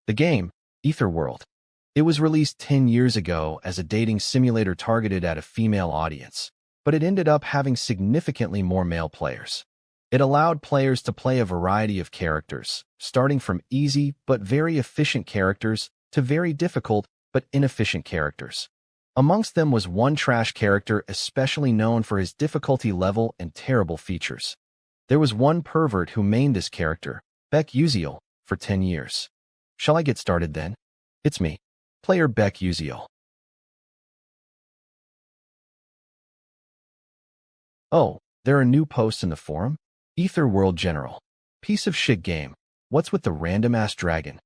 The game, Etherworld. It was released 10 years ago as a dating simulator targeted at a female audience, but it ended up having significantly more male players. It allowed players to play a variety of characters, starting from easy but very efficient characters to very difficult but inefficient characters. Amongst them was one trash character especially known for his difficulty level and terrible features. There was one pervert who mained this character, Beck Uziel, for 10 years. Shall I get started then? It's me, player Beck Uziel. Oh, there are new posts in the forum? Etherworld General. Piece of shit game. What's with the random-ass dragon?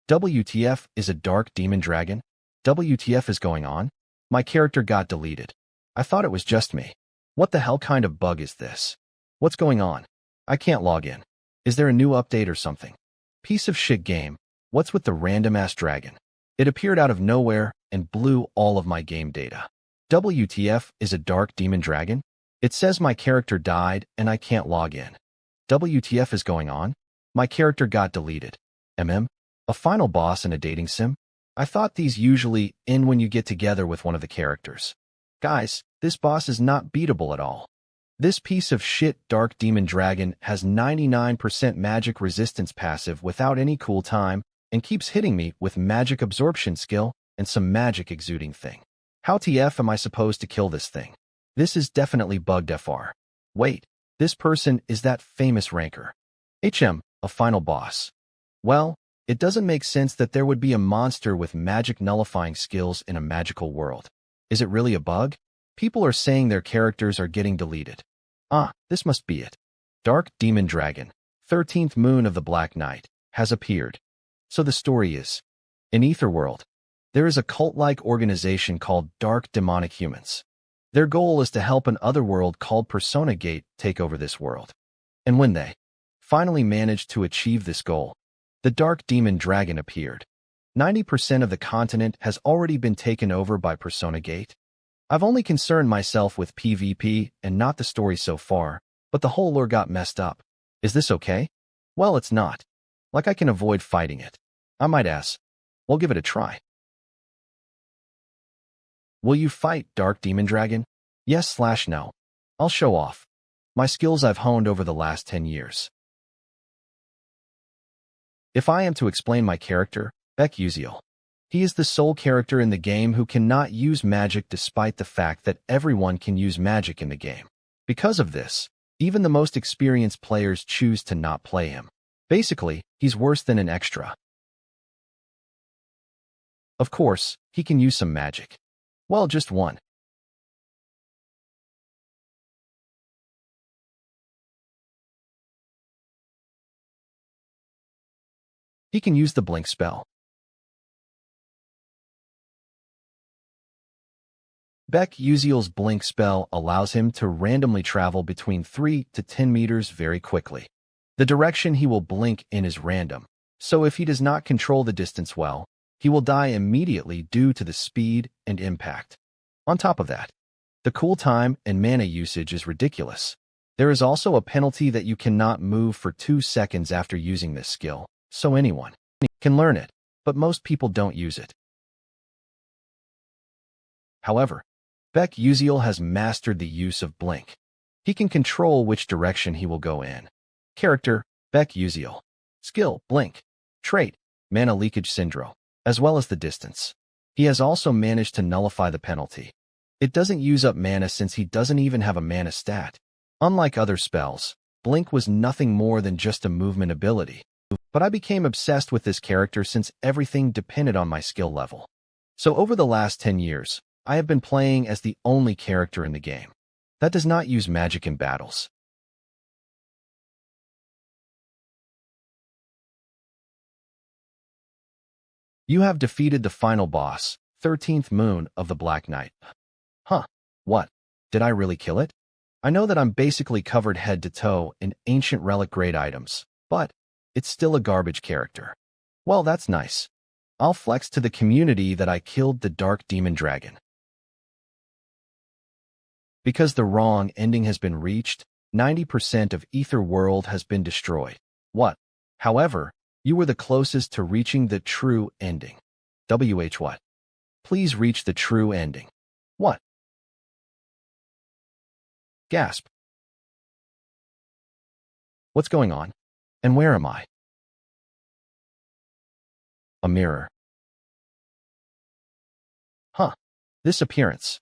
WTF is a dark demon dragon? WTF is going on? My character got deleted. I thought it was just me. What the hell kind of bug is this? What's going on? I can't log in. Is there a new update or something? Piece of shit game. What's with the random-ass dragon? It appeared out of nowhere and blew all of my game data. WTF is a dark demon dragon? It says my character died and I can't log in. WTF is going on? My character got deleted. A final boss in a dating sim? I thought these usually end when you get together with one of the characters. Guys, this boss is not beatable at all. This piece of shit dark demon dragon has 99% magic resistance passive without any cool time and keeps hitting me with magic absorption skill and some magic exuding thing. How TF am I supposed to kill this thing? This is definitely bugged FR. Wait, this person is that famous ranker. A final boss. Well, it doesn't make sense that there would be a monster with magic nullifying skills in a magical world. Is it really a bug? People are saying their characters are getting deleted. This must be it. Dark Demon Dragon, 13th Moon of the Black Knight, has appeared. So the story is, in Etherworld, there is a cult-like organization called Dark Demonic Humans. Their goal is to help an otherworld called Persona Gate take over this world. And when they finally managed to achieve this goal, the Dark Demon Dragon appeared. 90% of the continent has already been taken over by Persona Gate. I've only concerned myself with PvP and not the story so far, but the whole lore got messed up. Is this okay? Well, it's not. Like I can avoid fighting it. I might ask. We'll give it a try. Will you fight Dark Demon Dragon? Yes/no. I'll show off my skills I've honed over the last 10 years. If I am to explain my character, Beck Uziel. He is the sole character in the game who cannot use magic despite the fact that everyone can use magic in the game. Because of this, even the most experienced players choose to not play him. Basically, he's worse than an extra. Of course, he can use some magic. Well, just one. He can use the blink spell. Beck Uziel's blink spell allows him to randomly travel between 3 to 10 meters very quickly. The direction he will blink in is random, so if he does not control the distance well, he will die immediately due to the speed and impact. On top of that, the cool time and mana usage is ridiculous. There is also a penalty that you cannot move for 2 seconds after using this skill, so anyone can learn it, but most people don't use it. However, Beck Uziel has mastered the use of blink. He can control which direction he will go in. Character, Beck Uziel. Skill, blink. Trait, mana leakage syndrome, as well as the distance. He has also managed to nullify the penalty. It doesn't use up mana since he doesn't even have a mana stat. Unlike other spells, blink was nothing more than just a movement ability. But I became obsessed with this character since everything depended on my skill level. So over the last 10 years, I have been playing as the only character in the game that does not use magic in battles. You have defeated the final boss, 13th Moon of the Black Knight. What? Did I really kill it? I know that I'm basically covered head to toe in ancient relic grade items, but it's still a garbage character. Well, that's nice. I'll flex to the community that I killed the Dark Demon Dragon. Because the wrong ending has been reached, 90% of Etherworld has been destroyed. What? However, You were the closest to reaching the true ending. What? Please reach the true ending. What? Gasp. What's going on? And where am I? A mirror. Huh. This appearance.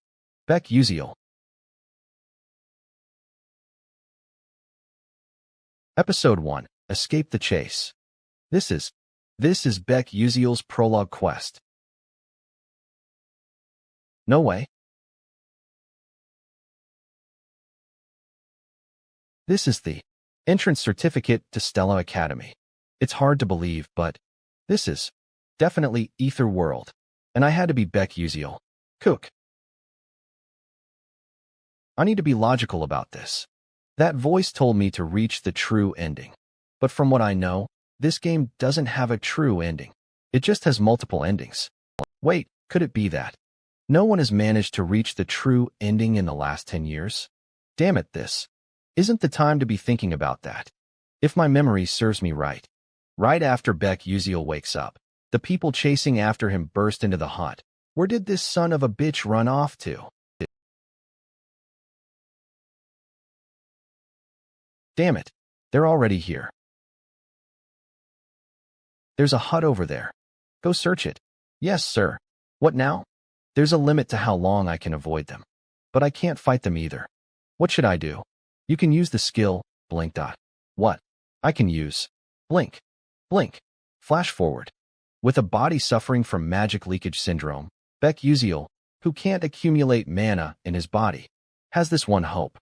Beck Uziel. Episode 1. Escape the Chase. This is Beck Uziel's prologue quest. No way. This is the entrance certificate to Stella Academy. It's hard to believe, but this is definitely Ether World. And I had to be Beck Uziel. Cook. I need to be logical about this. That voice told me to reach the true ending. But from what I know, this game doesn't have a true ending. It just has multiple endings. Wait, could it be that no one has managed to reach the true ending in the last 10 years? Damn it, this isn't the time to be thinking about that. If my memory serves me right after Beck Uziel wakes up, the people chasing after him burst into the hut. Where did this son of a bitch run off to? Damn it, they're already here. There's a hut over there. Go search it. Yes, sir. What now? There's a limit to how long I can avoid them. But I can't fight them either. What should I do? You can use the skill, blink dot. What? I can use blink. Blink. Flash forward. With a body suffering from magic leakage syndrome, Beck Uziel, who can't accumulate mana in his body, has this one hope.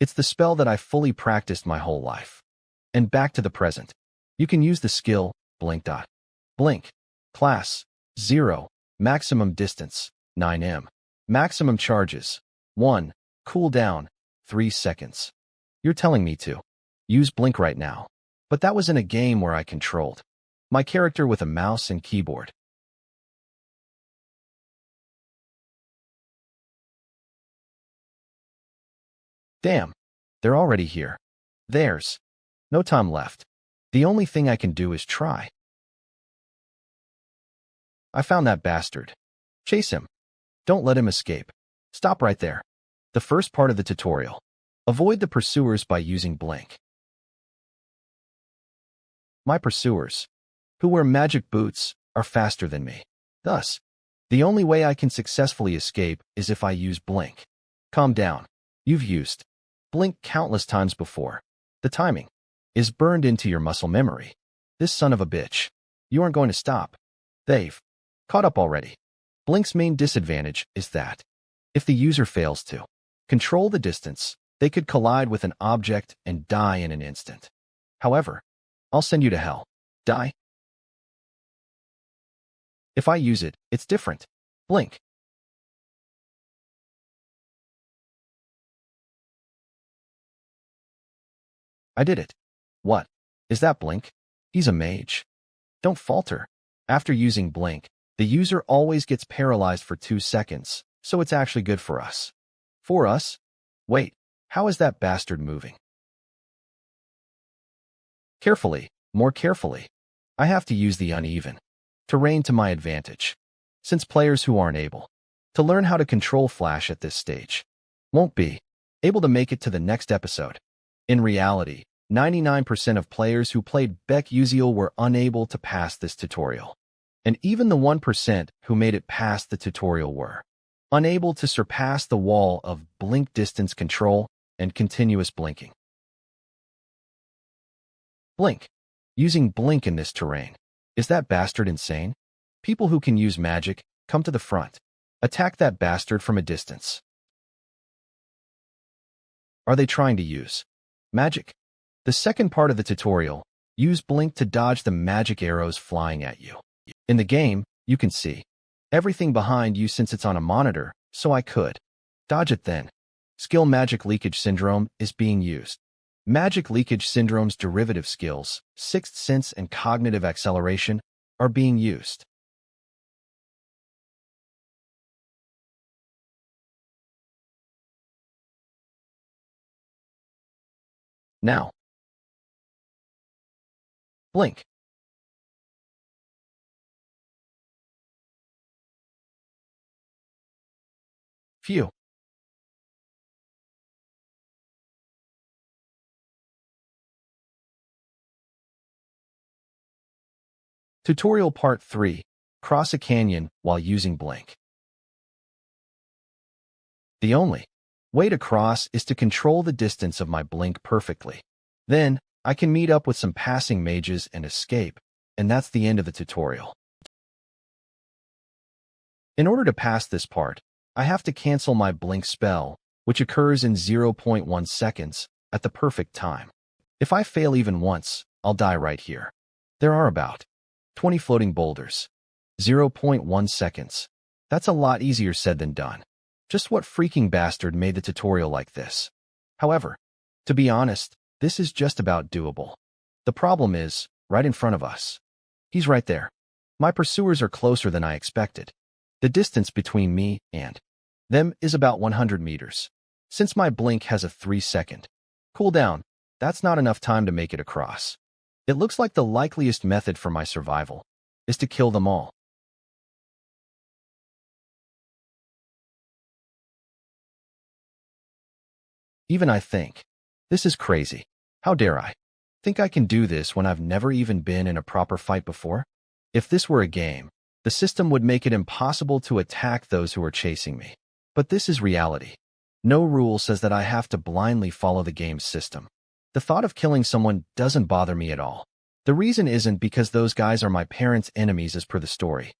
It's the spell that I fully practiced my whole life. And back to the present. You can use the skill, blink dot. Blink. Class, 0. Maximum distance, 9m. Maximum charges, 1. Cooldown, 3 seconds. You're telling me to use blink right now. But that was in a game where I controlled my character with a mouse and keyboard. Damn, they're already here. There's no time left. The only thing I can do is try. I found that bastard. Chase him. Don't let him escape. Stop right there. The first part of the tutorial. Avoid the pursuers by using blink. My pursuers, who wear magic boots, are faster than me. Thus, the only way I can successfully escape is if I use blink. Calm down. You've used blink countless times before. The timing is burned into your muscle memory. This son of a bitch. You aren't going to stop. They've caught up already. Blink's main disadvantage is that if the user fails to control the distance, they could collide with an object and die in an instant. However, I'll send you to hell. Die. If I use it, it's different. Blink. I did it. What? Is that blink? He's a mage. Don't falter. After using blink, the user always gets paralyzed for 2 seconds, so it's actually good for us. For us? Wait, how is that bastard moving? Carefully, more carefully. I have to use the uneven terrain to my advantage, since players who aren't able to learn how to control Flash at this stage won't be able to make it to the next episode. In reality, 99% of players who played Beck Uziel were unable to pass this tutorial. And even the 1% who made it past the tutorial were unable to surpass the wall of blink distance control and continuous blinking. Blink. Using blink in this terrain. Is that bastard insane? People who can use magic, come to the front. Attack that bastard from a distance. Are they trying to use magic? The second part of the tutorial, use blink to dodge the magic arrows flying at you. In the game, you can see everything behind you since it's on a monitor, so I could dodge it then. Skill Magic Leakage Syndrome is being used. Magic Leakage Syndrome's derivative skills, Sixth Sense and Cognitive Acceleration, are being used. Now, blink. Phew. Tutorial Part 3. Cross a canyon while using blink. The only way to cross is to control the distance of my blink perfectly. Then, I can meet up with some passing mages and escape, and that's the end of the tutorial. In order to pass this part, I have to cancel my blink spell, which occurs in 0.1 seconds, at the perfect time. If I fail even once, I'll die right here. There are about 20 floating boulders. 0.1 seconds. That's a lot easier said than done. Just what freaking bastard made the tutorial like this? However, to be honest, this is just about doable. The problem is, right in front of us. He's right there. My pursuers are closer than I expected. The distance between me and them is about 100 meters. Since my blink has a 3-second cooldown, that's not enough time to make it across. It looks like the likeliest method for my survival is to kill them all. Even I think, this is crazy. How dare I think I can do this when I've never even been in a proper fight before? If this were a game, the system would make it impossible to attack those who are chasing me. But this is reality. No rule says that I have to blindly follow the game's system. The thought of killing someone doesn't bother me at all. The reason isn't because those guys are my parents' enemies as per the story.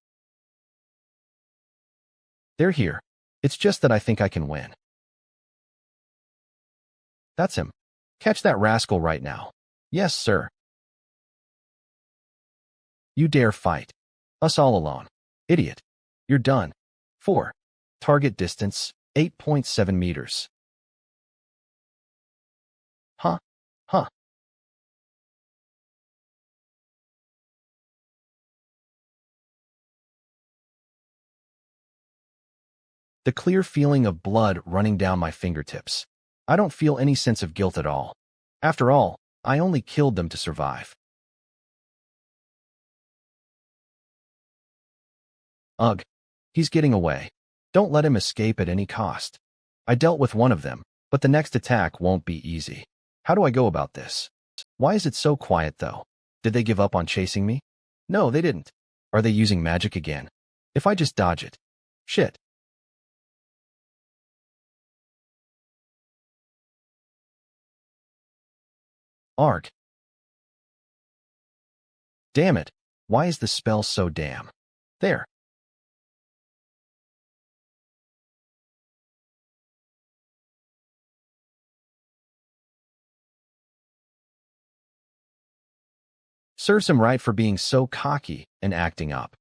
They're here. It's just that I think I can win. That's him. Catch that rascal right now. Yes, sir. You dare fight us all alone. Idiot. You're done. 4. Target distance, 8.7 meters. Huh? The clear feeling of blood running down my fingertips. I don't feel any sense of guilt at all. After all, I only killed them to survive. Ugh. He's getting away. Don't let him escape at any cost. I dealt with one of them, but the next attack won't be easy. How do I go about this? Why is it so quiet, though? Did they give up on chasing me? No, they didn't. Are they using magic again? If I just dodge it. Shit. Arg. Damn it. Why is the spell so damn? There. Serves him right for being so cocky and acting up.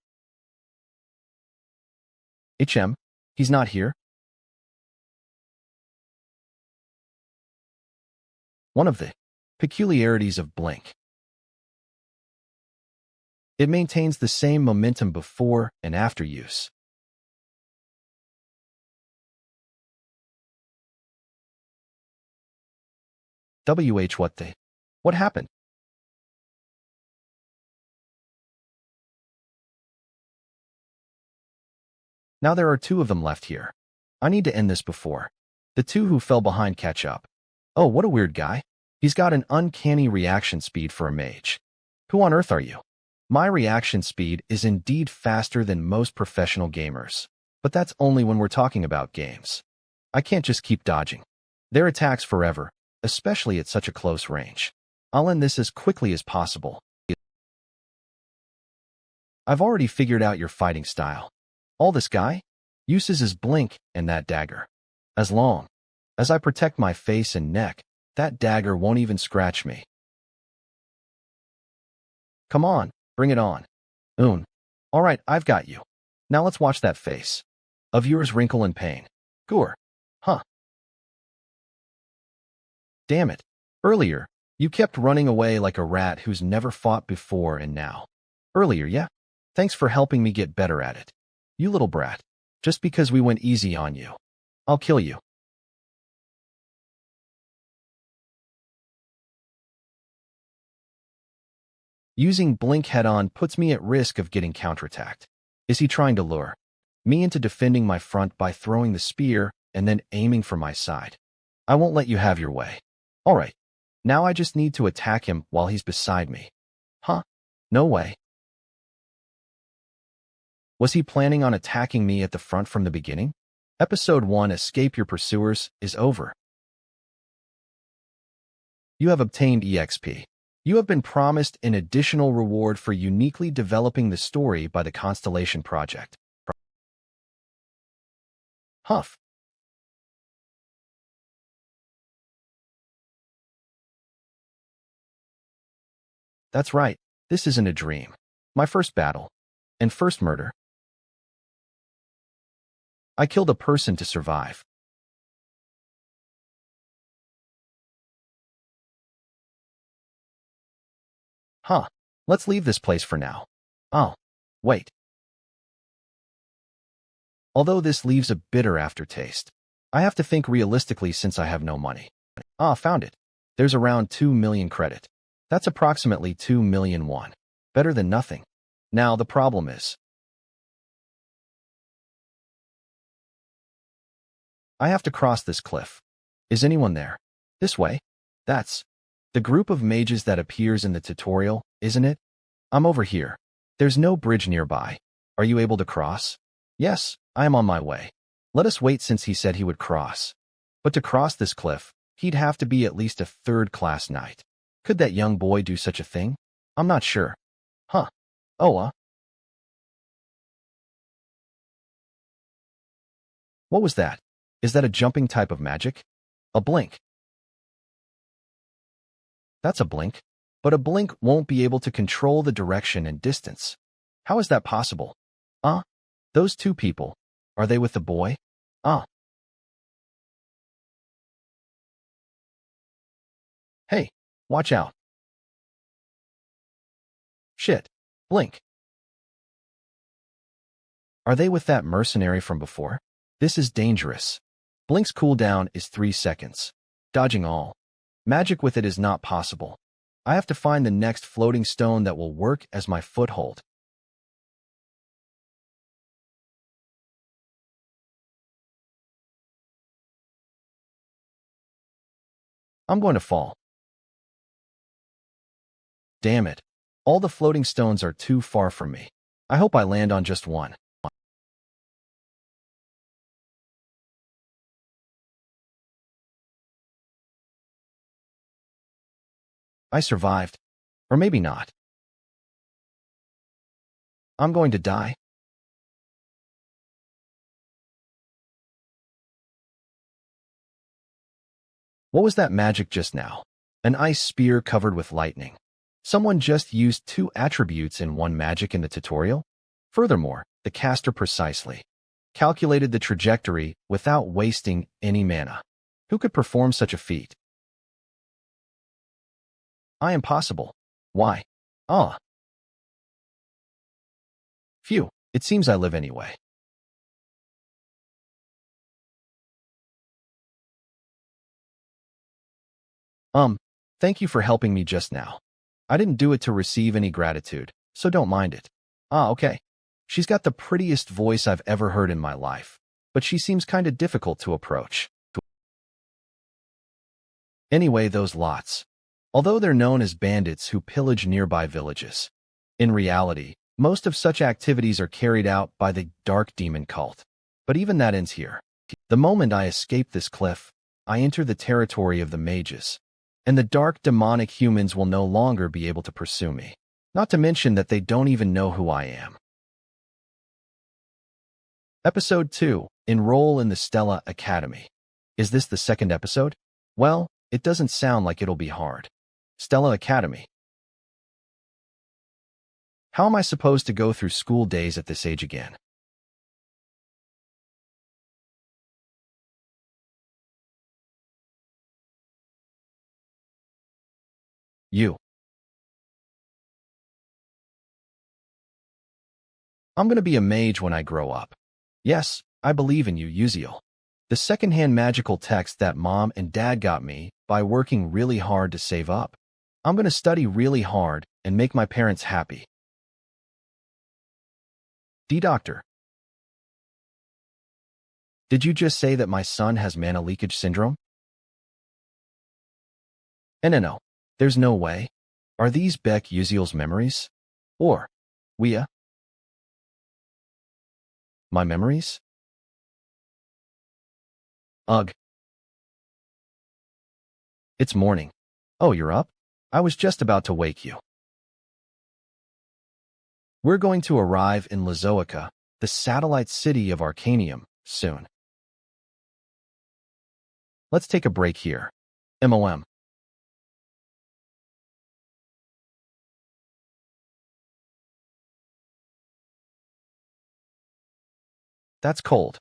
He's not here? One of the peculiarities of Blink. It maintains the same momentum before and after use. What happened? Now there are 2 of them left here. I need to end this before the 2 who fell behind catch up. Oh, what a weird guy. He's got an uncanny reaction speed for a mage. Who on earth are you? My reaction speed is indeed faster than most professional gamers. But that's only when we're talking about games. I can't just keep dodging their attacks forever, especially at such a close range. I'll end this as quickly as possible. I've already figured out your fighting style. All this guy uses his blink and that dagger. As long as I protect my face and neck, that dagger won't even scratch me. Come on, bring it on. All right, I've got you. Now let's watch that face of yours wrinkle in pain. Gore. Huh. Damn it. Earlier, you kept running away like a rat who's never fought before and now. Earlier, yeah? Thanks for helping me get better at it. You little brat. Just because we went easy on you. I'll kill you. Using blink head-on puts me at risk of getting counterattacked. Is he trying to lure me into defending my front by throwing the spear and then aiming for my side. I won't let you have your way. All right. Now I just need to attack him while he's beside me. Huh? No way. Was he planning on attacking me at the front from the beginning? Episode 1, Escape Your Pursuers, is over. You have obtained EXP. You have been promised an additional reward for uniquely developing the story by the Constellation Project. Huff. That's right. This isn't a dream. My first battle. And first murder. I killed a person to survive. Huh. Let's leave this place for now. Oh. Wait. Although this leaves a bitter aftertaste, I have to think realistically since I have no money. Ah, found it. There's around 2 million credit. That's approximately 2 million won. Better than nothing. Now the problem is, I have to cross this cliff. Is anyone there? This way? That's the group of mages that appears in the tutorial, isn't it? I'm over here. There's no bridge nearby. Are you able to cross? Yes, I am on my way. Let us wait since he said he would cross. But to cross this cliff, he'd have to be at least a third-class knight. Could that young boy do such a thing? I'm not sure. Huh. Oh, what was that? Is that a jumping type of magic? A blink. That's a blink. But a blink won't be able to control the direction and distance. How is that possible? Those two people. Are they with the boy? Hey, watch out. Shit. Blink. Are they with that mercenary from before? This is dangerous. Blink's cooldown is 3 seconds. Dodging all. Magic with it is not possible. I have to find the next floating stone that will work as my foothold. I'm going to fall. Damn it. All the floating stones are too far from me. I hope I land on just one. I survived. Or maybe not. I'm going to die. What was that magic just now? An ice spear covered with lightning. Someone just used 2 attributes in one magic in the tutorial? Furthermore, the caster precisely calculated the trajectory without wasting any mana. Who could perform such a feat? I am possible. Why? Phew, it seems I live anyway. Thank you for helping me just now. I didn't do it to receive any gratitude, so don't mind it. Okay. She's got the prettiest voice I've ever heard in my life, but she seems kinda difficult to approach. Anyway, those lots. Although they're known as bandits who pillage nearby villages, in reality, most of such activities are carried out by the dark demon cult. But even that ends here. The moment I escape this cliff, I enter the territory of the mages, and the dark demonic humans will no longer be able to pursue me. Not to mention that they don't even know who I am. Episode 2. Enroll in the Stella Academy. Is this the second episode? Well, it doesn't sound like it'll be hard. Stella Academy. How am I supposed to go through school days at this age again? You. I'm gonna be a mage when I grow up. Yes, I believe in you, Uziel. The secondhand magical text that mom and dad got me by working really hard to save up. I'm gonna study really hard and make my parents happy. D Doctor. Did you just say that my son has mana leakage syndrome? No. There's no way. Are these Beck Uziel's memories? Or, Wea? My memories? Ugh. It's morning. Oh, you're up? I was just about to wake you. We're going to arrive in Lazoica, the satellite city of Arcanium, soon. Let's take a break here. MOM. That's cold.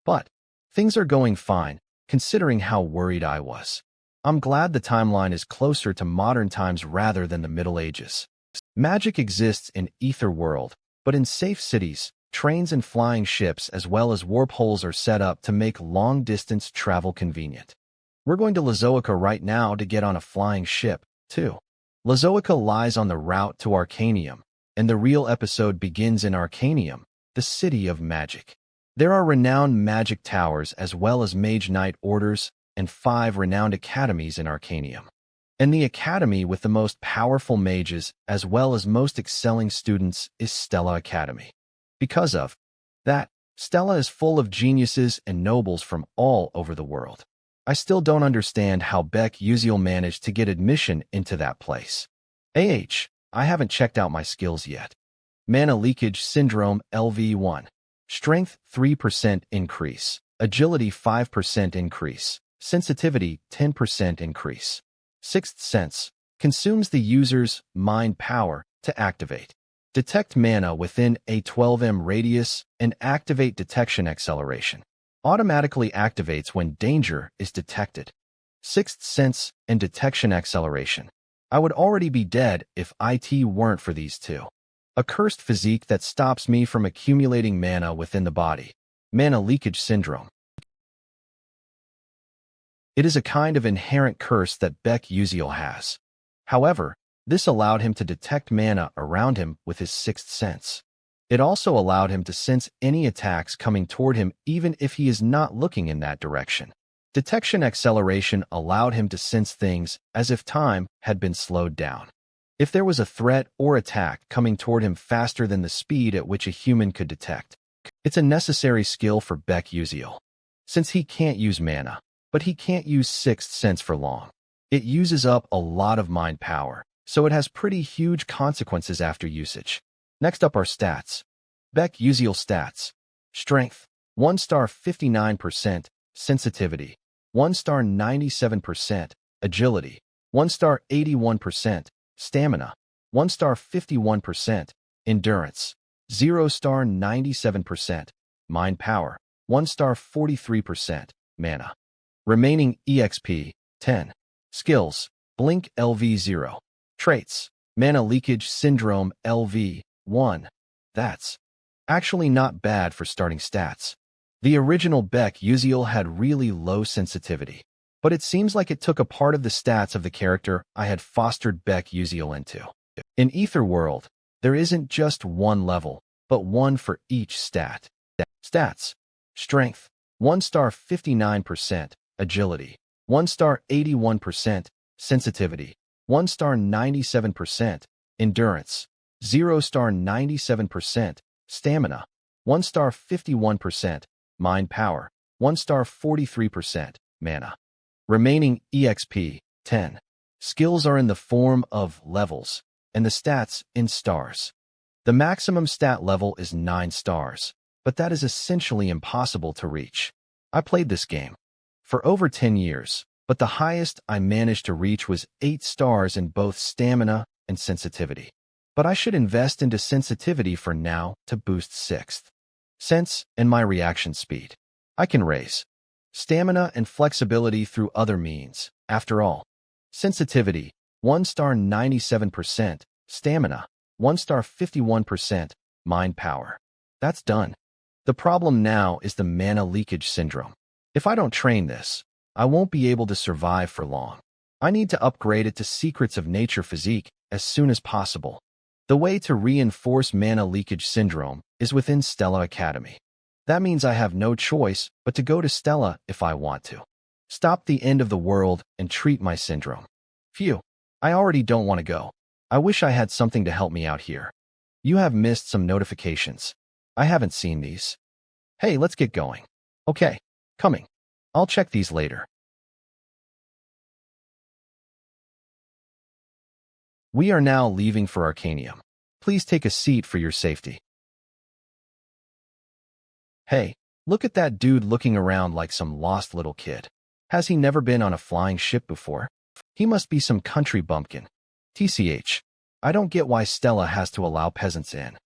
But things are going fine, considering how worried I was. I'm glad the timeline is closer to modern times rather than the Middle Ages. Magic exists in Ether World, but in safe cities, trains and flying ships as well as warp holes are set up to make long-distance travel convenient. We're going to Lazoica right now to get on a flying ship, too. Lazoica lies on the route to Arcanium, and the real episode begins in Arcanium, the city of magic. There are renowned magic towers as well as mage knight orders and 5 renowned academies in Arcanium. And the academy with the most powerful mages as well as most excelling students is Stella Academy. Because of that, Stella is full of geniuses and nobles from all over the world. I still don't understand how Beck Uziel managed to get admission into that place. I haven't checked out my skills yet. Mana Leakage Syndrome LV1. Strength 3% increase. Agility 5% increase. Sensitivity 10% increase. Sixth Sense. Consumes the user's mind power to activate. Detect mana within a 12m radius and activate detection acceleration. Automatically activates when danger is detected. Sixth Sense and detection acceleration. I would already be dead if it weren't for these two. A cursed physique that stops me from accumulating mana within the body. Mana Leakage Syndrome. It is a kind of inherent curse that Beck Uziel has. However, this allowed him to detect mana around him with his sixth sense. It also allowed him to sense any attacks coming toward him even if he is not looking in that direction. Detection acceleration allowed him to sense things as if time had been slowed down. If there was a threat or attack coming toward him faster than the speed at which a human could detect, it's a necessary skill for Beck Uziel. Since he can't use mana, but he can't use sixth sense for long. It uses up a lot of mind power, so it has pretty huge consequences after usage. Next up are stats. Beck Uziel stats. Strength, 1 star 59%, sensitivity, 1 star 97%, agility, 1 star 81%, stamina, 1 star 51%, endurance, 0 star 97%, mind power, 1 star 43%, mana. Remaining EXP, 10. Skills, Blink LV0. Traits, Mana Leakage Syndrome LV1. That's actually not bad for starting stats. The original Beck Uziel had really low sensitivity, but it seems like it took a part of the stats of the character I had fostered Beck Uziel into. In Ether World, there isn't just one level, but one for each stat. Stats. Strength, 1 star 59%, agility, 1 star 81%, sensitivity, 1 star 97%, endurance, 0 star 97%, stamina, 1 star 51%, mind power, 1 star 43%, mana. Remaining EXP, 10. Skills are in the form of levels, and the stats in stars. The maximum stat level is 9 stars, but that is essentially impossible to reach. I played this game for over 10 years, but the highest I managed to reach was 8 stars in both stamina and sensitivity. But I should invest into sensitivity for now to boost 6th sense and my reaction speed. I can raise stamina and flexibility through other means. After all, sensitivity, 1 star 97%, stamina, 1 star 51%, mind power. That's done. The problem now is the mana leakage syndrome. If I don't train this, I won't be able to survive for long. I need to upgrade it to Secrets of Nature Physique as soon as possible. The way to reinforce mana leakage syndrome is within Stella Academy. That means I have no choice but to go to Stella if I want to. Stop the end of the world and treat my syndrome. Phew, I already don't want to go. I wish I had something to help me out here. You have missed some notifications. I haven't seen these. Hey, let's get going. Okay, coming. I'll check these later. We are now leaving for Arcanium. Please take a seat for your safety. Hey, look at that dude looking around like some lost little kid. Has he never been on a flying ship before? He must be some country bumpkin. TCH, I don't get why Stella has to allow peasants in.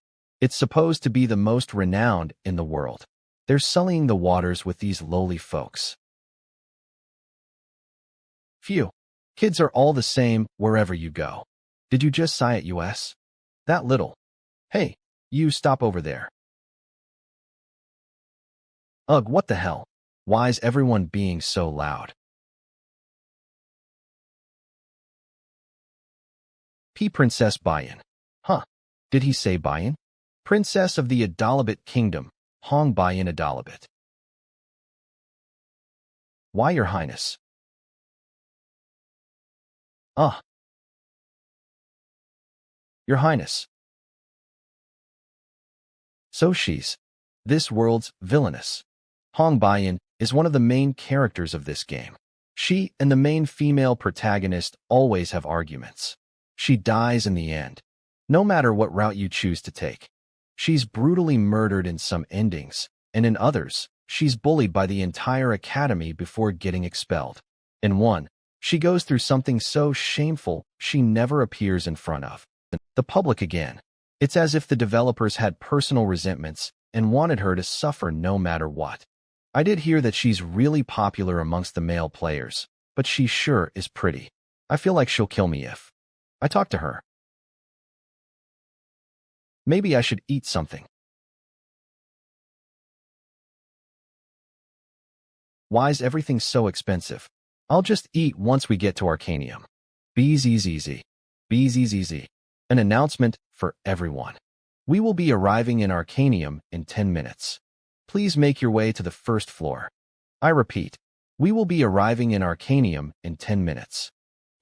It's supposed to be the most renowned in the world. They're sullying the waters with these lowly folks. Phew, kids are all the same wherever you go. Did you just sigh at US? That little. Hey, you stop over there. Ugh, what the hell? Why is everyone being so loud? Princess Bayan. Huh, did he say Bayan? Princess of the Adalabit Kingdom, Hong Bayan Adalabit. Why, Your Highness? Your Highness. So she's this world's villainous. Hong Bayan is one of the main characters of this game. She and the main female protagonist always have arguments. She dies in the end, no matter what route you choose to take. She's brutally murdered in some endings, and in others, she's bullied by the entire academy before getting expelled. In one, she goes through something so shameful she never appears in front of the public again. It's as if the developers had personal resentments and wanted her to suffer no matter what. I did hear that she's really popular amongst the male players, but she sure is pretty. I feel like she'll kill me if I talk to her. Maybe I should eat something. Why's everything so expensive? I'll just eat once we get to Arcanium. BZZZ. BZZZ. An announcement for everyone. We will be arriving in Arcanium in 10 minutes. Please make your way to the first floor. I repeat, we will be arriving in Arcanium in 10 minutes.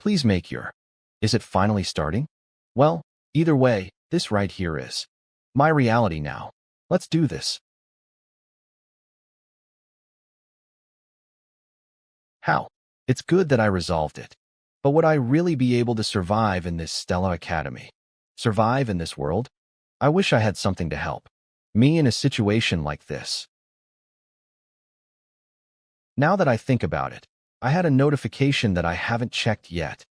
Please make your... Is it finally starting? Well, either way, this right here is my reality now. Let's do this. How? It's good that I resolved it. But would I really be able to survive in this Stella Academy? Survive in this world? I wish I had something to help me in a situation like this. Now that I think about it, I had a notification that I haven't checked yet.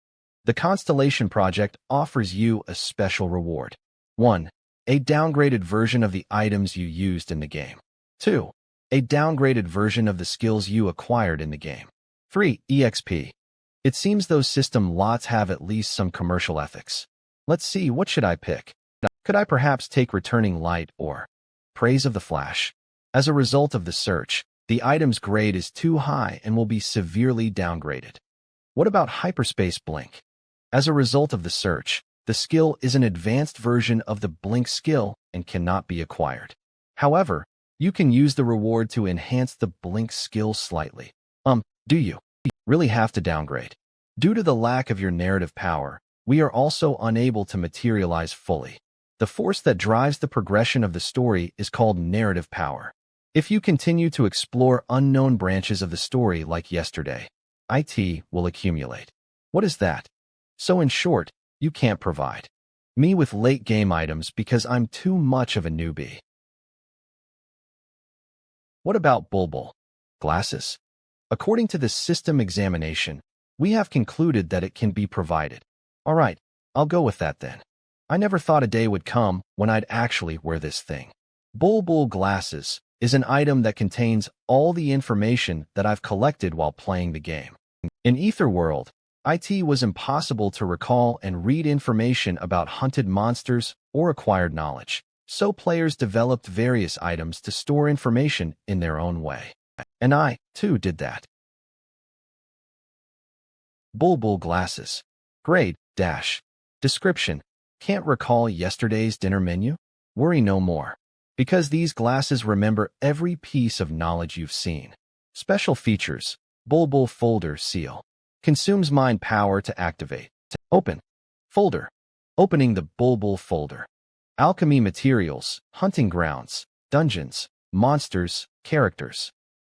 The Constellation Project offers you a special reward. 1. A downgraded version of the items you used in the game. 2. A downgraded version of the skills you acquired in the game. 3. EXP. It seems those system lots have at least some commercial ethics. Let's see, what should I pick? Could I perhaps take Returning Light or Praise of the Flash? As a result of the search, the item's grade is too high and will be severely downgraded. What about Hyperspace Blink? As a result of the search, the skill is an advanced version of the Blink skill and cannot be acquired. However, you can use the reward to enhance the Blink skill slightly. Do you really have to downgrade? Due to the lack of your narrative power, we are also unable to materialize fully. The force that drives the progression of the story is called narrative power. If you continue to explore unknown branches of the story like yesterday, IT will accumulate. What is that? So in short, you can't provide me with late game items because I'm too much of a newbie. What about Bulbul? Glasses? According to the system examination, we have concluded that it can be provided. All right, I'll go with that then. I never thought a day would come when I'd actually wear this thing. Bulbul Glasses is an item that contains all the information that I've collected while playing the game. In Ether World, it was impossible to recall and read information about hunted monsters or acquired knowledge, so players developed various items to store information in their own way. And I, too, did that. Bulbul Glasses. Grade, Description. Can't recall yesterday's dinner menu? Worry no more. Because these glasses remember every piece of knowledge you've seen. Special features. Bulbul folder seal. Consumes mind power to activate. Open. Folder. Opening the Bulbul folder. Alchemy materials, hunting grounds, dungeons, monsters, characters.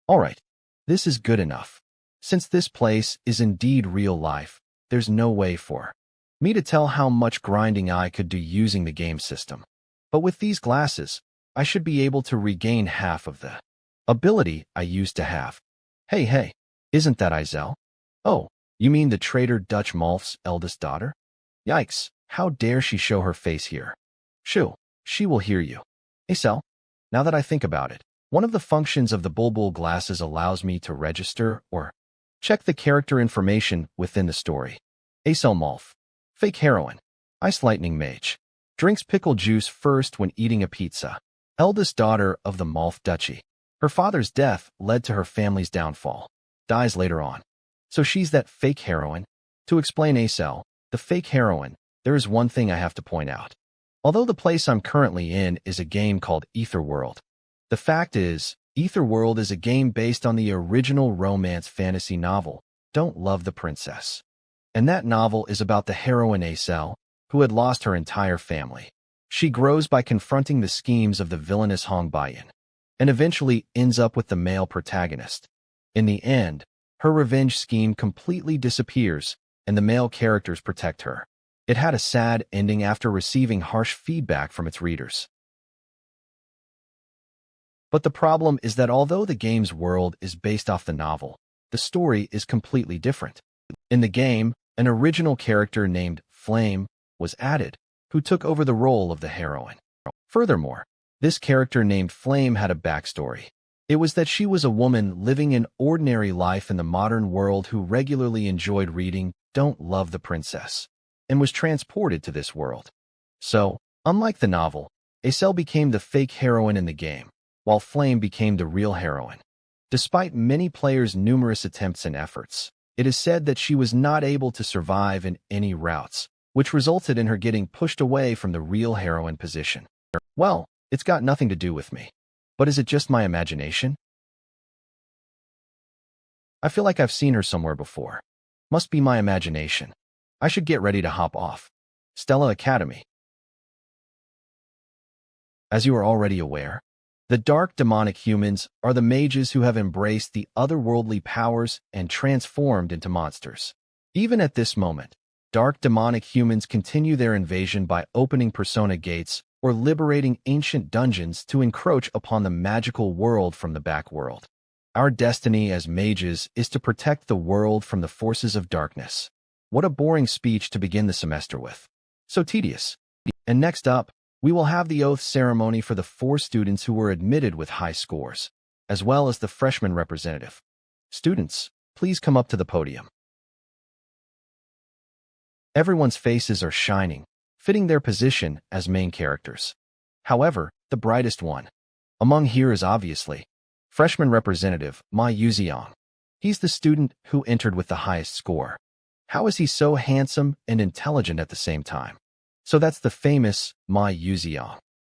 Alright, this is good enough. Since this place is indeed real life, there's no way for me to tell how much grinding I could do using the game system. But with these glasses, I should be able to regain half of the ability I used to have. Hey, isn't that Izel? Oh, you mean the traitor Dutch Malf's eldest daughter? Yikes, how dare she show her face here? Shoo, she will hear you. Izel, now that I think about it, one of the functions of the Bulbul glasses allows me to register or check the character information within the story. Izel Malf. Fake heroine. Ice lightning mage. Drinks pickle juice first when eating a pizza. Eldest daughter of the Malf Duchy. Her father's death led to her family's downfall. Dies later on. So she's that fake heroine. To explain Izel, the fake heroine, there is one thing I have to point out. Although the place I'm currently in is a game called Etherworld, the fact is, Etherworld is a game based on the original romance fantasy novel, Don't Love the Princess. And that novel is about the heroine Izel, who had lost her entire family. She grows by confronting the schemes of the villainous Hong Baiyan, and eventually ends up with the male protagonist. In the end, her revenge scheme completely disappears, and the male characters protect her. It had a sad ending after receiving harsh feedback from its readers. But the problem is that although the game's world is based off the novel, the story is completely different. In the game, an original character named Flame was added, who took over the role of the heroine. Furthermore, this character named Flame had a backstory. It was that she was a woman living an ordinary life in the modern world who regularly enjoyed reading Don't Love the Princess, and was transported to this world. So, unlike the novel, Izel became the fake heroine in the game, while Flame became the real heroine. Despite many players' numerous attempts and efforts, it is said that she was not able to survive in any routes, which resulted in her getting pushed away from the real heroine position. Well, it's got nothing to do with me. But is it just my imagination? I feel like I've seen her somewhere before. Must be my imagination. I should get ready to hop off. Stella Academy. As you are already aware, the dark demonic humans are the mages who have embraced the otherworldly powers and transformed into monsters. Even at this moment, dark demonic humans continue their invasion by opening persona gates or liberating ancient dungeons to encroach upon the magical world from the back world. Our destiny as mages is to protect the world from the forces of darkness. What a boring speech to begin the semester with. So tedious. And next up, we will have the oath ceremony for the 4 students who were admitted with high scores, as well as the freshman representative. Students, please come up to the podium. Everyone's faces are shining, fitting their position as main characters. However, the brightest one among here is obviously freshman representative Ma Yuziang. He's the student who entered with the highest score. How is he so handsome and intelligent at the same time? So that's the famous Ma Yuziang.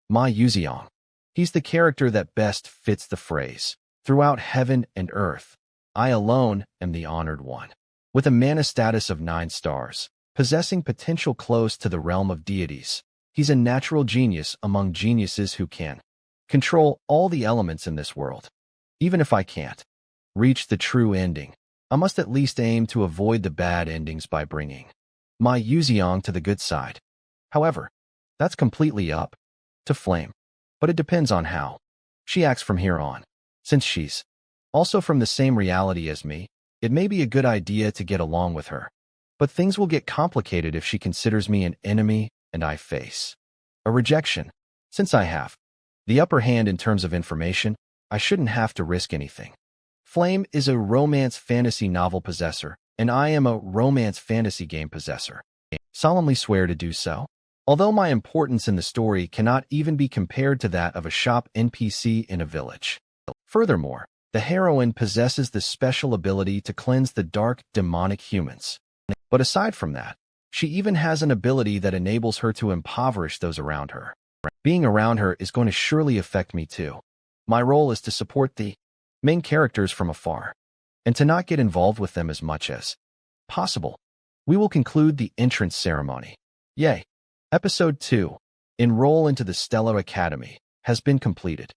Ma Yuziang. He's the character that best fits the phrase, throughout heaven and earth, I alone am the honored one. With a mana status of 9 stars, possessing potential close to the realm of deities, he's a natural genius among geniuses who can control all the elements in this world. Even if I can't reach the true ending, I must at least aim to avoid the bad endings by bringing Ma Yuziang to the good side. However, that's completely up to Flame, but it depends on how she acts from here on. Since she's also from the same reality as me, it may be a good idea to get along with her. But things will get complicated if she considers me an enemy and I face a rejection. Since I have the upper hand in terms of information, I shouldn't have to risk anything. Flame is a romance fantasy novel possessor, and I am a romance fantasy game possessor. Solemnly swear to do so. Although my importance in the story cannot even be compared to that of a shop NPC in a village. Furthermore, the heroine possesses the special ability to cleanse the dark, demonic humans. But aside from that, she even has an ability that enables her to impoverish those around her. Being around her is going to surely affect me too. My role is to support the main characters from afar, and to not get involved with them as much as possible. We will conclude the entrance ceremony. Yay! Episode 2, Enroll into the Stellar Academy, has been completed.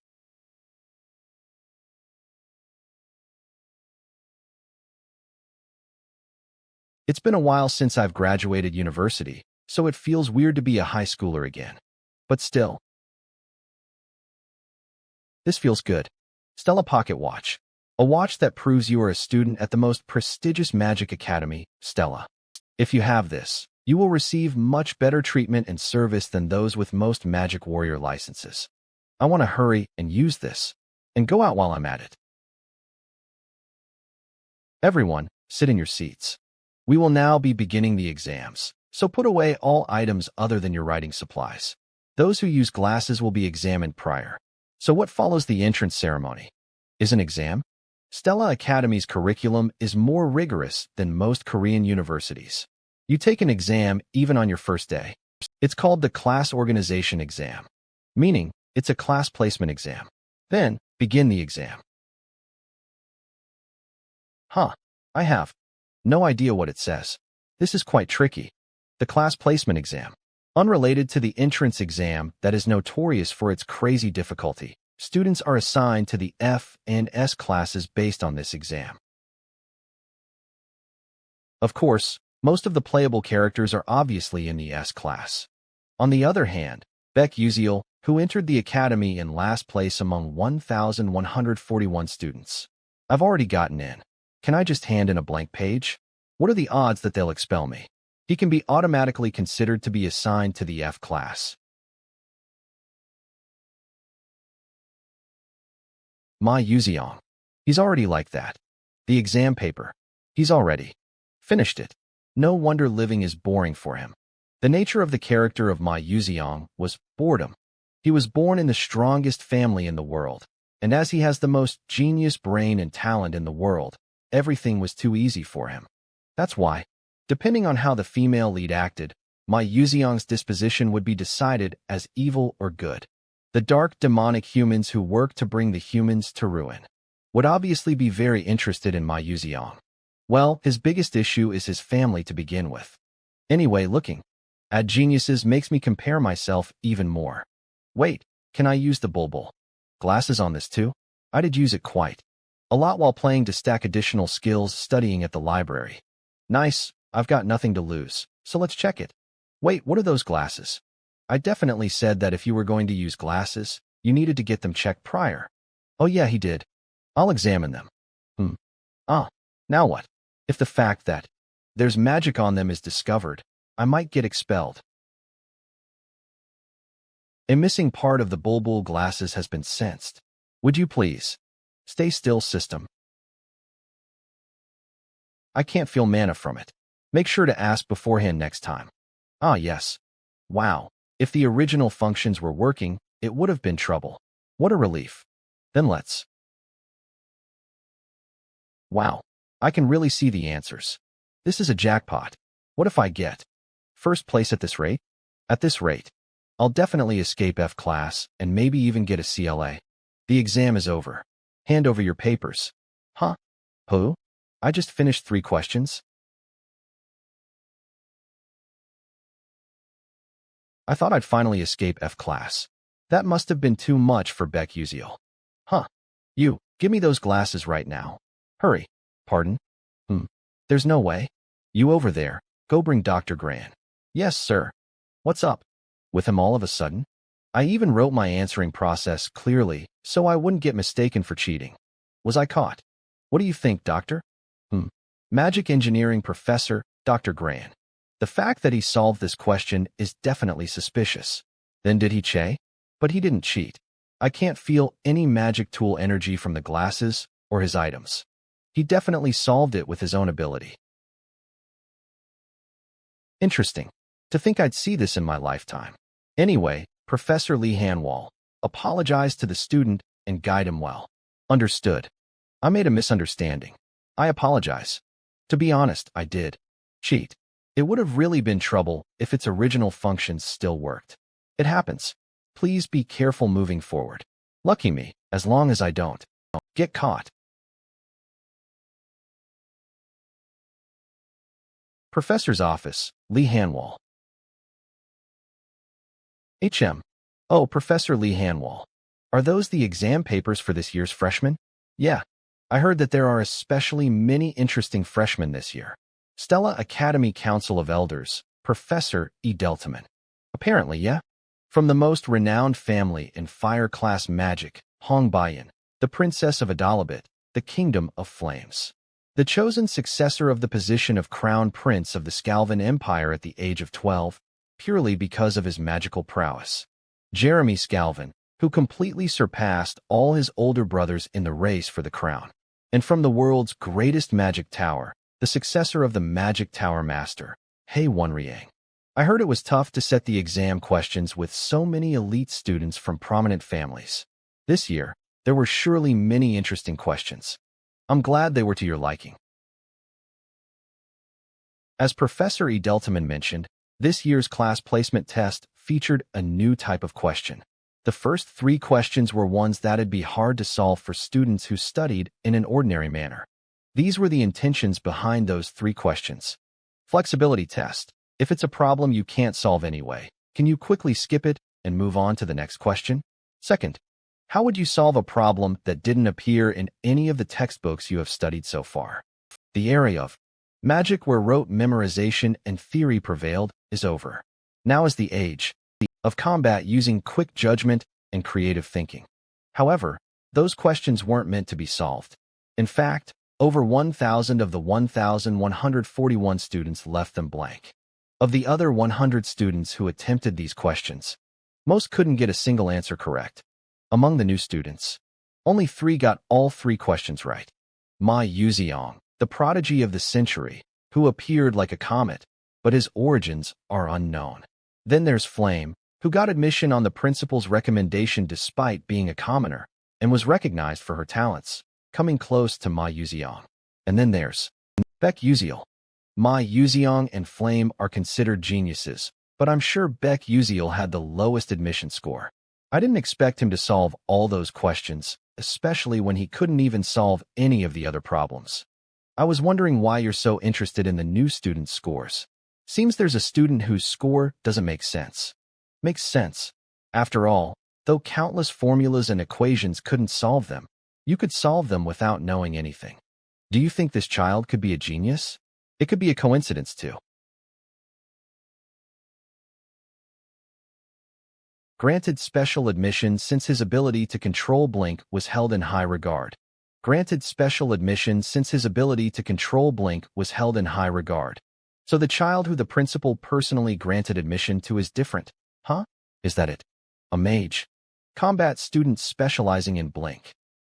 It's been a while since I've graduated university, so it feels weird to be a high schooler again. But still, this feels good. Stella Pocket Watch. A watch that proves you are a student at the most prestigious magic academy, Stella. If you have this, you will receive much better treatment and service than those with most Magic Warrior licenses. I want to hurry and use this, and go out while I'm at it. Everyone, sit in your seats. We will now be beginning the exams, so put away all items other than your writing supplies. Those who use glasses will be examined prior. So what follows the entrance ceremony? Is an exam? Stella Academy's curriculum is more rigorous than most Korean universities. You take an exam even on your first day. It's called the class organization exam, meaning it's a class placement exam. Then, begin the exam. I have no idea what it says. This is quite tricky. The class placement exam. Unrelated to the entrance exam that is notorious for its crazy difficulty, students are assigned to the F and S classes based on this exam. Of course, most of the playable characters are obviously in the S class. On the other hand, Baek Yuziel, who entered the academy in last place among 1,141 students. I've already gotten in. Can I just hand in a blank page? What are the odds that they'll expel me? He can be automatically considered to be assigned to the F class. Ma Yuziong. He's already like that. The exam paper. He's already finished it. No wonder living is boring for him. The nature of the character of Ma Yuziong was boredom. He was born in the strongest family in the world, and as he has the most genius brain and talent in the world, everything was too easy for him. That's why, depending on how the female lead acted, Ma Yuziong's disposition would be decided as evil or good. The dark demonic humans who work to bring the humans to ruin would obviously be very interested in Ma Yuziong. Well, his biggest issue is his family to begin with. Anyway, looking at geniuses makes me compare myself even more. Wait, can I use the bulbul glasses on this too? I did use it quite a lot while playing to stack additional skills studying at the library. Nice, I've got nothing to lose, so let's check it. Wait, what are those glasses? I definitely said that if you were going to use glasses, you needed to get them checked prior. Oh yeah, he did. I'll examine them. Now what? If the fact that there's magic on them is discovered, I might get expelled. A missing part of the bulbul glasses has been sensed. Would you please stay still, system? I can't feel mana from it. Make sure to ask beforehand next time. Yes. Wow. If the original functions were working, it would have been trouble. What a relief. Then let's. Wow. I can really see the answers. This is a jackpot. What if I get first place at this rate? At this rate, I'll definitely escape F class and maybe even get a CLA. The exam is over. Hand over your papers. Who? I just finished 3 questions. I thought I'd finally escape F class. That must have been too much for Baek Yuziel. You, give me those glasses right now. Hurry. Pardon? There's no way. You over there, go bring Dr. Gran. Yes, sir. What's up? With him all of a sudden? I even wrote my answering process clearly so I wouldn't get mistaken for cheating. Was I caught? What do you think, doctor? Magic engineering professor, Dr. Gran. The fact that he solved this question is definitely suspicious. Then did he cheat? But he didn't cheat. I can't feel any magic tool energy from the glasses or his items. He definitely solved it with his own ability. Interesting. To think I'd see this in my lifetime. Anyway, Professor Lee Hanwall, apologize to the student and guide him well. Understood. I made a misunderstanding. I apologize. To be honest, I did cheat. It would have really been trouble if its original functions still worked. It happens. Please be careful moving forward. Lucky me, as long as I don't get caught. Professor's office, Lee Hanwall. HM. Oh, Professor Lee Hanwall. Are those the exam papers for this year's freshmen? Yeah. I heard that there are especially many interesting freshmen this year. Stella Academy Council of Elders, Professor E. Deltaman. Apparently, yeah. From the most renowned family in fire class magic, Hong Baiyan, the Princess of Adalabit, the Kingdom of Flames. The chosen successor of the position of Crown Prince of the Scalvan Empire at the age of 12, purely because of his magical prowess. Jeremy Scalvan, who completely surpassed all his older brothers in the race for the crown. And from the world's greatest magic tower, the successor of the Magic Tower Master, Hei Wonriang. I heard it was tough to set the exam questions with so many elite students from prominent families. This year, there were surely many interesting questions. I'm glad they were to your liking. As Professor E. Deltaman mentioned, this year's class placement test featured a new type of question. The first 3 questions were ones that'd be hard to solve for students who studied in an ordinary manner. These were the intentions behind those 3 questions. Flexibility test. If it's a problem you can't solve anyway, can you quickly skip it and move on to the next question? Second, how would you solve a problem that didn't appear in any of the textbooks you have studied so far? The area of magic where rote memorization and theory prevailed is over. Now is the age of combat using quick judgment and creative thinking. However, those questions weren't meant to be solved. In fact, over 1,000 of the 1,141 students left them blank. Of the other 100 students who attempted these questions, most couldn't get a single answer correct. Among the new students, only 3 got all 3 questions right. Ma Yuziong, the prodigy of the century, who appeared like a comet, but his origins are unknown. Then there's Flame, who got admission on the principal's recommendation despite being a commoner, and was recognized for her talents, coming close to Ma Yuziong. And then there's Baek Yuziel. Ma Yuziong and Flame are considered geniuses, but I'm sure Baek Yuziel had the lowest admission score. I didn't expect him to solve all those questions, especially when he couldn't even solve any of the other problems. I was wondering why you're so interested in the new students' scores. Seems there's a student whose score doesn't make sense. Makes sense. After all, though countless formulas and equations couldn't solve them, you could solve them without knowing anything. Do you think this child could be a genius? It could be a coincidence too. Granted special admission since his ability to control Blink was held in high regard. Granted special admission since his ability to control Blink was held in high regard. So the child who the principal personally granted admission to is different, huh? Is that it? A mage. Combat student specializing in Blink.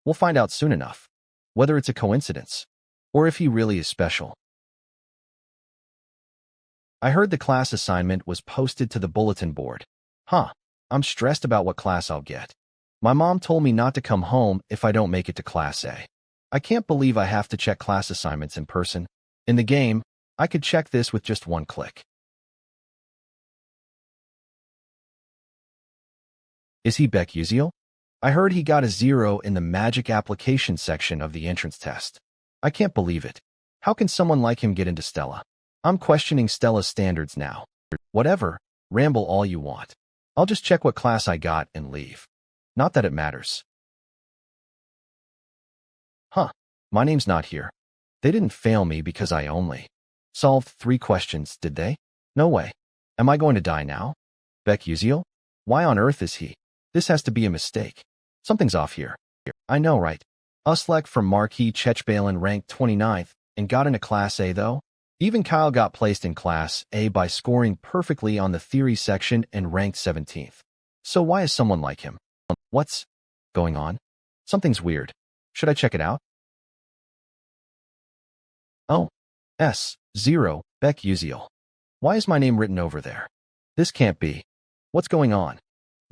We'll find out soon enough, whether it's a coincidence, or if he really is special. I heard the class assignment was posted to the bulletin board. Huh. I'm stressed about what class I'll get. My mom told me not to come home if I don't make it to Class A. I can't believe I have to check class assignments in person. In the game, I could check this with just one click. Is he Baek Yuziel? I heard he got a 0 in the magic application section of the entrance test. I can't believe it. How can someone like him get into Stella? I'm questioning Stella's standards now. Whatever, ramble all you want. I'll just check what class I got and leave. Not that it matters. Huh, my name's not here. They didn't fail me because I only solved 3 questions, did they? No way. Am I going to die now? Baek Yuziel? Why on earth is he? This has to be a mistake. Something's off here. I know, right? Uslek from Marquis Chechbalin ranked 29th and got into Class A though? Even Kyle got placed in Class A by scoring perfectly on the theory section and ranked 17th. So why is someone like him? What's going on? Something's weird. Should I check it out? Oh, S0, Baek Yuziel. Why is my name written over there? This can't be. What's going on?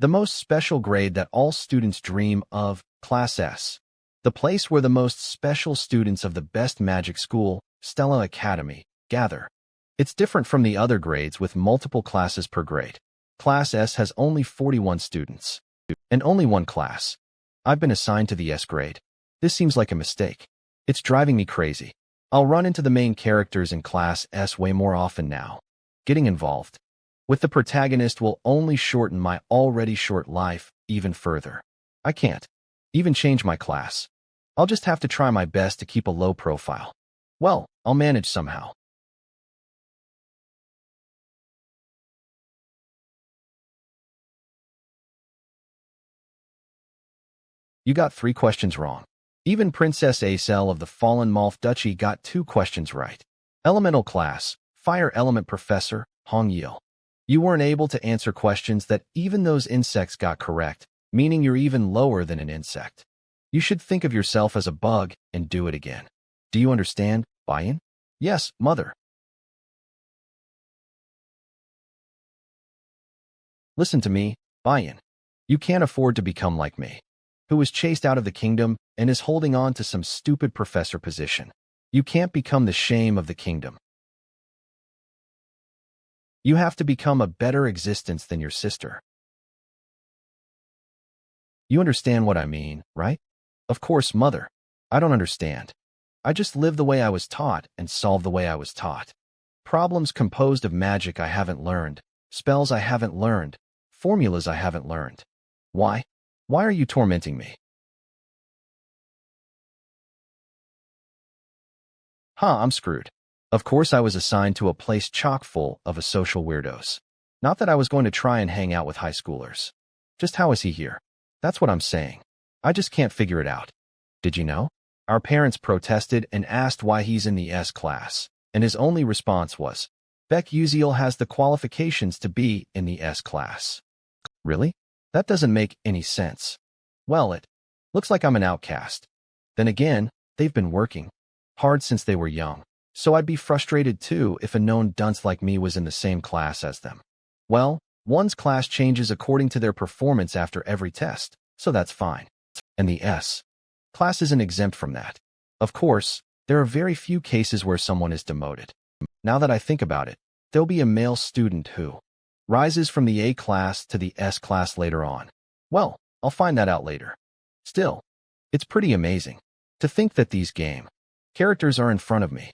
The most special grade that all students dream of, Class S. The place where the most special students of the best magic school, Stella Academy, gather. It's different from the other grades with multiple classes per grade. Class S has only 41 students. And only one class. I've been assigned to the S grade. This seems like a mistake. It's driving me crazy. I'll run into the main characters in Class S way more often now. Getting involved with the protagonist will only shorten my already short life even further. I can't even change my class. I'll just have to try my best to keep a low profile. Well, I'll manage somehow. You got 3 questions wrong. Even Princess Acel of the Fallen Malf Duchy got 2 questions right. Elemental class, Fire Element Professor, Hong Yil. You weren't able to answer questions that even those insects got correct, meaning you're even lower than an insect. You should think of yourself as a bug and do it again. Do you understand, Bayan? Yes, mother. Listen to me, Bayan. You can't afford to become like me, who was chased out of the kingdom and is holding on to some stupid professor position. You can't become the shame of the kingdom. You have to become a better existence than your sister. You understand what I mean, right? Of course, mother. I don't understand. I just live the way I was taught and solve the way I was taught. Problems composed of magic I haven't learned, spells I haven't learned, formulas I haven't learned. Why? Why are you tormenting me? I'm screwed. Of course I was assigned to a place chock full of a social weirdos. Not that I was going to try and hang out with high schoolers. Just how is he here? That's what I'm saying. I just can't figure it out. Did you know? Our parents protested and asked why he's in the S class, and his only response was, Beck Uziel has the qualifications to be in the S class. Really? That doesn't make any sense. Well, it looks like I'm an outcast. Then again, they've been working hard since they were young, so I'd be frustrated too if a known dunce like me was in the same class as them. Well, one's class changes according to their performance after every test, so that's fine. And the S class isn't exempt from that. Of course, there are very few cases where someone is demoted. Now that I think about it, there'll be a male student who rises from the A class to the S class later on. Well, I'll find that out later. Still, it's pretty amazing to think that these game characters are in front of me.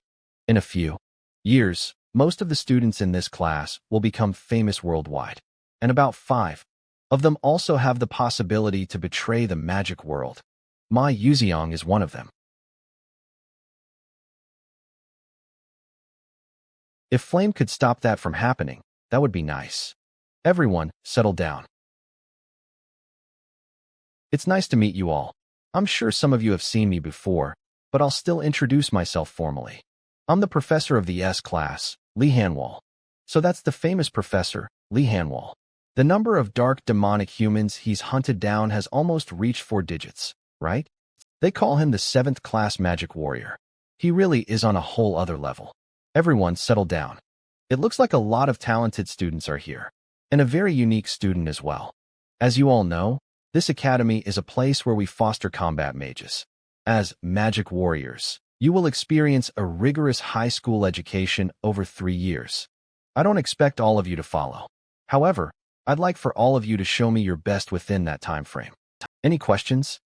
In a few years, most of the students in this class will become famous worldwide, and about 5 of them also have the possibility to betray the magic world. My Yuziong is one of them. If Flame could stop that from happening, that would be nice. Everyone, settle down. It's nice to meet you all. I'm sure some of you have seen me before, but I'll still introduce myself formally. I'm the professor of the S class, Li Hanwal. So that's the famous professor, Li Hanwal. The number of dark demonic humans he's hunted down has almost reached 4 digits, right? They call him the 7th class magic warrior. He really is on a whole other level. Everyone settle down. It looks like a lot of talented students are here, and a very unique student as well. As you all know, this academy is a place where we foster combat mages. As magic warriors, you will experience a rigorous high school education over 3 years. I don't expect all of you to follow. However, I'd like for all of you to show me your best within that time frame. Any questions?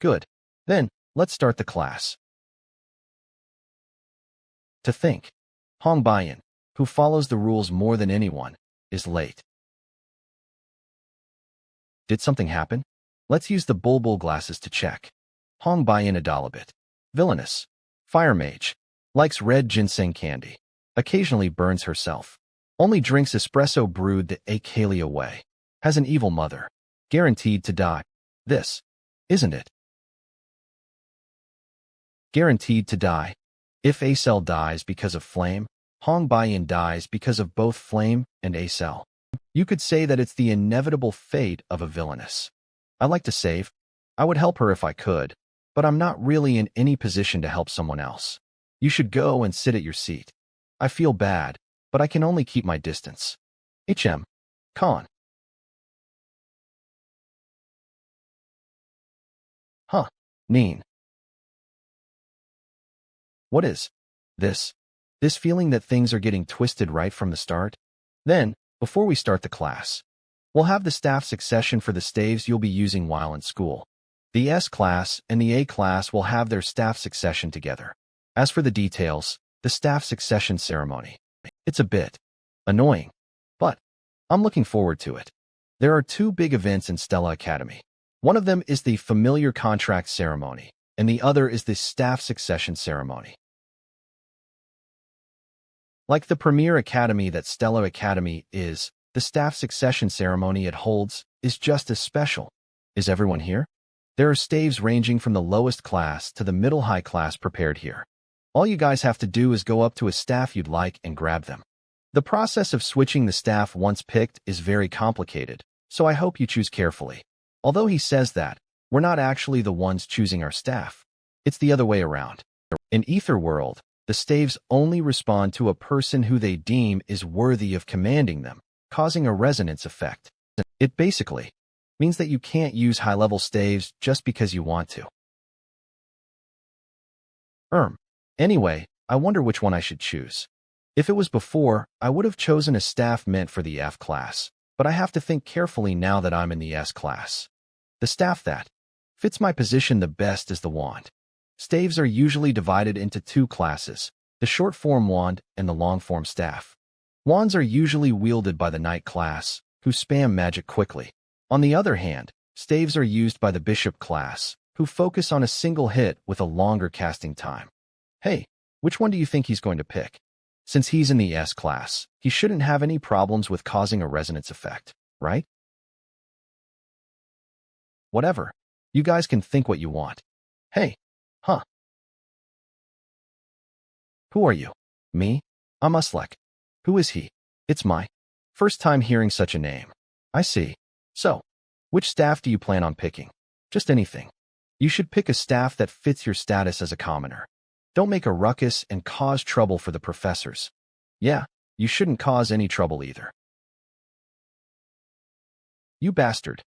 Good. Then, let's start the class. To think, Hong Bayan, who follows the rules more than anyone, is late. Did something happen? Let's use the bulbul glasses to check. Hong Bayan Adalabit. Villainous. Fire mage. Likes red ginseng candy. Occasionally burns herself. Only drinks espresso brewed the Akalia way. Has an evil mother. Guaranteed to die. This, isn't it? Guaranteed to die. If Acel dies because of Flame, Hong Bayan dies because of both Flame and Acel. You could say that it's the inevitable fate of a villainess. I like to save. I would help her if I could, but I'm not really in any position to help someone else. You should go and sit at your seat. I feel bad, but I can only keep my distance. HM. Con. Huh. Neen. What is this? This feeling that things are getting twisted right from the start? Then, before we start the class, we'll have the staff succession for the staves you'll be using while in school. The S class and the A class will have their staff succession together. As for the details, the staff succession ceremony, it's a bit annoying, but I'm looking forward to it. There are two big events in Stella Academy. One of them is the familiar contract ceremony, and the other is the staff succession ceremony. Like the premier academy that Stella Academy is, the staff succession ceremony it holds is just as special. Is everyone here? There are staves ranging from the lowest class to the middle-high class prepared here. All you guys have to do is go up to a staff you'd like and grab them. The process of switching the staff once picked is very complicated, so I hope you choose carefully. Although he says that, we're not actually the ones choosing our staff. It's the other way around. In Ether World, the staves only respond to a person who they deem is worthy of commanding them, causing a resonance effect. It basically means that you can't use high-level staves just because you want to. Anyway, I wonder which one I should choose. If it was before, I would have chosen a staff meant for the F class, but I have to think carefully now that I'm in the S class. The staff that fits my position the best is the wand. Staves are usually divided into two classes, the short-form wand and the long-form staff. Wands are usually wielded by the knight class, who spam magic quickly. On the other hand, staves are used by the bishop class, who focus on a single hit with a longer casting time. Hey, which one do you think he's going to pick? Since he's in the S class, he shouldn't have any problems with causing a resonance effect, right? Whatever. You guys can think what you want. Hey. Huh. Who are you? Me? I'm Uslek. Who is he? It's my first time hearing such a name. I see. So, which staff do you plan on picking? Just anything. You should pick a staff that fits your status as a commoner. Don't make a ruckus and cause trouble for the professors. Yeah, you shouldn't cause any trouble either. You bastard.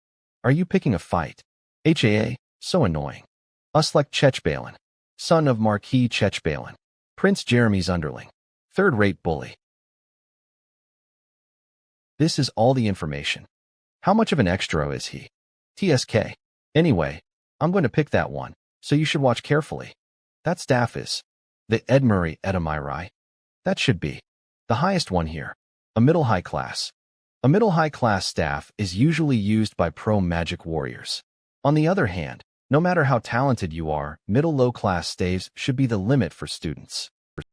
Are you picking a fight? HAA, so annoying. Uslek Chechbalin, son of Marquis Chechbalin, Prince Jeremy's underling, third-rate bully. This is all the information. How much of an extra is he? TSK. Anyway, I'm going to pick that one, so you should watch carefully. That staff is the Edmuri Edamirai. That should be the highest one here, a middle-high class. A middle-high class staff is usually used by pro-magic warriors. On the other hand, no matter how talented you are, middle-low class staves should be the limit for students.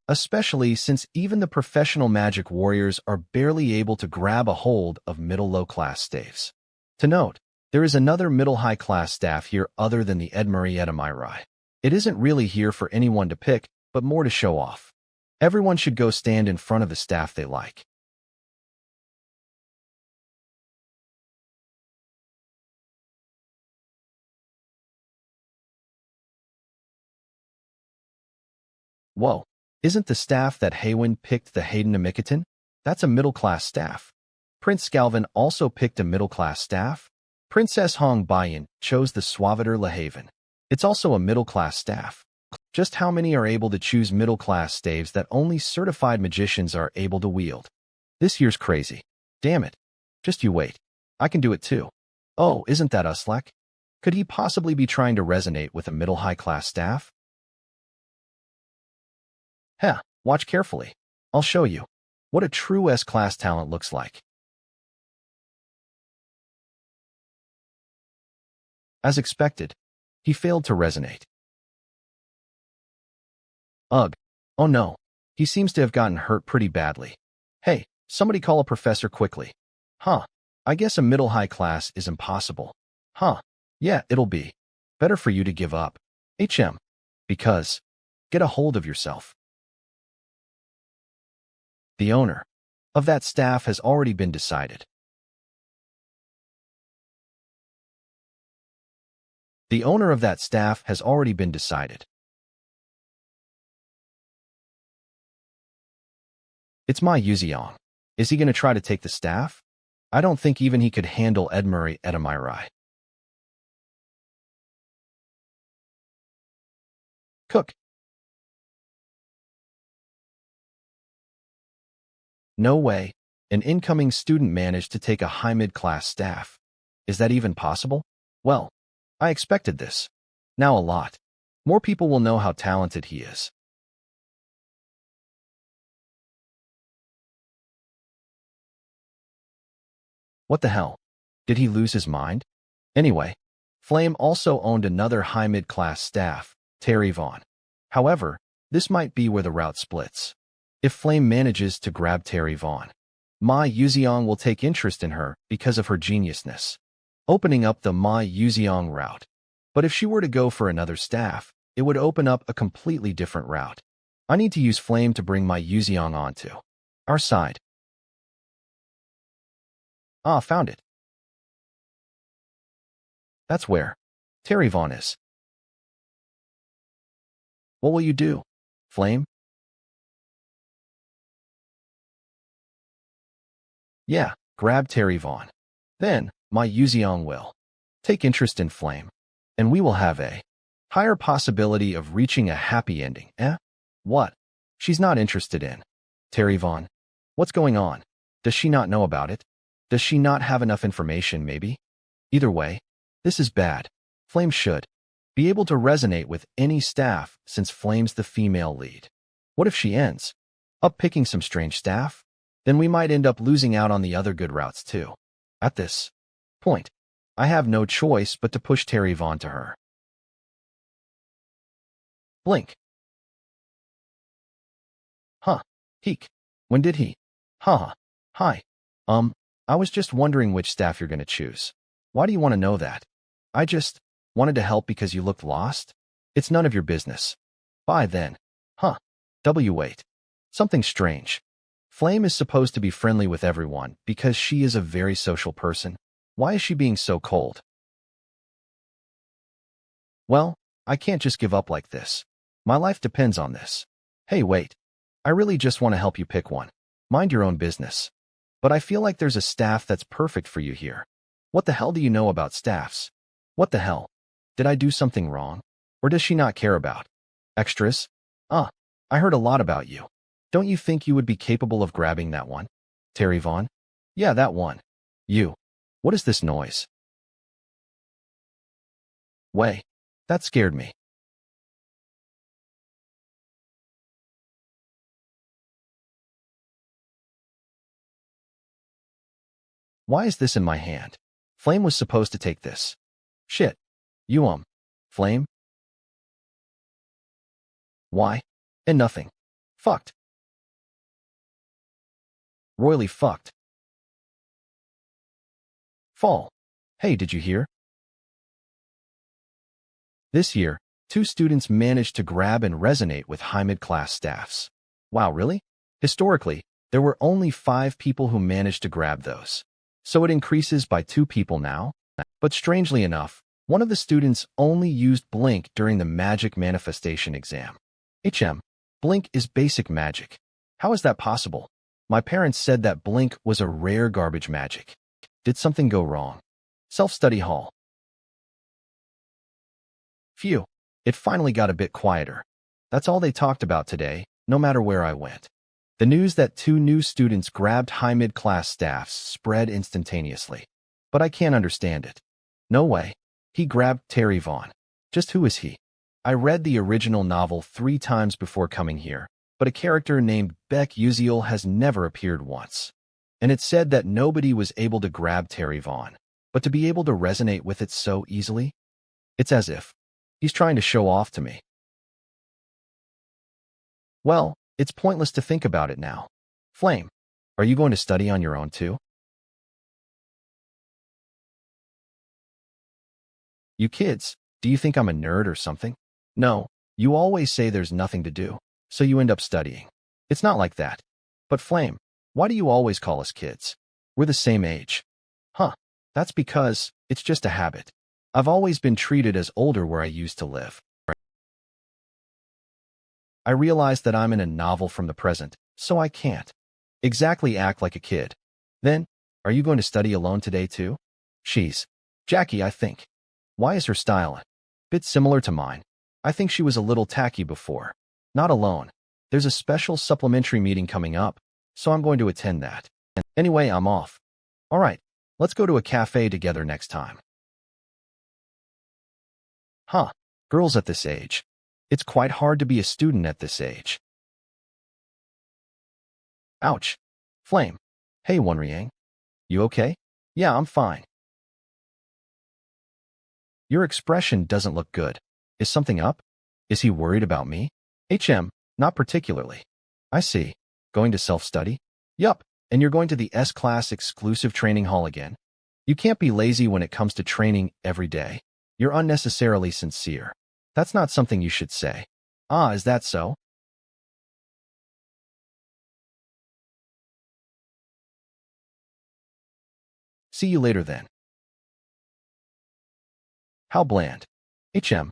Especially since even the professional magic warriors are barely able to grab a hold of middle-low class staves. To note, there is another middle-high class staff here other than the Edmuri Edamirai. It isn't really here for anyone to pick, but more to show off. Everyone should go stand in front of the staff they like. Whoa, isn't the staff that Haywin picked the Hayden Amikatan? That's a middle-class staff. Prince Scalvin also picked a middle-class staff. Princess Hong Bayan chose the Suaviter Lahaven. It's also a middle-class staff. Just how many are able to choose middle-class staves that only certified magicians are able to wield? This year's crazy. Damn it. Just you wait. I can do it too. Oh, isn't that Uslek? Could he possibly be trying to resonate with a middle-high class staff? Heh, watch carefully. I'll show you what a true S-class talent looks like. As expected, he failed to resonate. Ugh. Oh no. He seems to have gotten hurt pretty badly. Hey, somebody call a professor quickly. Huh. I guess a middle-high class is impossible. Huh. Yeah, it'll be better for you to give up. Because get a hold of yourself. The owner of that staff has already been decided. The owner of that staff has already been decided. It's my Yuziong. Is he going to try to take the staff? I don't think even he could handle Edmuri Edamirai. Cook. No way. An incoming student managed to take a high mid-class staff. Is that even possible? Well, I expected this. Now a lot. More people will know how talented he is. What the hell? Did he lose his mind? Anyway, Flame also owned another high mid-class staff, Terry Vaughn. However, this might be where the route splits. If Flame manages to grab Terry Vaughn, Ma Yuziong will take interest in her because of her geniusness, opening up the Ma Yuziong route. But if she were to go for another staff, it would open up a completely different route. I need to use Flame to bring Ma Yuziong onto our side. Ah, found it. That's where Terry Vaughn is. What will you do, Flame? Yeah, grab Terry Vaughn. Then, my Yuziong will take interest in Flame, and we will have a higher possibility of reaching a happy ending, eh? What? She's not interested in Terry Vaughn. What's going on? Does she not know about it? Does she not have enough information, maybe? Either way, this is bad. Flame should be able to resonate with any staff since Flame's the female lead. What if she ends up picking some strange staff? Then we might end up losing out on the other good routes too. At this point, I have no choice but to push Terry Vaughn to her. Blink. Huh. Heek. When did he? Haha. Hi. I was just wondering which staff you're gonna choose. Why do you want to know that? I just wanted to help because you looked lost? It's none of your business. Bye then. Huh. Wait. Something strange. Flame is supposed to be friendly with everyone because she is a very social person. Why is she being so cold? Well, I can't just give up like this. My life depends on this. Hey, wait. I really just want to help you pick one. Mind your own business. But I feel like there's a staff that's perfect for you here. What the hell do you know about staffs? What the hell? Did I do something wrong? Or does she not care about extras? I heard a lot about you. Don't you think you would be capable of grabbing that one? Terry Vaughn? Yeah, that one. You. What is this noise? Way. That scared me. Why is this in my hand? Flame was supposed to take this. Shit. You, Flame? Why? And nothing. Fucked. Royally fucked. Fall. Hey, did you hear? This year, 2 students managed to grab and resonate with high mid-class staffs. Wow, really? Historically, there were only 5 people who managed to grab those. So it increases by 2 people now? But strangely enough, one of the students only used Blink during the magic manifestation exam. Blink is basic magic. How is that possible? My parents said that Blink was a rare garbage magic. Did something go wrong? Self-study hall. Phew, it finally got a bit quieter. That's all they talked about today, no matter where I went. The news that 2 new students grabbed high mid-class staffs spread instantaneously. But I can't understand it. No way. He grabbed Terry Vaughn. Just who is he? I read the original novel 3 times before coming here, but a character named Beck Uziel has never appeared once. And it said that nobody was able to grab Terry Vaughn, but to be able to resonate with it so easily? It's as if he's trying to show off to me. Well, it's pointless to think about it now. Flame, are you going to study on your own too? You kids, do you think I'm a nerd or something? No, you always say there's nothing to do, so you end up studying. It's not like that. But Flame, why do you always call us kids? We're the same age. Huh, that's because it's just a habit. I've always been treated as older where I used to live. I realize that I'm in a novel from the present, so I can't exactly act like a kid. Then, are you going to study alone today too? She's Jackie, I think. Why is her style a bit similar to mine? I think she was a little tacky before. Not alone. There's a special supplementary meeting coming up, so I'm going to attend that. Anyway, I'm off. All right, let's go to a cafe together next time. Huh, girls at this age. It's quite hard to be a student at this age. Ouch. Flame. Hey, Wonriang. You okay? Yeah, I'm fine. Your expression doesn't look good. Is something up? Is he worried about me? Not particularly. I see. Going to self-study? Yup, and you're going to the S-Class exclusive training hall again. You can't be lazy when it comes to training every day. You're unnecessarily sincere. That's not something you should say. Ah, is that so? See you later then. How bland. HM.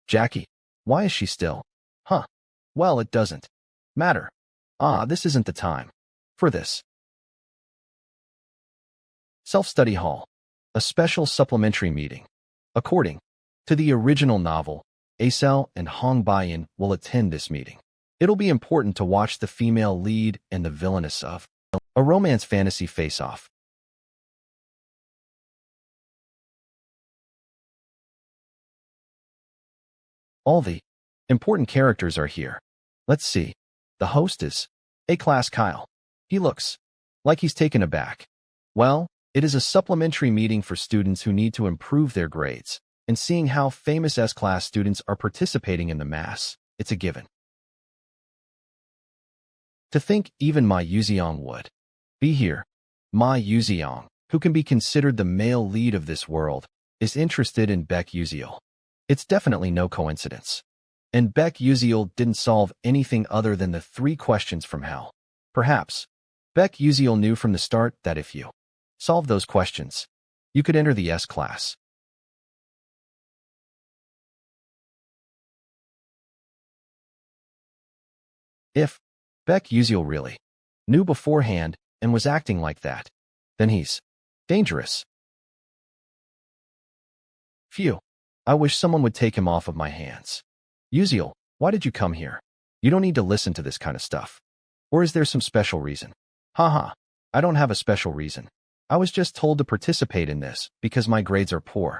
Jackie. Why is she still? Huh. Well, it doesn't matter. Ah, this isn't the time for this. Self-study hall. A special supplementary meeting. According to the original novel, Acel and Hong Baiyan will attend this meeting. It'll be important to watch the female lead and the villainess of a romance fantasy face-off. All the important characters are here. Let's see. The host is A-Class Kyle. He looks like he's taken aback. Well, it is a supplementary meeting for students who need to improve their grades, and seeing how famous S-Class students are participating in the mass, it's a given. To think even Ma Yuziong would be here. Ma Yuziong, who can be considered the male lead of this world, is interested in Baek Yuziel. It's definitely no coincidence. And Baek Yuziel didn't solve anything other than the 3 questions from hell. Perhaps Baek Yuziel knew from the start that if you solve those questions, you could enter the S-Class. If Baek Yuziel really knew beforehand and was acting like that, then he's dangerous. Phew. I wish someone would take him off of my hands. Yuziel, why did you come here? You don't need to listen to this kind of stuff. Or is there some special reason? Haha, I don't have a special reason. I was just told to participate in this because my grades are poor.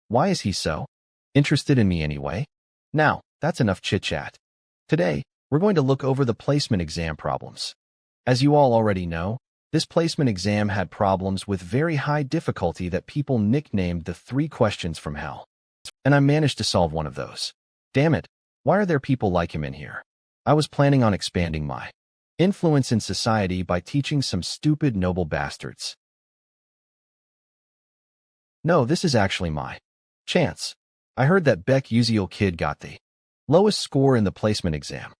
Why is he so interested in me anyway? Now, that's enough chit-chat. Today, we're going to look over the placement exam problems. As you all already know, this placement exam had problems with very high difficulty that people nicknamed the 3 questions from hell. And I managed to solve one of those. Damn it, why are there people like him in here? I was planning on expanding my influence in society by teaching some stupid noble bastards. No, this is actually my chance. I heard that Baek Yuziel kid got the lowest score in the placement exam.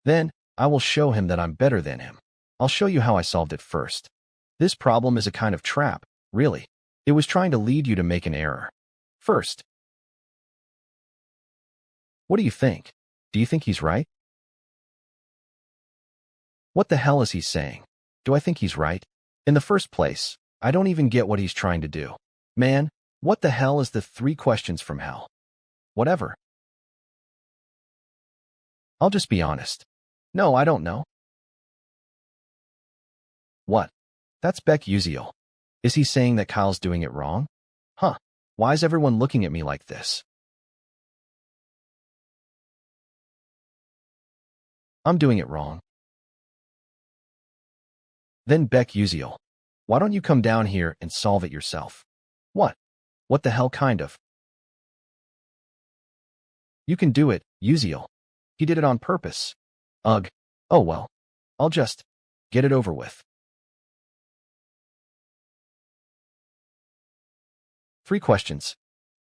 Then, I will show him that I'm better than him. I'll show you how I solved it first. This problem is a kind of trap, really. It was trying to lead you to make an error. First. What do you think? Do you think he's right? What the hell is he saying? Do I think he's right? In the first place, I don't even get what he's trying to do. Man, what the hell is the 3 questions from hell? Whatever. I'll just be honest. No, I don't know. What? That's Baek Yuziel. Is he saying that Kyle's doing it wrong? Huh. Why is everyone looking at me like this? I'm doing it wrong. Then Baek Yuziel. Why don't you come down here and solve it yourself? What? What the hell kind of? You can do it, Yuziel. He did it on purpose. Ugh. Oh well. I'll just get it over with. 3 questions.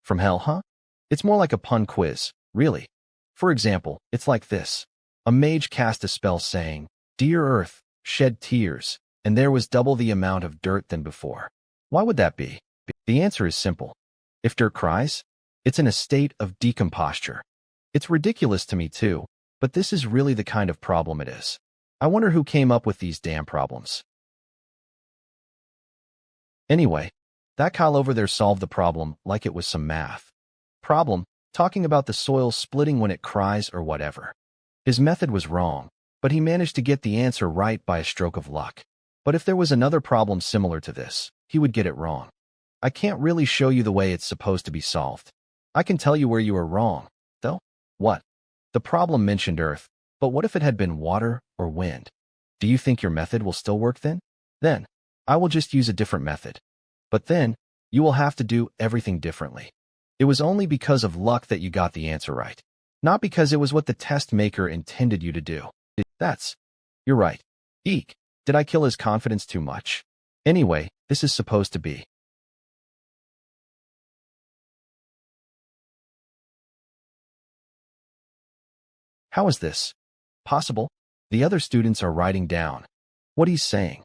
From hell, huh? It's more like a pun quiz, really. For example, it's like this. A mage cast a spell saying, "Dear Earth, shed tears," and there was double the amount of dirt than before. Why would that be? The answer is simple. If dirt cries, it's in a state of decomposture. It's ridiculous to me too, but this is really the kind of problem it is. I wonder who came up with these damn problems. Anyway, that Kyle over there solved the problem like it was some math problem, talking about the soil splitting when it cries or whatever. His method was wrong, but he managed to get the answer right by a stroke of luck. But if there was another problem similar to this, he would get it wrong. I can't really show you the way it's supposed to be solved. I can tell you where you are wrong, though. What? The problem mentioned earth, but what if it had been water or wind? Do you think your method will still work then? Then, I will just use a different method. But then, you will have to do everything differently. It was only because of luck that you got the answer right, not because it was what the test maker intended you to do. You're right. Eek, did I kill his confidence too much? Anyway, this is supposed to be. How is this possible? The other students are writing down what he's saying.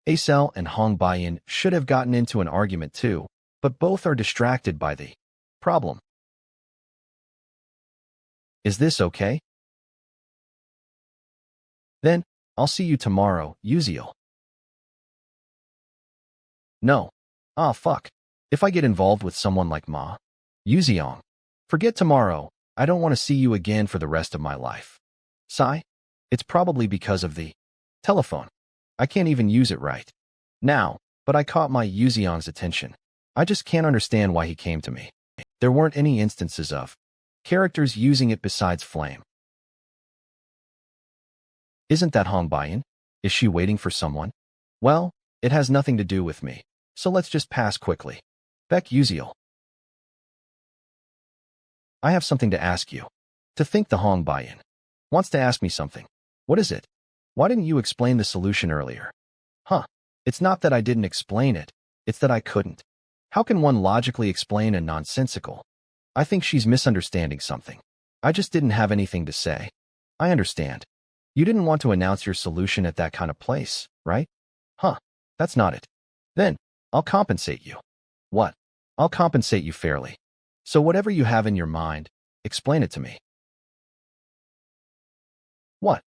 Acel and Hong Baiyan should have gotten into an argument too, but both are distracted by the problem. Is this okay? Then, I'll see you tomorrow, Uziel. No. Ah, fuck. If I get involved with someone like Ma, Yuziong, forget tomorrow. I don't want to see you again for the rest of my life. Sigh. It's probably because of the telephone. I can't even use it right now, but I caught my Yuziong's attention. I just can't understand why he came to me. There weren't any instances of characters using it besides Flame. Isn't that Hong Baiyan? Is she waiting for someone? Well, it has nothing to do with me, so let's just pass quickly. Beck Uziel. I have something to ask you. To think the Hong Baiyan wants to ask me something. What is it? Why didn't you explain the solution earlier? Huh. It's not that I didn't explain it, it's that I couldn't. How can one logically explain a nonsensical? I think she's misunderstanding something. I just didn't have anything to say. I understand. You didn't want to announce your solution at that kind of place, right? Huh. That's not it. Then, I'll compensate you. What? I'll compensate you fairly. So whatever you have in your mind, explain it to me. What?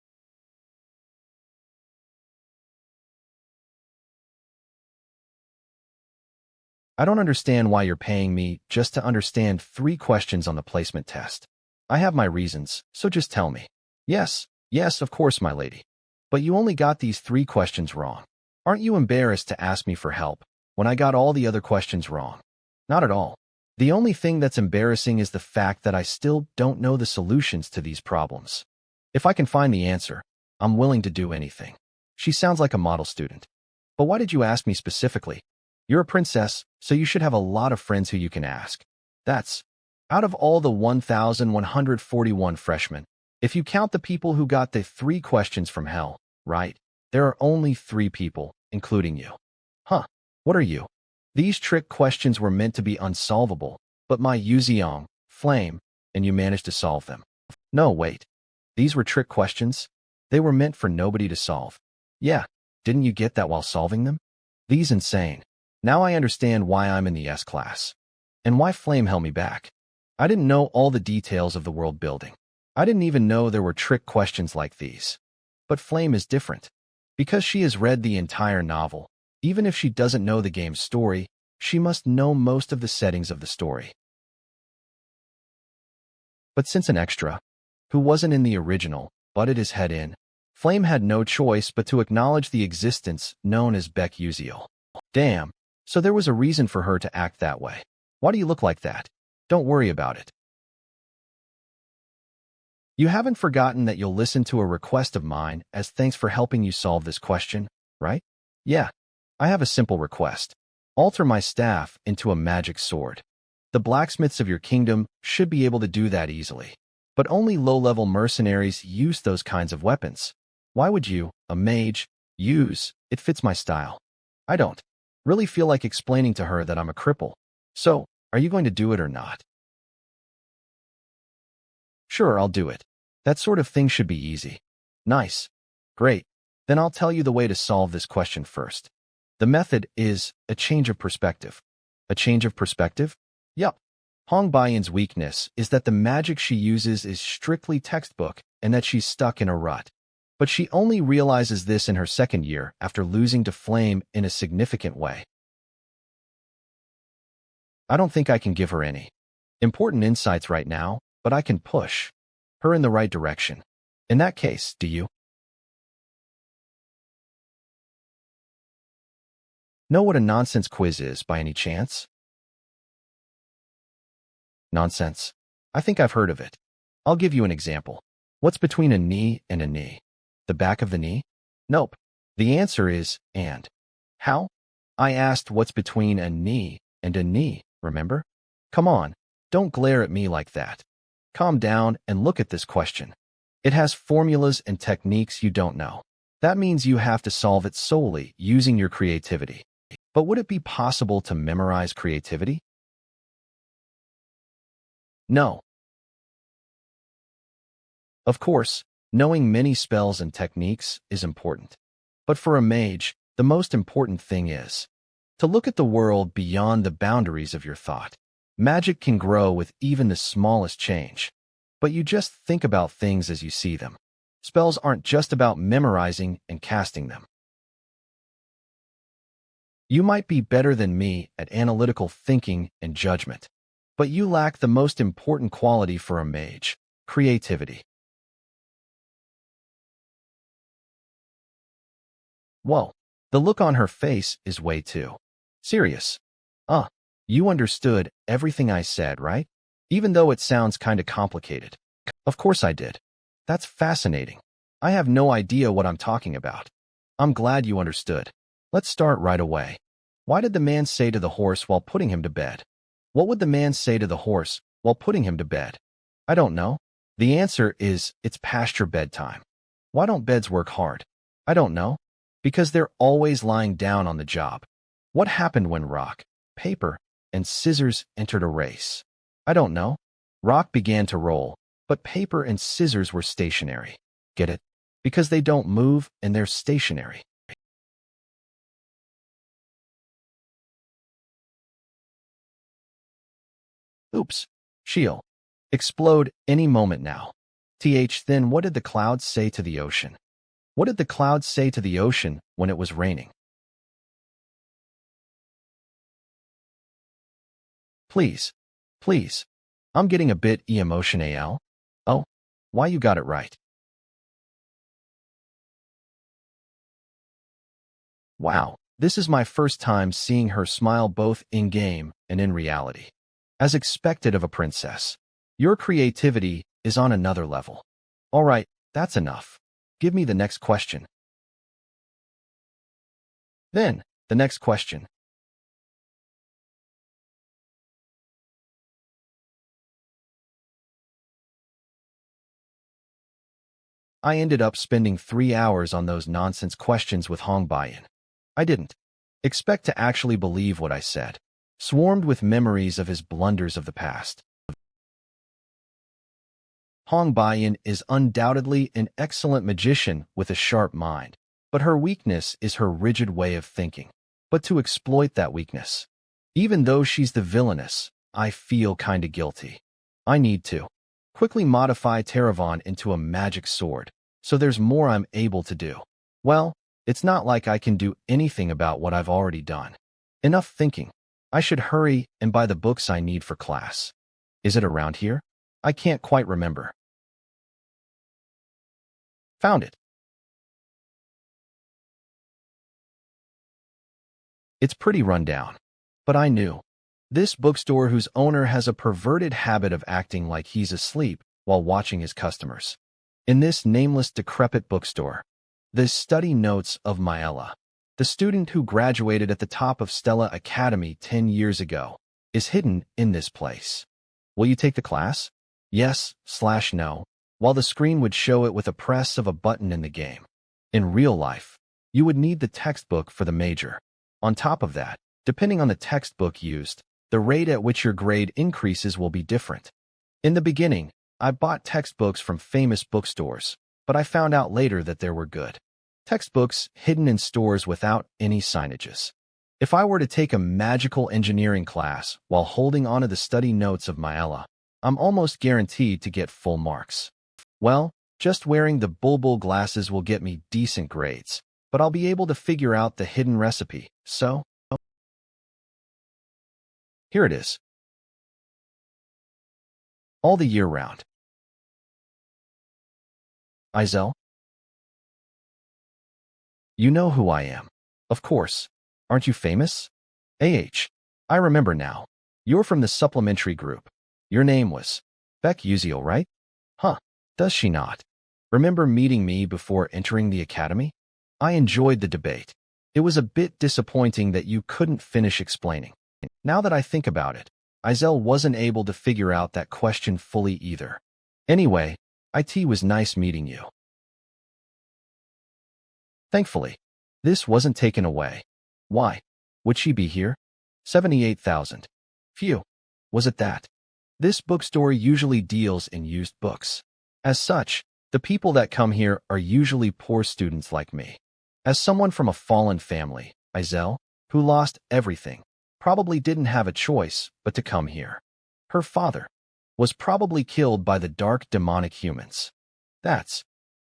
I don't understand why you're paying me just to understand 3 questions on the placement test. I have my reasons, so just tell me. Yes, of course, my lady. But you only got these 3 questions wrong. Aren't you embarrassed to ask me for help when I got all the other questions wrong? Not at all. The only thing that's embarrassing is the fact that I still don't know the solutions to these problems. If I can find the answer, I'm willing to do anything. She sounds like a model student. But why did you ask me specifically? You're a princess, so you should have a lot of friends who you can ask. That's out of all the 1,141 freshmen. If you count the people who got the 3 questions from hell, right? There are only 3 people, including you. Huh. What are you? These trick questions were meant to be unsolvable, but my Yuziong, Flame, and you managed to solve them. No, wait. These were trick questions? They were meant for nobody to solve. Yeah, didn't you get that while solving them? These insane. Now I understand why I'm in the S class. And why Flame held me back. I didn't know all the details of the world building. I didn't even know there were trick questions like these. But Flame is different. Because she has read the entire novel, even if she doesn't know the game's story, she must know most of the settings of the story. But since an extra, who wasn't in the original, butted his head in, Flame had no choice but to acknowledge the existence known as Beck Uziel. Damn, so there was a reason for her to act that way. Why do you look like that? Don't worry about it. You haven't forgotten that you'll listen to a request of mine as thanks for helping you solve this question, right? Yeah, I have a simple request. Alter my staff into a magic sword. The blacksmiths of your kingdom should be able to do that easily. But only low-level mercenaries use those kinds of weapons. Why would you, a mage, use? It fits my style. I don't really feel like explaining to her that I'm a cripple. So, are you going to do it or not? Sure, I'll do it. That sort of thing should be easy. Nice. Great. Then I'll tell you the way to solve this question first. The method is a change of perspective. A change of perspective? Yup. Hong Baiyan's weakness is that the magic she uses is strictly textbook and that she's stuck in a rut. But she only realizes this in her 2nd year after losing to Flame in a significant way. I don't think I can give her any. Important insights right now, but I can push her in the right direction. In that case, do you know what a nonsense quiz is by any chance? Nonsense. I think I've heard of it. I'll give you an example. What's between a knee and a knee? The back of the knee? Nope. The answer is and. How? I asked what's between a knee and a knee, remember? Come on, don't glare at me like that. Calm down and look at this question. It has formulas and techniques you don't know. That means you have to solve it solely using your creativity. But would it be possible to memorize creativity? No. Of course, knowing many spells and techniques is important. But for a mage, the most important thing is to look at the world beyond the boundaries of your thought. Magic can grow with even the smallest change, but you just think about things as you see them. Spells aren't just about memorizing and casting them. You might be better than me at analytical thinking and judgment, but you lack the most important quality for a mage, creativity. Whoa, the look on her face is way too serious. You understood everything I said, right? Even though it sounds kinda complicated. Of course I did. That's fascinating. I have no idea what I'm talking about. I'm glad you understood. Let's start right away. Why did the man say to the horse while putting him to bed? What would the man say to the horse while putting him to bed? I don't know. The answer is it's past your bedtime. Why don't beds work hard? I don't know. Because they're always lying down on the job. What happened when rock, paper, and scissors entered a race? I don't know. Rock began to roll, but paper and scissors were stationary. Get it? Because they don't move and they're stationary. Oops. She'll explode any moment now. Then what did the clouds say to the ocean? What did the clouds say to the ocean when it was raining? Please, please. I'm getting a bit emotional. Oh, why you got it right. Wow, this is my first time seeing her smile both in-game and in reality. As expected of a princess. Your creativity is on another level. All right, that's enough. Give me the next question. Then, the next question. I ended up spending 3 hours on those nonsense questions with Hong Baiyan. I didn't expect to actually believe what I said. Swarmed with memories of his blunders of the past. Hong Baiyan is undoubtedly an excellent magician with a sharp mind, but her weakness is her rigid way of thinking. But to exploit that weakness, even though she's the villainess, I feel kinda guilty. I need to quickly modify Taravon into a magic sword, so there's more I'm able to do. Well, it's not like I can do anything about what I've already done. Enough thinking. I should hurry and buy the books I need for class. Is it around here? I can't quite remember. Found it. It's pretty run down. But I knew. This bookstore whose owner has a perverted habit of acting like he's asleep while watching his customers. In this nameless decrepit bookstore, the study notes of Maella, the student who graduated at the top of Stella Academy 10 years ago, is hidden in this place. Will you take the class? Yes/no, while the screen would show it with a press of a button in the game. In real life, you would need the textbook for the major. On top of that, depending on the textbook used, the rate at which your grade increases will be different. In the beginning, I bought textbooks from famous bookstores, but I found out later that there were good textbooks hidden in stores without any signages. If I were to take a magical engineering class while holding onto the study notes of Maella, I'm almost guaranteed to get full marks. Well, just wearing the bulbul glasses will get me decent grades, but I'll be able to figure out the hidden recipe, so here it is. all the year round. Izel? You know who I am. Of course. Aren't you famous? I remember now. You're from the supplementary group. Your name was Beck Uziel, right? Huh, does she not? Remember meeting me before entering the academy? I enjoyed the debate. It was a bit disappointing that you couldn't finish explaining. Now that I think about it, Izel wasn't able to figure out that question fully either. Anyway, it was nice meeting you. Thankfully, this wasn't taken away. Why? Would she be here? 78,000. Phew. Was it that? This bookstore usually deals in used books. As such, the people that come here are usually poor students like me. As someone from a fallen family, Izel, who lost everything, probably didn't have a choice but to come here. Her father was probably killed by the dark demonic humans. That's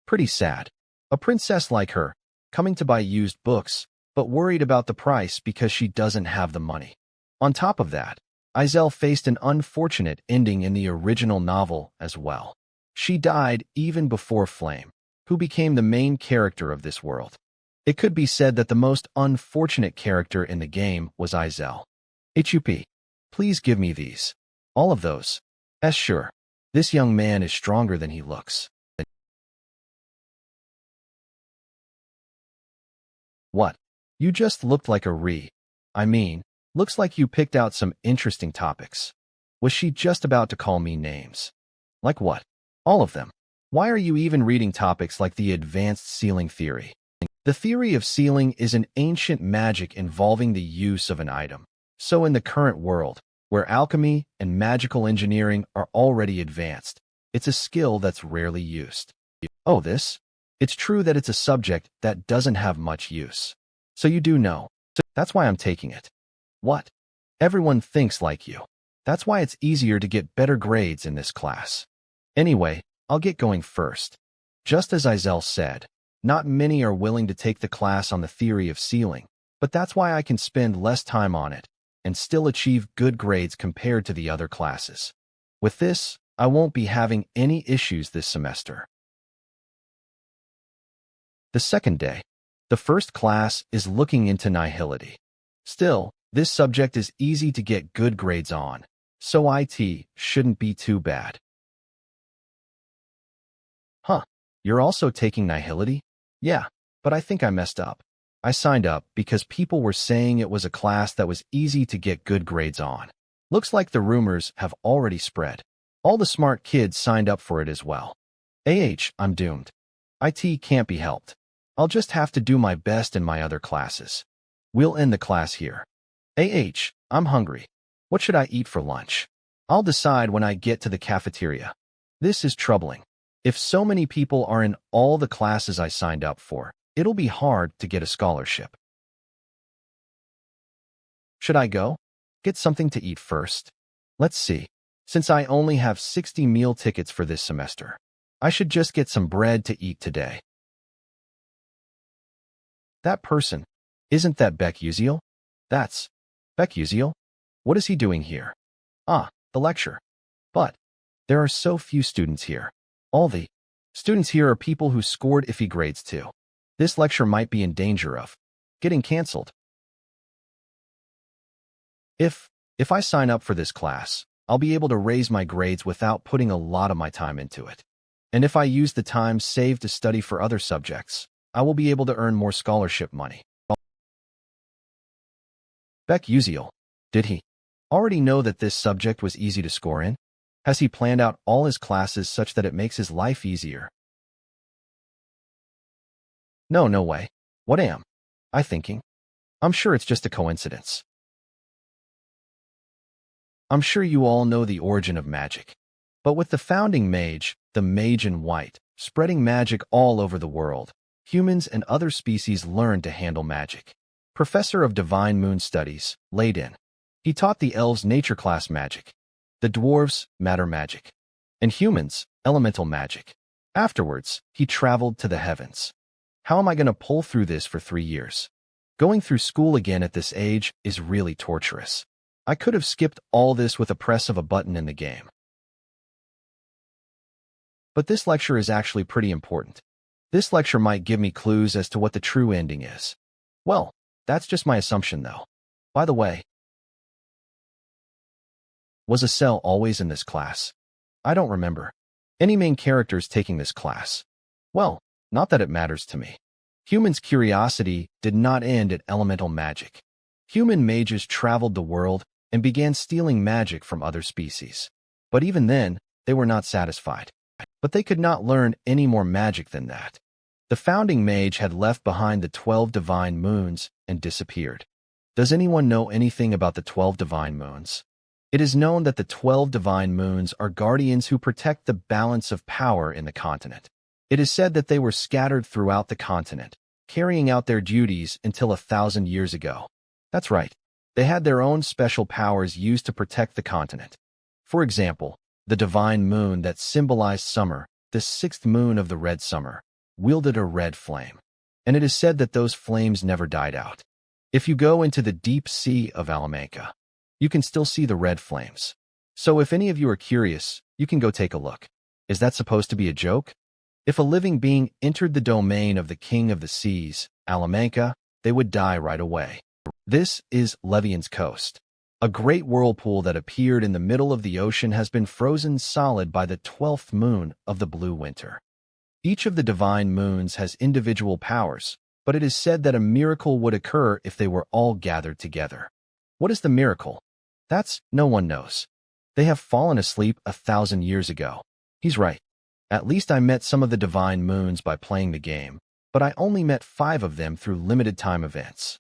pretty sad. A princess like her, coming to buy used books, but worried about the price because she doesn't have the money. On top of that, Izel faced an unfortunate ending in the original novel as well. She died even before Flame, who became the main character of this world. It could be said that the most unfortunate character in the game was Izel. HUP, please give me these. All of those. Sure. This young man is stronger than he looks. What? You just looked like looks like you picked out some interesting topics. Was she just about to call me names? Like what? All of them. Why are you even reading topics like the advanced sealing theory? The theory of sealing is an ancient magic involving the use of an item. So in the current world, where alchemy and magical engineering are already advanced, it's a skill that's rarely used. Oh, this? It's true that it's a subject that doesn't have much use. So you do know. So that's why I'm taking it. What? Everyone thinks like you. That's why it's easier to get better grades in this class. Anyway, I'll get going first. Just as Izel said, not many are willing to take the class on the theory of sealing, but that's why I can spend less time on it and still achieve good grades compared to the other classes. With this, I won't be having any issues this semester. The second day, the first class is looking into nihility. Still, this subject is easy to get good grades on, so it shouldn't be too bad. Huh, you're also taking nihility? Yeah, but I think I messed up. I signed up because people were saying it was a class that was easy to get good grades on. Looks like the rumors have already spread. All the smart kids signed up for it as well. I'm doomed. It can't be helped. I'll just have to do my best in my other classes. We'll end the class here. I'm hungry. What should I eat for lunch? I'll decide when I get to the cafeteria. This is troubling. If so many people are in all the classes I signed up for, it'll be hard to get a scholarship. Should I go? Get something to eat first? Let's see. Since I only have 60 meal tickets for this semester, I should just get some bread to eat today. That person, isn't that Beck Uziel? That's Beck Uziel? What is he doing here? Ah, the lecture. But there are so few students here. All the students here are people who scored iffy grades too. This lecture might be in danger of getting canceled. If I sign up for this class, I'll be able to raise my grades without putting a lot of my time into it. And if I use the time saved to study for other subjects, I will be able to earn more scholarship money. Beck Uziel, did he already know that this subject was easy to score in? Has he planned out all his classes such that it makes his life easier? No way. What am I thinking? I'm sure it's just a coincidence. I'm sure you all know the origin of magic. But with the founding mage, the mage in white, spreading magic all over the world, humans and other species learned to handle magic. Professor of Divine Moon Studies, Layden. He taught the elves nature class magic, the dwarves matter magic, and humans elemental magic. Afterwards, he traveled to the heavens. How am I going to pull through this for 3 years? Going through school again at this age is really torturous. I could have skipped all this with a press of a button in the game. But this lecture is actually pretty important. This lecture might give me clues as to what the true ending is. Well, that's just my assumption though. By the way, was a cell always in this class? I don't remember any main characters taking this class. Well, not that it matters to me. Humans' curiosity did not end at elemental magic. Human mages traveled the world and began stealing magic from other species. But even then, they were not satisfied. But they could not learn any more magic than that. The founding mage had left behind the 12 divine moons and disappeared. Does anyone know anything about the 12 divine moons? It is known that the 12 divine moons are guardians who protect the balance of power in the continent. It is said that they were scattered throughout the continent, carrying out their duties until 1,000 years ago. That's right. They had their own special powers used to protect the continent. For example, the divine moon that symbolized summer, the 6th moon of the red summer, wielded a red flame. And it is said that those flames never died out. If you go into the deep sea of Alamanca, you can still see the red flames. So if any of you are curious, you can go take a look. Is that supposed to be a joke? If a living being entered the domain of the king of the seas, Alamanca, they would die right away. This is Levian's coast. A great whirlpool that appeared in the middle of the ocean has been frozen solid by the 12th moon of the blue winter. Each of the divine moons has individual powers, but it is said that a miracle would occur if they were all gathered together. What is the miracle? That's no one knows. They have fallen asleep 1,000 years ago. He's right. At least I met some of the divine moons by playing the game, but I only met 5 of them through limited time events.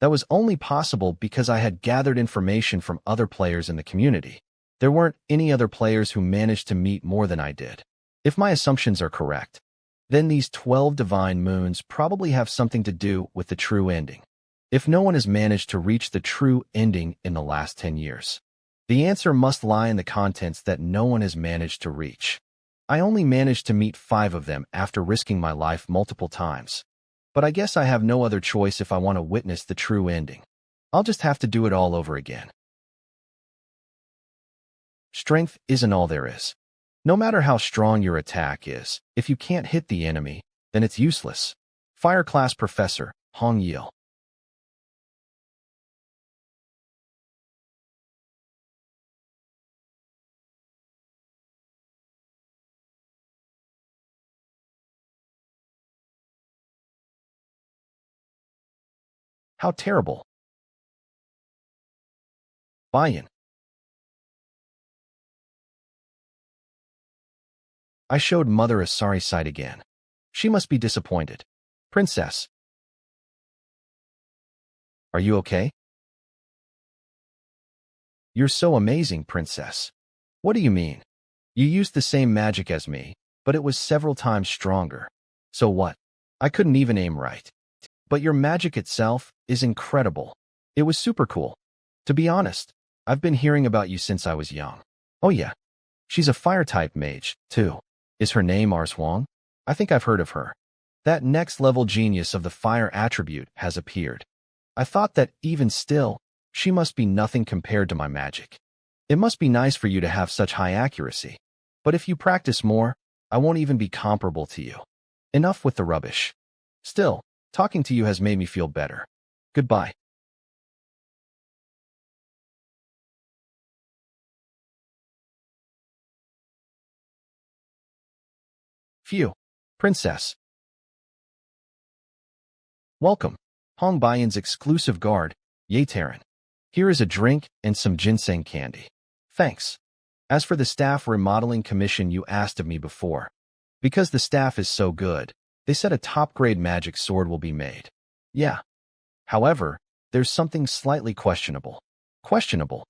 That was only possible because I had gathered information from other players in the community. There weren't any other players who managed to meet more than I did. If my assumptions are correct, then these 12 divine moons probably have something to do with the true ending. If no one has managed to reach the true ending in the last 10 years, the answer must lie in the contents that no one has managed to reach. I only managed to meet 5 of them after risking my life multiple times. But I guess I have no other choice if I want to witness the true ending. I'll just have to do it all over again. Strength isn't all there is. No matter how strong your attack is, if you can't hit the enemy, then it's useless. Fire Class Professor, Hong Yil. How terrible. Buy-in. I showed Mother a sorry sight again. She must be disappointed. Princess. Are you okay? You're so amazing, Princess. What do you mean? You used the same magic as me, but it was several times stronger. So what? I couldn't even aim right. But your magic itself is incredible. It was super cool. To be honest, I've been hearing about you since I was young. Oh yeah. She's a fire-type mage, too. Is her name Arswang? I think I've heard of her. That next-level genius of the fire attribute has appeared. I thought that even still, she must be nothing compared to my magic. It must be nice for you to have such high accuracy. But if you practice more, I won't even be comparable to you. Enough with the rubbish. Still, talking to you has made me feel better. Goodbye. Phew. Princess. Welcome. Hong Baiyan's exclusive guard, Yataran. Here is a drink and some ginseng candy. Thanks. As for the staff remodeling commission you asked of me before, because the staff is so good, they said a top-grade magic sword will be made. Yeah. However, there's something slightly questionable. Questionable.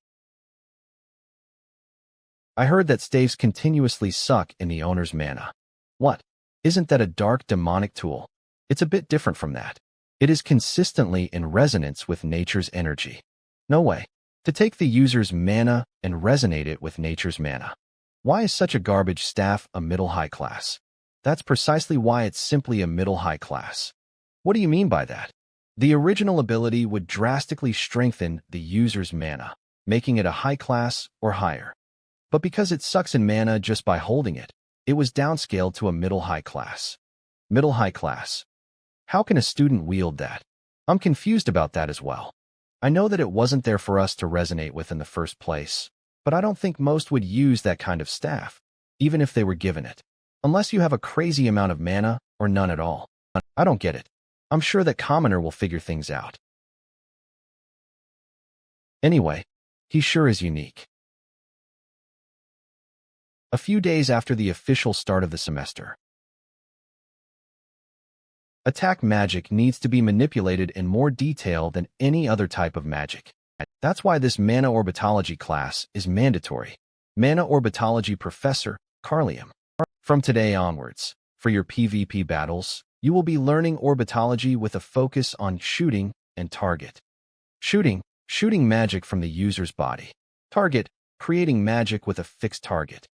I heard that staves continuously suck in the owner's mana. What? Isn't that a dark demonic tool? It's a bit different from that. It is consistently in resonance with nature's energy. No way. To take the user's mana and resonate it with nature's mana. Why is such a garbage staff a middle-high class? That's precisely why it's simply a middle-high class. What do you mean by that? The original ability would drastically strengthen the user's mana, making it a high class or higher. But because it sucks in mana just by holding it, It was downscaled to a middle-high class. Middle-high class. How can a student wield that? I'm confused about that as well. I know that it wasn't there for us to resonate with in the first place, but I don't think most would use that kind of staff, even if they were given it. Unless you have a crazy amount of mana or none at all. I don't get it. I'm sure that Commoner will figure things out. Anyway, he sure is unique. A few days after the official start of the semester. Attack magic needs to be manipulated in more detail than any other type of magic. That's why this Mana Orbitology class is mandatory. Mana Orbitology Professor, Carlium. From today onwards, for your PvP battles, you will be learning orbitology with a focus on shooting and target. Shooting magic from the user's body. Target, creating magic with a fixed target.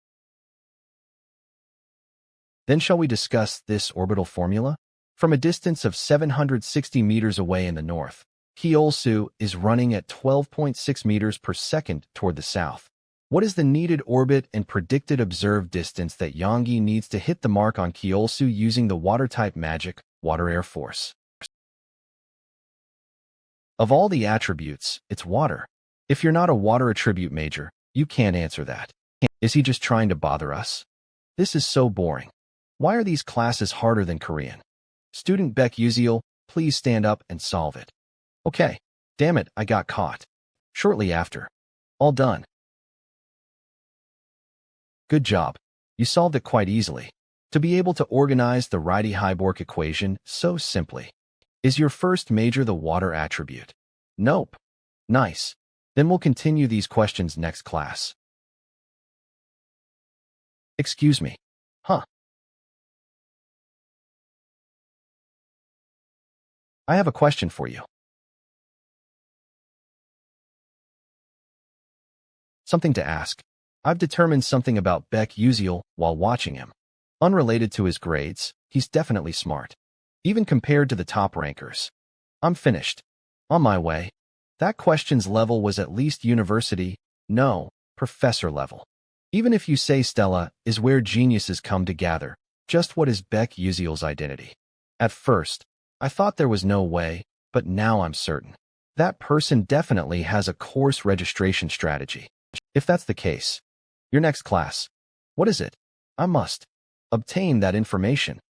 Then shall we discuss this orbital formula? From a distance of 760 meters away in the north, Kyeolsu is running at 12.6 meters per second toward the south. What is the needed orbit and predicted observed distance that Yongi needs to hit the mark on Kyeolsu using the water-type magic, Water Air Force? Of all the attributes, it's water. If you're not a water attribute major, you can't answer that. Is he just trying to bother us? This is so boring. Why are these classes harder than Korean? Student Beck Uziel, please stand up and solve it. Okay. Damn it, I got caught. Shortly after. All done. Good job. You solved it quite easily. To be able to organize the Rydie-Hyborg equation so simply. Is your first major the water attribute? Nope. Nice. Then we'll continue these questions next class. Excuse me. Huh. I have a question for you. Something to ask. I've determined something about Beck Uziel while watching him. Unrelated to his grades, he's definitely smart. Even compared to the top rankers. I'm finished. On my way. That question's level was at least university, no, professor level. Even if you say Stella is where geniuses come to gather, just what is Beck Uziel's identity? At first, I thought there was no way, but now I'm certain. That person definitely has a course registration strategy. If that's the case, your next class, what is it? I must obtain that information.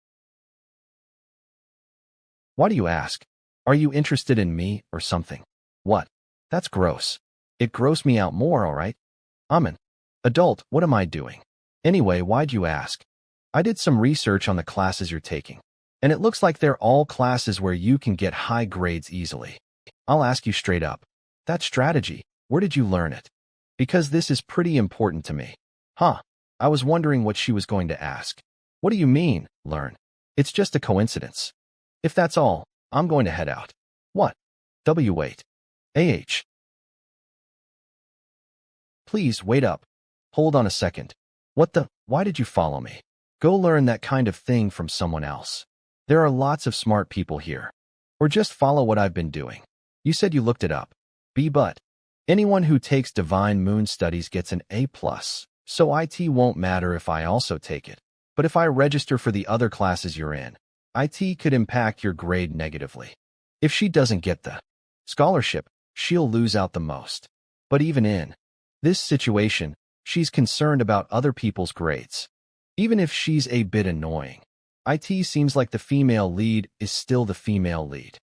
Why do you ask? Are you interested in me or something? What? That's gross. It grossed me out more, all right? I'm an adult, what am I doing? Anyway, why'd you ask? I did some research on the classes you're taking, and it looks like they're all classes where you can get high grades easily. I'll ask you straight up. That strategy, where did you learn it? Because this is pretty important to me. Huh. I was wondering what she was going to ask. What do you mean, learn? It's just a coincidence. If that's all, I'm going to head out. What? Wait. AH. Please, wait up. Hold on a second. What the? Why did you follow me? Go learn that kind of thing from someone else. There are lots of smart people here. Or just follow what I've been doing. You said you looked it up. But anyone who takes Divine Moon Studies gets an A+, so IT won't matter if I also take it. But if I register for the other classes you're in, IT could impact your grade negatively. If she doesn't get the scholarship, she'll lose out the most. But even in this situation, she's concerned about other people's grades. Even if she's a bit annoying, IT seems like the female lead is still the female lead.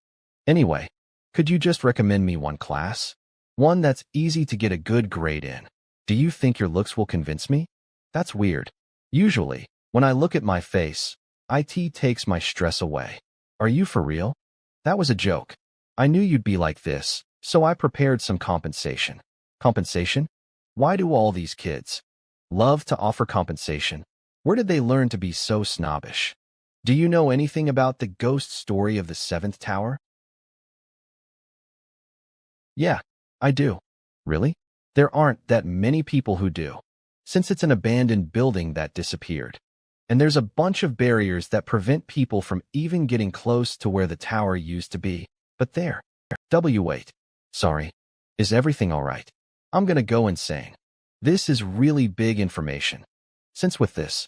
Anyway, could you just recommend me one class? One that's easy to get a good grade in. Do you think your looks will convince me? That's weird. Usually, when I look at my face, IT takes my stress away. Are you for real? That was a joke. I knew you'd be like this, so I prepared some compensation. Compensation? Why do all these kids love to offer compensation? Where did they learn to be so snobbish? Do you know anything about the ghost story of the seventh tower? Yeah, I do. Really? There aren't that many people who do, since it's an abandoned building that disappeared. And there's a bunch of barriers that prevent people from even getting close to where the tower used to be. But there. Wait. Sorry. Is everything all right? I'm gonna go insane. This is really big information. Since with this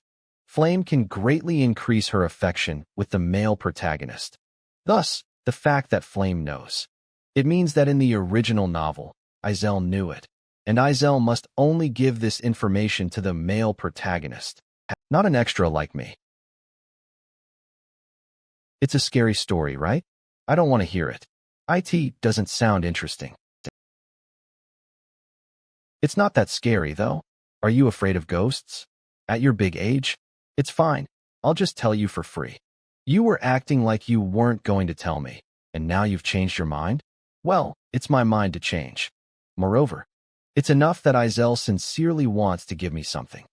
Flame can greatly increase her affection with the male protagonist. Thus, the fact that Flame knows. It means that in the original novel, Izel knew it, and Izel must only give this information to the male protagonist, not an extra like me. It's a scary story, right? I don't want to hear it. It doesn't sound interesting. It's not that scary, though. Are you afraid of ghosts? At your big age? It's fine. I'll just tell you for free. You were acting like you weren't going to tell me, and now you've changed your mind? Well, it's my mind to change. Moreover, it's enough that Izel sincerely wants to give me something.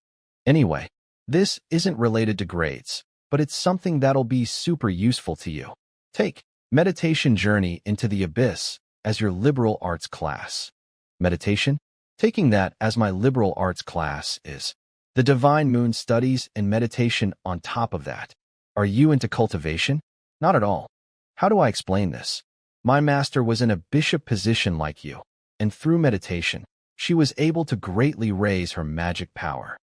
Anyway, this isn't related to grades, but it's something that'll be super useful to you. Take Meditation Journey into the Abyss as your liberal arts class. Meditation? Taking that as my liberal arts class is the Divine Moon studies and meditation on top of that. Are you into cultivation? Not at all. How do I explain this? My master was in a bishop position like you, and through meditation, she was able to greatly raise her magic power.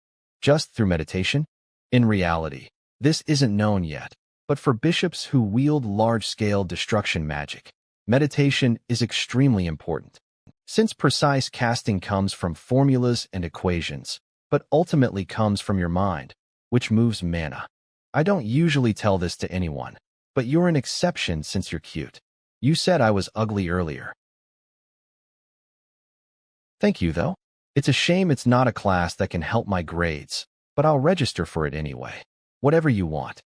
Just through meditation? In reality, this isn't known yet, but for bishops who wield large-scale destruction magic, meditation is extremely important. Since precise casting comes from formulas and equations, but ultimately comes from your mind, which moves mana. I don't usually tell this to anyone, but you're an exception since you're cute. You said I was ugly earlier. Thank you, though. It's a shame it's not a class that can help my grades, but I'll register for it anyway. Whatever you want.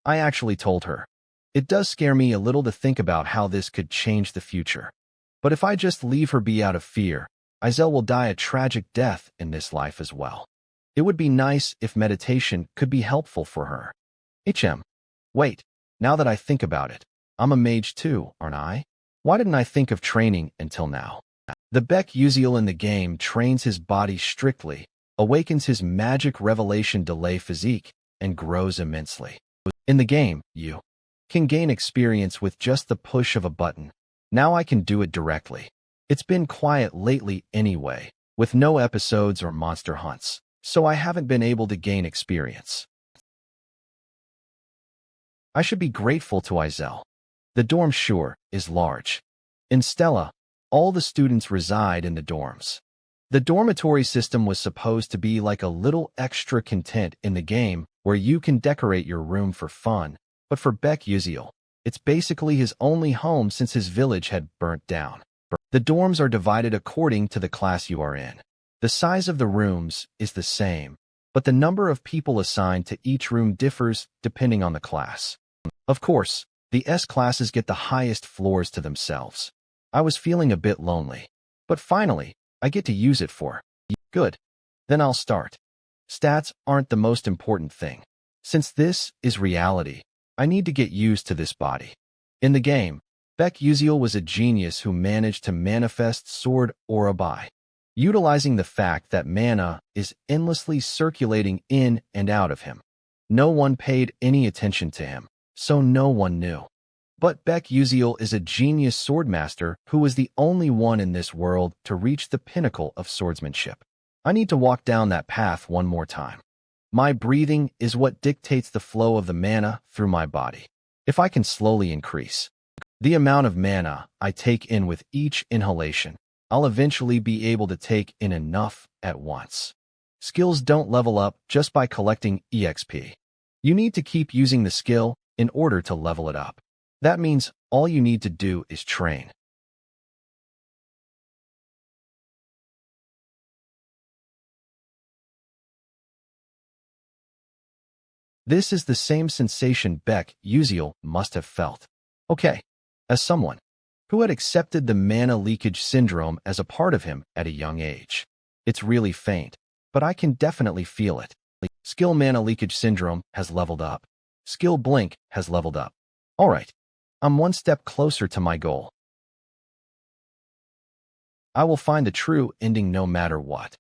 I actually told her. It does scare me a little to think about how this could change the future. But if I just leave her be out of fear, Izel will die a tragic death in this life as well. It would be nice if meditation could be helpful for her. Wait, now that I think about it, I'm a mage too, aren't I? Why didn't I think of training until now? The Beck Uziel in the game trains his body strictly, awakens his magic revelation delay physique, and grows immensely. In the game, you can gain experience with just the push of a button. Now I can do it directly. It's been quiet lately anyway, with no episodes or monster hunts, so I haven't been able to gain experience. I should be grateful to Izel. The dorm sure is large. In Stella, all the students reside in the dorms. The dormitory system was supposed to be like a little extra content in the game where you can decorate your room for fun, but for Beck Uziel, it's basically his only home since his village had burnt down. The dorms are divided according to the class you are in. The size of the rooms is the same, but the number of people assigned to each room differs depending on the class. Of course, the S classes get the highest floors to themselves. I was feeling a bit lonely, but finally, I get to use it for good. Then I'll start. Stats aren't the most important thing. Since this is reality, I need to get used to this body. In the game, Beck Uziel was a genius who managed to manifest Sword Aura by utilizing the fact that mana is endlessly circulating in and out of him. No one paid any attention to him, so no one knew. But Beck Uziel is a genius swordmaster who was the only one in this world to reach the pinnacle of swordsmanship. I need to walk down that path one more time. My breathing is what dictates the flow of the mana through my body. If I can slowly increase the amount of mana I take in with each inhalation, I'll eventually be able to take in enough at once. Skills don't level up just by collecting EXP. You need to keep using the skill in order to level it up. That means all you need to do is train. This is the same sensation Beck Uziel must have felt. Okay, as someone who had accepted the mana leakage syndrome as a part of him at a young age. It's really faint, but I can definitely feel it. Skill mana leakage syndrome has leveled up. Skill blink has leveled up. All right, I'm one step closer to my goal. I will find the true ending no matter what.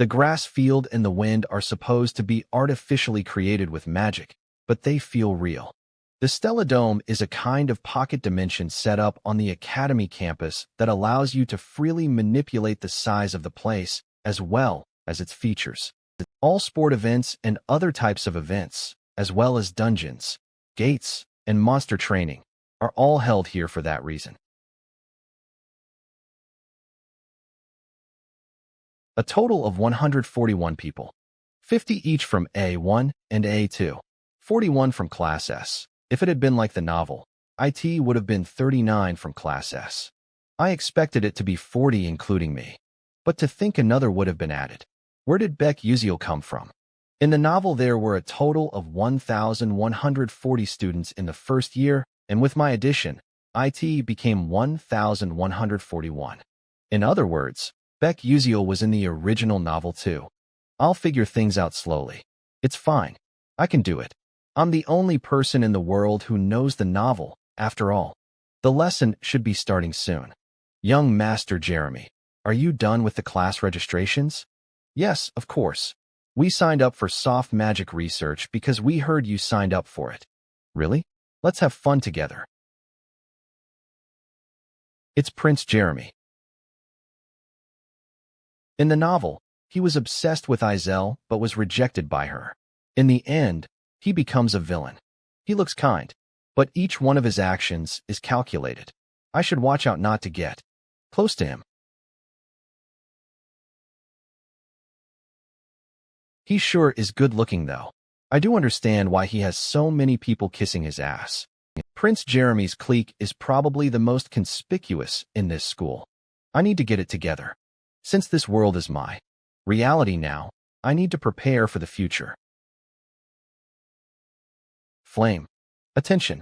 The grass field and the wind are supposed to be artificially created with magic, but they feel real. The Stella Dome is a kind of pocket dimension set up on the Academy campus that allows you to freely manipulate the size of the place as well as its features. All sport events and other types of events, as well as dungeons, gates, and monster training, are all held here for that reason. A total of 141 people, 50 each from A1 and A2, 41 from Class S. If it had been like the novel, IT would have been 39 from Class S. I expected it to be 40 including me, but to think another would have been added. Where did Beck Uziel come from? In the novel there were a total of 1,140 students in the first year, and with my addition, IT became 1,141. In other words, Beck Uziel was in the original novel too. I'll figure things out slowly. It's fine. I can do it. I'm the only person in the world who knows the novel, after all. The lesson should be starting soon. Young Master Jeremy, are you done with the class registrations? Yes, of course. We signed up for soft magic research because we heard you signed up for it. Really? Let's have fun together. It's Prince Jeremy. In the novel, he was obsessed with Izel but was rejected by her. In the end, he becomes a villain. He looks kind, but each one of his actions is calculated. I should watch out not to get close to him. He sure is good-looking, though. I do understand why he has so many people kissing his ass. Prince Jeremy's clique is probably the most conspicuous in this school. I need to get it together. Since this world is my reality now, I need to prepare for the future. Flame. Attention.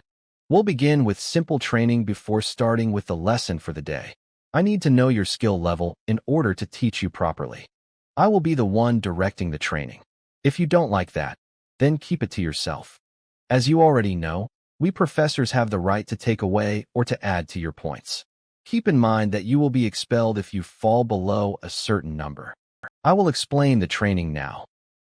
We'll begin with simple training before starting with the lesson for the day. I need to know your skill level in order to teach you properly. I will be the one directing the training. If you don't like that, then keep it to yourself. As you already know, we professors have the right to take away or to add to your points. Keep in mind that you will be expelled if you fall below a certain number. I will explain the training now.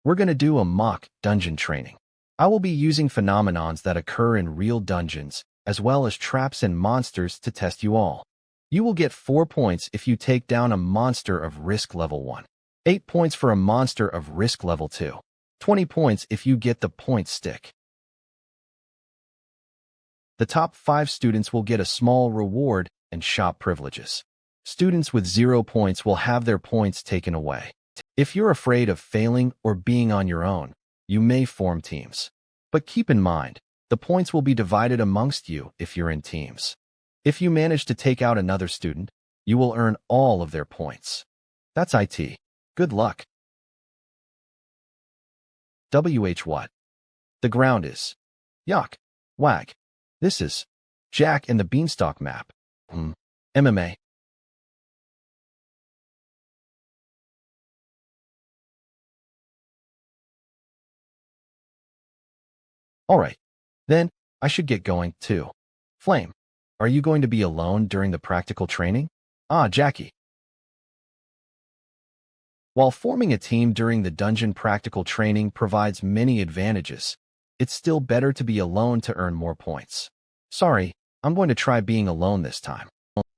We're going to do a mock dungeon training. I will be using phenomenons that occur in real dungeons, as well as traps and monsters to test you all. You will get 4 points if you take down a monster of risk level 1, 8 points for a monster of risk level 2, 20 points if you get the point stick. The top 5 students will get a small reward and shop privileges. Students with 0 points will have their points taken away. If you're afraid of failing or being on your own, you may form teams. But keep in mind, the points will be divided amongst you if you're in teams. If you manage to take out another student, you will earn all of their points. That's IT. Good luck. What? The ground is. Yuck. Wag. This is Jack and the Beanstalk map. MMA. Alright. Then, I should get going, too. Flame, are you going to be alone during the practical training? Ah, Jackie. While forming a team during the dungeon practical training provides many advantages, it's still better to be alone to earn more points. Sorry, I'm going to try being alone this time.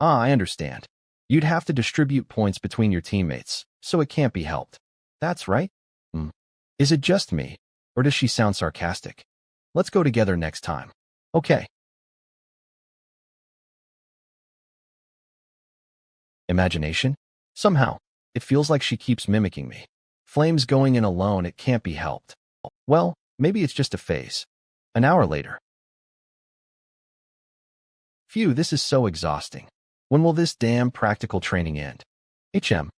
Ah, I understand. You'd have to distribute points between your teammates, so it can't be helped. That's right. Is it just me, or does she sound sarcastic? Let's go together next time. Okay. Imagination? Somehow, it feels like she keeps mimicking me. Flame's going in alone, it can't be helped. Well, maybe it's just a phase. An hour later. Phew, this is so exhausting. When will this damn practical training end? HM.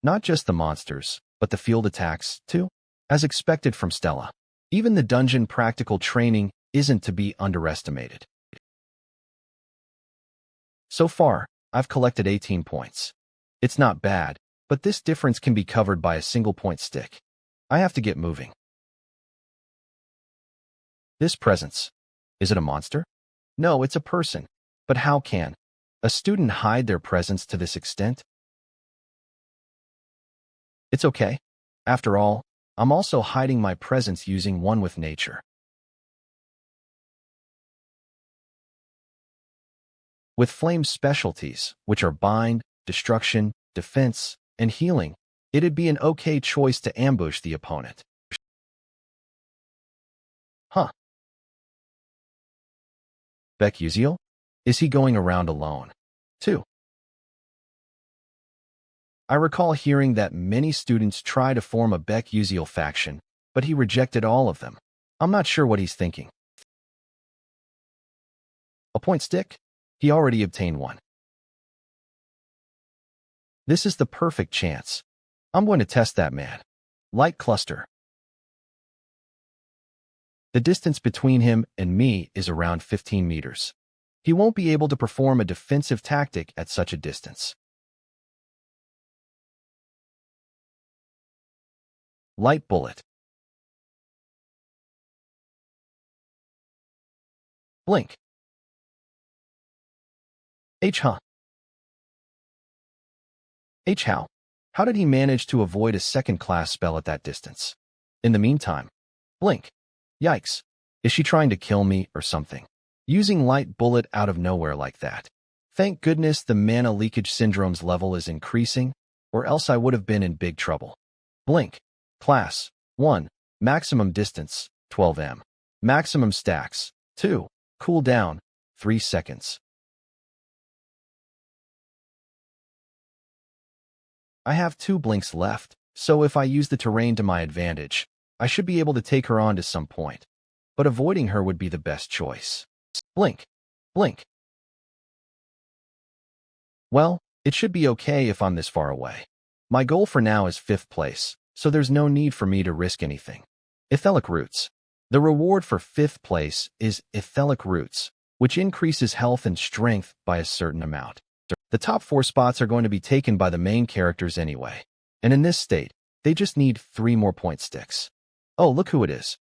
Not just the monsters, but the field attacks, too? As expected from Stella. Even the dungeon practical training isn't to be underestimated. So far, I've collected 18 points. It's not bad, but this difference can be covered by a single point stick. I have to get moving. This presence. Is it a monster? No, it's a person. But how can a student hide their presence to this extent? It's okay. After all, I'm also hiding my presence using one with nature. With Flame's specialties, which are bind, destruction, defense, and healing, it'd be an okay choice to ambush the opponent. Huh. Beck-Uziel? Is he going around alone? 2. I recall hearing that many students try to form a Beck-Uziel faction, but he rejected all of them. I'm not sure what he's thinking. A point stick? He already obtained one. This is the perfect chance. I'm going to test that man. Light cluster. The distance between him and me is around 15 meters. He won't be able to perform a defensive tactic at such a distance. Light bullet. Blink. How? How did he manage to avoid a second-class spell at that distance? In the meantime, blink. Yikes. Is she trying to kill me or something? Using light bullet out of nowhere like that. Thank goodness the mana leakage syndrome's level is increasing, or else I would have been in big trouble. Blink. Class 1. Maximum distance 12 m. Maximum stacks 2. Cooldown 3 seconds. I have 2 blinks left, so if I use the terrain to my advantage, I should be able to take her on to some point. But avoiding her would be the best choice. Blink. Blink. Well, it should be okay if I'm this far away. My goal for now is 5th place, so there's no need for me to risk anything. Ethelic Roots. The reward for 5th place is Ethelic Roots, which increases health and strength by a certain amount. The top 4 spots are going to be taken by the main characters anyway, and in this state, they just need 3 more point sticks. Oh, look who it is.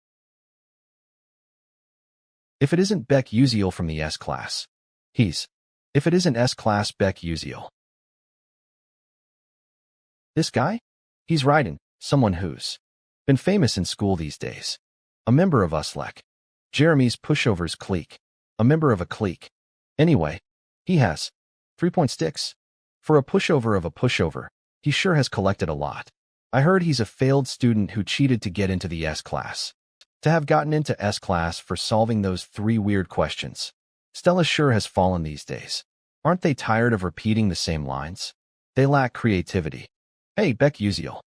If it isn't Beck-Uziel from the S-Class, he's. If it isn't S-Class Beck-Uziel. This guy? He's Raiden, someone who's been famous in school these days. A member of Uslek. Jeremy's pushovers clique. A member of a clique. Anyway, he has 3 point sticks. For a pushover of a pushover, he sure has collected a lot. I heard he's a failed student who cheated to get into the S-Class. To have gotten into S-Class for solving those 3 weird questions. Stella sure has fallen these days. Aren't they tired of repeating the same lines? They lack creativity. Hey, Beck-Uziel.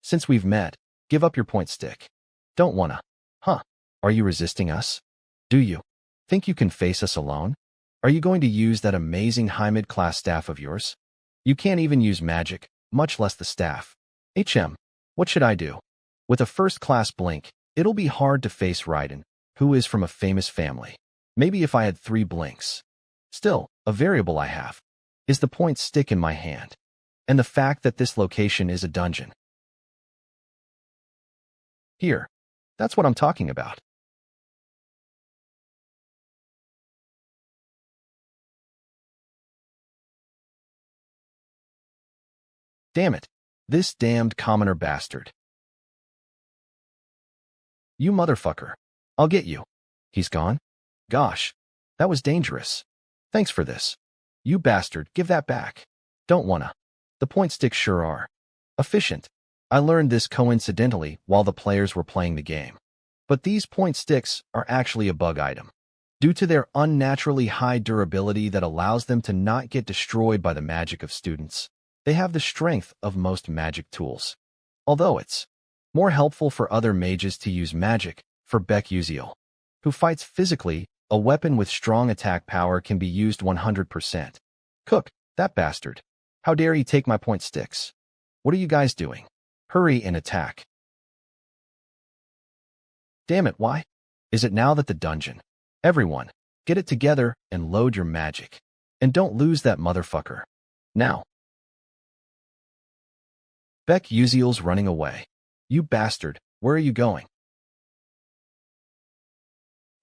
Since we've met, give up your point stick. Don't wanna. Huh? Are you resisting us? Do you think you can face us alone? Are you going to use that amazing high mid-class staff of yours? You can't even use magic, much less the staff. What should I do? With a first-class blink, it'll be hard to face Raiden, who is from a famous family. Maybe if I had 3 blinks. Still, a variable I have is the point stick in my hand, and the fact that this location is a dungeon. Here. That's what I'm talking about. Damn it. This damned commoner bastard. You motherfucker. I'll get you. He's gone? Gosh. That was dangerous. Thanks for this. You bastard, give that back. Don't wanna. The point sticks sure are. Efficient. I learned this coincidentally while the players were playing the game. But these point sticks are actually a bug item. Due to their unnaturally high durability that allows them to not get destroyed by the magic of students, they have the strength of most magic tools. Although it's more helpful for other mages to use magic, for Beck-Uziel, who fights physically, a weapon with strong attack power can be used 100%. Cook, that bastard. How dare he take my point sticks? What are you guys doing? Hurry and attack. Damn it, why? Is it now that the dungeon? Everyone, get it together and load your magic. And don't lose that motherfucker. Now. Beck-Uziel's running away. You bastard, where are you going?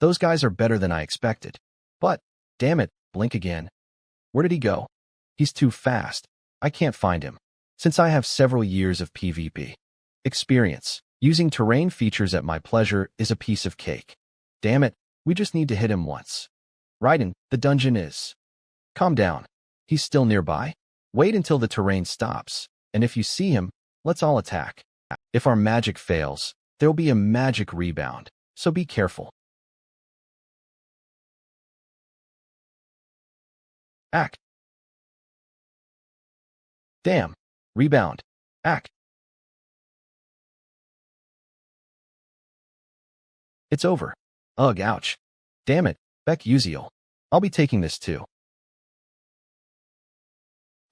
Those guys are better than I expected. But, damn it, blink again. Where did he go? He's too fast. I can't find him. Since I have several years of PvP experience, using terrain features at my pleasure is a piece of cake. Damn it, we just need to hit him once. Raiden, the dungeon is. Calm down. He's still nearby. Wait until the terrain stops, and if you see him, let's all attack. If our magic fails, there'll be a magic rebound, so be careful. Act. Damn. Rebound. Act. It's over. Ugh, ouch. Damn it, Beck Uziel. I'll be taking this too.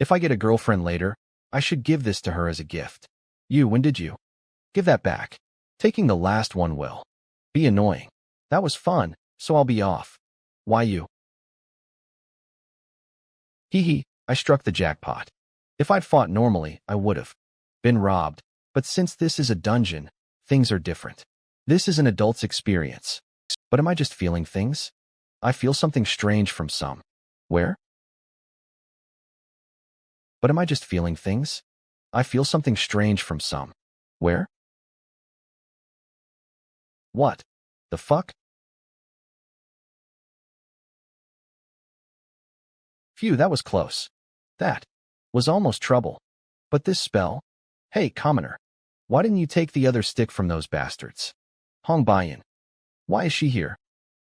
If I get a girlfriend later, I should give this to her as a gift. When did you? Give that back. Taking the last one will be annoying. That was fun, so I'll be off. Why you? Hee hee, I struck the jackpot. If I'd fought normally, I would've been robbed. But since this is a dungeon, things are different. This is an adult's experience. But am I just feeling things? I feel something strange from some. Where? But am I just feeling things? I feel something strange from some. Where? What? The fuck? Phew, that was close. That was almost trouble. But this spell? Hey, commoner. Why didn't you take the other stick from those bastards? Hong Baiyan. Why is she here?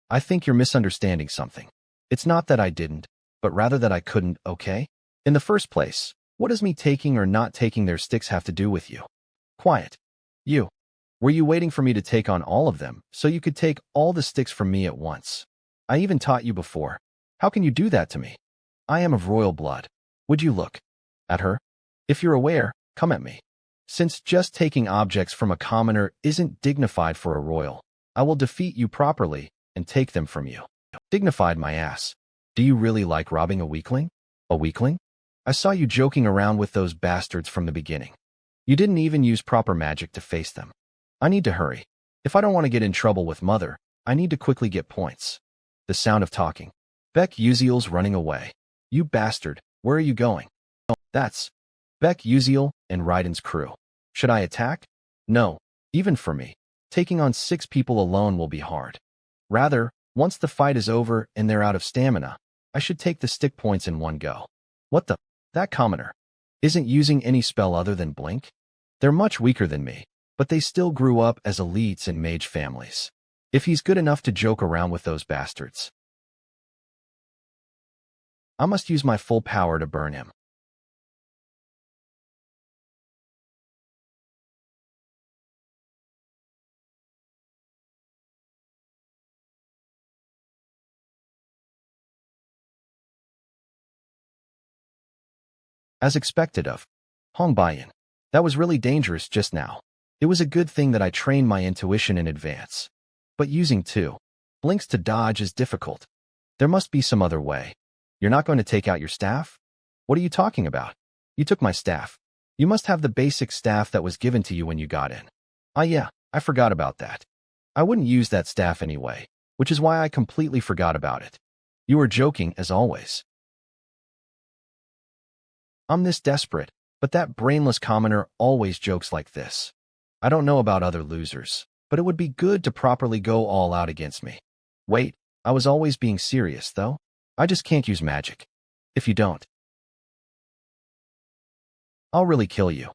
I think you're misunderstanding something. It's not that I didn't, but rather that I couldn't, okay? In the first place, what does me taking or not taking their sticks have to do with you? Quiet. You. Were you waiting for me to take on all of them, so you could take all the sticks from me at once? I even taught you before. How can you do that to me? I am of royal blood. Would you look at her? If you're aware, come at me. Since just taking objects from a commoner isn't dignified for a royal, I will defeat you properly and take them from you. Dignified my ass. Do you really like robbing a weakling? A weakling? I saw you joking around with those bastards from the beginning. You didn't even use proper magic to face them. I need to hurry. If I don't want to get in trouble with Mother, I need to quickly get points. The sound of talking. Beck Uziel's running away. You bastard, where are you going? That's Beck Uziel and Raiden's crew. Should I attack? No, even for me. Taking on 6 people alone will be hard. Rather, once the fight is over and they're out of stamina, I should take the stick points in one go. What the? That commoner isn't using any spell other than blink? They're much weaker than me, but they still grew up as elites in mage families. If he's good enough to joke around with those bastards, I must use my full power to burn him. As expected of Hong Baiyan. That was really dangerous just now. It was a good thing that I trained my intuition in advance. But using 2 blinks to dodge is difficult. There must be some other way. You're not going to take out your staff? What are you talking about? You took my staff. You must have the basic staff that was given to you when you got in. Ah yeah, I forgot about that. I wouldn't use that staff anyway, which is why I completely forgot about it. You were joking as always. I'm this desperate, but that brainless commoner always jokes like this. I don't know about other losers, but it would be good to properly go all out against me. Wait, I was always being serious, though. I just can't use magic. If you don't, I'll really kill you.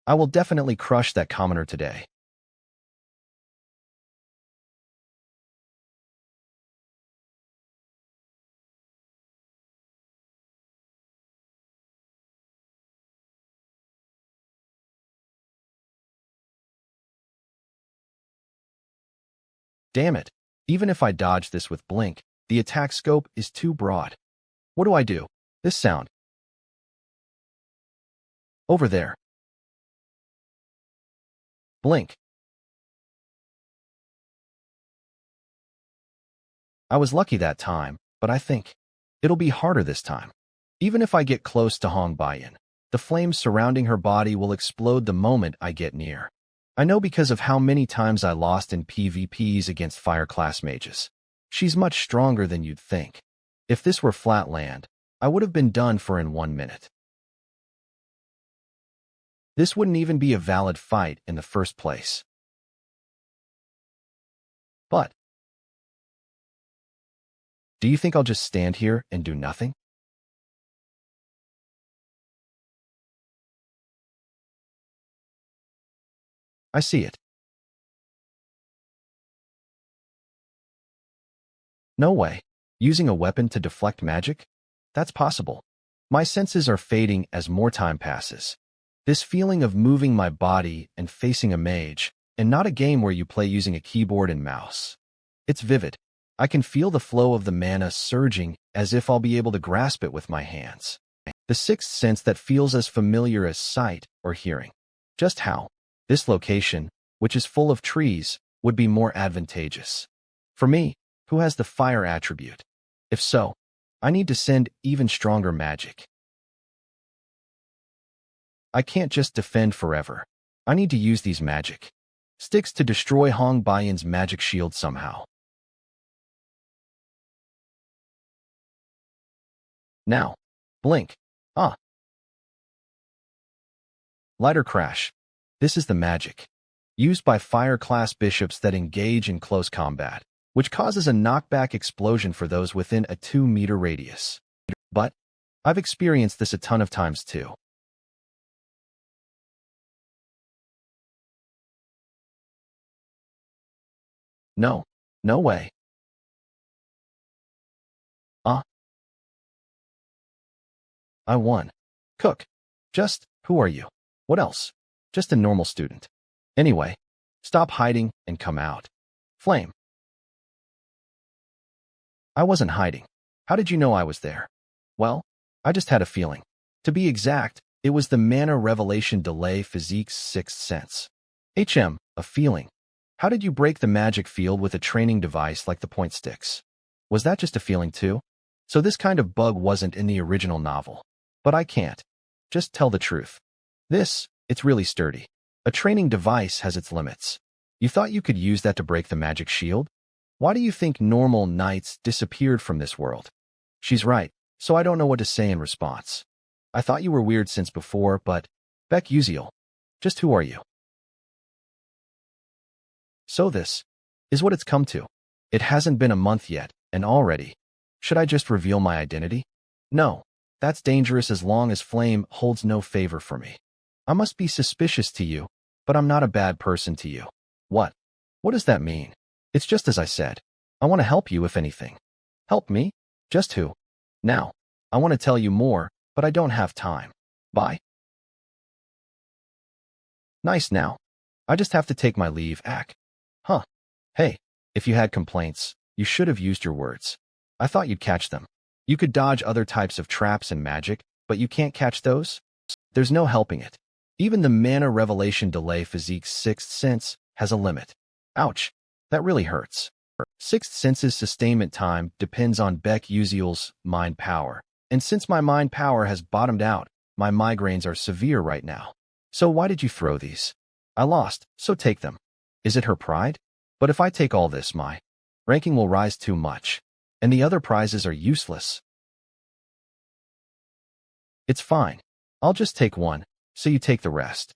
I will definitely crush that commoner today. Damn it. Even if I dodge this with blink, the attack scope is too broad. What do I do? This sound. Over there. Blink. I was lucky that time, but I think it'll be harder this time. Even if I get close to Hong Baiyan, the flames surrounding her body will explode the moment I get near. I know because of how many times I lost in PvPs against fire class mages. She's much stronger than you'd think. If this were flat land, I would have been done for in 1 minute. This wouldn't even be a valid fight in the first place. But, do you think I'll just stand here and do nothing? I see it. No way. Using a weapon to deflect magic? That's possible. My senses are fading as more time passes. This feeling of moving my body and facing a mage, and not a game where you play using a keyboard and mouse. It's vivid. I can feel the flow of the mana surging as if I'll be able to grasp it with my hands. The sixth sense that feels as familiar as sight or hearing. Just how? This location, which is full of trees, would be more advantageous. For me, who has the fire attribute? If so, I need to send even stronger magic. I can't just defend forever. I need to use these magic sticks to destroy Hong Baiyan's magic shield somehow. Now, blink. Ah. Lighter crash. This is the magic used by fire-class bishops that engage in close combat, which causes a knockback explosion for those within a 2-meter radius. But I've experienced this a ton of times too. No, no way. Ah, I won. Cook. Just, who are you? What else? Just a normal student. Anyway, stop hiding and come out. Flame. I wasn't hiding. How did you know I was there? Well, I just had a feeling. To be exact, it was the mana revelation delay physique's sixth sense. A feeling. How did you break the magic field with a training device like the point sticks? Was that just a feeling too? So this kind of bug wasn't in the original novel. But I can't. Just tell the truth. It's really sturdy. A training device has its limits. You thought you could use that to break the magic shield? Why do you think normal knights disappeared from this world? She's right, so I don't know what to say in response. I thought you were weird since before, but Beck Uziel. Just who are you? So this is what it's come to. It hasn't been a month yet, and already. Should I just reveal my identity? No, that's dangerous as long as Flame holds no favor for me. I must be suspicious to you, but I'm not a bad person to you. What? What does that mean? It's just as I said. I want to help you if anything. Help me? Just who? Now, I want to tell you more, but I don't have time. Bye. Nice now. I just have to take my leave, Ack. Huh. Hey, if you had complaints, you should have used your words. I thought you'd catch them. You could dodge other types of traps and magic, but you can't catch those? There's no helping it. Even the mana revelation delay physique's sixth sense has a limit. Ouch. That really hurts. Sixth sense's sustainment time depends on Beck Uziel's mind power. And since my mind power has bottomed out, my migraines are severe right now. So why did you throw these? I lost, so take them. Is it her pride? But if I take all this, my ranking will rise too much. And the other prizes are useless. It's fine. I'll just take one, so you take the rest.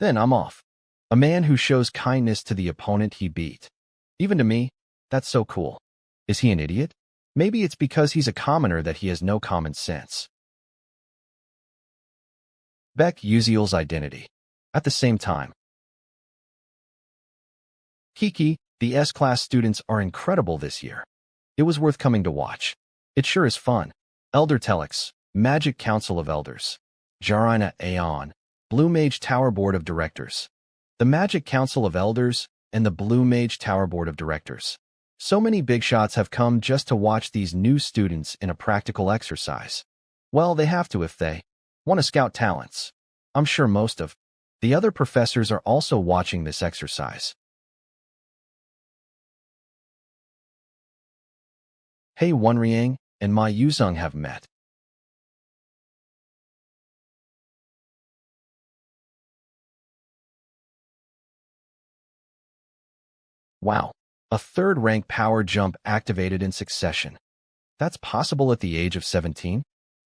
Then I'm off. A man who shows kindness to the opponent he beat. Even to me, that's so cool. Is he an idiot? Maybe it's because he's a commoner that he has no common sense. Beck Uziel's identity. At the same time. Kiki, the S-class students are incredible this year. It was worth coming to watch. It sure is fun. Elder Telex, Magic Council of Elders. Jarina Aeon, Blue Mage Tower Board of Directors. The Magic Council of Elders and the Blue Mage Tower Board of Directors. So many big shots have come just to watch these new students in a practical exercise. Well, they have to if they want to scout talents. I'm sure most of the other professors are also watching this exercise. Hey, Wonriang and Ma Yuzong have met. Wow, a third rank power jump activated in succession. That's possible at the age of 17?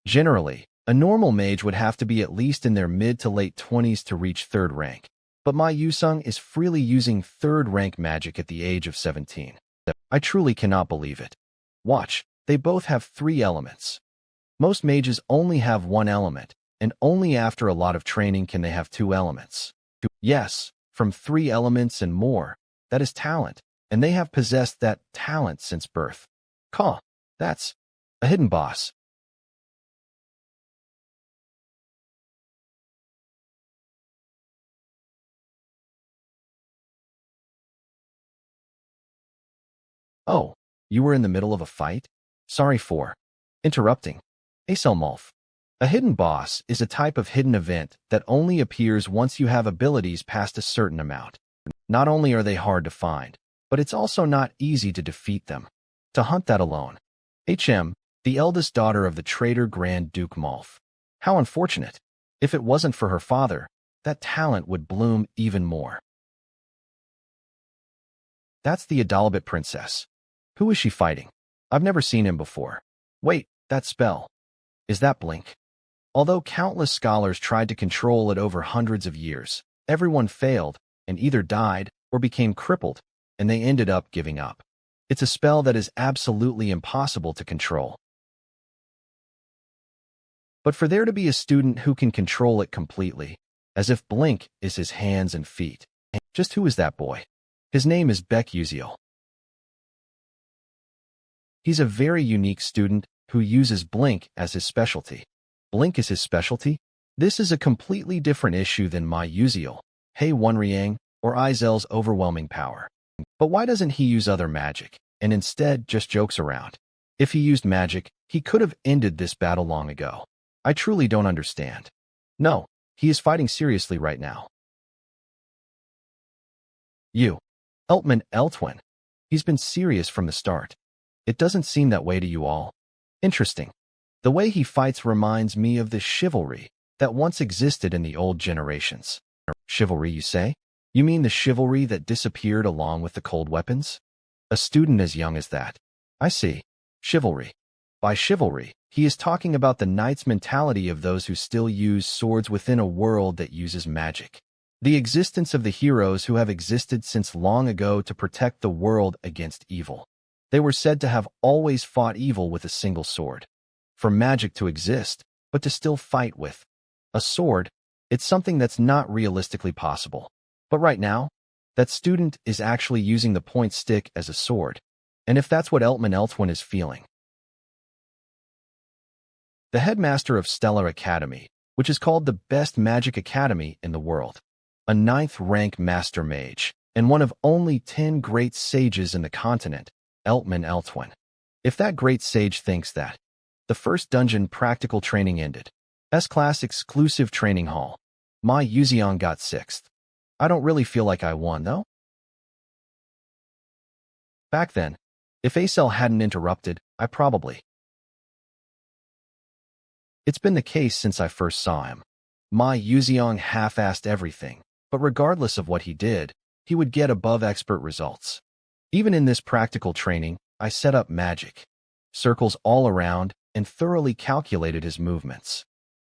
Generally, a normal mage would have to be at least in their mid to late 20s to reach 3rd rank, but my Yusung is freely using 3rd rank magic at the age of 17. I truly cannot believe it. Watch, they both have 3 elements. Most mages only have 1 element, and only after a lot of training can they have 2 elements. Yes, from 3 elements and more, that is talent, and they have possessed that talent since birth. That's a hidden boss. Oh, you were in the middle of a fight? Sorry for interrupting. Aselmolf. A hidden boss is a type of hidden event that only appears once you have abilities past a certain amount. Not only are they hard to find, but it's also not easy to defeat them. To hunt that alone. The eldest daughter of the traitor Grand Duke Malf. How unfortunate. If it wasn't for her father, that talent would bloom even more. That's the Adalabit princess. Who is she fighting? I've never seen him before. Wait, that spell. Is that Blink? Although countless scholars tried to control it over hundreds of years, everyone failed and either died or became crippled, and they ended up giving up. It's a spell that is absolutely impossible to control. But for there to be a student who can control it completely, as if Blink is his hands and feet. Just who is that boy? His name is Beck Uziel. He's a very unique student who uses Blink as his specialty. Blink is his specialty? This is a completely different issue than my Uziel, Hei Wonriang, or Izel's overwhelming power. But why doesn't he use other magic, and instead just jokes around? If he used magic, he could have ended this battle long ago. I truly don't understand. No, he is fighting seriously right now. Eltman Eltwin. He's been serious from the start. It doesn't seem that way to you all. Interesting. The way he fights reminds me of the chivalry that once existed in the old generations. Chivalry, you say? You mean the chivalry that disappeared along with the cold weapons? A student as young as that. I see. Chivalry. By chivalry, he is talking about the knight's mentality of those who still use swords within a world that uses magic. The existence of the heroes who have existed since long ago to protect the world against evil. They were said to have always fought evil with a single sword. For magic to exist, but to still fight with a sword, it's something that's not realistically possible. But right now, that student is actually using the point stick as a sword. And if that's what Eltman Eltwin is feeling. The headmaster of Stellar Academy, which is called the best magic academy in the world. A 9th rank master mage, and one of only 10 great sages in the continent, Eltman Eltwin. If that great sage thinks that, the first dungeon practical training ended. S-class exclusive training hall. My Yuzion got 6th. I don't really feel like I won, though. Back then, if Acel hadn't interrupted, I probably. It's been the case since I first saw him. My Yuzion half-assed everything, but regardless of what he did, he would get above expert results. Even in this practical training, I set up magic, circles all around, and thoroughly calculated his movements.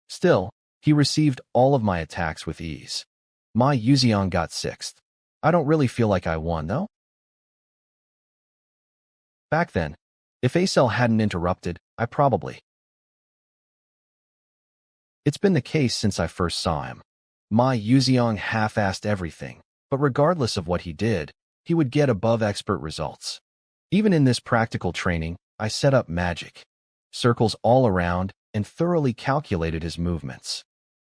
Still, he received all of my attacks with ease. My Yuzion got 6th. I don't really feel like I won, though. Back then, if Acel hadn't interrupted, I probably. It's been the case since I first saw him. My Yuzion half-assed everything, but regardless of what he did, he would get above expert results. Even in this practical training, I set up magic, circles all around, and thoroughly calculated his movements.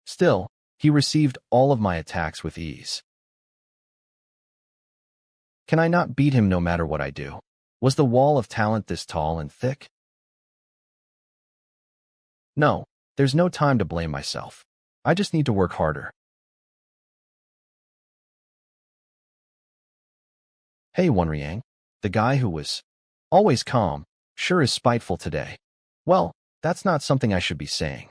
Still, he received all of my attacks with ease. Can I not beat him no matter what I do? Was the wall of talent this tall and thick? No, there's no time to blame myself. I just need to work harder. Hey, Wonriang, the guy who was always calm, sure is spiteful today. Well, that's not something I should be saying.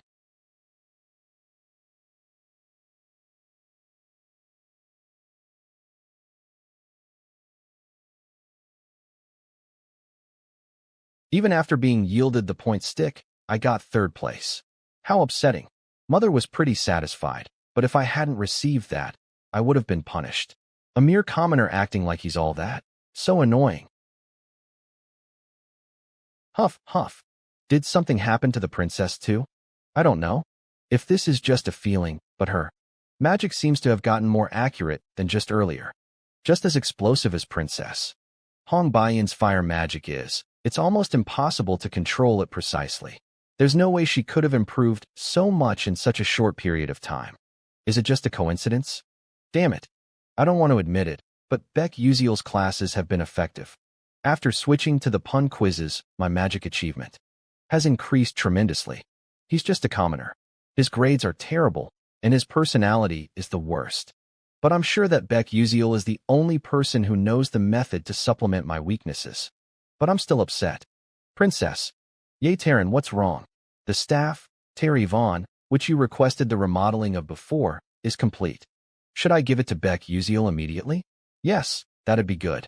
Even after being yielded the point stick, I got 3rd place. How upsetting. Mother was pretty satisfied, but if I hadn't received that, I would have been punished. A mere commoner acting like he's all that. So annoying. Huff, huff. Did something happen to the princess too? I don't know. If this is just a feeling, but her magic seems to have gotten more accurate than just earlier. Just as explosive as Princess Hong Baiyin's fire magic is, it's almost impossible to control it precisely. There's no way she could have improved so much in such a short period of time. Is it just a coincidence? Damn it. I don't want to admit it, but Beck Uziel's classes have been effective. After switching to the pun quizzes, my magic achievement has increased tremendously. He's just a commoner. His grades are terrible, and his personality is the worst. But I'm sure that Beck Uziel is the only person who knows the method to supplement my weaknesses. But I'm still upset. Princess. Yay Taryn, what's wrong? The staff, Terry Vaughn, which you requested the remodeling of before, is complete. Should I give it to Beck Uziel immediately? Yes, that'd be good.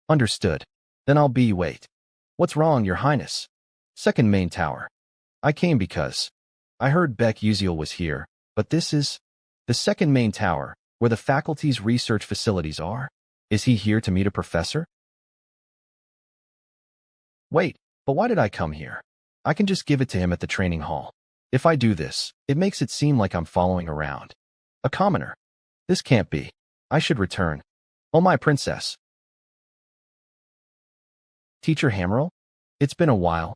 Understood. Then I'll be wait. What's wrong, Your Highness? Second main tower. I came because I heard Beck Uziel was here, but this is the second main tower, where the faculty's research facilities are. Is he here to meet a professor? Wait, but why did I come here? I can just give it to him at the training hall. If I do this, it makes it seem like I'm following around a commoner. This can't be. I should return. Oh my princess. Teacher Hammerl? It's been a while.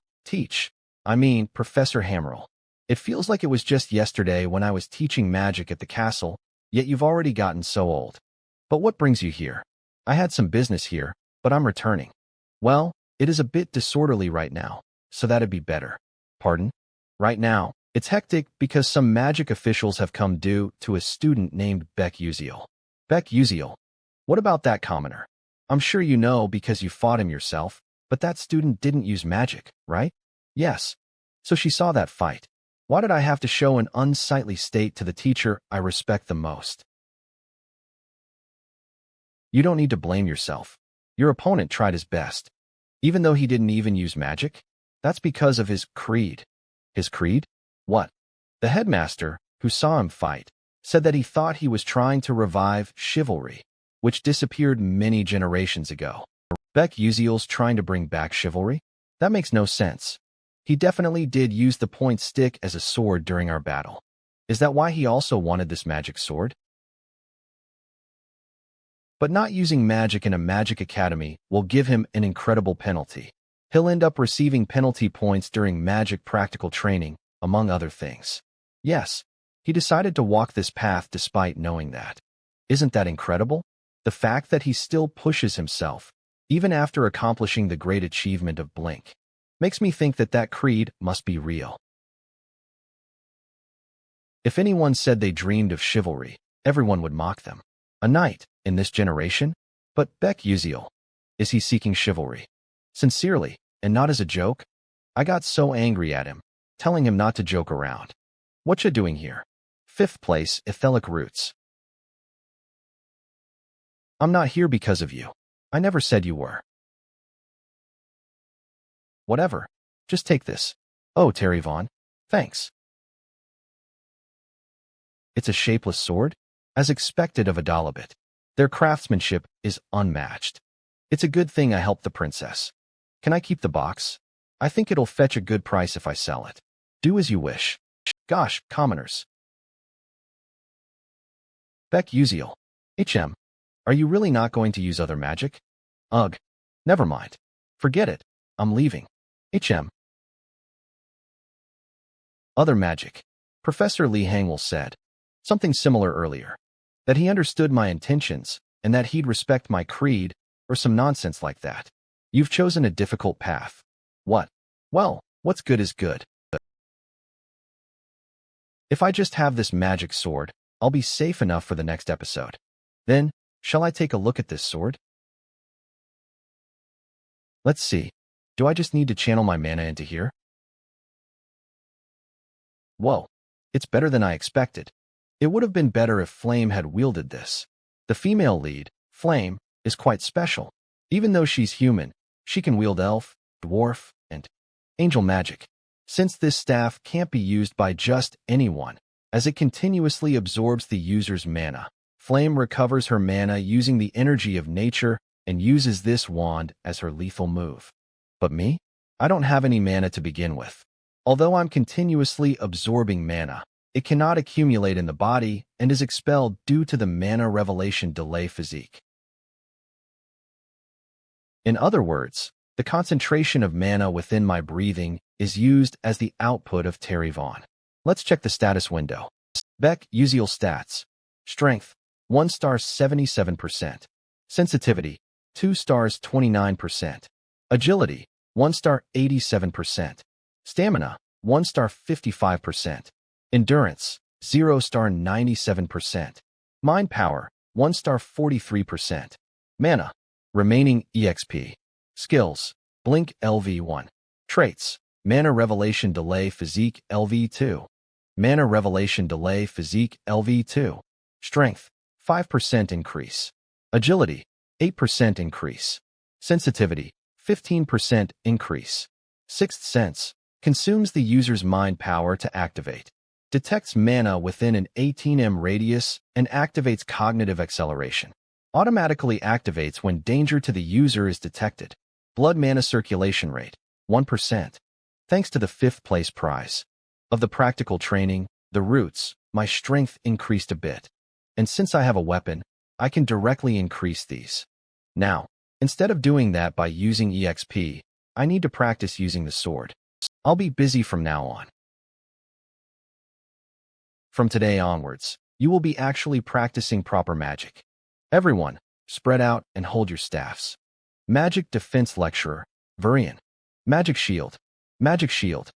Professor Hammerl. It feels like it was just yesterday when I was teaching magic at the castle, yet you've already gotten so old. But what brings you here? I had some business here, but I'm returning. Well, it is a bit disorderly right now, so that'd be better. Pardon? Right now, it's hectic because some magic officials have come due to a student named Beck Uziel. Beck Uziel? What about that commoner? I'm sure you know because you fought him yourself, but that student didn't use magic, right? Yes. So she saw that fight. Why did I have to show an unsightly state to the teacher I respect the most? You don't need to blame yourself. Your opponent tried his best. Even though he didn't even use magic? That's because of his creed. His creed? What? The headmaster, who saw him fight, said that he thought he was trying to revive chivalry, which disappeared many generations ago. Beck Uziel's trying to bring back chivalry? That makes no sense. He definitely did use the point stick as a sword during our battle. Is that why he also wanted this magic sword? But not using magic in a magic academy will give him an incredible penalty. He'll end up receiving penalty points during magic practical training, among other things. Yes, he decided to walk this path despite knowing that. Isn't that incredible? The fact that he still pushes himself, even after accomplishing the great achievement of Blink, makes me think that that creed must be real. If anyone said they dreamed of chivalry, everyone would mock them. A knight, in this generation? But Beck Uziel, is he seeking chivalry? Sincerely, and not as a joke? I got so angry at him, telling him not to joke around. What you doing here? 5th place, ethelic roots. I'm not here because of you. I never said you were. Whatever. Just take this. Oh, Terry Vaughn. Thanks. It's a shapeless sword? As expected of a Dalabit. Their craftsmanship is unmatched. It's a good thing I helped the princess. Can I keep the box? I think it'll fetch a good price if I sell it. Do as you wish. Gosh, commoners. Beck Uziel. HM. Are you really not going to use other magic? Ugh. Never mind. Forget it. I'm leaving. HM. Other magic. Professor Lee Hangwell said something similar earlier. That he understood my intentions, and that he'd respect my creed, or some nonsense like that. You've chosen a difficult path. What? Well, what's good is good. If I just have this magic sword, I'll be safe enough for the next episode. Then, shall I take a look at this sword? Let's see. Do I just need to channel my mana into here? Whoa. It's better than I expected. It would have been better if Flame had wielded this. The female lead, Flame, is quite special. Even though she's human, she can wield elf, dwarf, and angel magic. since this staff can't be used by just anyone, as it continuously absorbs the user's mana. Flame recovers her mana using the energy of nature and uses this wand as her lethal move. But me? I don't have any mana to begin with. Although I'm continuously absorbing mana, it cannot accumulate in the body and is expelled due to the mana revelation delay physique. In other words, the concentration of mana within my breathing is used as the output of Terry Vaughn. Let's check the status window. Beck Uziel stats. Strength, 1 star 77%. Sensitivity, 2 stars 29%. Agility, 1 star 87%. Stamina, 1 star 55%. Endurance, 0 star 97%. Mind power, 1 star 43%. Mana, remaining EXP. Skills, Blink LV1. Traits, Mana Revelation Delay Physique LV2. Mana Revelation Delay Physique LV2. Strength, 5% increase. Agility, 8% increase. Sensitivity, 15% increase. Sixth Sense, consumes the user's mind power to activate. Detects mana within an 18m radius and activates cognitive acceleration. Automatically activates when danger to the user is detected. Blood mana circulation rate, 1%. Thanks to the 5th place prize. Of the practical training, the roots, my strength increased a bit. And since I have a weapon, I can directly increase these. Now, instead of doing that by using EXP, I need to practice using the sword. I'll be busy from now on. From today onwards, you will be actually practicing proper magic. Everyone, spread out and hold your staffs. Magic Defense Lecturer, Varian. Magic Shield. Magic Shield.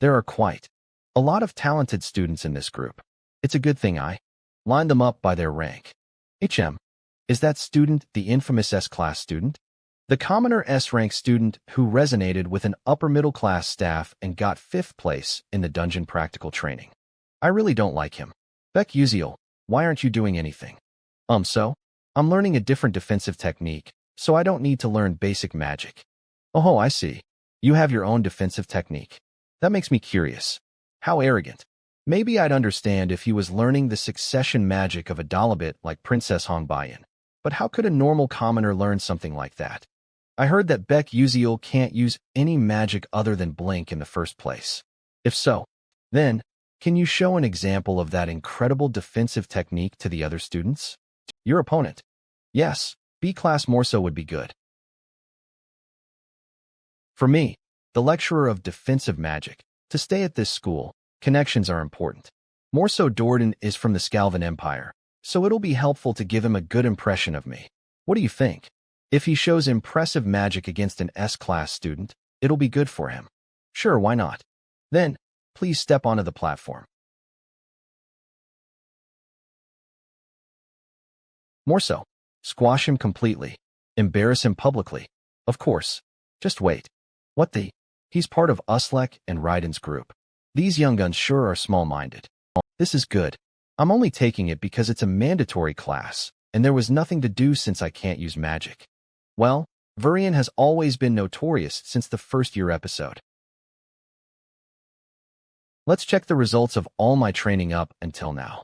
There are quite a lot of talented students in this group. It's a good thing I line them up by their rank. HM. Is that student the infamous S-class student? The commoner S-rank student who resonated with an upper-middle-class staff and got 5th place in the dungeon practical training. I really don't like him. Beck Uziel, why aren't you doing anything? So? I'm learning a different defensive technique, so I don't need to learn basic magic. Oh, I see. You have your own defensive technique. That makes me curious. How arrogant. Maybe I'd understand if he was learning the succession magic of a Dalabit like Princess Hongbayan. But how could a normal commoner learn something like that? I heard that Beck Uziel can't use any magic other than Blink in the first place. If so, then, can you show an example of that incredible defensive technique to the other students? Your opponent. Yes, B-class more so would be good. For me, the lecturer of defensive magic, to stay at this school, connections are important. More so Dordan is from the Scalvan Empire, so it'll be helpful to give him a good impression of me. What do you think? If he shows impressive magic against an S-class student, it'll be good for him. Sure, why not? Then, please step onto the platform. More so, squash him completely. Embarrass him publicly. Of course. Just wait. What the? He's part of Uslek and Raiden's group. These young guns sure are small-minded. This is good. I'm only taking it because it's a mandatory class, and there was nothing to do since I can't use magic. Well, Varian has always been notorious since the first-year episode. Let's check the results of all my training up until now.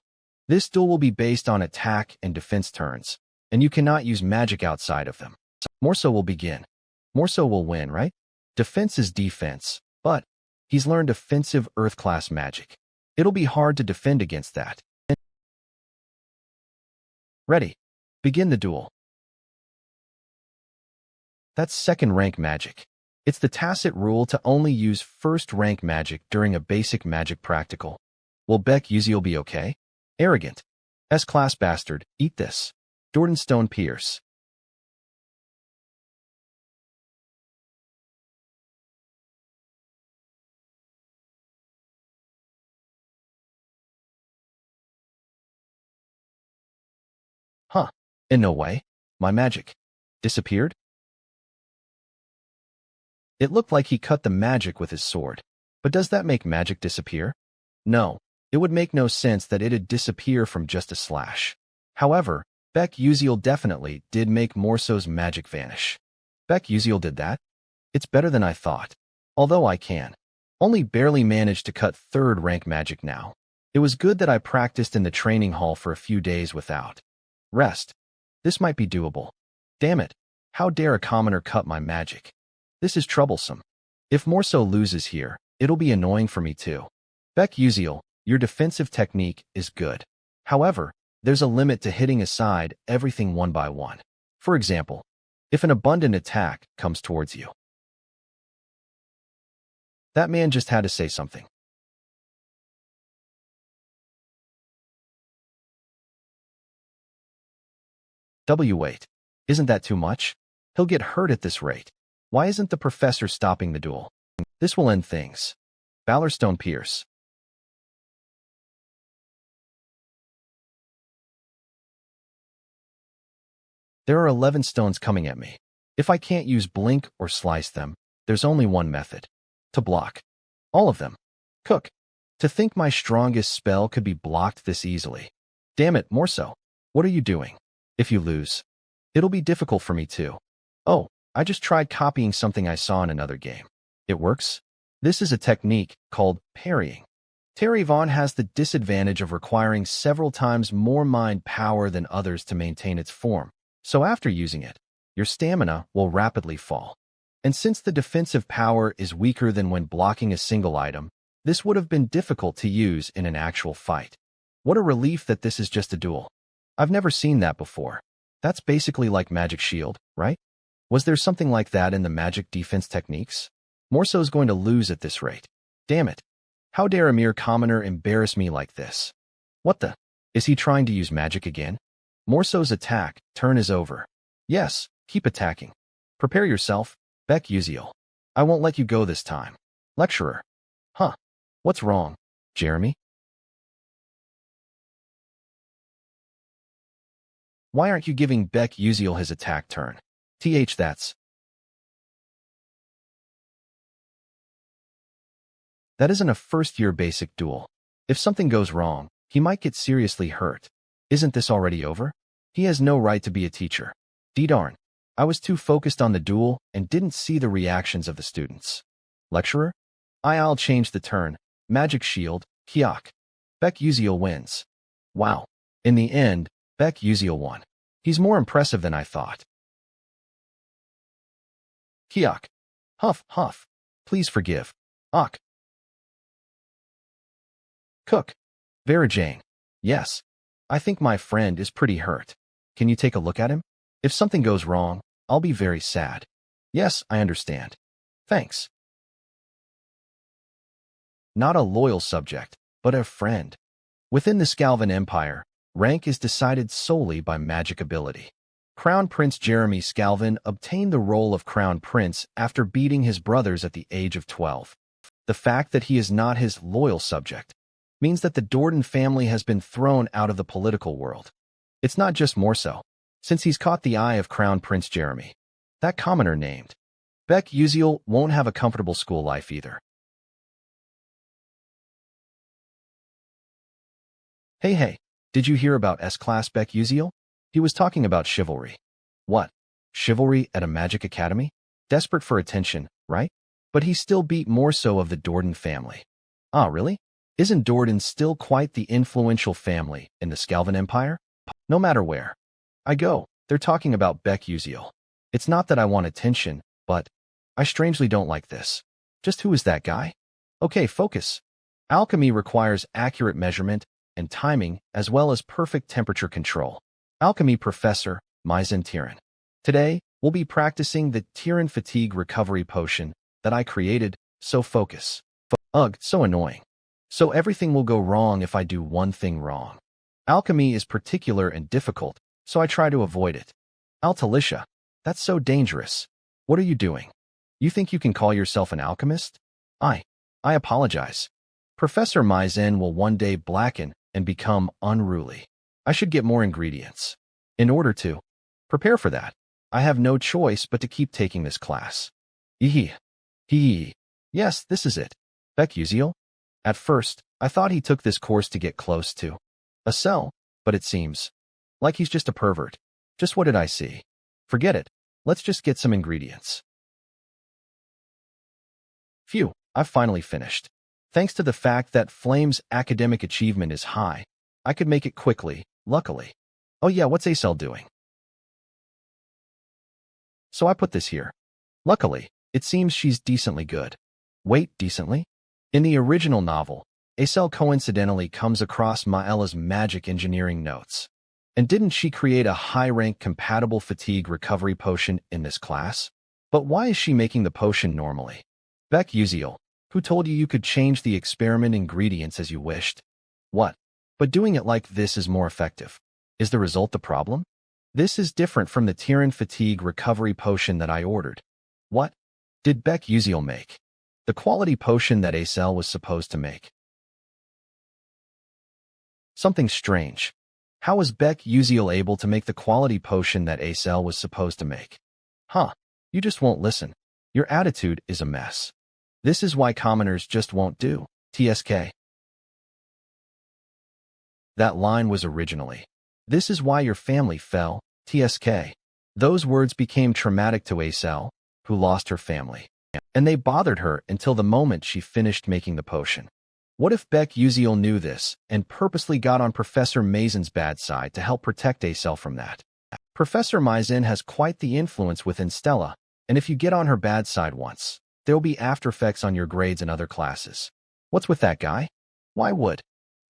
This duel will be based on attack and defense turns, and you cannot use magic outside of them. More so will begin. More so will win, right? Defense is defense, but he's learned offensive Earth-class magic. It'll be hard to defend against that. Ready. Begin the duel. That's second-rank magic. It's the tacit rule to only use first-rank magic during a basic magic practical. Will Beck Uziel be okay? Arrogant. S-class bastard, eat this. Jordan Stone Pierce. Huh. In no way. My magic disappeared? It looked like he cut the magic with his sword. But does that make magic disappear? No. It would make no sense that it'd disappear from just a slash. However, Beck Uziel definitely did make Morso's magic vanish. Beck Uziel did that? It's better than I thought. Although I can Only barely managed to cut 3rd rank magic now. It was good that I practiced in the training hall for a few days without rest. This might be doable. Damn it. How dare a commoner cut my magic? This is troublesome. If Morso loses here, it'll be annoying for me too. Beck Uziel, your defensive technique is good. However, there's a limit to hitting aside everything one by one. For example, if an abundant attack comes towards you. That man just had to say something. Wait. Isn't that too much? He'll get hurt at this rate. Why isn't the professor stopping the duel? This will end things. Ballerstone Pierce. There are 11 stones coming at me. If I can't use blink or slice them, there's only one method. To block. All of them. Cook. To think my strongest spell could be blocked this easily. Damn it, Morso. What are you doing? If you lose, it'll be difficult for me too. Oh, I just tried copying something I saw in another game. It works? This is a technique called parrying. Terry Vaughn has the disadvantage of requiring several times more mind power than others to maintain its form. So after using it, your stamina will rapidly fall. And since the defensive power is weaker than when blocking a single item, this would have been difficult to use in an actual fight. What a relief that this is just a duel. I've never seen that before. That's basically like Magic Shield, right? Was there something like that in the Magic defense techniques? Morso's going to lose at this rate. Damn it. How dare a mere commoner embarrass me like this? What the? Is he trying to use magic again? Morso's attack turn is over. Yes, keep attacking. Prepare yourself, Beck Uziel. I won't let you go this time. Lecturer. Huh. What's wrong, Jeremy? Why aren't you giving Beck Uziel his attack turn? That isn't a first-year basic duel. If something goes wrong, he might get seriously hurt. Isn't this already over? He has no right to be a teacher. Darn. I was too focused on the duel and didn't see the reactions of the students. Lecturer? I'll change the turn. Magic Shield, Hyok. Beck Uziel wins. Wow. In the end, Beck Uziel won. He's more impressive than I thought. Hyok. Huff, huff. Please forgive. Ok. Cook. Vera Jane. Yes. I think my friend is pretty hurt. Can you take a look at him? If something goes wrong, I'll be very sad. Yes, I understand. Thanks. Not a loyal subject, but a friend. Within the Scalvan Empire, rank is decided solely by magic ability. Crown Prince Jeremy Scalvan obtained the role of Crown Prince after beating his brothers at the age of 12. The fact that he is not his loyal subject means that the Dordan family has been thrown out of the political world. It's not just Morso, since he's caught the eye of Crown Prince Jeremy. That commoner named Beck Uziel won't have a comfortable school life either. Hey, did you hear about S-Class Beck Uziel? He was talking about chivalry. What? Chivalry at a magic academy? Desperate for attention, right? But he still beat Morso of the Dordan family. Ah, really? Isn't Dordan still quite the influential family in the Scalvan Empire? No matter where I go, they're talking about Beck Uziel. It's not that I want attention, but I strangely don't like this. Just who is that guy? Okay, focus. Alchemy requires accurate measurement and timing as well as perfect temperature control. Alchemy Professor Maizen Tyran. Today, we'll be practicing the Tyran Fatigue Recovery Potion that I created, so focus. Ugh, so annoying. So everything will go wrong if I do one thing wrong. Alchemy is particular and difficult, so I try to avoid it. Altalicia, that's so dangerous. What are you doing? You think you can call yourself an alchemist? I apologize. Professor Maizen will one day blacken and become unruly. I should get more ingredients. In order to prepare for that, I have no choice but to keep taking this class. Yes, this is it. Beck Uziel? At first, I thought he took this course to get close to a cell, but it seems like he's just a pervert. Just what did I see? Forget it. Let's just get some ingredients. Phew, I've finally finished. Thanks to the fact that Flame's academic achievement is high, I could make it quickly, luckily. Oh yeah, what's Acel doing? So I put this here. Luckily, it seems she's decently good. Wait, decently? In the original novel, Acel coincidentally comes across Maella's magic engineering notes. And didn't she create a high-rank compatible fatigue recovery potion in this class? But why is she making the potion normally? Beck Uziel, who told you could change the experiment ingredients as you wished? What? But doing it like this is more effective. Is the result the problem? This is different from the Tyrann fatigue recovery potion that I ordered. What did Beck Uziel make? The quality potion that Acel was supposed to make. Something strange. How was Beck Uziel able to make the quality potion that Acel was supposed to make? Huh, you just won't listen. Your attitude is a mess. This is why commoners just won't do. TSK. That line was originally, "This is why your family fell." TSK. Those words became traumatic to Acel, who lost her family. And they bothered her until the moment she finished making the potion. What if Beck Uziel knew this and purposely got on Professor Maizen's bad side to help protect Acel from that? Professor Maizen has quite the influence within Stella, and if you get on her bad side once, there will be after effects on your grades in other classes. What's with that guy? Why would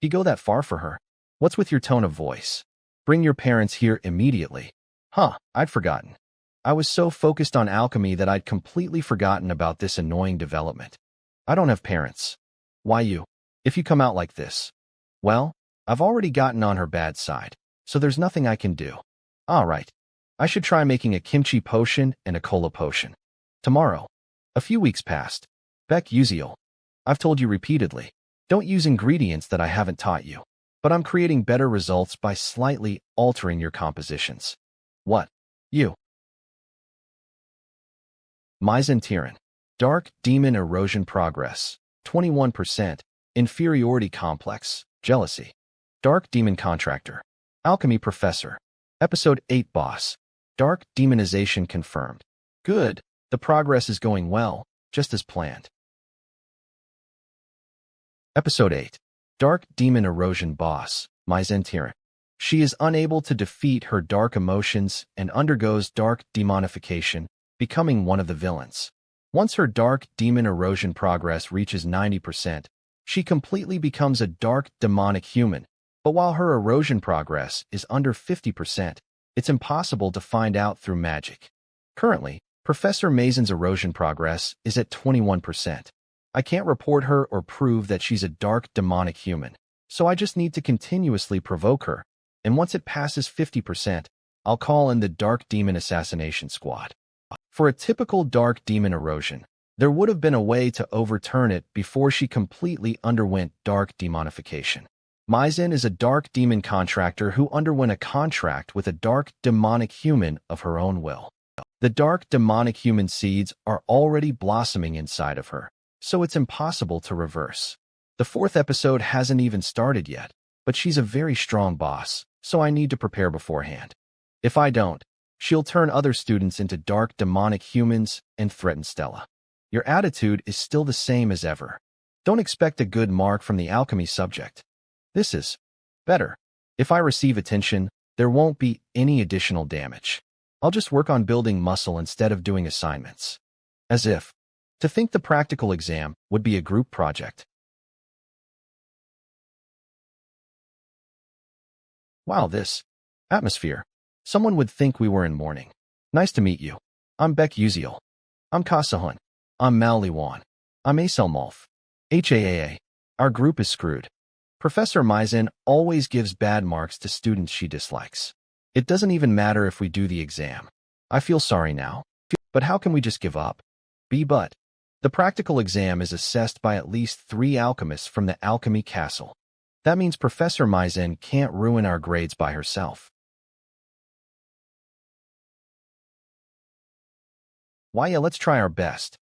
he go that far for her? What's with your tone of voice? Bring your parents here immediately. Huh, I'd forgotten. I was so focused on alchemy that I'd completely forgotten about this annoying development. I don't have parents. Why you? If you come out like this. Well, I've already gotten on her bad side, so there's nothing I can do. All right. I should try making a kimchi potion and a cola potion. Tomorrow. A few weeks passed. Beck Uziel. I've told you repeatedly, don't use ingredients that I haven't taught you. But I'm creating better results by slightly altering your compositions. What? You. Maizen Tyrann. Dark Demon Erosion Progress. 21%. Inferiority Complex. Jealousy. Dark Demon Contractor. Alchemy Professor. Episode 8 Boss. Dark Demonization Confirmed. Good. The progress is going well, just as planned. Episode 8. Dark Demon Erosion Boss. Maizen Tyrann. She is unable to defeat her dark emotions and undergoes dark demonification, becoming one of the villains. Once her dark demon erosion progress reaches 90%, she completely becomes a dark demonic human, but while her erosion progress is under 50%, it's impossible to find out through magic. Currently, Professor Maizen's erosion progress is at 21%. I can't report her or prove that she's a dark demonic human, so I just need to continuously provoke her, and once it passes 50%, I'll call in the Dark Demon Assassination Squad. For a typical dark demon erosion, there would have been a way to overturn it before she completely underwent dark demonification. Maizen is a dark demon contractor who underwent a contract with a dark demonic human of her own will. The dark demonic human seeds are already blossoming inside of her, so it's impossible to reverse. The 4th episode hasn't even started yet, but she's a very strong boss, so I need to prepare beforehand. If I don't, she'll turn other students into dark demonic humans and threaten Stella. Your attitude is still the same as ever. Don't expect a good mark from the alchemy subject. This is better. If I receive attention, there won't be any additional damage. I'll just work on building muscle instead of doing assignments. As if to think the practical exam would be a group project. Wow, this atmosphere. Someone would think we were in mourning. Nice to meet you. I'm Beck Uziel. I'm Kasahun. I'm Mal Liwan. I'm Acel Malf. HAAA. Our group is screwed. Professor Maizen always gives bad marks to students she dislikes. It doesn't even matter if we do the exam. I feel sorry now. But how can we just give up? But the practical exam is assessed by at least 3 alchemists from the Alchemy Castle. That means Professor Maizen can't ruin our grades by herself. Why, yeah, let's try our best.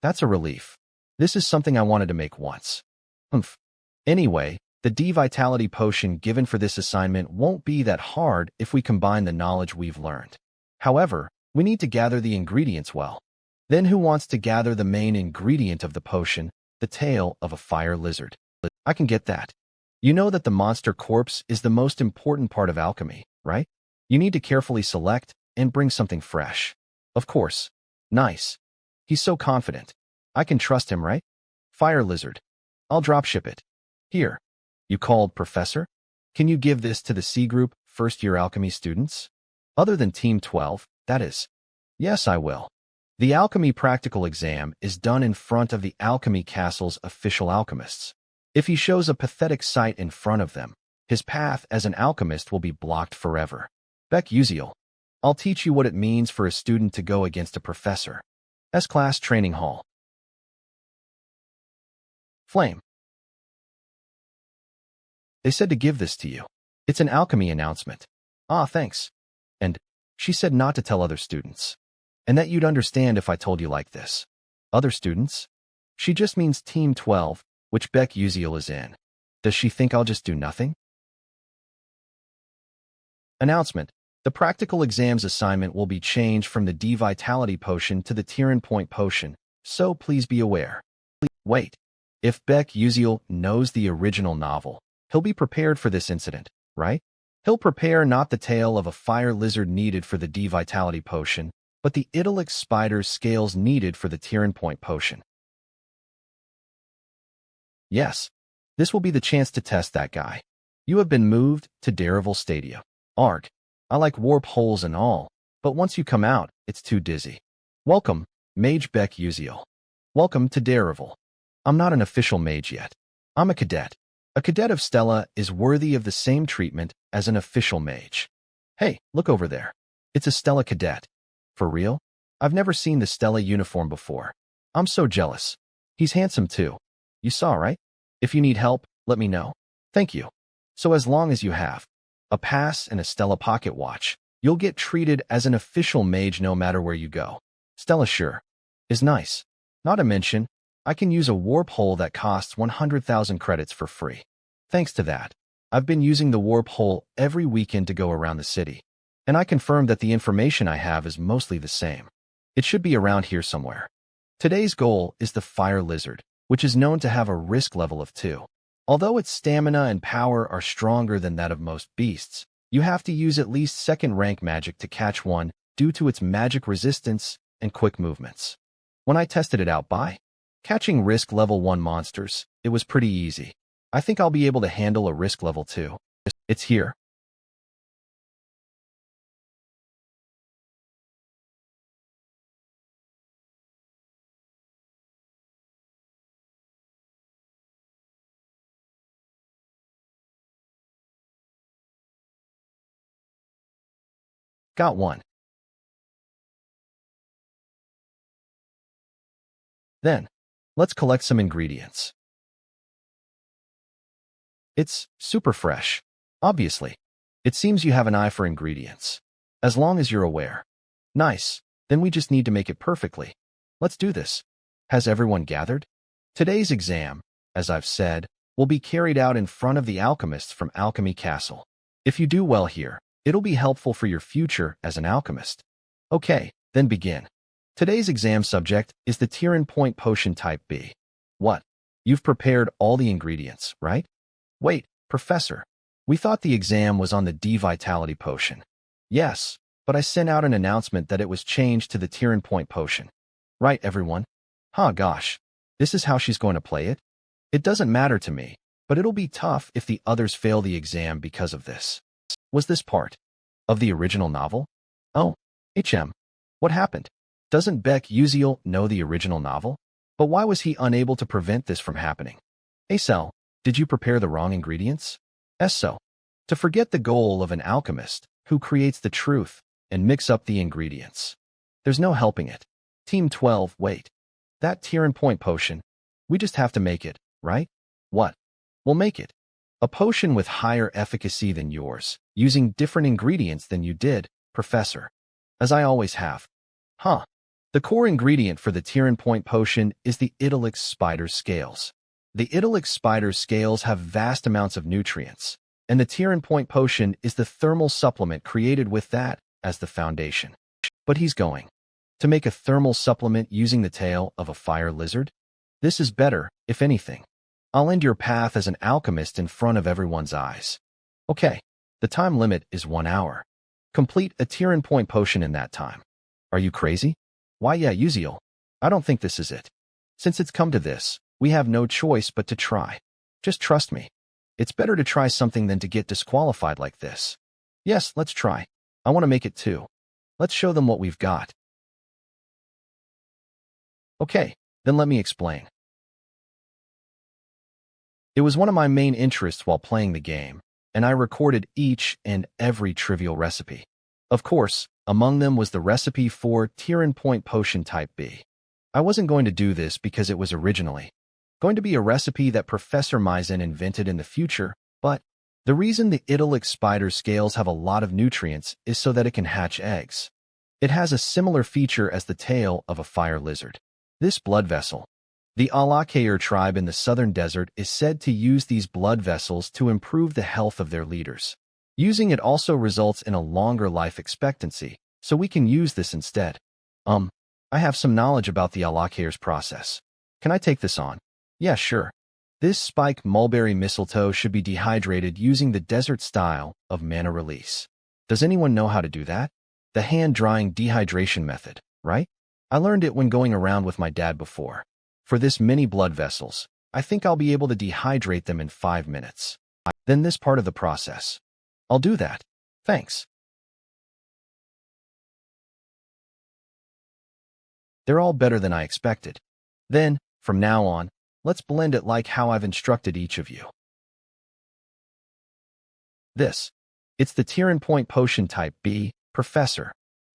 That's a relief. This is something I wanted to make once. Anyway, the D-Vitality potion given for this assignment won't be that hard if we combine the knowledge we've learned. However, we need to gather the ingredients well. Then who wants to gather the main ingredient of the potion, the tail of a fire lizard. I can get that. You know that the monster corpse is the most important part of alchemy, right? You need to carefully select and bring something fresh. Of course. Nice. He's so confident. I can trust him, right? Fire lizard. I'll dropship it. Here. You called, Professor? Can you give this to the C group first-year alchemy students? Other than Team 12, that is. Yes, I will. The alchemy practical exam is done in front of the alchemy castle's official alchemists. If he shows a pathetic sight in front of them, his path as an alchemist will be blocked forever. Beck Uziel. I'll teach you what it means for a student to go against a professor. S-Class Training Hall. Flame. They said to give this to you. It's an alchemy announcement. Ah, thanks. And she said not to tell other students. And that you'd understand if I told you like this. Other students? She just means Team 12, which Beck Uziel is in. Does she think I'll just do nothing? Announcement. The practical exams assignment will be changed from the D-Vitality Potion to the Tyran Point Potion, so please be aware. Wait. If Beck Uziel knows the original novel, he'll be prepared for this incident, right? He'll prepare not the tail of a fire lizard needed for the D-Vitality Potion, but the idyllic spider's scales needed for the Tyran Point Potion. Yes, this will be the chance to test that guy. You have been moved to Dareevil Stadia. Arg. I like warp holes and all, but once you come out, it's too dizzy. Welcome, Mage Beck Uziel. Welcome to Dareevil. I'm not an official mage yet. I'm a cadet. A cadet of Stella is worthy of the same treatment as an official mage. Hey, look over there. It's a Stella cadet. For real? I've never seen the Stella uniform before. I'm so jealous. He's handsome too. You saw, right? If you need help, let me know. Thank you. So as long as you have a pass and a Stella pocket watch, you'll get treated as an official mage no matter where you go. Stella sure is nice. Not to mention, I can use a warp hole that costs 100,000 credits for free. Thanks to that, I've been using the warp hole every weekend to go around the city. And I confirm that the information I have is mostly the same. It should be around here somewhere. Today's goal is the fire lizard, which is known to have a risk level of 2. Although its stamina and power are stronger than that of most beasts, you have to use at least second-rank magic to catch one due to its magic resistance and quick movements. When I tested it out by catching risk level 1 monsters, it was pretty easy. I think I'll be able to handle a risk level 2. It's here. Got one. Then, let's collect some ingredients. It's super fresh. Obviously. It seems you have an eye for ingredients. As long as you're aware. Nice. Then we just need to make it perfectly. Let's do this. Has everyone gathered? Today's exam, as I've said, will be carried out in front of the alchemists from Alchemy Castle. If you do well here, it'll be helpful for your future as an alchemist. Okay, then begin. Today's exam subject is the Tyran Point Potion Type B. What? You've prepared all the ingredients, right? Wait, Professor. We thought the exam was on the D-Vitality Potion. Yes, but I sent out an announcement that it was changed to the Tyran Point Potion. Right, everyone? Huh, gosh. This is how she's going to play it? It doesn't matter to me, but it'll be tough if the others fail the exam because of this. Was this part of the original novel? Oh, what happened? Doesn't Beck Uziel know the original novel? But why was he unable to prevent this from happening? Acel, did you prepare the wrong ingredients? So. To forget the goal of an alchemist who creates the truth and mix up the ingredients. There's no helping it. Team 12, wait. That Tyran Point Potion, we just have to make it, right? What? We'll make it. A potion with higher efficacy than yours, using different ingredients than you did, Professor. As I always have. Huh. The core ingredient for the Tyran Point Potion is the idyllic spider scales. The idyllic spider scales have vast amounts of nutrients, and the Tyran Point Potion is the thermal supplement created with that as the foundation. But he's going to make a thermal supplement using the tail of a fire lizard? This is better, if anything. I'll end your path as an alchemist in front of everyone's eyes. Okay, the time limit is 1 hour. Complete a Tiran point potion in that time. Are you crazy? Why yeah, Uziel. I don't think this is it. Since it's come to this, we have no choice but to try. Just trust me. It's better to try something than to get disqualified like this. Yes, let's try. I want to make it too. Let's show them what we've got. Okay, then let me explain. It was one of my main interests while playing the game, and I recorded each and every trivial recipe. Of course, among them was the recipe for Tiran Point Potion Type B. I wasn't going to do this because it was originally going to be a recipe that Professor Maizen invented in the future, but the reason the idyllic spider scales have a lot of nutrients is so that it can hatch eggs. It has a similar feature as the tail of a fire lizard. This blood vessel. The Alakair tribe in the southern desert is said to use these blood vessels to improve the health of their leaders. Using it also results in a longer life expectancy, so we can use this instead. I have some knowledge about the Alakair's process. Can I take this on? Yeah, sure. This spike mulberry mistletoe should be dehydrated using the desert style of mana release. Does anyone know how to do that? The hand-drying dehydration method, right? I learned it when going around with my dad before. For this many blood vessels, I think I'll be able to dehydrate them in 5 minutes. Then this part of the process. I'll do that. Thanks. They're all better than I expected. Then, from now on, let's blend it like how I've instructed each of you. It's the Tiran Point Potion Type B, Professor.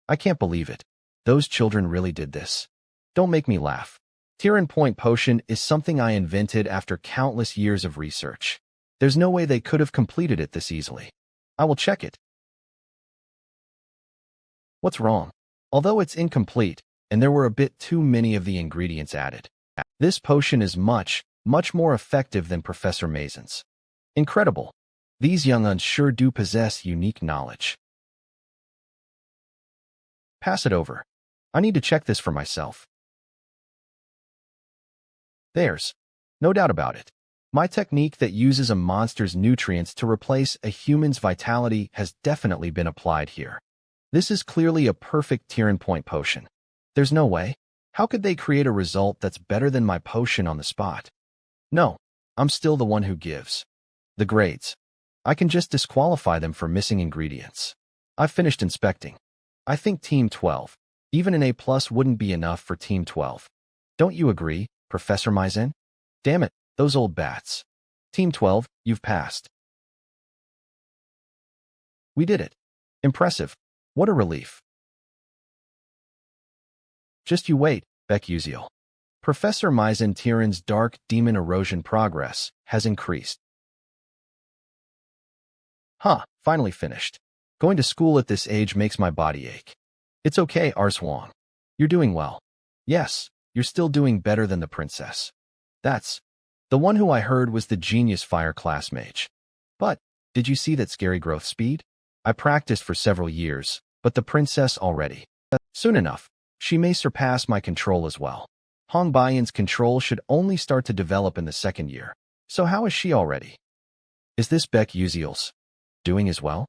I can't believe it. Those children really did this. Don't make me laugh. Tiran Point Potion is something I invented after countless years of research. There's no way they could have completed it this easily. I will check it. What's wrong? Although it's incomplete, and there were a bit too many of the ingredients added, this potion is much, much more effective than Professor Maizen's. Incredible. These young uns sure do possess unique knowledge. Pass it over. I need to check this for myself. There's no doubt about it. My technique that uses a monster's nutrients to replace a human's vitality has definitely been applied here. This is clearly a perfect Tiran Point potion. There's no way. How could they create a result that's better than my potion on the spot? No, I'm still the one who gives the grades. I can just disqualify them for missing ingredients. I've finished inspecting. I think Team 12. Even an A+ wouldn't be enough for Team 12. Don't you agree, Professor Maizen? Damn it, those old bats. Team 12, you've passed. We did it. Impressive. What a relief. Just you wait, Uziel. Professor Maizen Tiran's dark demon erosion progress has increased. Finally finished. Going to school at this age makes my body ache. It's okay, Arswang. You're doing well. Yes, you're still doing better than the princess. That's the one who I heard was the genius fire class mage. But, did you see that scary growth speed? I practiced for several years, but the princess already. Soon enough, she may surpass my control as well. Hong Baiyan's control should only start to develop in the 2nd year. So how is she already? Is this Uziel's doing as well?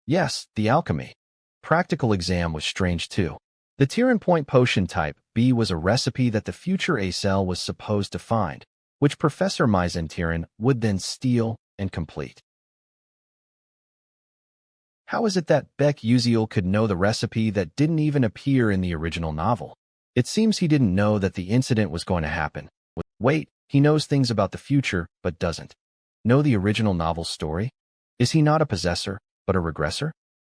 Yes, the alchemy. Practical exam was strange too. The Tiran Point Potion Type B was a recipe that the future Acel was supposed to find, which Professor Maizen Tiran would then steal and complete. How is it that Uziel could know the recipe that didn't even appear in the original novel? It seems he didn't know that the incident was going to happen. Wait, he knows things about the future, but doesn't know the original novel's story? Is he not a possessor, but a regressor?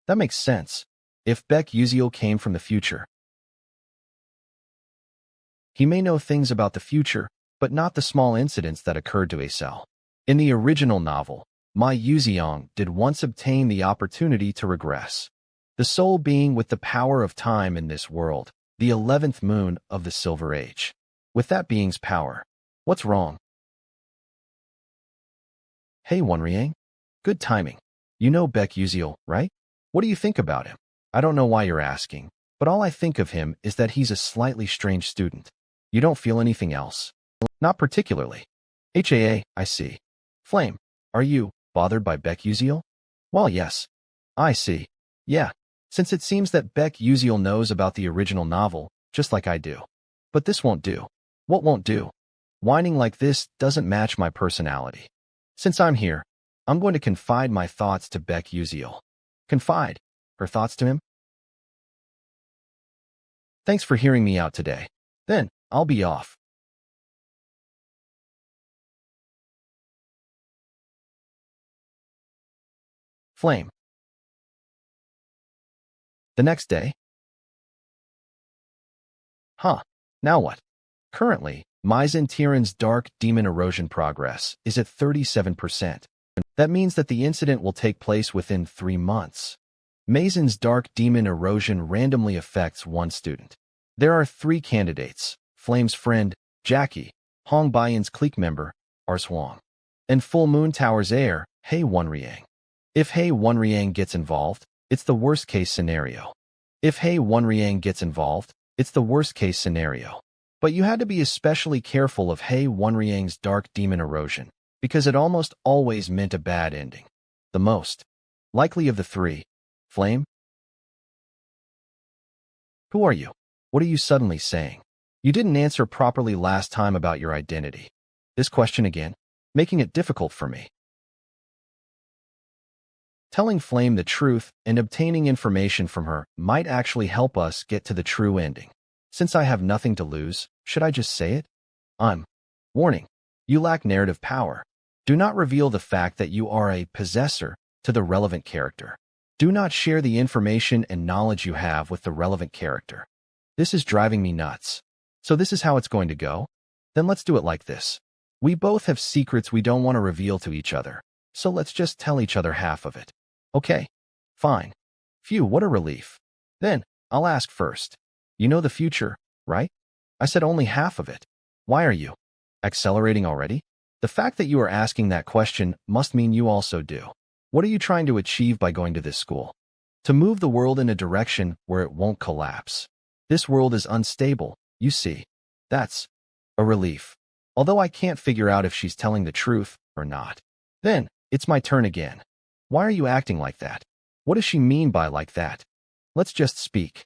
That makes sense. If Uziel came from the future, he may know things about the future, but not the small incidents that occurred to Acel. In the original novel, Mai Yuziang did once obtain the opportunity to regress. The sole being with the power of time in this world, the 11th moon of the Silver Age. With that being's power, what's wrong? Hey Wonriang. Good timing. You know Uziel, right? What do you think about him? I don't know why you're asking, but all I think of him is that he's a slightly strange student. You don't feel anything else? Not particularly. I see. Flame, are you bothered by Beck Uziel? Well, yes. I see. Yeah, since it seems that Beck Uziel knows about the original novel, just like I do. But this won't do. What won't do? Whining like this doesn't match my personality. Since I'm here, I'm going to confide my thoughts to Beck Uziel. Confide her thoughts to him? Thanks for hearing me out today. Then, I'll be off. Flame. The next day? Huh. Now what? Currently, Maizen Tiran's dark demon erosion progress is at 37%. That means that the incident will take place within 3 months. Maizen's dark demon erosion randomly affects one student. There are 3 candidates: Flame's friend, Jackie, Hong Baiyan's clique member, Ars Huang, and Full Moon Tower's heir, He Wenriang. If He Wenriang gets involved, it's the worst-case scenario. If He Wenriang gets involved, it's the worst-case scenario. But you had to be especially careful of He Wenriang's dark demon erosion, because it almost always meant a bad ending. The most likely of the 3. Flame? Who are you? What are you suddenly saying? You didn't answer properly last time about your identity. This question again, making it difficult for me. Telling Flame the truth and obtaining information from her might actually help us get to the true ending. Since I have nothing to lose, should I just say it? Warning. You lack narrative power. Do not reveal the fact that you are a possessor to the relevant character. Do not share the information and knowledge you have with the relevant character. This is driving me nuts. So this is how it's going to go? Then let's do it like this. We both have secrets we don't want to reveal to each other, so let's just tell each other half of it. Okay. Fine. Phew, what a relief. Then, I'll ask first. You know the future, right? I said only half of it. Why are you accelerating already? The fact that you are asking that question must mean you also do. What are you trying to achieve by going to this school? To move the world in a direction where it won't collapse. This world is unstable, you see. That's a relief. Although I can't figure out if she's telling the truth or not. Then, it's my turn again. Why are you acting like that? What does she mean by like that? Let's just speak.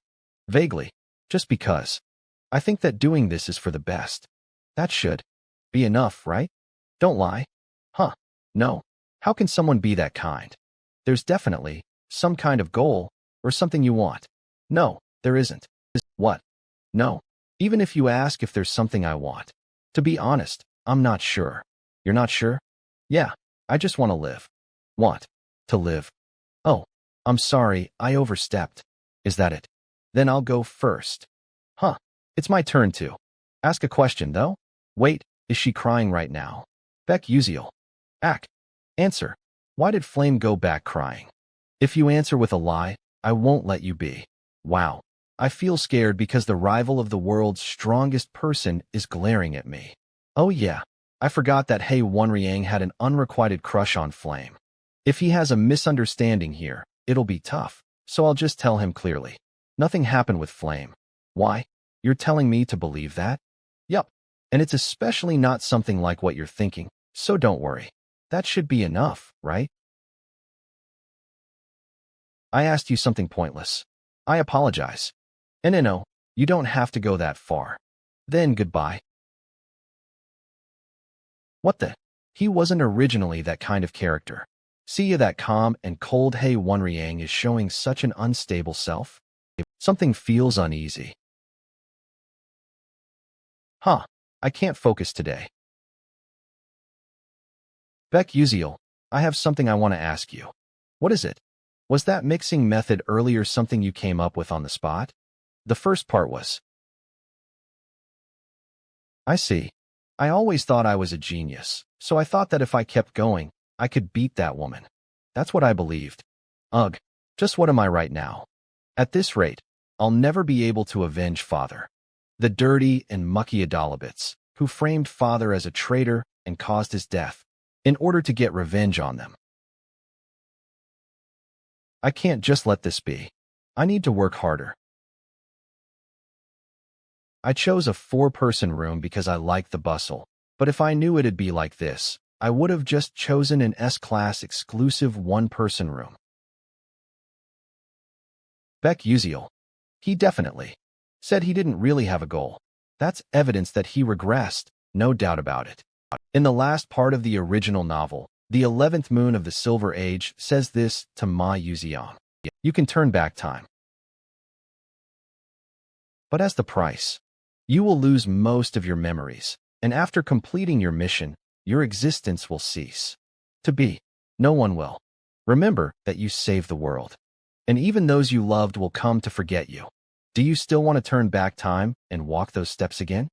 Vaguely. Just because. I think that doing this is for the best. That should be enough, right? Don't lie. Huh. No. How can someone be that kind? There's definitely some kind of goal or something you want. No, there isn't. What? No. Even if you ask if there's something I want. To be honest, I'm not sure. You're not sure? Yeah, I just want to live. Want to live. Oh, I'm sorry, I overstepped. Is that it? Then I'll go first. Huh. It's my turn to ask a question, though. Wait, is she crying right now? Beck Uziel. Answer. Why did Flame go back crying? If you answer with a lie, I won't let you be. Wow. I feel scared because the rival of the world's strongest person is glaring at me. Oh yeah, I forgot that He Wenriang had an unrequited crush on Flame. If he has a misunderstanding here, it'll be tough, so I'll just tell him clearly. Nothing happened with Flame. Why? You're telling me to believe that? Yup. And it's especially not something like what you're thinking, so don't worry. That should be enough, right? I asked you something pointless. I apologize. And no, you don't have to go that far. Then goodbye. What the? He wasn't originally that kind of character. See ya, that calm and cold He Wenriang is showing such an unstable self. Something feels uneasy. Huh. I can't focus today. Beck Uziel, I have something I want to ask you. What is it? Was that mixing method earlier something you came up with on the spot? The first part was. I see. I always thought I was a genius, so I thought that if I kept going, I could beat that woman. That's what I believed. Ugh, just what am I right now? At this rate, I'll never be able to avenge Father. The dirty and mucky Adalabits, who framed Father as a traitor and caused his death, in order to get revenge on them. I can't just let this be. I need to work harder. I chose a 4-person room because I like the bustle. But if I knew it'd be like this, I would have just chosen an S-class exclusive 1-person room. Baek Uziel. He definitely said he didn't really have a goal. That's evidence that he regressed, no doubt about it. In the last part of the original novel, the 11th moon of the Silver Age says this to Ma Yuziang. You can turn back time. But as the price, you will lose most of your memories, and after completing your mission, your existence will cease to be. No one will remember that you saved the world, and even those you loved will come to forget you. Do you still want to turn back time and walk those steps again?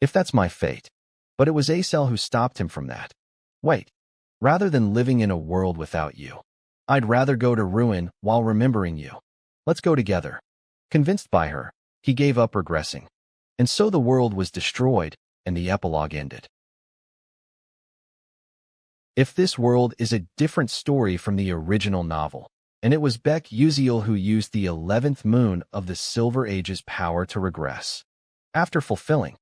If that's my fate. But it was Acel who stopped him from that. Wait, rather than living in a world without you, I'd rather go to ruin while remembering you. Let's go together. Convinced by her, he gave up regressing. And so the world was destroyed, and the epilogue ended. If this world is a different story from the original novel, and it was Baek Uziel who used the 11th moon of the Silver Age's power to regress. After fulfilling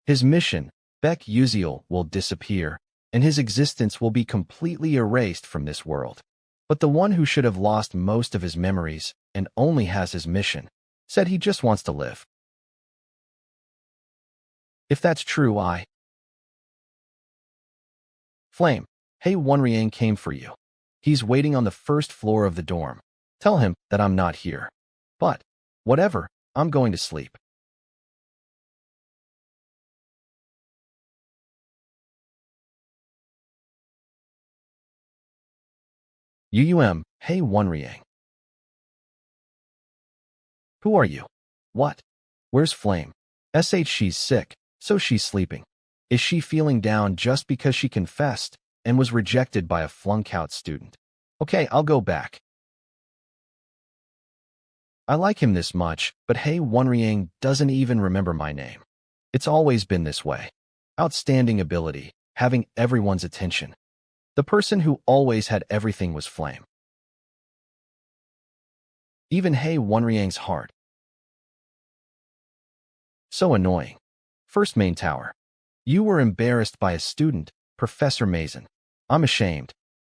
his mission, Baek Uziel will disappear, and his existence will be completely erased from this world. But the one who should have lost most of his memories and only has his mission, said he just wants to live. If that's true, Flame, hey, Wonriang came for you. He's waiting on the first floor of the dorm. Tell him that I'm not here. But, whatever, I'm going to sleep. Hey, Wonriang. Who are you? What? Where's Flame? She's sick, so she's sleeping. Is she feeling down just because she confessed and was rejected by a flunk-out student? Okay, I'll go back. I like him this much, but hey, Wonriang doesn't even remember my name. It's always been this way. Outstanding ability, having everyone's attention. The person who always had everything was Flame. Even Hey Wonriang's heart. So annoying. First main tower. You were embarrassed by a student, Professor Mason. I'm ashamed.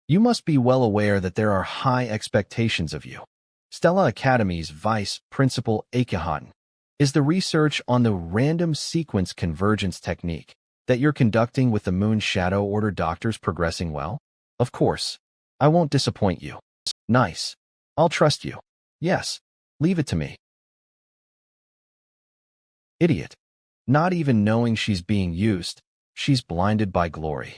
You must be well aware that there are high expectations of you. Stella Academy's Vice Principal Akihatan. Is the research on the random sequence convergence technique that you're conducting with the Moon Shadow Order doctors progressing well? Of course. I won't disappoint you. Nice. I'll trust you. Yes. Leave it to me. Idiot. Not even knowing she's being used, she's blinded by glory.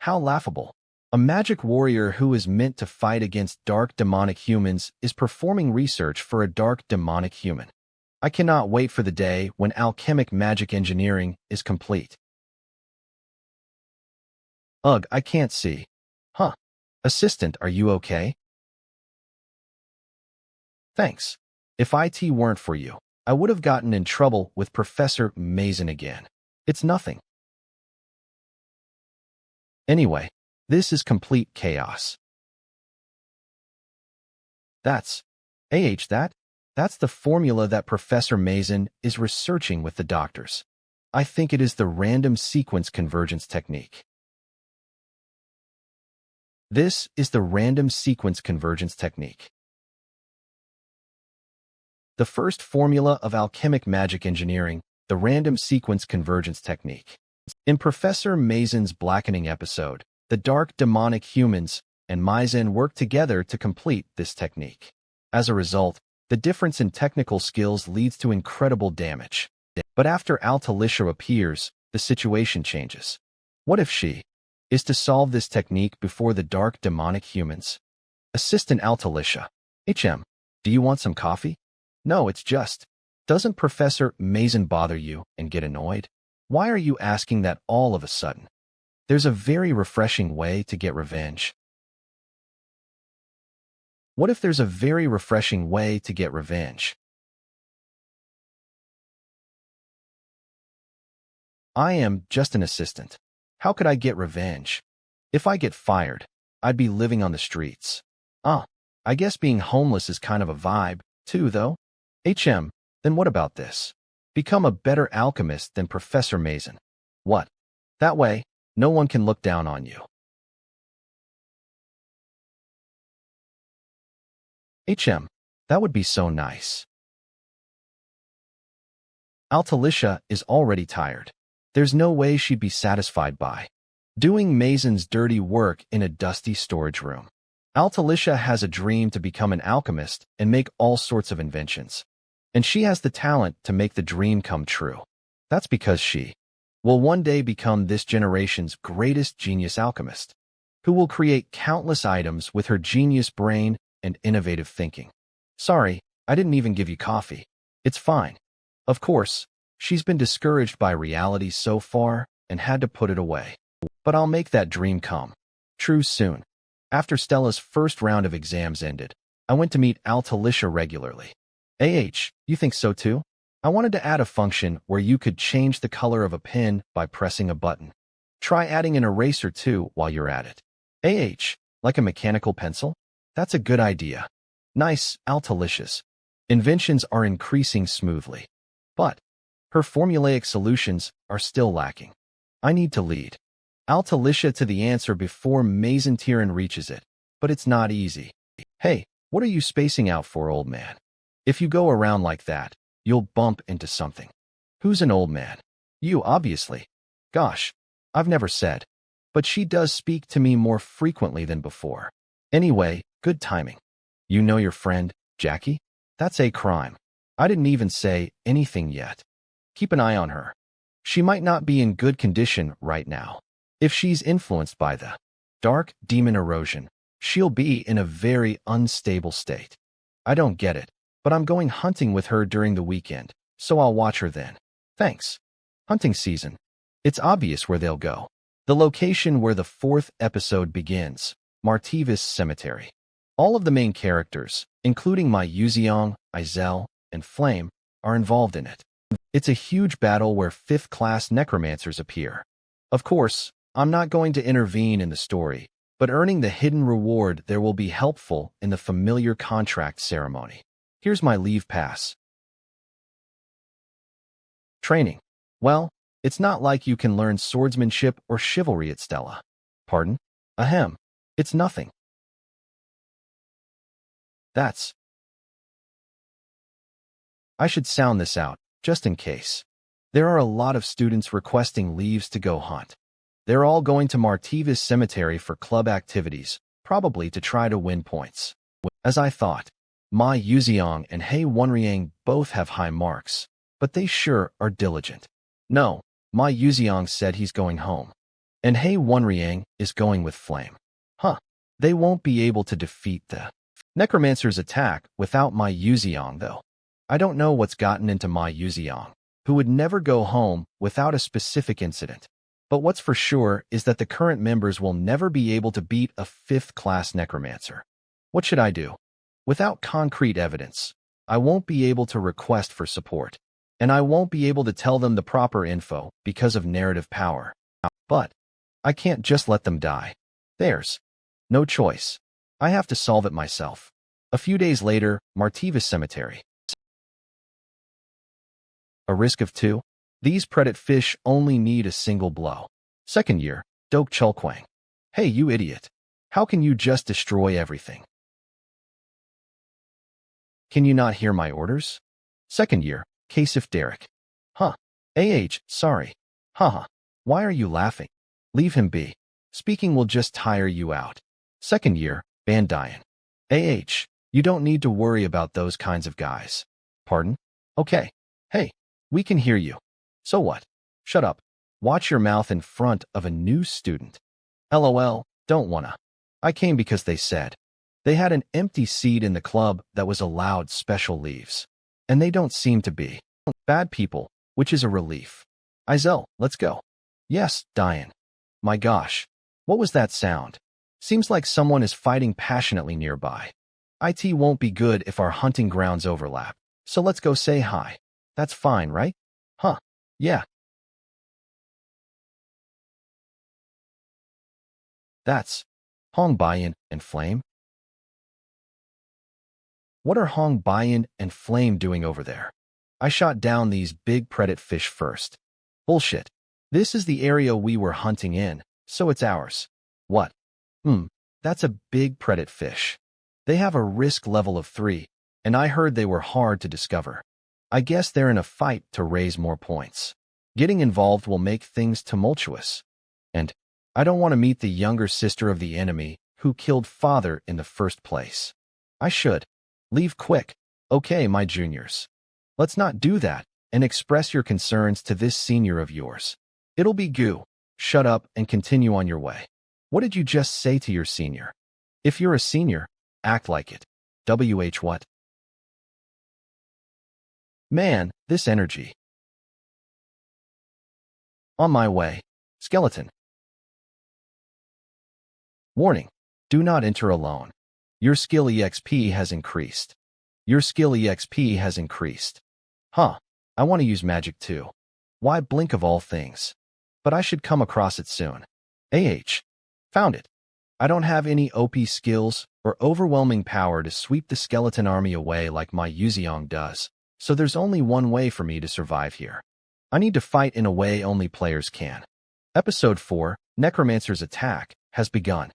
How laughable. A magic warrior who is meant to fight against dark demonic humans is performing research for a dark demonic human. I cannot wait for the day when alchemic magic engineering is complete. Ugh, I can't see. Huh. Assistant, are you okay? Thanks. If IT weren't for you, I would have gotten in trouble with Professor Mason again. It's nothing. Anyway, this is complete chaos. That's the formula that Professor Mason is researching with the doctors. I think it is the random sequence convergence technique. This is the random sequence convergence technique. The first formula of alchemic magic engineering, the random sequence convergence technique. In Professor Mason's blackening episode, the dark demonic humans and Maizen work together to complete this technique. As a result, the difference in technical skills leads to incredible damage. But after Altalicia appears, the situation changes. What if she is to solve this technique before the dark demonic humans? Assistant Altalicia. Do you want some coffee? No, it's just. Doesn't Professor Mason bother you and get annoyed? Why are you asking that all of a sudden? There's a very refreshing way to get revenge. What if there's a very refreshing way to get revenge? I am just an assistant. How could I get revenge? If I get fired, I'd be living on the streets. I guess being homeless is kind of a vibe, too, though. Then what about this? Become a better alchemist than Professor Mason. What? That way, no one can look down on you. That would be so nice. Altalicia is already tired. There's no way she'd be satisfied by doing Mason's dirty work in a dusty storage room. Altalicia has a dream to become an alchemist and make all sorts of inventions. And she has the talent to make the dream come true. That's because she will one day become this generation's greatest genius alchemist, who will create countless items with her genius brain and innovative thinking. Sorry, I didn't even give you coffee. It's fine. Of course, she's been discouraged by reality so far and had to put it away. But I'll make that dream come true soon. After Stella's first round of exams ended, I went to meet Altalicia regularly. You think so too? I wanted to add a function where you could change the color of a pen by pressing a button. Try adding an eraser too while you're at it. Like a mechanical pencil? That's a good idea. Nice, Altalicia's inventions are increasing smoothly. But her formulaic solutions are still lacking. I need to lead Altalicia to the answer before Mason reaches it, but it's not easy. Hey, what are you spacing out for, old man? If you go around like that, you'll bump into something. Who's an old man? You, obviously. Gosh, I've never said. But she does speak to me more frequently than before. Anyway, good timing. You know your friend, Jackie? That's a crime. I didn't even say anything yet. Keep an eye on her. She might not be in good condition right now. If she's influenced by the dark demon erosion, she'll be in a very unstable state. I don't get it, but I'm going hunting with her during the weekend, so I'll watch her then. Thanks. Hunting season. It's obvious where they'll go. The location where the 4th episode begins, Martivis Cemetery. All of the main characters, including my Yuziong, Izel, and Flame, are involved in it. It's a huge battle where 5th-class necromancers appear. Of course, I'm not going to intervene in the story, but earning the hidden reward there will be helpful in the familiar contract ceremony. Here's my leave pass. Training. Well, it's not like you can learn swordsmanship or chivalry at Stella. Pardon? Ahem. It's nothing. I should sound this out, just in case. There are a lot of students requesting leaves to go hunt. They're all going to Martivis Cemetery for club activities, probably to try to win points. As I thought, Ma Yuziong and He Wenriang both have high marks, but they sure are diligent. No, Ma Yuziong said he's going home, and He Wenriang is going with Flame. They won't be able to defeat the necromancer's attack without Ma Yuziong, though. I don't know what's gotten into Ma Yuziong, who would never go home without a specific incident. But what's for sure is that the current members will never be able to beat a 5th-class necromancer. What should I do? Without concrete evidence, I won't be able to request for support, and I won't be able to tell them the proper info because of narrative power. But I can't just let them die. There's no choice. I have to solve it myself. A few days later, Martivis Cemetery. A risk of 2? These predate fish only need a single blow. Second year, Dok Chulkwang. Hey, you idiot. How can you just destroy everything? Can you not hear my orders? Second year, Kasif Derek. Sorry. Why are you laughing? Leave him be. Speaking will just tire you out. Second year, Bandian. You don't need to worry about those kinds of guys. Pardon? Okay. Hey, we can hear you. So what? Shut up. Watch your mouth in front of a new student. LOL, don't wanna. I came because they said they had an empty seat in the club that was allowed special leaves. And they don't seem to be bad people, which is a relief. Izel, let's go. Yes, Diane. My gosh. What was that sound? Seems like someone is fighting passionately nearby. IT won't be good if our hunting grounds overlap, so let's go say hi. That's fine, right? Yeah. That's Hong Bayan and Flame. What are Hong Bayan and Flame doing over there? I shot down these big predator fish first. Bullshit. This is the area we were hunting in, so it's ours. What? That's a big predator fish. They have a risk level of 3, and I heard they were hard to discover. I guess they're in a fight to raise more points. Getting involved will make things tumultuous. And I don't want to meet the younger sister of the enemy who killed father in the first place. I should. Leave quick. Okay, my juniors. Let's not do that and express your concerns to this senior of yours. It'll be goo. Shut up and continue on your way. What did you just say to your senior? If you're a senior, act like it. What? Man, this energy. On my way. Skeleton. Warning. Do not enter alone. Your skill EXP has increased. Your skill EXP has increased. Huh. I want to use magic too. Why blink of all things? But I should come across it soon. Found it. I don't have any OP skills or overwhelming power to sweep the skeleton army away like my Yuziong does, so there's only one way for me to survive here. I need to fight in a way only players can. Episode 4, Necromancer's Attack, has begun.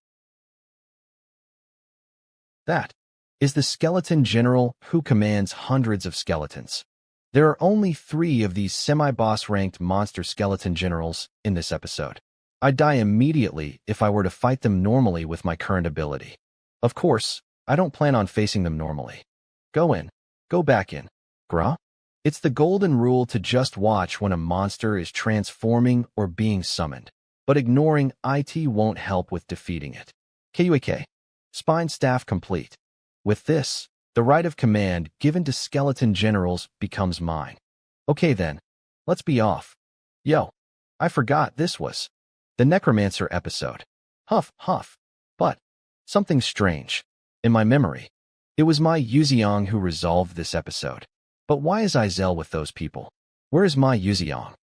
That is the skeleton general who commands hundreds of skeletons. There are only 3 of these semi-boss ranked monster skeleton generals in this episode. I'd die immediately if I were to fight them normally with my current ability. Of course, I don't plan on facing them normally. Go in. Go back in. Grah? It's the golden rule to just watch when a monster is transforming or being summoned, but ignoring it won't help with defeating it. KUAK. Spine staff complete. With this, the right of command given to skeleton generals becomes mine. Okay then, let's be off. Yo, I forgot this was the Necromancer episode. Huff, huff. But something strange. In my memory, it was my Yuziong who resolved this episode. But why is Izel with those people? Where is my Yuziong?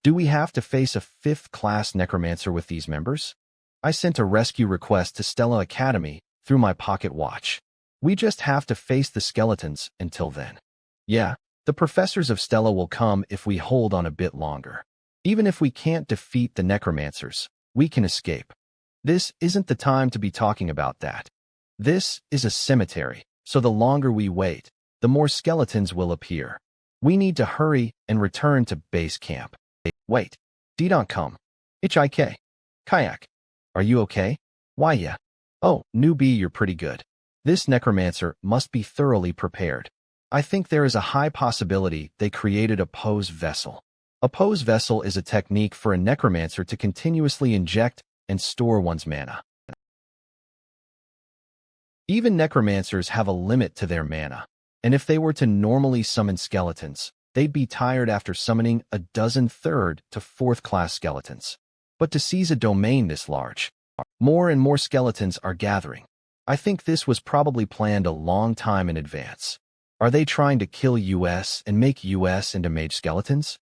Do we have to face a 5th-class Necromancer with these members? I sent a rescue request to Stella Academy through my pocket watch. We just have to face the skeletons until then. Yeah, the professors of Stella will come if we hold on a bit longer. Even if we can't defeat the Necromancers, we can escape. This isn't the time to be talking about that. This is a cemetery, so the longer we wait, the more skeletons will appear. We need to hurry and return to base camp. Wait. Don't come. HIK. Kayak. Are you okay? Why yeah. Oh, newbie, you're pretty good. This necromancer must be thoroughly prepared. I think there is a high possibility they created a pose vessel. A pose vessel is a technique for a necromancer to continuously inject and store one's mana. Even necromancers have a limit to their mana, and if they were to normally summon skeletons, they'd be tired after summoning a dozen 3rd to 4th class skeletons. But to seize a domain this large, more and more skeletons are gathering. I think this was probably planned a long time in advance. Are they trying to kill US and make US into mage skeletons?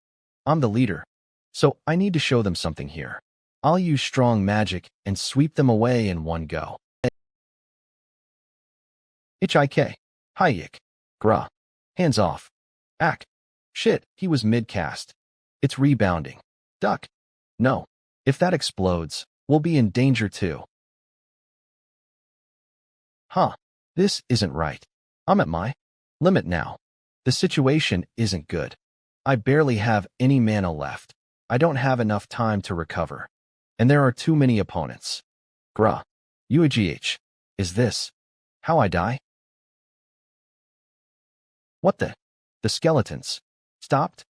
I'm the leader, so I need to show them something here. I'll use strong magic and sweep them away in one go. HIK. Hayik. Grah. Hands off. Ack. Shit, he was mid-cast. It's rebounding. Duck. No. If that explodes, we'll be in danger too. Huh. This isn't right. I'm at my limit now. The situation isn't good. I barely have any mana left. I don't have enough time to recover. And there are too many opponents. Grah. UAGH. Is this how I die? What the? The skeletons stopped?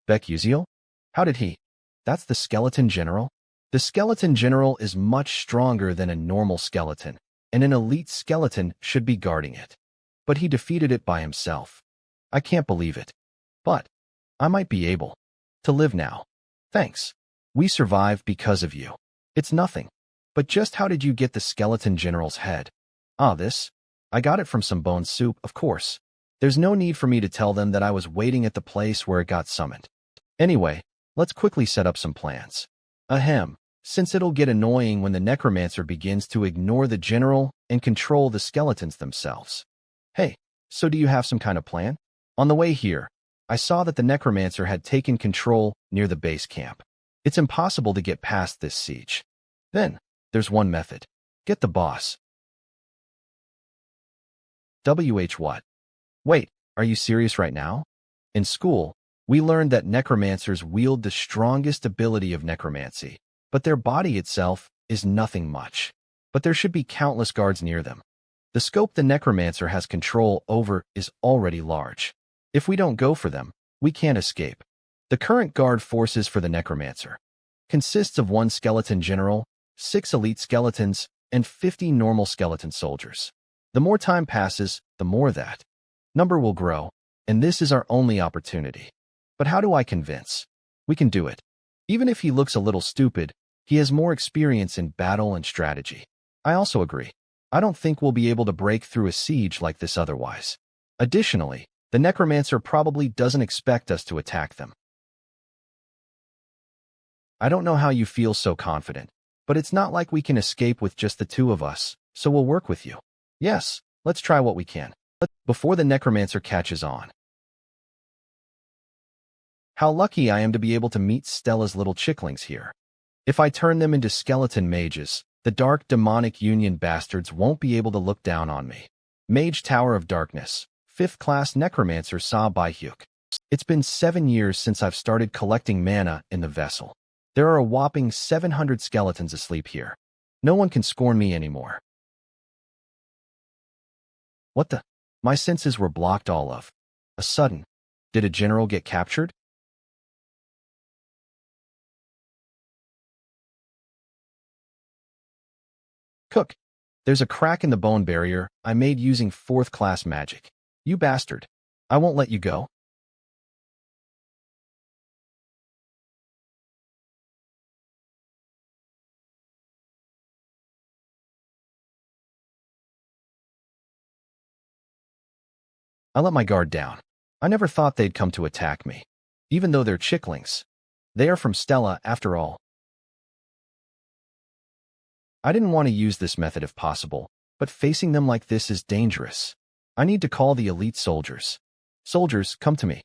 Beck Uziel? How did he? That's the skeleton general? The skeleton general is much stronger than a normal skeleton, and an elite skeleton should be guarding it. But he defeated it by himself. I can't believe it. But I might be able to live now. Thanks. We survived because of you. It's nothing. But just how did you get the skeleton general's head? This? I got it from some bone soup, of course. There's no need for me to tell them that I was waiting at the place where it got summoned. Anyway, let's quickly set up some plans. Since it'll get annoying when the necromancer begins to ignore the general and control the skeletons themselves. Hey, So do you have some kind of plan? On the way here, I saw that the necromancer had taken control near the base camp. It's impossible to get past this siege. Then, there's one method. Get the boss. What? Wait, are you serious right now? In school, we learned that necromancers wield the strongest ability of necromancy, but their body itself is nothing much. But there should be countless guards near them. The scope the necromancer has control over is already large. If we don't go for them, we can't escape. The current guard forces for the necromancer consists of 1 skeleton general, 6 elite skeletons, and 50 normal skeleton soldiers. The more time passes, the more that number will grow, and this is our only opportunity. But how do I convince? We can do it. Even if he looks a little stupid, he has more experience in battle and strategy. I also agree. I don't think we'll be able to break through a siege like this otherwise. Additionally, the necromancer probably doesn't expect us to attack them. I don't know how you feel so confident, but it's not like we can escape with just the 2 of us, so we'll work with you. Yes, let's try what we can. Before the necromancer catches on. How lucky I am to be able to meet Stella's little chicklings here. If I turn them into skeleton mages, the dark demonic union bastards won't be able to look down on me. Mage Tower of Darkness, 5th class necromancer Sa Bai Hyuk. It's been 7 years since I've started collecting mana in the vessel. There are a whopping 700 skeletons asleep here. No one can scorn me anymore. What the? My senses were blocked all of a sudden. Did a general get captured? Cook, there's a crack in the bone barrier I made using 4th class magic. You bastard. I won't let you go. I let my guard down. I never thought they'd come to attack me. Even though they're chicklings. They are from Stella, after all. I didn't want to use this method if possible, but facing them like this is dangerous. I need to call the elite soldiers. Soldiers, come to me.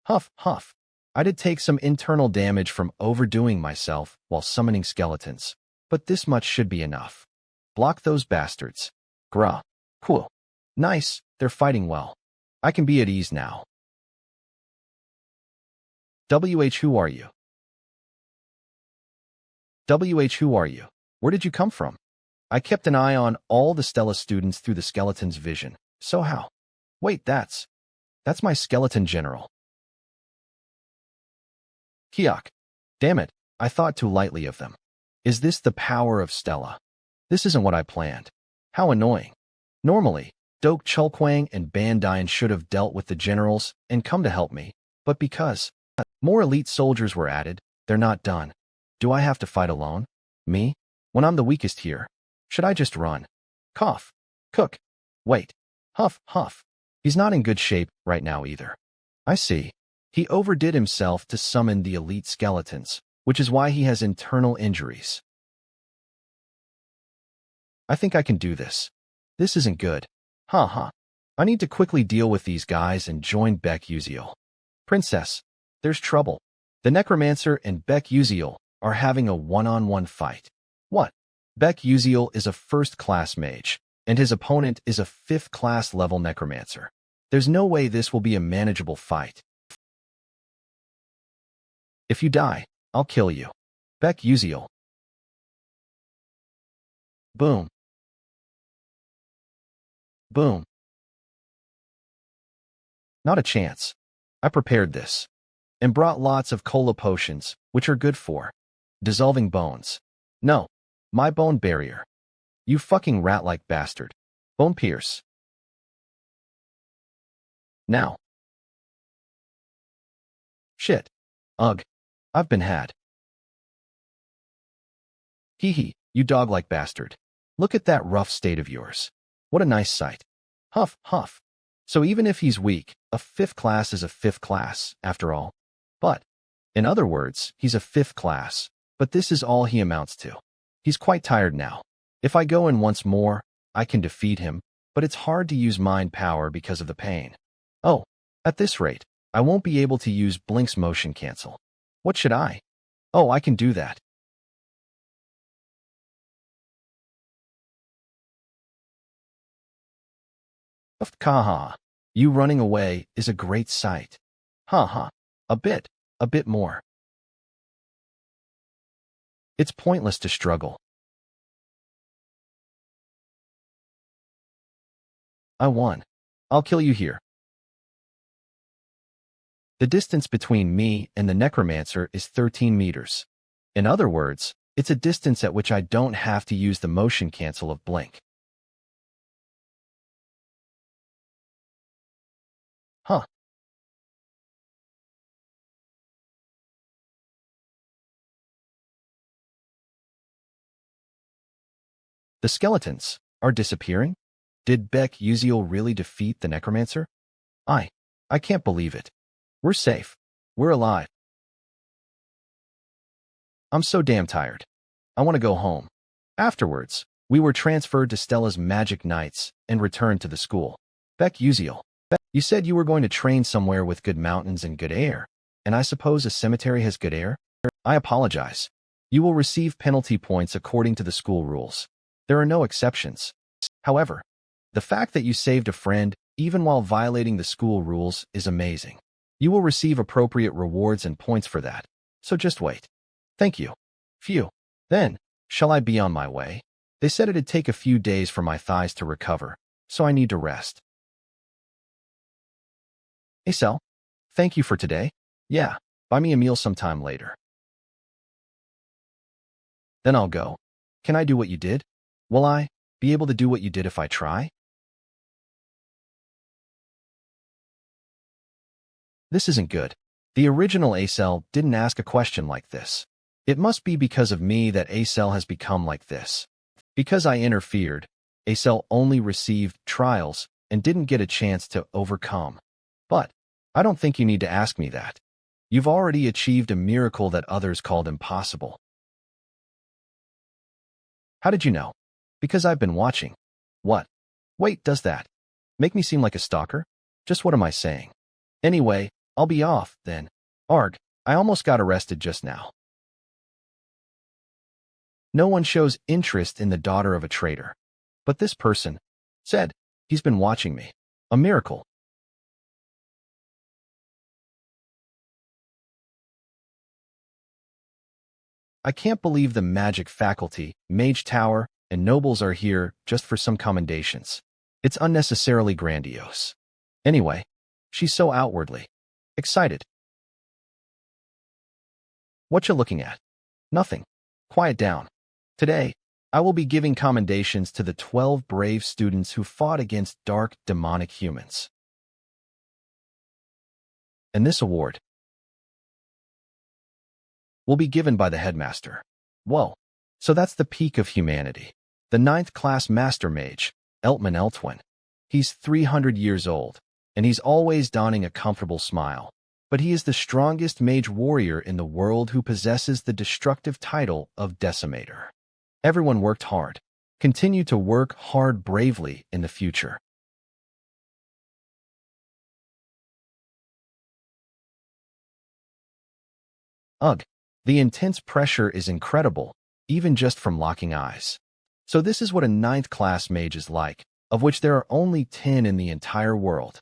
Huff, huff. I did take some internal damage from overdoing myself while summoning skeletons, but this much should be enough. Block those bastards. Grah. Cool. Nice, they're fighting well. I can be at ease now. Who are you? Who are you? Where did you come from? I kept an eye on all the Stella students through the skeleton's vision. So how? Wait, that's my skeleton general. Kiok. Damn it, I thought too lightly of them. Is this the power of Stella? This isn't what I planned. How annoying. Normally, Dok Chulkwang and Bandian should have dealt with the generals and come to help me, but because more elite soldiers were added, they're not done. Do I have to fight alone? Me? When I'm the weakest here? Should I just run? Cough. Cook. Wait. Huff, huff. He's not in good shape right now either. I see. He overdid himself to summon the elite skeletons, which is why he has internal injuries. I think I can do this. This isn't good. Ha. I need to quickly deal with these guys and join Beck Uziel. Princess, there's trouble. The necromancer and Beck Uziel are having a one-on-one fight. What? Beck Uziel is a 1st class mage, and his opponent is a 5th class level necromancer. There's no way this will be a manageable fight. If you die, I'll kill you. Beck Uziel. Boom. Boom. Not a chance. I prepared this and brought lots of cola potions, which are good for dissolving bones. No, my bone barrier. You fucking rat-like bastard. Bone pierce. Now. Shit. Ugh. I've been had. Hee hee, you dog-like bastard. Look at that rough state of yours. What a nice sight. Huff, huff. So even if he's weak, a 5th class is a 5th class, after all. But, in other words, he's a 5th class, but this is all he amounts to. He's quite tired now. If I go in once more, I can defeat him, but it's hard to use mind power because of the pain. Oh, at this rate, I won't be able to use Blink's motion cancel. What should I? Oh, I can do that. Kaha. You running away is a great sight. Ha. A bit more. It's pointless to struggle. I won. I'll kill you here. The distance between me and the necromancer is 13 meters. In other words, it's a distance at which I don't have to use the motion cancel of Blink. Huh. The skeletons are disappearing? Did Beck Uziel really defeat the necromancer? I can't believe it. We're safe. We're alive. I'm so damn tired. I want to go home. Afterwards, we were transferred to Stella's Magic Nights and returned to the school. Beck Uziel, you said you were going to train somewhere with good mountains and good air, and I suppose a cemetery has good air? I apologize. You will receive penalty points according to the school rules. There are no exceptions. However, the fact that you saved a friend, even while violating the school rules, is amazing. You will receive appropriate rewards and points for that, so just wait. Thank you. Phew. Then, shall I be on my way? They said it'd take a few days for my thighs to recover, so I need to rest. Acel, thank you for today. Yeah, buy me a meal sometime later. Then I'll go. Can I do what you did? Will I be able to do what you did if I try? This isn't good. The original Acel didn't ask a question like this. It must be because of me that Acel has become like this. Because I interfered, Acel only received trials and didn't get a chance to overcome. But I don't think you need to ask me that. You've already achieved a miracle that others called impossible. How did you know? Because I've been watching. What? Wait, does that make me seem like a stalker? Just what am I saying? Anyway, I'll be off, then. Arg, I almost got arrested just now. No one shows interest in the daughter of a traitor. But this person said, he's been watching me. A miracle. I can't believe the magic faculty, mage tower, and nobles are here just for some commendations. It's unnecessarily grandiose. Anyway, she's so outwardly excited. What you looking at? Nothing. Quiet down. Today, I will be giving commendations to the 12 brave students who fought against dark, demonic humans. And this award will be given by the headmaster. Whoa. So that's the peak of humanity. The 9th class master mage, Eltman Eltwin. He's 300 years old, and he's always donning a comfortable smile. But he is the strongest mage warrior in the world who possesses the destructive title of Decimator. Everyone worked hard. Continue to work hard bravely in the future. Ugh. The intense pressure is incredible, even just from locking eyes. So this is what a 9th class mage is like, of which there are only 10 in the entire world.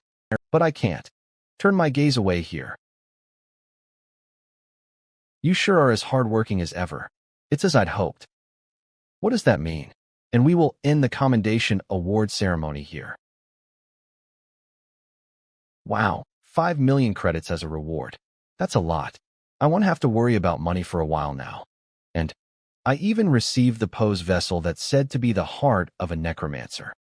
But I can't turn my gaze away here. You sure are as hardworking as ever. It's as I'd hoped. What does that mean? And we will end the commendation award ceremony here. Wow, 5 million credits as a reward. That's a lot. I won't have to worry about money for a while now. And I even received the pose vessel that's said to be the heart of a necromancer.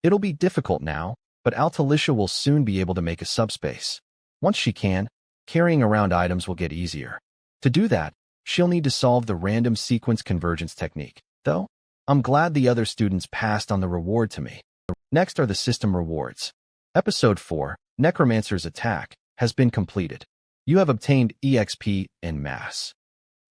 It'll be difficult now, but Altalicia will soon be able to make a subspace. Once she can, carrying around items will get easier. To do that, she'll need to solve the random sequence convergence technique. Though, I'm glad the other students passed on the reward to me. Next are the system rewards. Episode 4, Necromancer's Attack, has been completed. You have obtained EXP en masse.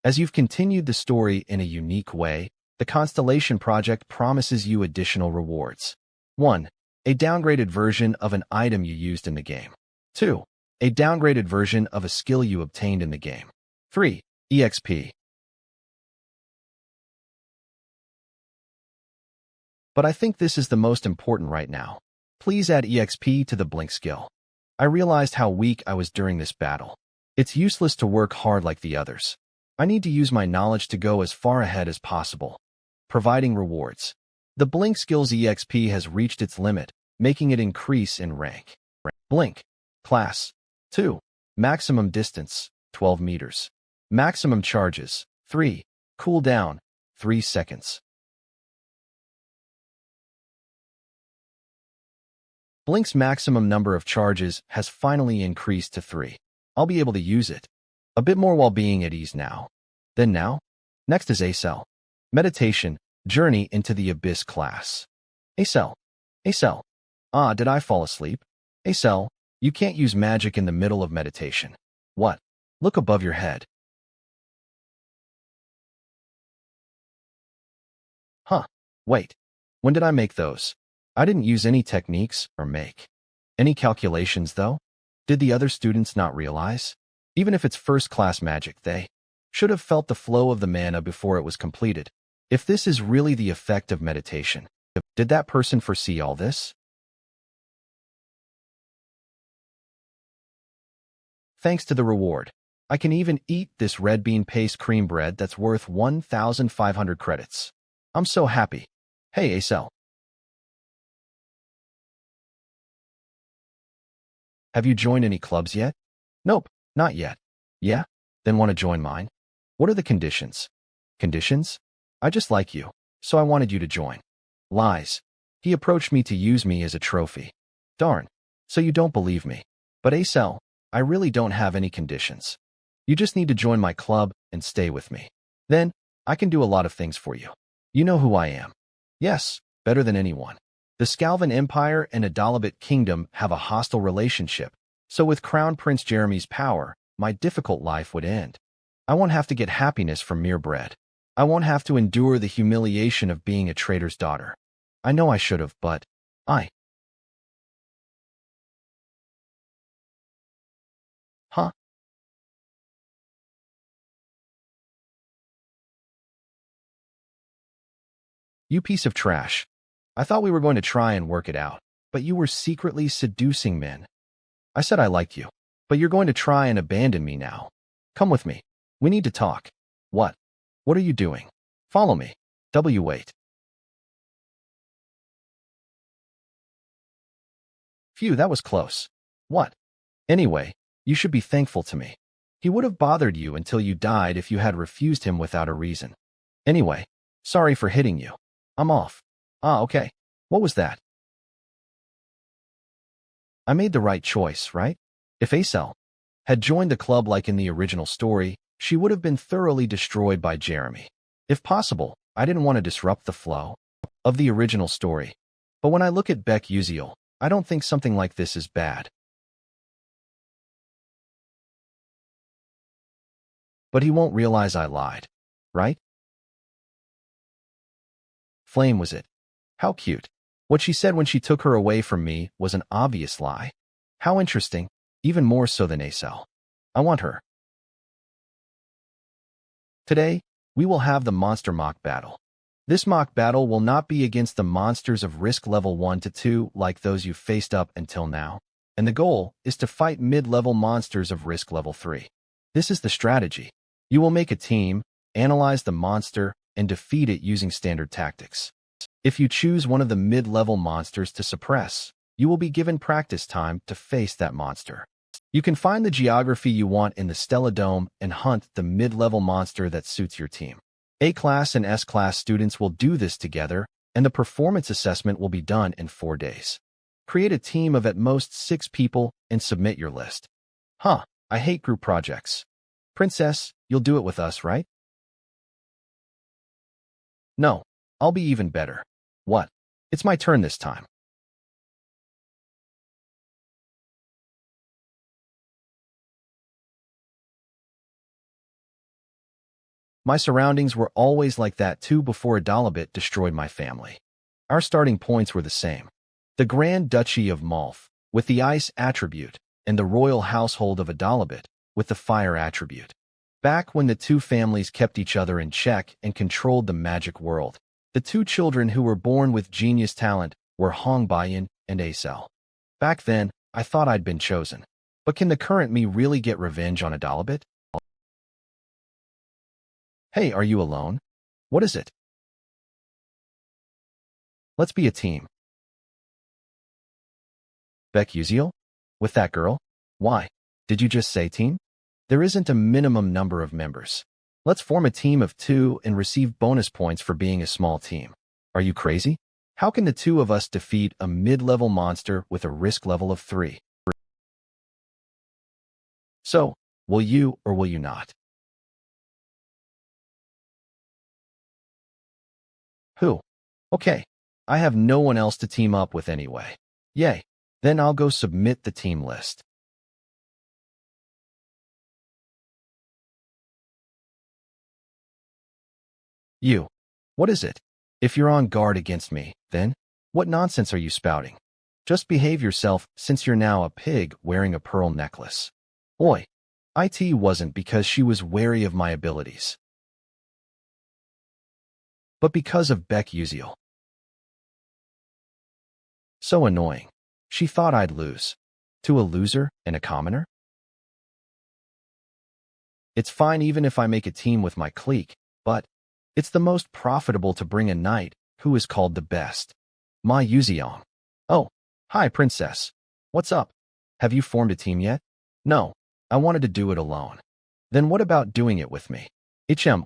As you've continued the story in a unique way, The Constellation Project promises you additional rewards. 1. A downgraded version of an item you used in the game. 2. A downgraded version of a skill you obtained in the game. 3. EXP. But I think this is the most important right now. Please add EXP to the Blink skill. I realized how weak I was during this battle. It's useless to work hard like the others. I need to use my knowledge to go as far ahead as possible. Providing rewards. The Blink skill's EXP has reached its limit, making it increase in rank. Blink. Class. 2. Maximum distance, 12 meters. Maximum charges, 3. Cooldown, 3 seconds. Blink's maximum number of charges has finally increased to 3. I'll be able to use it a bit more while being at ease now. Next is Acel. Meditation, Journey into the Abyss class. Acel. Did I fall asleep? Acel, you can't use magic in the middle of meditation. What? Look above your head. Huh. Wait. When did I make those? I didn't use any techniques or make any calculations, though. Did the other students not realize? Even if it's first-class magic, they should have felt the flow of the mana before it was completed. If this is really the effect of meditation, did that person foresee all this? Thanks to the reward, I can even eat this red bean paste cream bread that's worth 1,500 credits. I'm so happy. Hey, Acel. Have you joined any clubs yet? Nope, not yet. Yeah? Then want to join mine? What are the conditions? Conditions? I just like you, so I wanted you to join. Lies. He approached me to use me as a trophy. Darn. So you don't believe me. But Acel, I really don't have any conditions. You just need to join my club and stay with me. Then, I can do a lot of things for you. You know who I am. Yes, better than anyone. The Scalvan Empire and Adalabit Kingdom have a hostile relationship, so with Crown Prince Jeremy's power, my difficult life would end. I won't have to get happiness from mere bread. I won't have to endure the humiliation of being a traitor's daughter. I know I should have, but Huh? You piece of trash. I thought we were going to try and work it out, but you were secretly seducing men. I said I liked you, but you're going to try and abandon me now. Come with me. We need to talk. What? What are you doing? Follow me. Wait. Phew, that was close. What? Anyway, you should be thankful to me. He would have bothered you until you died if you had refused him without a reason. Anyway, sorry for hitting you. I'm off. Okay. What was that? I made the right choice, right? If Acel had joined the club like in the original story, she would have been thoroughly destroyed by Jeremy. If possible, I didn't want to disrupt the flow of the original story. But when I look at Beck Uziel, I don't think something like this is bad. But he won't realize I lied, right? Flame was it. How cute. What she said when she took her away from me was an obvious lie. How interesting, even more so than Acel. I want her. Today, we will have the monster mock battle. This mock battle will not be against the monsters of risk level 1 to 2 like those you've faced up until now, and the goal is to fight mid-level monsters of risk level 3. This is the strategy. You will make a team, analyze the monster, and defeat it using standard tactics. If you choose one of the mid-level monsters to suppress, you will be given practice time to face that monster. You can find the geography you want in the Stella Dome and hunt the mid-level monster that suits your team. A-class and S-class students will do this together, and the performance assessment will be done in 4 days. Create a team of at most 6 people and submit your list. I hate group projects. Princess, you'll do it with us, right? No, I'll be even better. What? It's my turn this time. My surroundings were always like that too before Adalabit destroyed my family. Our starting points were the same. The Grand Duchy of Malf, with the ice attribute, and the royal household of Adalabit, with the fire attribute. Back when the two families kept each other in check and controlled the magic world, the two children who were born with genius talent were Hong Baiyan and Acel. Back then, I thought I'd been chosen. But can the current me really get revenge on Adalabit? Hey, are you alone? What is it? Let's be a team. Beck Uziel? With that girl? Why? Did you just say team? There isn't a minimum number of members. Let's form a team of 2 and receive bonus points for being a small team. Are you crazy? How can the 2 of us defeat a mid-level monster with a risk level of 3? So, will you or will you not? Who? Okay. I have no one else to team up with anyway. Yay. Then I'll go submit the team list. You. What is it? If you're on guard against me, then what nonsense are you spouting? Just behave yourself since you're now a pig wearing a pearl necklace. Oi. It wasn't because she was wary of my abilities, but because of Beck Uziel. So annoying. She thought I'd lose. To a loser and a commoner? It's fine even if I make a team with my clique, but it's the most profitable to bring a knight who is called the best. Ma Yuziong. Oh, hi, princess. What's up? Have you formed a team yet? No, I wanted to do it alone. Then what about doing it with me?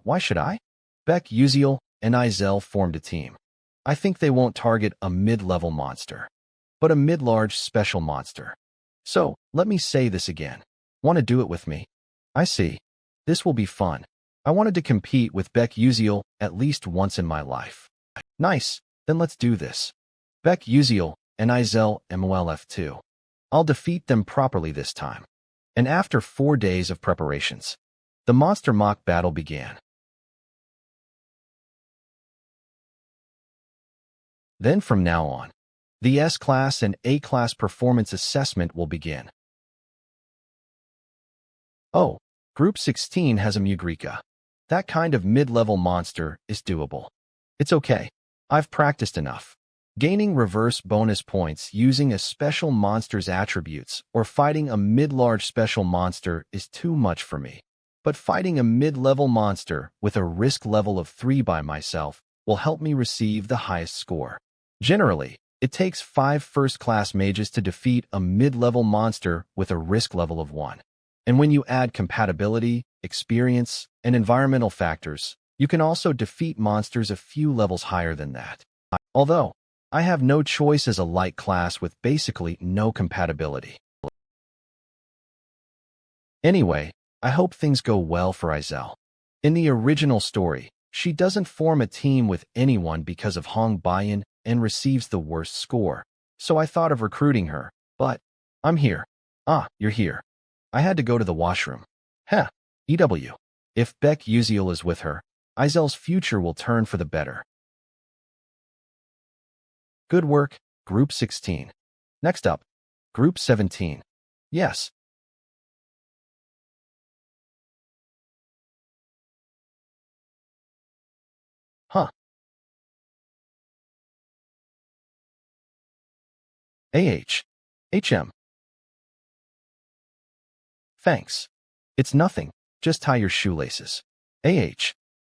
Why should I? Beck Uziel and Izel formed a team. I think they won't target a mid-level monster, but a mid-large special monster. So, let me say this again. Want to do it with me? I see. This will be fun. I wanted to compete with Beck Uziel at least once in my life. Nice, then let's do this. Beck Uziel and Izel MOLF2. I'll defeat them properly this time. And after 4 days of preparations, the monster mock battle began. Then from now on, the S-Class and A-Class performance assessment will begin. Oh, Group 16 has a Mugrika. That kind of mid-level monster is doable. It's okay. I've practiced enough. Gaining reverse bonus points using a special monster's attributes or fighting a mid-large special monster is too much for me. But fighting a mid-level monster with a risk level of 3 by myself will help me receive the highest score. Generally, it takes 5 first-class mages to defeat a mid-level monster with a risk level of 1. And when you add compatibility, experience, and environmental factors, you can also defeat monsters a few levels higher than that. Although, I have no choice as a light class with basically no compatibility. Anyway, I hope things go well for Izel. In the original story, she doesn't form a team with anyone because of Hong Baiyan and receives the worst score. So I thought of recruiting her, but I'm here. Ah, you're here. I had to go to the washroom. Heh, EW. If Beck Uziel is with her, Izel's future will turn for the better. Good work, Group 16. Next up, Group 17. Yes. Huh. AH. HM. Thanks. It's nothing. Just tie your shoelaces. AH.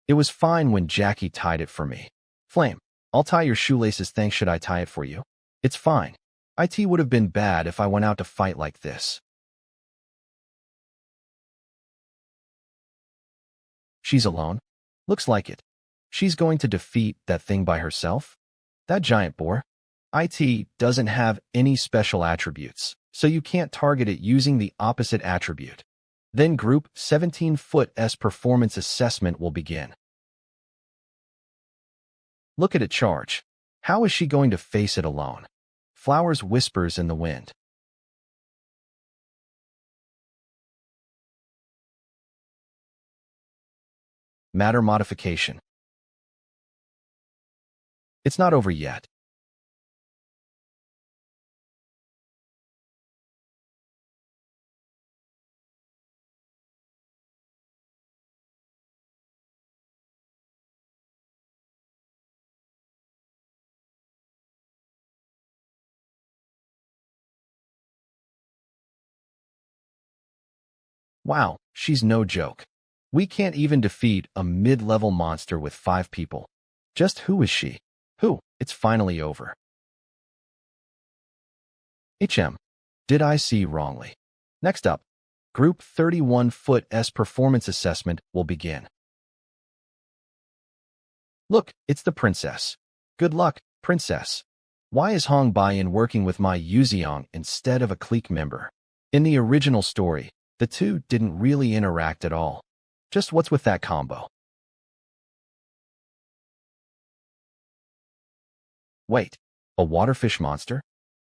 It was fine when Jackie tied it for me. Flame. I'll tie your shoelaces, thanks. Should I tie it for you? It's fine. IT would have been bad if I went out to fight like this. She's alone? Looks like it. She's going to defeat that thing by herself? That giant boar? IT doesn't have any special attributes, so you can't target it using the opposite attribute. Then Group 17's performance assessment will begin. Look at it charge. How is she going to face it alone? Flowers whispers in the wind. Matter modification. It's not over yet. Wow, she's no joke. We can't even defeat a mid-level monster with 5 people. Just who is she? Who? It's finally over. Did I see wrongly? Next up, Group 31-foot performance assessment will begin. Look, it's the princess. Good luck, princess. Why is Hong Baiyan working with my Yuziang instead of a clique member? In the original story, the two didn't really interact at all. Just what's with that combo? Wait, a waterfish monster?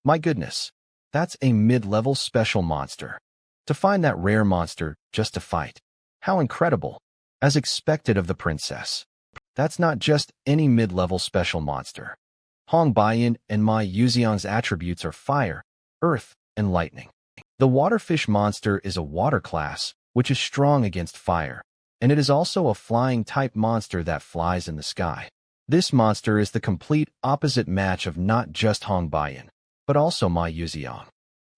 My goodness, that's a mid-level special monster. To find that rare monster just to fight. How incredible. As expected of the princess. That's not just any mid-level special monster. Hong Baiyan and my Yuziang's attributes are fire, earth, and lightning. The waterfish monster is a water class, which is strong against fire, and it is also a flying type monster that flies in the sky. This monster is the complete opposite match of not just Hong Baiyan, but also my Yuziang.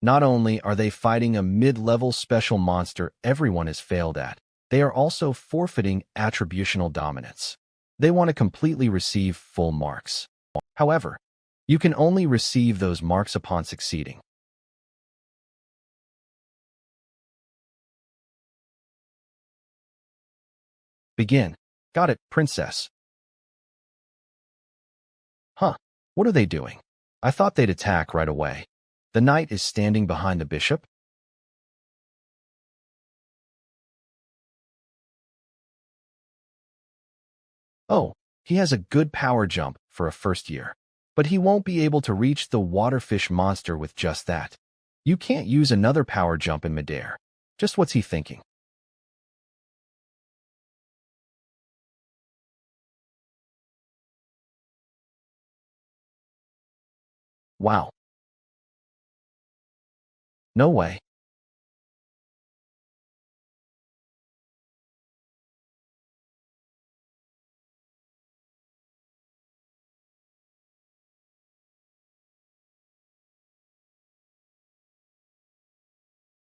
Not only are they fighting a mid-level special monster everyone has failed at, they are also forfeiting attributional dominance. They want to completely receive full marks. However, you can only receive those marks upon succeeding. Begin. Got it, princess. Huh, what are they doing? I thought they'd attack right away. The knight is standing behind the bishop? Oh, he has a good power jump for a first year. But he won't be able to reach the waterfish monster with just that. You can't use another power jump in midair. Just what's he thinking? Wow. No way.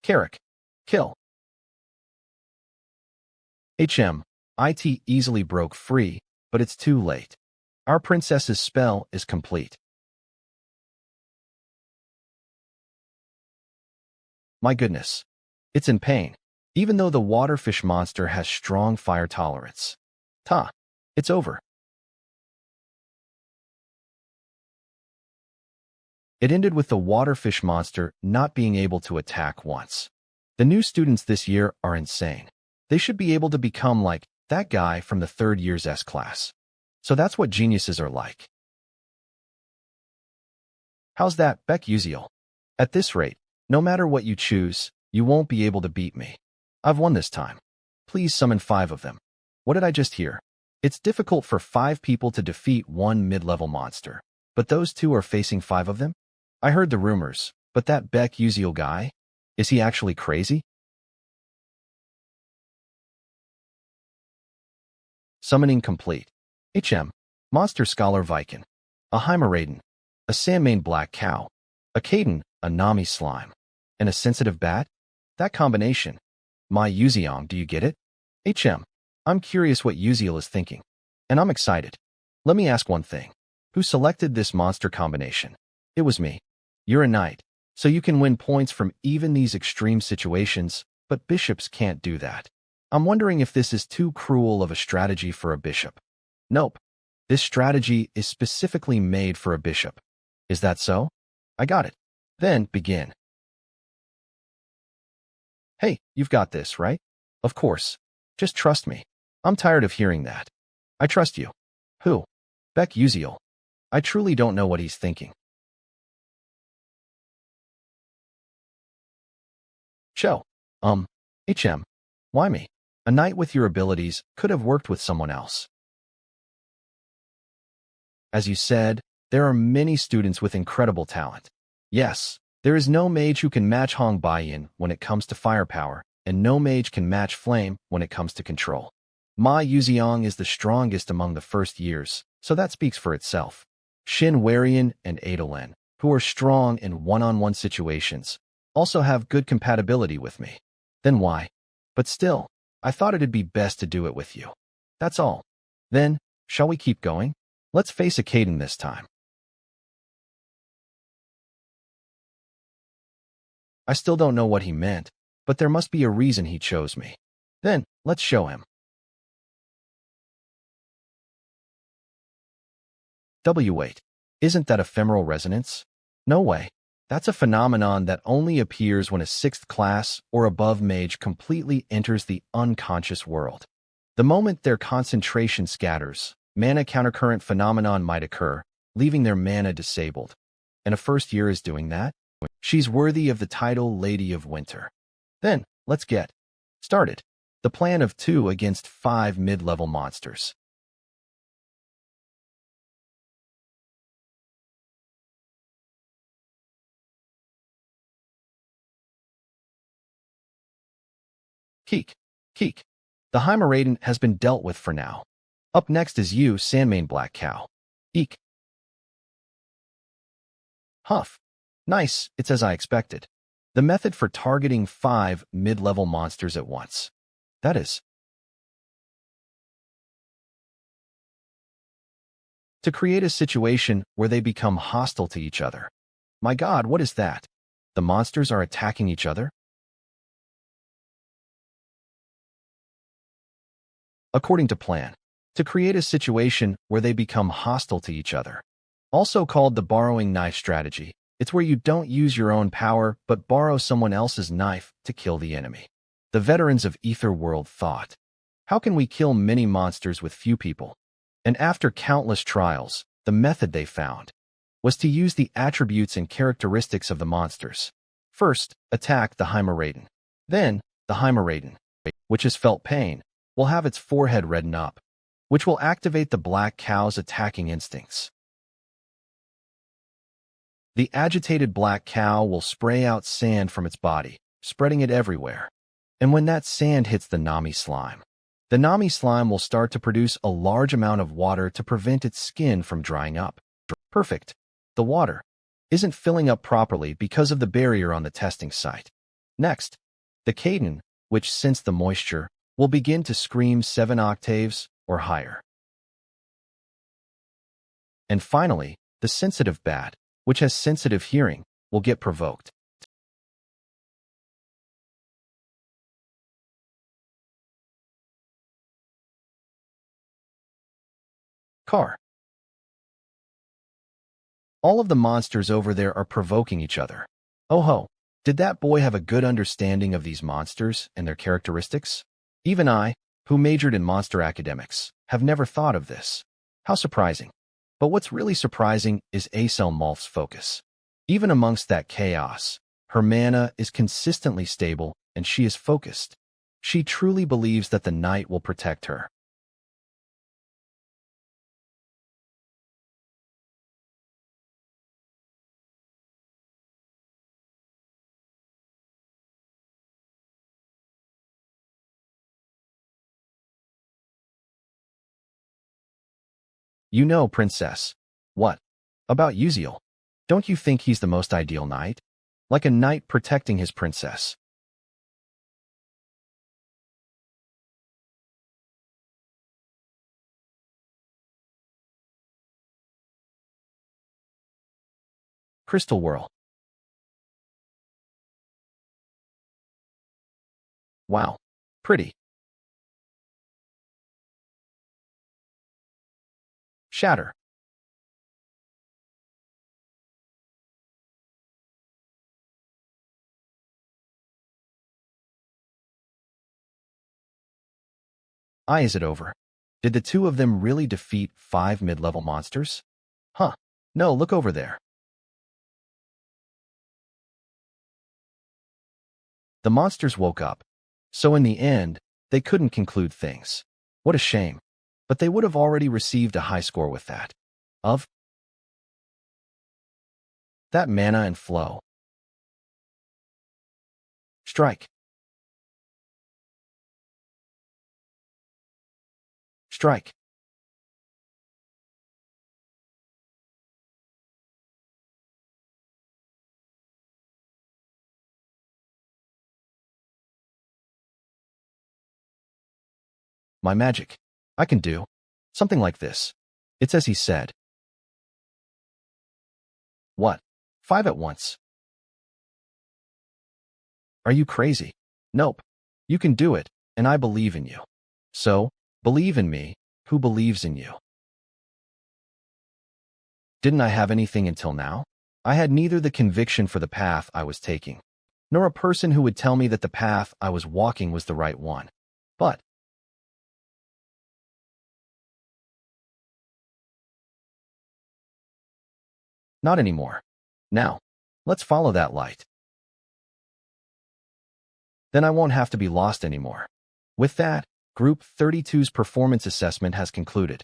Carrick. Kill. It easily broke free, but it's too late. Our princess's spell is complete. My goodness. It's in pain, even though the waterfish monster has strong fire tolerance. It's over. It ended with the waterfish monster not being able to attack once. The new students this year are insane. They should be able to become like that guy from the third year's S class. So that's what geniuses are like. How's that, Beck Uziel? At this rate, no matter what you choose, you won't be able to beat me. I've won this time. Please summon 5 of them. What did I just hear? It's difficult for 5 people to defeat one mid-level monster, but those 2 are facing 5 of them? I heard the rumors, but that Beck Uziel guy? Is he actually crazy? Summoning complete. Monster Scholar Viking. A Heimerraiden. A Sandmane Black Cow. A Caden, a Nami Slime. And a Sensitive Bat? That combination. My Yuziang, do you get it? I'm curious what Uziel is thinking. And I'm excited. Let me ask one thing. Who selected this monster combination? It was me. You're a knight, so you can win points from even these extreme situations, but bishops can't do that. I'm wondering if this is too cruel of a strategy for a bishop. Nope. This strategy is specifically made for a bishop. Is that so? I got it. Then begin. Hey, you've got this, right? Of course. Just trust me. I'm tired of hearing that. I trust you. Who? Beck Uziel. I truly don't know what he's thinking. Cho. HM. Why me? A knight with your abilities could have worked with someone else. As you said, there are many students with incredible talent. Yes, there is no mage who can match Hong Baiyin when it comes to firepower, and no mage can match Flame when it comes to control. Ma Yuziang is the strongest among the first years, so that speaks for itself. Xin Warian and Adolin, who are strong in one-on-one situations, also have good compatibility with me. Then why? But still, I thought it'd be best to do it with you. That's all. Then, shall we keep going? Let's face a Caden this time. I still don't know what he meant, but there must be a reason he chose me. Then, let's show him. Wait, isn't that ephemeral resonance? No way. That's a phenomenon that only appears when a 6th class or above mage completely enters the unconscious world. The moment their concentration scatters, mana countercurrent phenomenon might occur, leaving their mana disabled. And a first year is doing that? She's worthy of the title Lady of Winter. Then, let's get started. The plan of 2 against 5 mid-level monsters. Keek. Keek. The Heimerraden has been dealt with for now. Up next is you, Sandmane Black Cow. Eek. Huff. Nice, it's as I expected. The method for targeting 5 mid-level monsters at once. That is, to create a situation where they become hostile to each other. My god, what is that? The monsters are attacking each other? According to plan, to create a situation where they become hostile to each other. Also called the borrowing knife strategy, it's where you don't use your own power but borrow someone else's knife to kill the enemy. The veterans of Etherworld thought, how can we kill many monsters with few people? And after countless trials, the method they found was to use the attributes and characteristics of the monsters. First, attack the Heimerraden. Then, the Heimerraden, which has felt pain, will have its forehead redden up, which will activate the black cow's attacking instincts. The agitated black cow will spray out sand from its body, spreading it everywhere. And when that sand hits the Nami slime, the Nami slime will start to produce a large amount of water to prevent its skin from drying up. Perfect. The water isn't filling up properly because of the barrier on the testing site. Next, the Caden, which sense the moisture, will begin to scream 7 octaves or higher. And finally, the sensitive bat, which has sensitive hearing, will get provoked. Car. All of the monsters over there are provoking each other. Oh ho, did that boy have a good understanding of these monsters and their characteristics? Even I, who majored in monster academics, have never thought of this. How surprising. But what's really surprising is Acel Malf's focus. Even amongst that chaos, her mana is consistently stable and she is focused. She truly believes that the knight will protect her. You know, princess. What? About Uziel? Don't you think he's the most ideal knight? Like a knight protecting his princess. Crystal Whirl. Wow. Pretty. Shatter. Is it over? Did the two of them really defeat 5 mid-level monsters? Huh. No, look over there. The monsters woke up. So in the end, They couldn't conclude things. What a shame. But they would have already received a high score with that. Of that mana and flow. Strike. Strike. My magic. I can do something like this. It's as he said. What? 5 at once. Are you crazy? Nope. You can do it, and I believe in you. So, believe in me, who believes in you. Didn't I have anything until now? I had neither the conviction for the path I was taking, nor a person who would tell me that the path I was walking was the right one. But not anymore. Now, let's follow that light. Then I won't have to be lost anymore. With that, Group 32's performance assessment has concluded.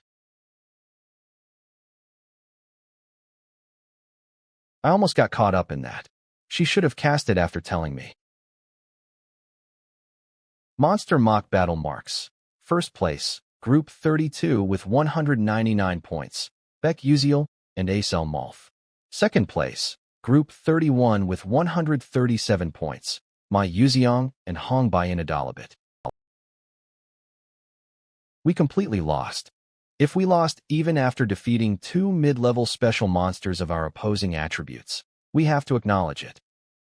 I almost got caught up in that. She should have cast it after telling me. Monster Mock Battle Marks. First place, Group 32 with 199 points, Beck Uziel and Acel Malf. Second place, Group 31 with 137 points, Mai Yuziong and Hong Bai Inadalabit. We completely lost. If we lost even after defeating 2 mid-level special monsters of our opposing attributes, we have to acknowledge it.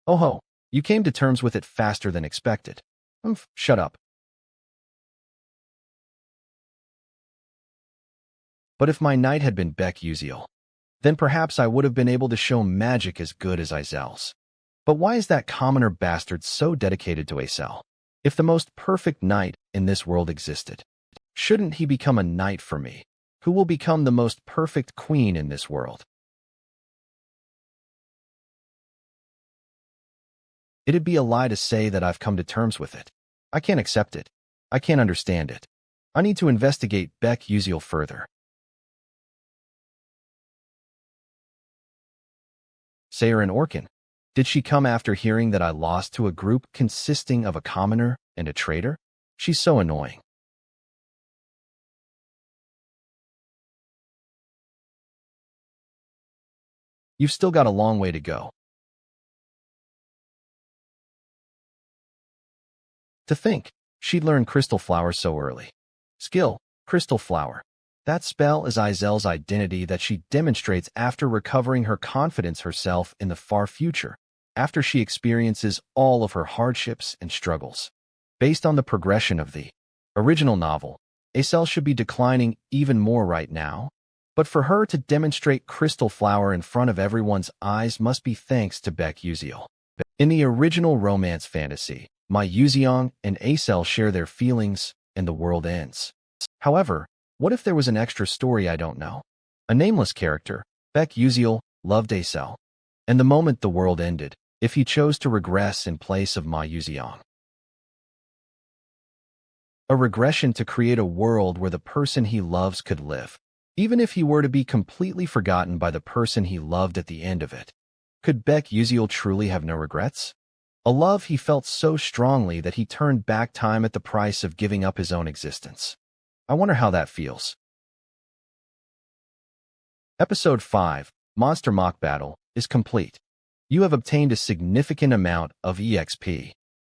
Oh ho, you came to terms with it faster than expected. Shut up. But if my knight had been Beck Uziel, then perhaps I would have been able to show magic as good as Izel's. But why is that commoner bastard so dedicated to Acel? If the most perfect knight in this world existed, shouldn't he become a knight for me, who will become the most perfect queen in this world? It'd be a lie to say that I've come to terms with it. I can't accept it. I can't understand it. I need to investigate Beck Uziel further. Sayer and Orkin. Did she come after hearing that I lost to a group consisting of a commoner and a traitor? She's so annoying. You've still got a long way to go. To think, she'd learn Crystal Flower so early. Skill, Crystal Flower. That spell is Izel's identity that she demonstrates after recovering her confidence herself in the far future, after she experiences all of her hardships and struggles. Based on the progression of the original novel, Acel should be declining even more right now, but for her to demonstrate Crystal Flower in front of everyone's eyes must be thanks to Beck Uziel. In the original romance fantasy, Mai Yuziong and Acel share their feelings, and the world ends. However, what if there was an extra story I don't know? A nameless character, Beck Uziel, loved Acel, and the moment the world ended, if he chose to regress in place of Mai Yuziong. A regression to create a world where the person he loves could live, even if he were to be completely forgotten by the person he loved at the end of it. Could Beck Uziel truly have no regrets? A love he felt so strongly that he turned back time at the price of giving up his own existence. I wonder how that feels. Episode 5, Monster Mock Battle, is complete. You have obtained a significant amount of EXP.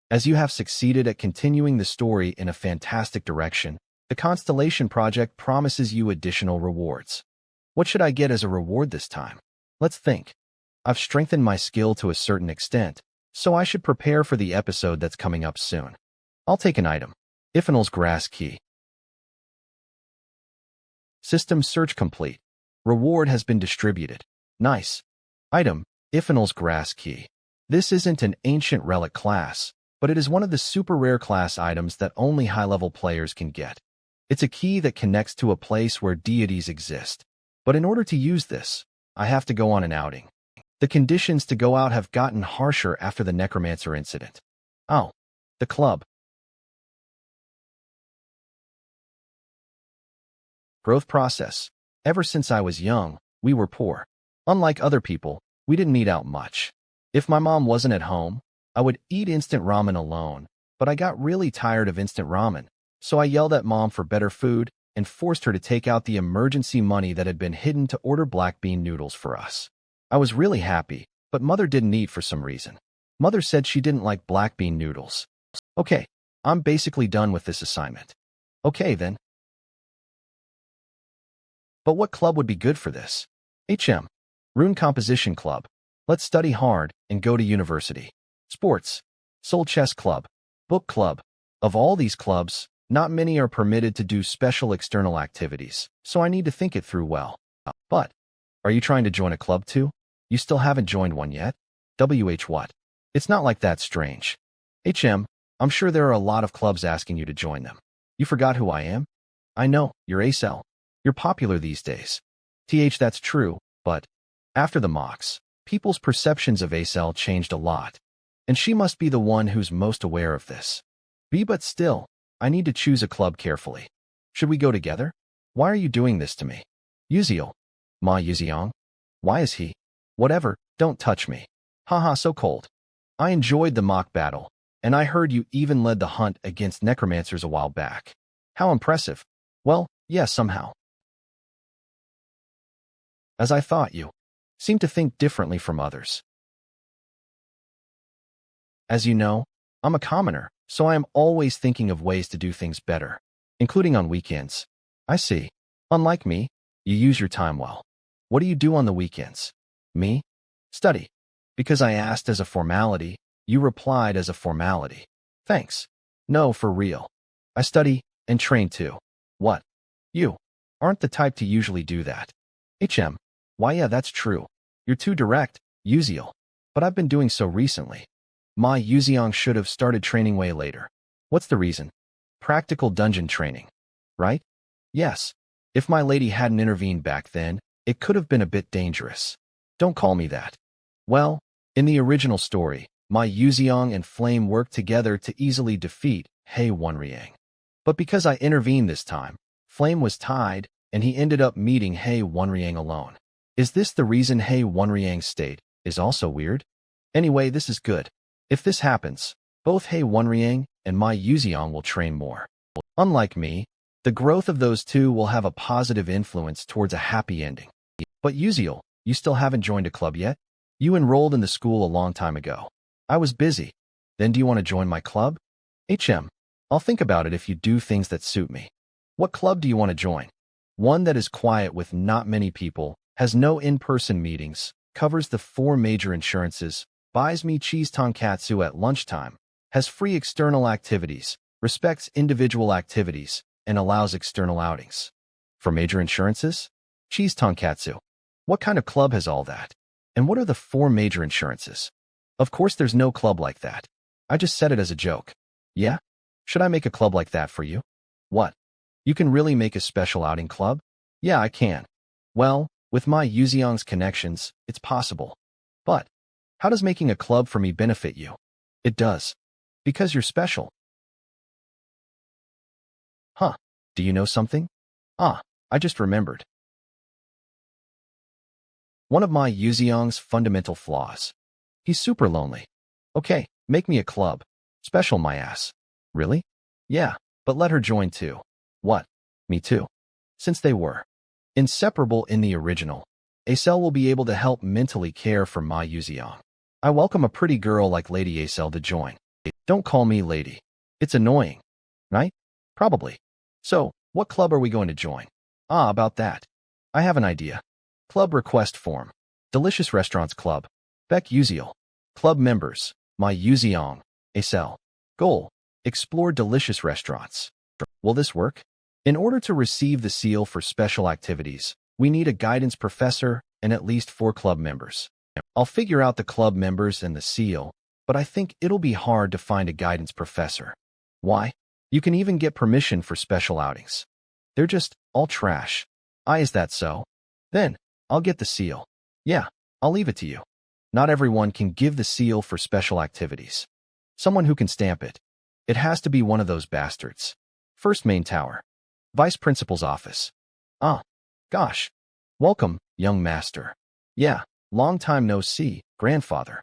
As you have succeeded at continuing the story in a fantastic direction, the Constellation Project promises you additional rewards. What should I get as a reward this time? Let's think. I've strengthened my skill to a certain extent, so I should prepare for the episode that's coming up soon. I'll take an item. Iphanal's Grass Key. System search complete. Reward has been distributed. Nice. Item, Iphanal's Grass Key. This isn't an ancient relic class, but it is one of the super rare class items that only high-level players can get. It's a key that connects to a place where deities exist. But in order to use this, I have to go on an outing. The conditions to go out have gotten harsher after the Necromancer incident. Oh, the club. Growth process. Ever since I was young, we were poor. Unlike other people, we didn't eat out much. If my mom wasn't at home, I would eat instant ramen alone, but I got really tired of instant ramen, so I yelled at mom for better food and forced her to take out the emergency money that had been hidden to order black bean noodles for us. I was really happy, but mother didn't eat for some reason. Mother said she didn't like black bean noodles. Okay, I'm basically done with this assignment. Okay then. But what club would be good for this? Rune Composition Club. Let's study hard and go to university. Sports. Soul Chess Club. Book Club. Of all these clubs, not many are permitted to do special external activities, so I need to think it through well. But, are you trying to join a club too? You still haven't joined one yet? What? It's not like that strange. I'm sure there are a lot of clubs asking you to join them. You forgot who I am? I know, you're ACL. You're popular these days. That's true, but after the mocks, people's perceptions of ACL changed a lot, and she must be the one who's most aware of this. But still, I need to choose a club carefully. Should we go together? Why are you doing this to me? Yuziel. Ma Yuziong? Why is he? Whatever, don't touch me. Haha, so cold. I enjoyed the mock battle, and I heard you even led the hunt against necromancers a while back. How impressive. Well, yeah, somehow. As I thought, you seem to think differently from others. As you know, I'm a commoner, so I am always thinking of ways to do things better, including on weekends. I see. Unlike me, you use your time well. What do you do on the weekends? Me? Study. Because I asked as a formality, you replied as a formality. Thanks. No, for real. I study and train too. What? You aren't the type to usually do that. Why yeah, that's true. You're too direct, Yuziel. But I've been doing so recently. Ma Yuziong should have started training way later. What's the reason? Practical dungeon training. Right? Yes. If my lady hadn't intervened back then, it could have been a bit dangerous. Don't call me that. Well, in the original story, Ma Yuziong and Flame worked together to easily defeat He Wonriang. But because I intervened this time, Flame was tied, and he ended up meeting He Wonriang alone. Is this the reason He Wonriang's state is also weird? Anyway, this is good. If this happens, both He Wonriang and Ma Yuziong will train more. Unlike me, the growth of those two will have a positive influence towards a happy ending. But Yuziel, you still haven't joined a club yet? You enrolled in the school a long time ago. I was busy. Then do you want to join my club? I'll think about it if you do things that suit me. What club do you want to join? One that is quiet with not many people, has no in-person meetings, covers the 4 major insurances, buys me cheese tonkatsu at lunchtime, has free external activities, respects individual activities, and allows external outings. For major insurances? Cheese tonkatsu. What kind of club has all that? And what are the 4 major insurances? Of course there's no club like that. I just said it as a joke. Yeah? Should I make a club like that for you? What? You can really make a special outing club? Yeah, I can. Well, with my Yuziong's connections, it's possible. But how does making a club for me benefit you? It does. Because you're special. Huh. Do you know something? Ah, I just remembered. One of my Yuziong's fundamental flaws. He's super lonely. Okay, make me a club. Special my ass. Really? Yeah, but let her join too. What? Me too. Since they were inseparable in the original, Acel will be able to help mentally care for Ma Yuziong. I welcome a pretty girl like Lady Acel to join. Don't call me lady. It's annoying. Right? Probably. So, what club are we going to join? Ah, about that. I have an idea. Club request form. Delicious Restaurants Club. Beck Yuziel. Club members. Ma Yuziong. Acel. Goal. Explore delicious restaurants. Will this work? In order to receive the seal for special activities, we need a guidance professor and at least 4 club members. I'll figure out the club members and the seal, but I think it'll be hard to find a guidance professor. Why? You can even get permission for special outings. They're just all trash. Is that so? Then, I'll get the seal. Yeah, I'll leave it to you. Not everyone can give the seal for special activities. Someone who can stamp it. It has to be one of those bastards. First main tower. Vice Principal's office. Ah, gosh. Welcome, young master. Yeah, long time no see, grandfather.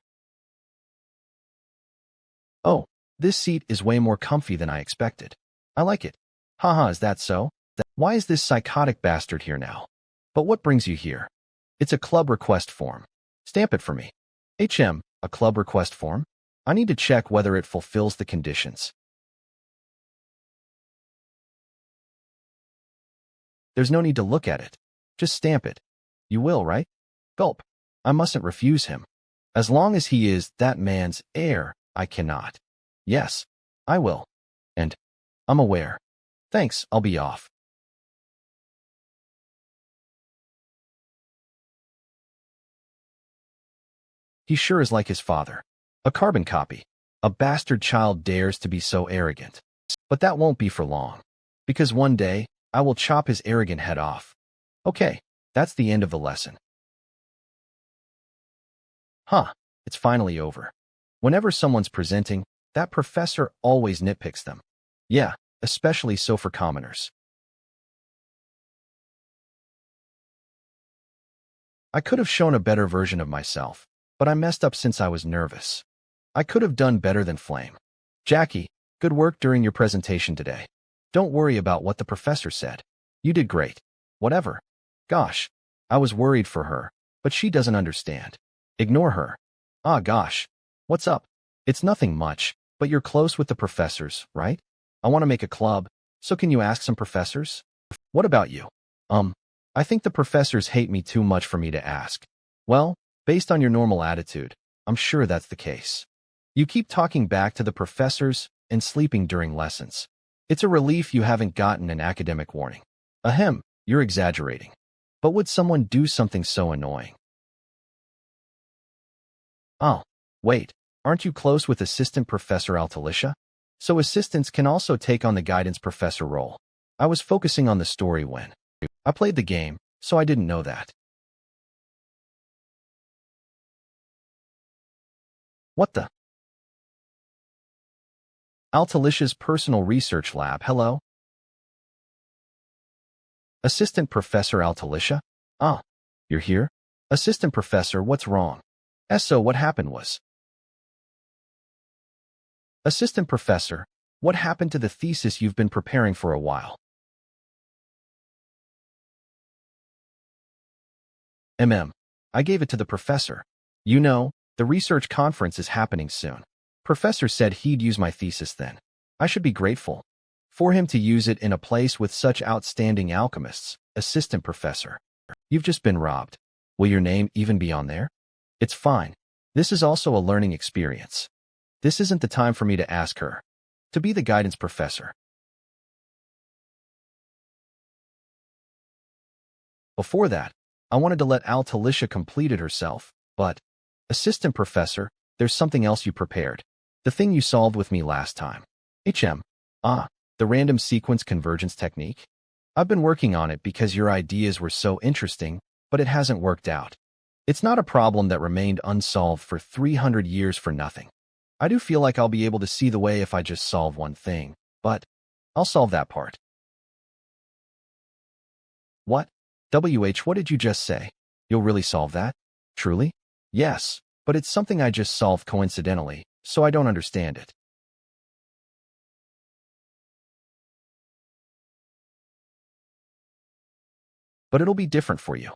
Oh, this seat is way more comfy than I expected. I like it. Haha, is that so? Why is this psychotic bastard here now? But what brings you here? It's a club request form. Stamp it for me. A club request form? I need to check whether it fulfills the conditions. There's no need to look at it. Just stamp it. You will, right? Gulp. I mustn't refuse him. As long as he is that man's heir, I cannot. Yes, I will. And I'm aware. Thanks, I'll be off. He sure is like his father. A carbon copy. A bastard child dares to be so arrogant. But that won't be for long. Because one day, I will chop his arrogant head off. Okay, that's the end of the lesson. Huh, it's finally over. Whenever someone's presenting, that professor always nitpicks them. Yeah, especially so for commoners. I could have shown a better version of myself, but I messed up since I was nervous. I could have done better than Flame. Jackie, good work during your presentation today. Don't worry about what the professor said. You did great. Whatever. Gosh, I was worried for her, but she doesn't understand. Ignore her. Ah, gosh. What's up? It's nothing much, but you're close with the professors, right? I want to make a club, so can you ask some professors? What about you? I think the professors hate me too much for me to ask. Well, based on your normal attitude, I'm sure that's the case. You keep talking back to the professors and sleeping during lessons. It's a relief you haven't gotten an academic warning. Ahem, you're exaggerating. But would someone do something so annoying? Oh, wait, aren't you close with Assistant Professor Altalicia? So assistants can also take on the guidance professor role. I was focusing on the story when I played the game, so I didn't know that. What the? Altalicia's personal research lab, hello? Assistant Professor Altalicia? Ah, you're here? Assistant Professor, what's wrong? So what happened was? Assistant Professor, what happened to the thesis you've been preparing for a while? I gave it to the professor. You know, the research conference is happening soon. Professor said he'd use my thesis then. I should be grateful for him to use it in a place with such outstanding alchemists. Assistant Professor, you've just been robbed. Will your name even be on there? It's fine. This is also a learning experience. This isn't the time for me to ask her to be the guidance professor. Before that, I wanted to let Altalicia complete it herself, but, Assistant Professor, there's something else you prepared. The thing you solved with me last time. The random sequence convergence technique? I've been working on it because your ideas were so interesting, but it hasn't worked out. It's not a problem that remained unsolved for 300 years for nothing. I do feel like I'll be able to see the way if I just solve one thing, but I'll solve that part. What? What did you just say? You'll really solve that? Truly? Yes, but it's something I just solved coincidentally, so I don't understand it. But it'll be different for you.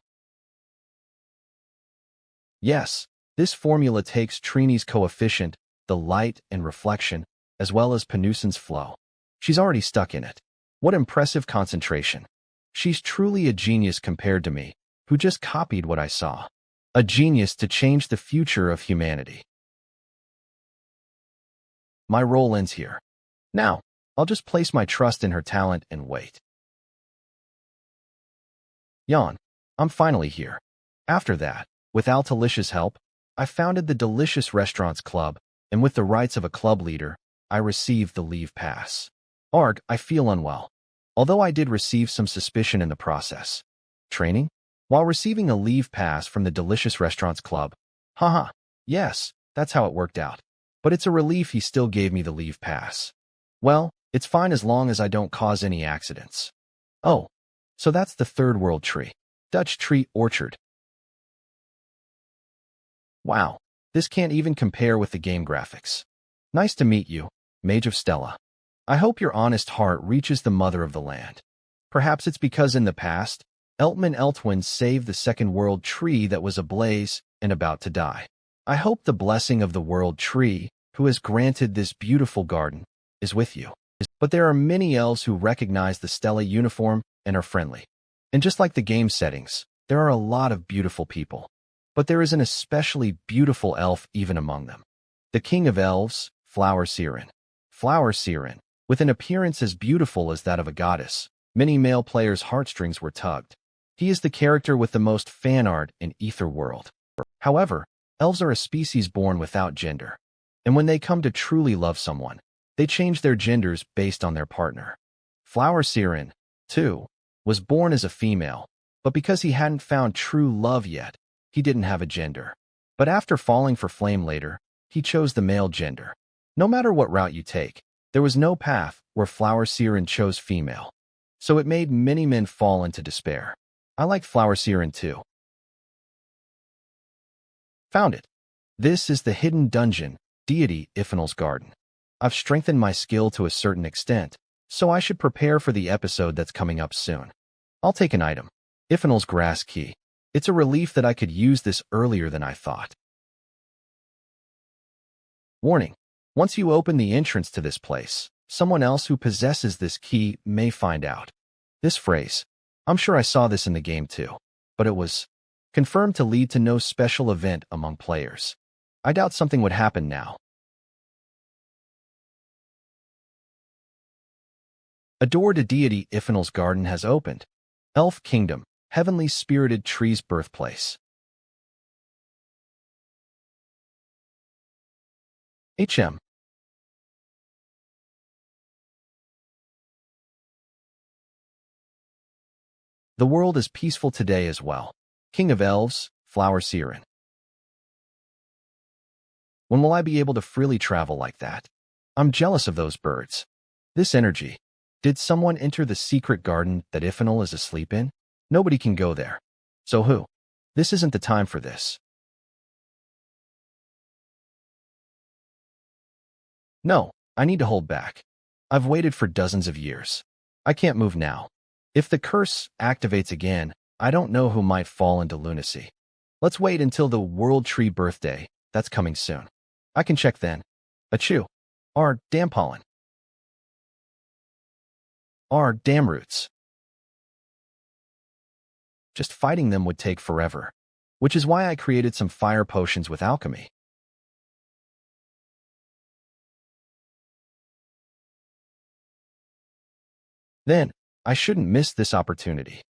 Yes, this formula takes Trini's coefficient, the light and reflection, as well as Penuson's flow. She's already stuck in it. What impressive concentration. She's truly a genius compared to me, who just copied what I saw. A genius to change the future of humanity. My role ends here. Now, I'll just place my trust in her talent and wait. Yawn. I'm finally here. After that, with Altalicia's help, I founded the Delicious Restaurants Club, and with the rights of a club leader, I received the leave pass. Arg, I feel unwell. Although I did receive some suspicion in the process. Training? While receiving a leave pass from the Delicious Restaurants Club. Haha, yes, that's how it worked out. But it's a relief he still gave me the leave pass. Well, it's fine as long as I don't cause any accidents. Oh, So that's the third world tree. Dutch tree orchard. Wow, this can't even compare with the game graphics. Nice to meet you, Mage of Stella. I hope your honest heart reaches the mother of the land. Perhaps it's because in the past, Eltman Eltwin saved the second world tree that was ablaze and about to die. I hope the blessing of the world tree, who has granted this beautiful garden, is with you. But there are many elves who recognize the Stella uniform and are friendly. And just like the game settings, there are a lot of beautiful people. But there is an especially beautiful elf even among them. The king of elves, Flower Siren. Flower Siren, with an appearance as beautiful as that of a goddess, many male players' heartstrings were tugged. He is the character with the most fan art in Ether World. However, elves are a species born without gender. And when they come to truly love someone, they change their genders based on their partner. Flower Siren, too, was born as a female, but because he hadn't found true love yet, he didn't have a gender. But after falling for Flame later, he chose the male gender. No matter what route you take, there was no path where Flower Siren chose female. So it made many men fall into despair. I liked Flower Siren too. Found it. This is the hidden dungeon, deity Iphanal's garden. I've strengthened my skill to a certain extent, so I should prepare for the episode that's coming up soon. I'll take an item. Iphanal's grass key. It's a relief that I could use this earlier than I thought. Warning. Once you open the entrance to this place, someone else who possesses this key may find out. This phrase, I'm sure I saw this in the game too, but it was confirmed to lead to no special event among players. I doubt something would happen now. A door to deity Iphanal's garden has opened. Elf Kingdom, heavenly spirited tree's birthplace. HM. The world is peaceful today as well. King of Elves, Flower Siren. When will I be able to freely travel like that? I'm jealous of those birds. This energy. Did someone enter the secret garden that Iphanal is asleep in? Nobody can go there. So who? This isn't the time for this. No, I need to hold back. I've waited for dozens of years. I can't move now. If the curse activates again, I don't know who might fall into lunacy. Let's wait until the World Tree birthday. That's coming soon. I can check then. Achoo. Damn pollen. Damn roots. Just fighting them would take forever, which is why I created some fire potions with alchemy. Then, I shouldn't miss this opportunity.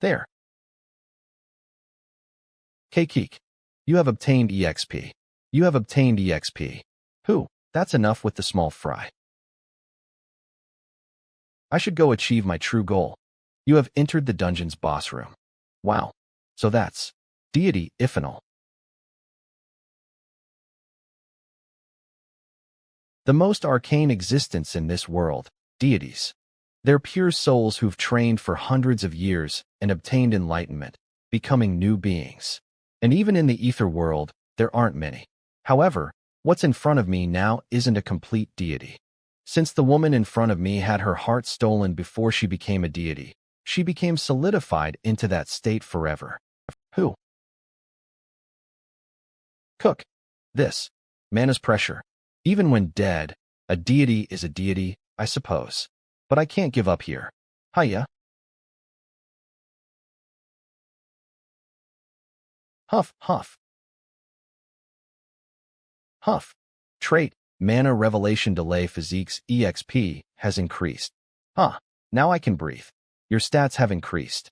There. Keek. You have obtained EXP. You have obtained EXP. Who? That's enough with the small fry. I should go achieve my true goal. You have entered the dungeon's boss room. Wow. So that's deity Iphanal. The most arcane existence in this world, deities. They're pure souls who've trained for hundreds of years and obtained enlightenment, becoming new beings. And even in the ether world, there aren't many. However, what's in front of me now isn't a complete deity. Since the woman in front of me had her heart stolen before she became a deity, she became solidified into that state forever. Who? Cook. This. Mana's pressure. Even when dead, a deity is a deity, I suppose. But I can't give up here. Hiya. Huff. Trait, mana revelation delay physiques EXP has increased. Now I can breathe. Your stats have increased.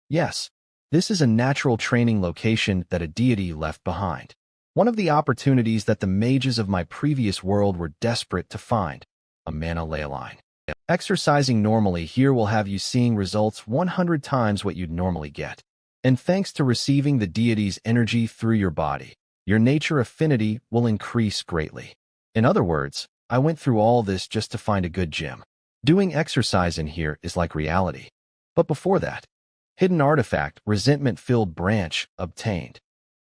Yes, this is a natural training location that a deity left behind. One of the opportunities that the mages of my previous world were desperate to find, a mana ley line. Exercising normally here will have you seeing results 100 times what you'd normally get. And thanks to receiving the deity's energy through your body, your nature affinity will increase greatly. In other words, I went through all this just to find a good gym. Doing exercise in here is like reality. But before that, hidden artifact, resentment-filled branch, obtained.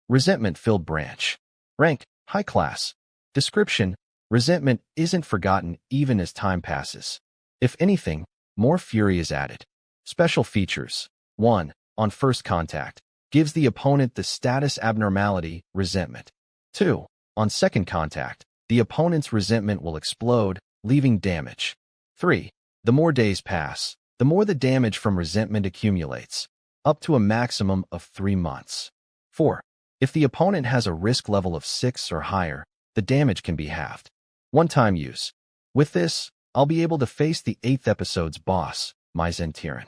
Resentment-filled branch. Rank, high class. Description, resentment isn't forgotten even as time passes. If anything, more fury is added. Special features. 1. On first contact, gives the opponent the status abnormality, resentment. 2. On second contact, the opponent's resentment will explode, leaving damage. 3. The more days pass, the more the damage from resentment accumulates, up to a maximum of 3 months. 4. If the opponent has a risk level of 6 or higher, the damage can be halved. One-time use. With this, I'll be able to face the 8th episode's boss, my Zentiran.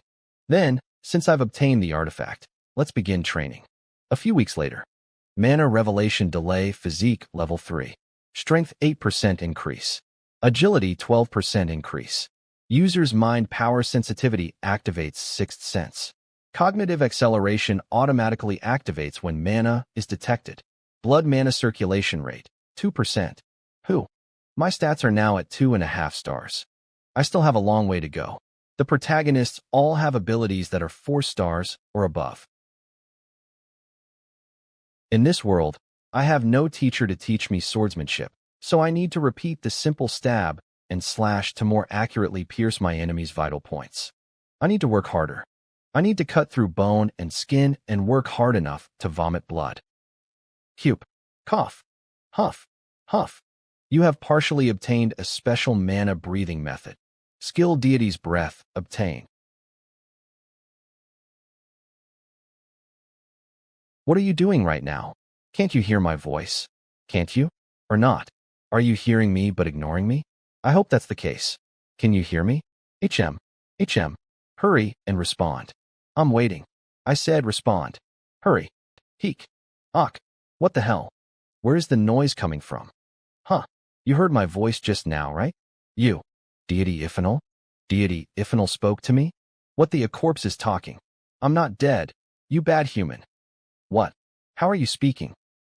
Then, since I've obtained the artifact, let's begin training. A few weeks later. Mana Revelation Delay Physique Level 3. Strength 8% increase. Agility 12% increase. User's mind power sensitivity activates Sixth Sense. Cognitive acceleration automatically activates when mana is detected. Blood mana circulation rate, 2%. My stats are now at 2.5 stars. I still have a long way to go. The protagonists all have abilities that are 4 stars or above. In this world, I have no teacher to teach me swordsmanship, so I need to repeat the simple stab and slash to more accurately pierce my enemy's vital points. I need to work harder. I need to cut through bone and skin and work hard enough to vomit blood. Hupe. Cough. Huff. Huff. You have partially obtained a special mana breathing method. Skill Deity's Breath, obtain. What are you doing right now? Can't you hear my voice? Can't you? Or not? Are you hearing me but ignoring me? I hope that's the case. Can you hear me? HM. Hurry and respond. I'm waiting. I said respond. Hurry. Heek. Ach. What the hell? Where is the noise coming from? Huh. You heard my voice just now, right? You. Deity Iphanal? Deity Iphanal spoke to me? What the corpse is talking? I'm not dead. You bad human. What? How are you speaking?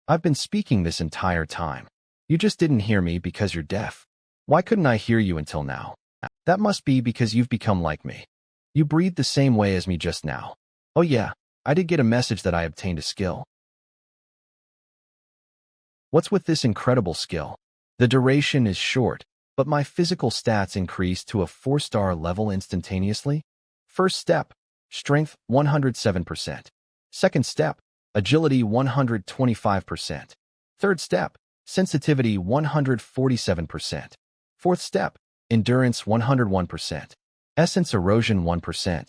I've been speaking this entire time. You just didn't hear me because you're deaf. Why couldn't I hear you until now? That must be because you've become like me. You breathed the same way as me just now. Oh yeah, I did get a message that I obtained a skill. What's with this incredible skill? The duration is short, but my physical stats increase to a 4-star level instantaneously. First step, strength 107%. Second step, agility 125%. Third step, sensitivity 147%. Fourth step, endurance 101%. Essence erosion 1%.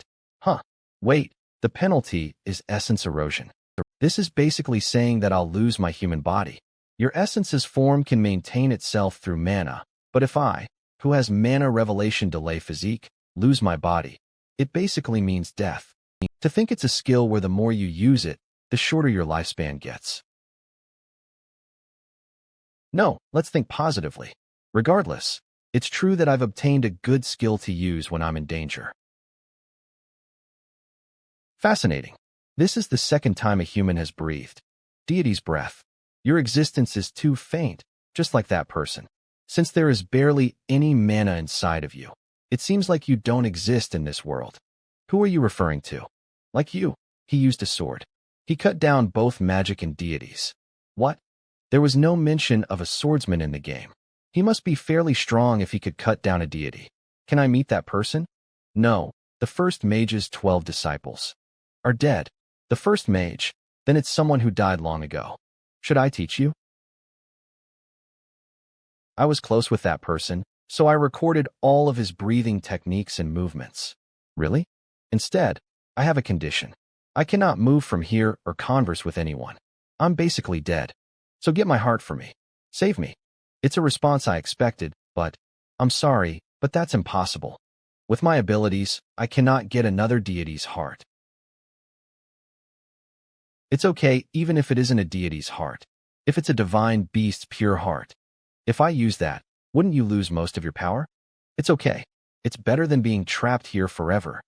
Wait, the penalty is essence erosion. This is basically saying that I'll lose my human body. Your essence's form can maintain itself through mana, but if I, who has Mana Revelation Delay Physique, lose my body, it basically means death. To think it's a skill where the more you use it, the shorter your lifespan gets. No, let's think positively. Regardless, it's true that I've obtained a good skill to use when I'm in danger. Fascinating. This is the second time a human has breathed. Deity's breath. Your existence is too faint, just like that person. Since there is barely any mana inside of you, it seems like you don't exist in this world. Who are you referring to? Like you. He used a sword. He cut down both magic and deities. What? There was no mention of a swordsman in the game. He must be fairly strong if he could cut down a deity. Can I meet that person? No. The first mage's 12 disciples are dead. The first mage, then it's someone who died long ago. Should I teach you? I was close with that person, so I recorded all of his breathing techniques and movements. Really? Instead, I have a condition. I cannot move from here or converse with anyone. I'm basically dead. So get my heart for me. Save me. It's a response I expected, but I'm sorry, but that's impossible. With my abilities, I cannot get another deity's heart. It's okay even if it isn't a deity's heart. If it's a divine beast's pure heart. If I use that, wouldn't you lose most of your power? It's okay. It's better than being trapped here forever.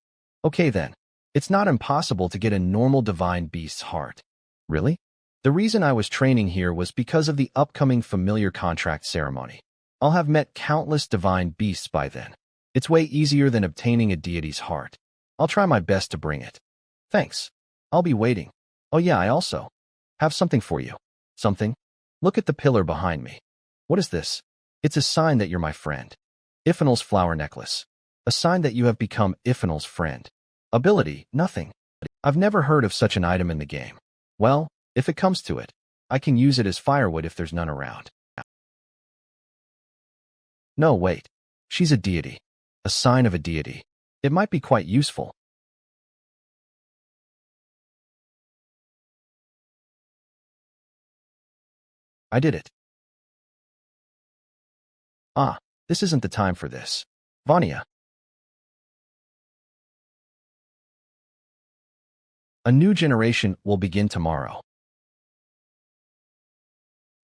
Okay then. It's not impossible to get a normal divine beast's heart. Really? The reason I was training here was because of the upcoming familiar contract ceremony. I'll have met countless divine beasts by then. It's way easier than obtaining a deity's heart. I'll try my best to bring it. Thanks. I'll be waiting. Oh yeah, I also have something for you. Something? Look at the pillar behind me. What is this? It's a sign that you're my friend. Iphanal's flower necklace. A sign that you have become Iphanal's friend. Ability, nothing. I've never heard of such an item in the game. Well, if it comes to it, I can use it as firewood if there's none around. No, wait. She's a deity. A sign of a deity. It might be quite useful. I did it. Ah, this isn't the time for this. Vanya. A new generation will begin tomorrow.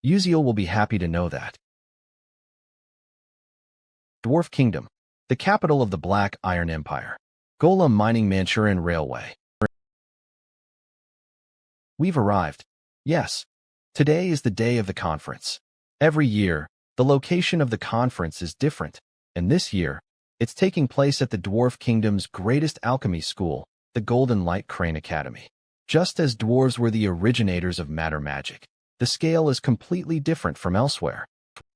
Uziel will be happy to know that. Dwarf Kingdom, the capital of the Black Iron Empire. Golem Mining Manchurian Railway. We've arrived. Yes. Today is the day of the conference. Every year, the location of the conference is different, and this year, it's taking place at the Dwarf Kingdom's greatest alchemy school, the Golden Light Crane Academy. Just as dwarves were the originators of matter magic, the scale is completely different from elsewhere.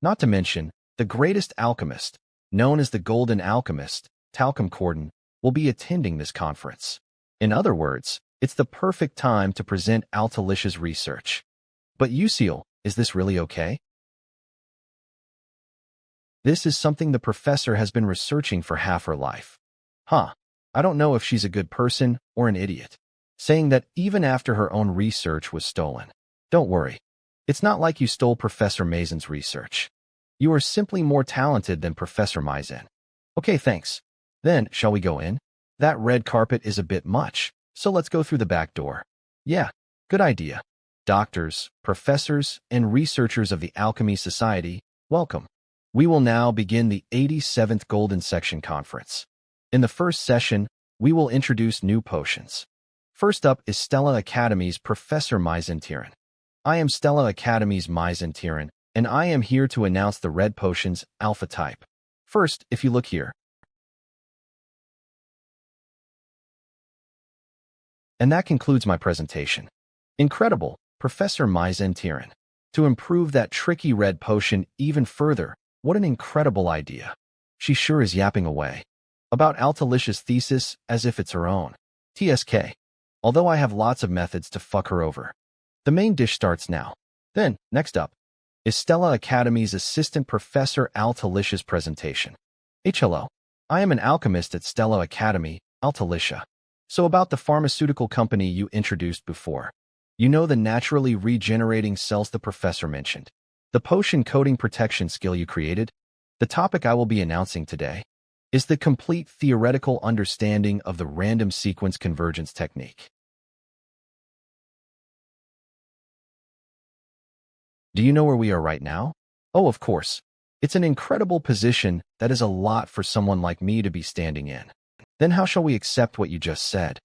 Not to mention, the greatest alchemist, known as the Golden Alchemist, Talcum Corden, will be attending this conference. In other words, it's the perfect time to present Altalicia's research. But Uziel, is this really okay? This is something the professor has been researching for half her life. Huh. I don't know if she's a good person or an idiot, saying that even after her own research was stolen. Don't worry. It's not like you stole Professor Maizen's research. You are simply more talented than Professor Maizen. Okay, thanks. Then, shall we go in? That red carpet is a bit much, so let's go through the back door. Yeah, good idea. Doctors, professors, and researchers of the Alchemy Society, welcome. We will now begin the 87th Golden Section Conference. In the first session, we will introduce new potions. First up is Stella Academy's Professor Maizen Tiran. I am Stella Academy's Maizen Tiran, and I am here to announce the red potions alpha type. First, if you look here. And that concludes my presentation. Incredible, Professor Maizen Tiran. To improve that tricky red potion even further, what an incredible idea. She sure is yapping away about Altalicia's thesis as if it's her own. TSK. Although I have lots of methods to fuck her over. The main dish starts now. Then, next up, is Stella Academy's Assistant Professor Altalicia's presentation. Hello. I am an alchemist at Stella Academy, Altalicia. So about the pharmaceutical company you introduced before. You know the naturally regenerating cells the professor mentioned. The potion coating protection skill you created. The topic I will be announcing today is the complete theoretical understanding of the random sequence convergence technique. Do you know where we are right now? Oh, of course. It's an incredible position that is a lot for someone like me to be standing in. Then how shall we accept what you just said?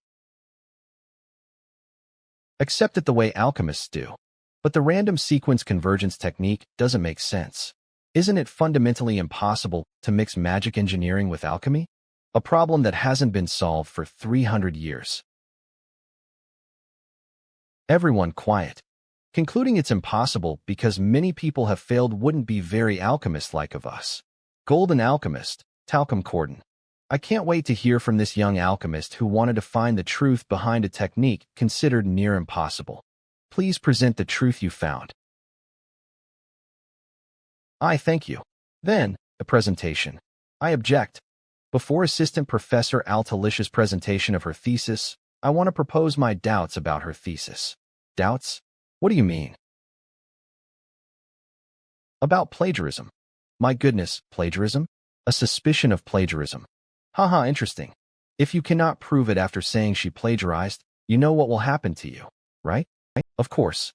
Accept it the way alchemists do. But the random sequence convergence technique doesn't make sense. Isn't it fundamentally impossible to mix magic engineering with alchemy? A problem that hasn't been solved for 300 years. Everyone quiet. Concluding it's impossible because many people have failed wouldn't be very alchemist-like of us. Golden Alchemist, Talcum Corden. I can't wait to hear from this young alchemist who wanted to find the truth behind a technique considered near impossible. Please present the truth you found. I thank you. Then, the presentation. I object. Before Assistant Professor Altalicia's presentation of her thesis, I want to propose my doubts about her thesis. Doubts? What do you mean? About plagiarism. My goodness, plagiarism? A suspicion of plagiarism. Haha, interesting. If you cannot prove it after saying she plagiarized, you know what will happen to you, right? Of course.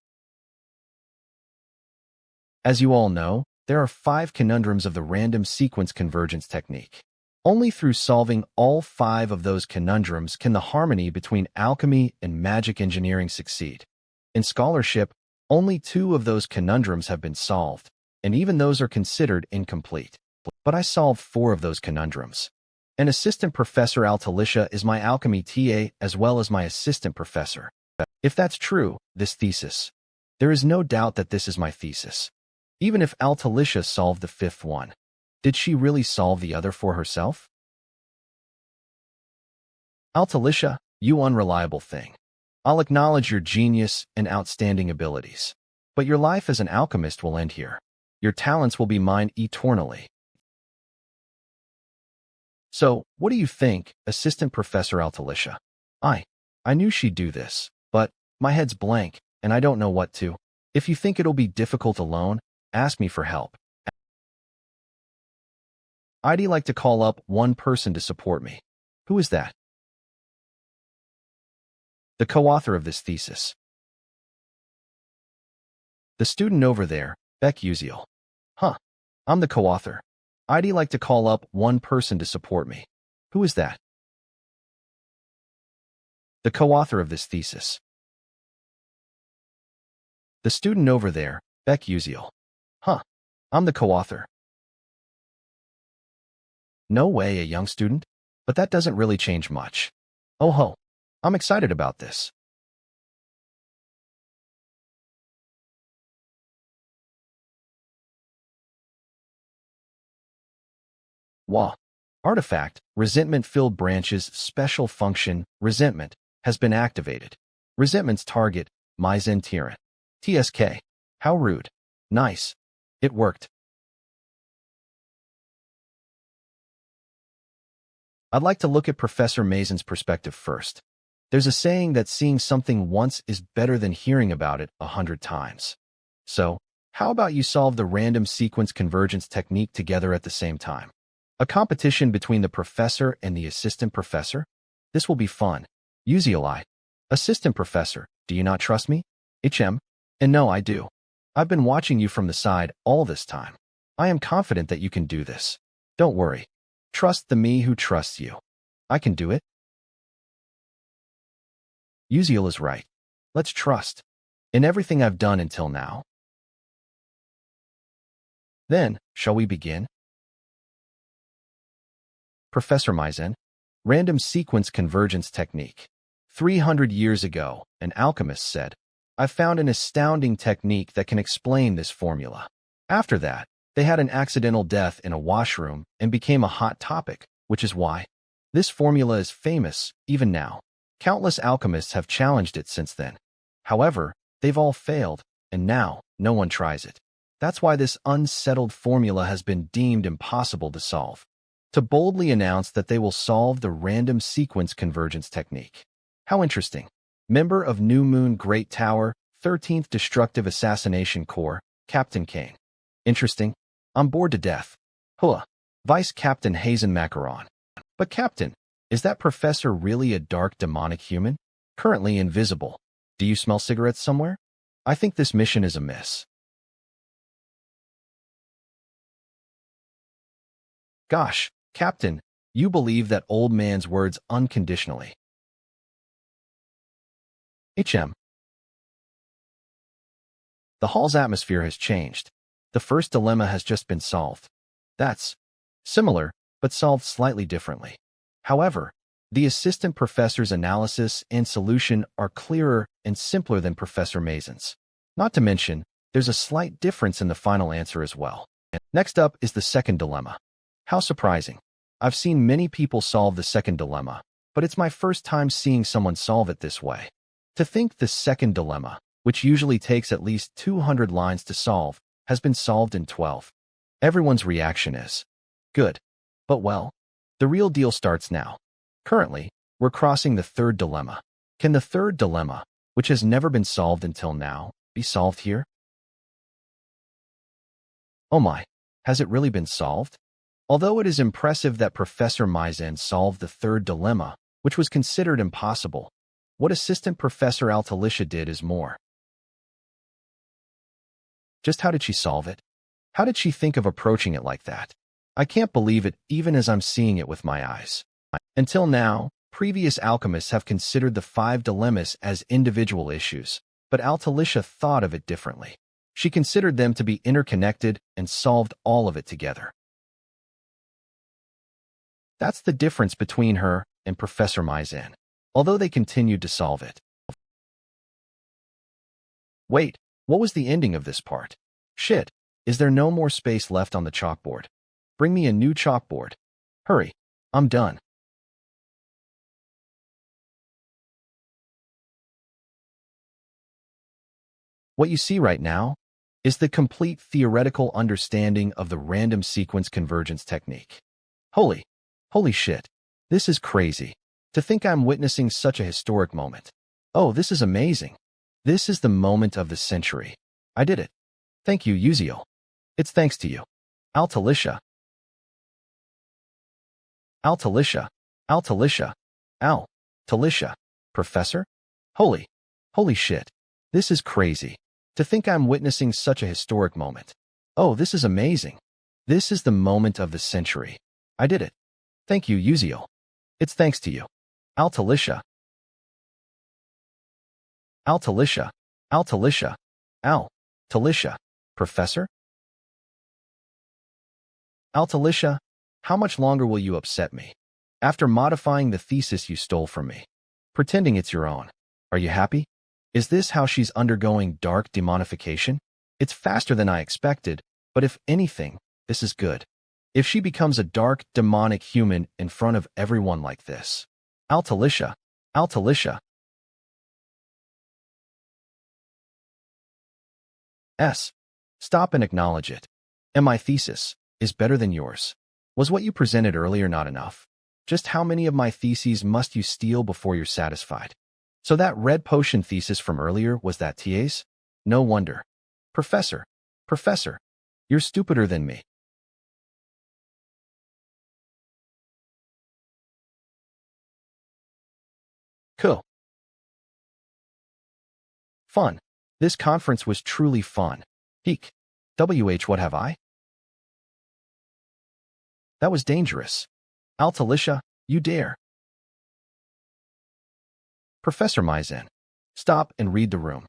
As you all know, there are 5 conundrums of the random sequence convergence technique. Only through solving all 5 of those conundrums can the harmony between alchemy and magic engineering succeed. In scholarship, only 2 of those conundrums have been solved, and even those are considered incomplete. But I solved 4 of those conundrums. And assistant professor Altalicia is my alchemy TA as well as my assistant professor. If that's true, this thesis. There is no doubt that this is my thesis. Even if Altalicia solved the fifth one, did she really solve the other for herself? Altalicia, you unreliable thing. I'll acknowledge your genius and outstanding abilities. But your life as an alchemist will end here. Your talents will be mine eternally. So, what do you think, Assistant Professor Altalicia? I knew she'd do this, but my head's blank, and I don't know what to. If you think it'll be difficult alone, ask me for help. I'd like to call up one person to support me. Who is that? The co-author of this thesis. The student over there, Beck Uziel. Huh. I'm the co-author. I'd like to call up one person to support me. Who is that? The co-author of this thesis. The student over there, Beck Uziel. Huh. I'm the co-author. No way, a young student? But that doesn't really change much. Oh ho. I'm excited about this. Wah. Artifact, resentment-filled branches, special function, resentment, has been activated. Resentment's target, Maizen Tyrant. TSK. How rude. Nice. It worked. I'd like to look at Professor Maizen's perspective first. There's a saying that seeing something once is better than hearing about it 100 times. So, how about you solve the random sequence convergence technique together at the same time? A competition between the professor and the assistant professor? This will be fun. Uziel, assistant professor, do you not trust me? HM? And no, I do. I've been watching you from the side all this time. I am confident that you can do this. Don't worry. Trust the me who trusts you. I can do it. Uziel is right. Let's trust. In everything I've done until now. Then, shall we begin? Professor Maizen, random sequence convergence technique. 300 years ago, an alchemist said, I found an astounding technique that can explain this formula. After that, they had an accidental death in a washroom and became a hot topic, which is why this formula is famous even now. Countless alchemists have challenged it since then. However, they've all failed, and now no one tries it. That's why this unsettled formula has been deemed impossible to solve. To boldly announce that they will solve the random sequence convergence technique. How interesting. Member of New Moon Great Tower, 13th Destructive Assassination Corps, Captain Kane. Interesting. I'm bored to death. Hua. Vice Captain Hazen Macaron. But Captain, is that professor really a dark demonic human? Currently invisible. Do you smell cigarettes somewhere? I think this mission is a miss. Gosh, Captain, you believe that old man's words unconditionally. HM. The hall's atmosphere has changed. The first dilemma has just been solved. That's similar, but solved slightly differently. However, the assistant professor's analysis and solution are clearer and simpler than Professor Maizen's. Not to mention, there's a slight difference in the final answer as well. Next up is the second dilemma. How surprising. I've seen many people solve the second dilemma, but it's my first time seeing someone solve it this way. To think the second dilemma, which usually takes at least 200 lines to solve, has been solved in 12. Everyone's reaction is, good. But well, the real deal starts now. Currently, we're crossing the third dilemma. Can the third dilemma, which has never been solved until now, be solved here? Oh my, has it really been solved? Although it is impressive that Professor Maizen solved the third dilemma, which was considered impossible, what Assistant Professor Altalicia did is more. Just how did she solve it? How did she think of approaching it like that? I can't believe it even as I'm seeing it with my eyes. Until now, previous alchemists have considered the 5 dilemmas as individual issues, but Altalicia thought of it differently. She considered them to be interconnected and solved all of it together. That's the difference between her and Professor Maizen, although they continued to solve it. Wait, what was the ending of this part? Shit, is there no more space left on the chalkboard? Bring me a new chalkboard. Hurry, I'm done. What you see right now is the complete theoretical understanding of the random sequence convergence technique. Holy shit, this is crazy. To think I'm witnessing such a historic moment. Oh, this is amazing. This is the moment of the century. I did it. Thank you, Uziel. It's thanks to you. Altalicia. Altalicia. Altalicia. Al. Talicia. Professor? Holy shit. This is crazy. To think I'm witnessing such a historic moment. Oh, this is amazing. This is the moment of the century. I did it. Thank you, Uziel. It's thanks to you. Altalicia. Altalicia. Altalicia. Al. Talicia. Professor? Altalicia, how much longer will you upset me? After modifying the thesis you stole from me. Pretending it's your own. Are you happy? Is this how she's undergoing dark demonification? It's faster than I expected, but if anything, this is good. If she becomes a dark, demonic human in front of everyone like this. Altalicia. Altalicia. Stop and acknowledge it. And my thesis is better than yours. Was what you presented earlier not enough? Just how many of my theses must you steal before you're satisfied? So that red potion thesis from earlier was that TA's? No wonder. Professor, you're stupider than me. Cool. Fun. This conference was truly fun. Eek. What have I? That was dangerous. Altalicia, you dare. Professor Maizen, stop and read the room.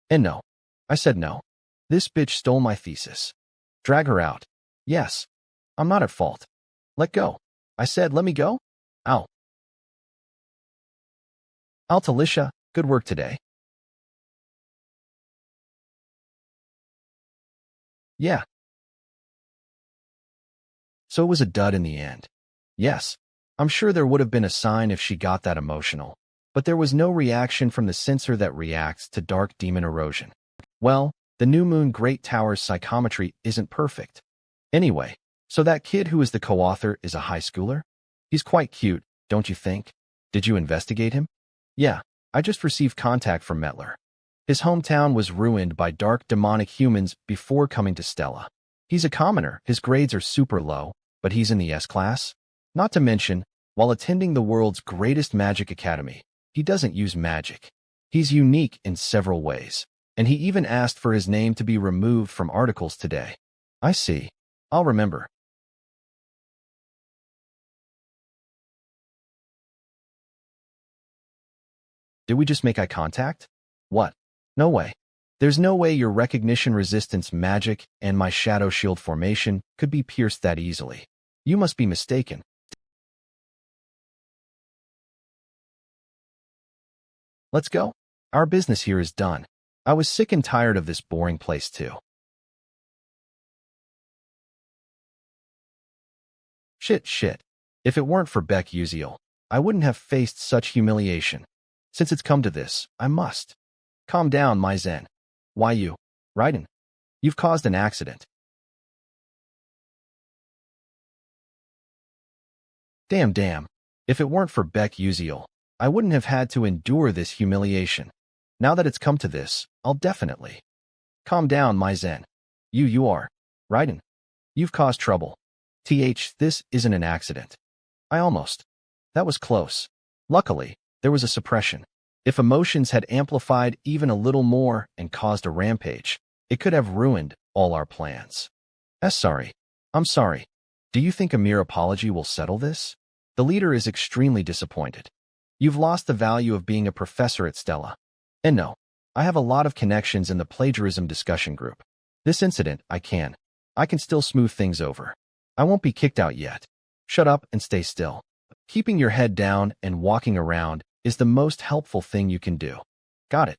And no. I said no. This bitch stole my thesis. Drag her out. Yes. I'm not at fault. Let go. I said let me go? Ow. Altalicia, good work today. Yeah. So it was a dud in the end. Yes. I'm sure there would have been a sign if she got that emotional. But there was no reaction from the sensor that reacts to dark demon erosion. Well, the New Moon Great Tower's psychometry isn't perfect. Anyway, so that kid who is the co-author is a high schooler? He's quite cute, don't you think? Did you investigate him? Yeah, I just received contact from Metler. His hometown was ruined by dark demonic humans before coming to Stella. He's a commoner, his grades are super low, but he's in the S class. Not to mention, while attending the world's greatest magic academy, he doesn't use magic. He's unique in several ways, and he even asked for his name to be removed from articles today. I see. I'll remember. Did we just make eye contact? What? No way. There's no way your recognition resistance magic and my shadow shield formation could be pierced that easily. You must be mistaken. Let's go. Our business here is done. I was sick and tired of this boring place too. Shit. If it weren't for Beck Uziel, I wouldn't have faced such humiliation. Since it's come to this, I must. Calm down, Maizen. Why you? Raiden. You've caused an accident. Damn. If it weren't for Beck Uziel, I wouldn't have had to endure this humiliation. Now that it's come to this, I'll definitely. Calm down, Maizen. You are. Raiden. You've caused trouble. This isn't an accident. I almost. That was close. Luckily, there was a suppression. If emotions had amplified even a little more and caused a rampage, it could have ruined all our plans. Sorry. I'm sorry. Do you think a mere apology will settle this? The leader is extremely disappointed. You've lost the value of being a professor at Stella. And no. I have a lot of connections in the plagiarism discussion group. This incident, I can still smooth things over. I won't be kicked out yet. Shut up and stay still. Keeping your head down and walking around is the most helpful thing you can do. Got it?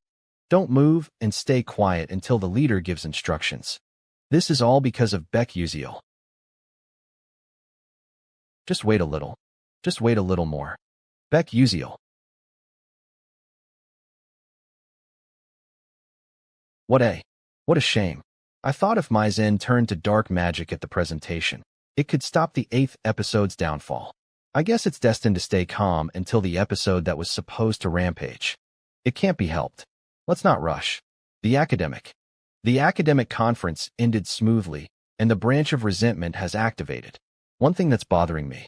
Don't move and stay quiet until the leader gives instructions. This is all because of Beck Uziel. Just wait a little. Just wait a little more. Beck Uziel. What a shame. I thought if Maizen turned to dark magic at the presentation, it could stop the 8th episode's downfall. I guess it's destined to stay calm until the episode that was supposed to rampage. It can't be helped. Let's not rush. The academic conference ended smoothly, and the branch of resentment has activated. One thing that's bothering me.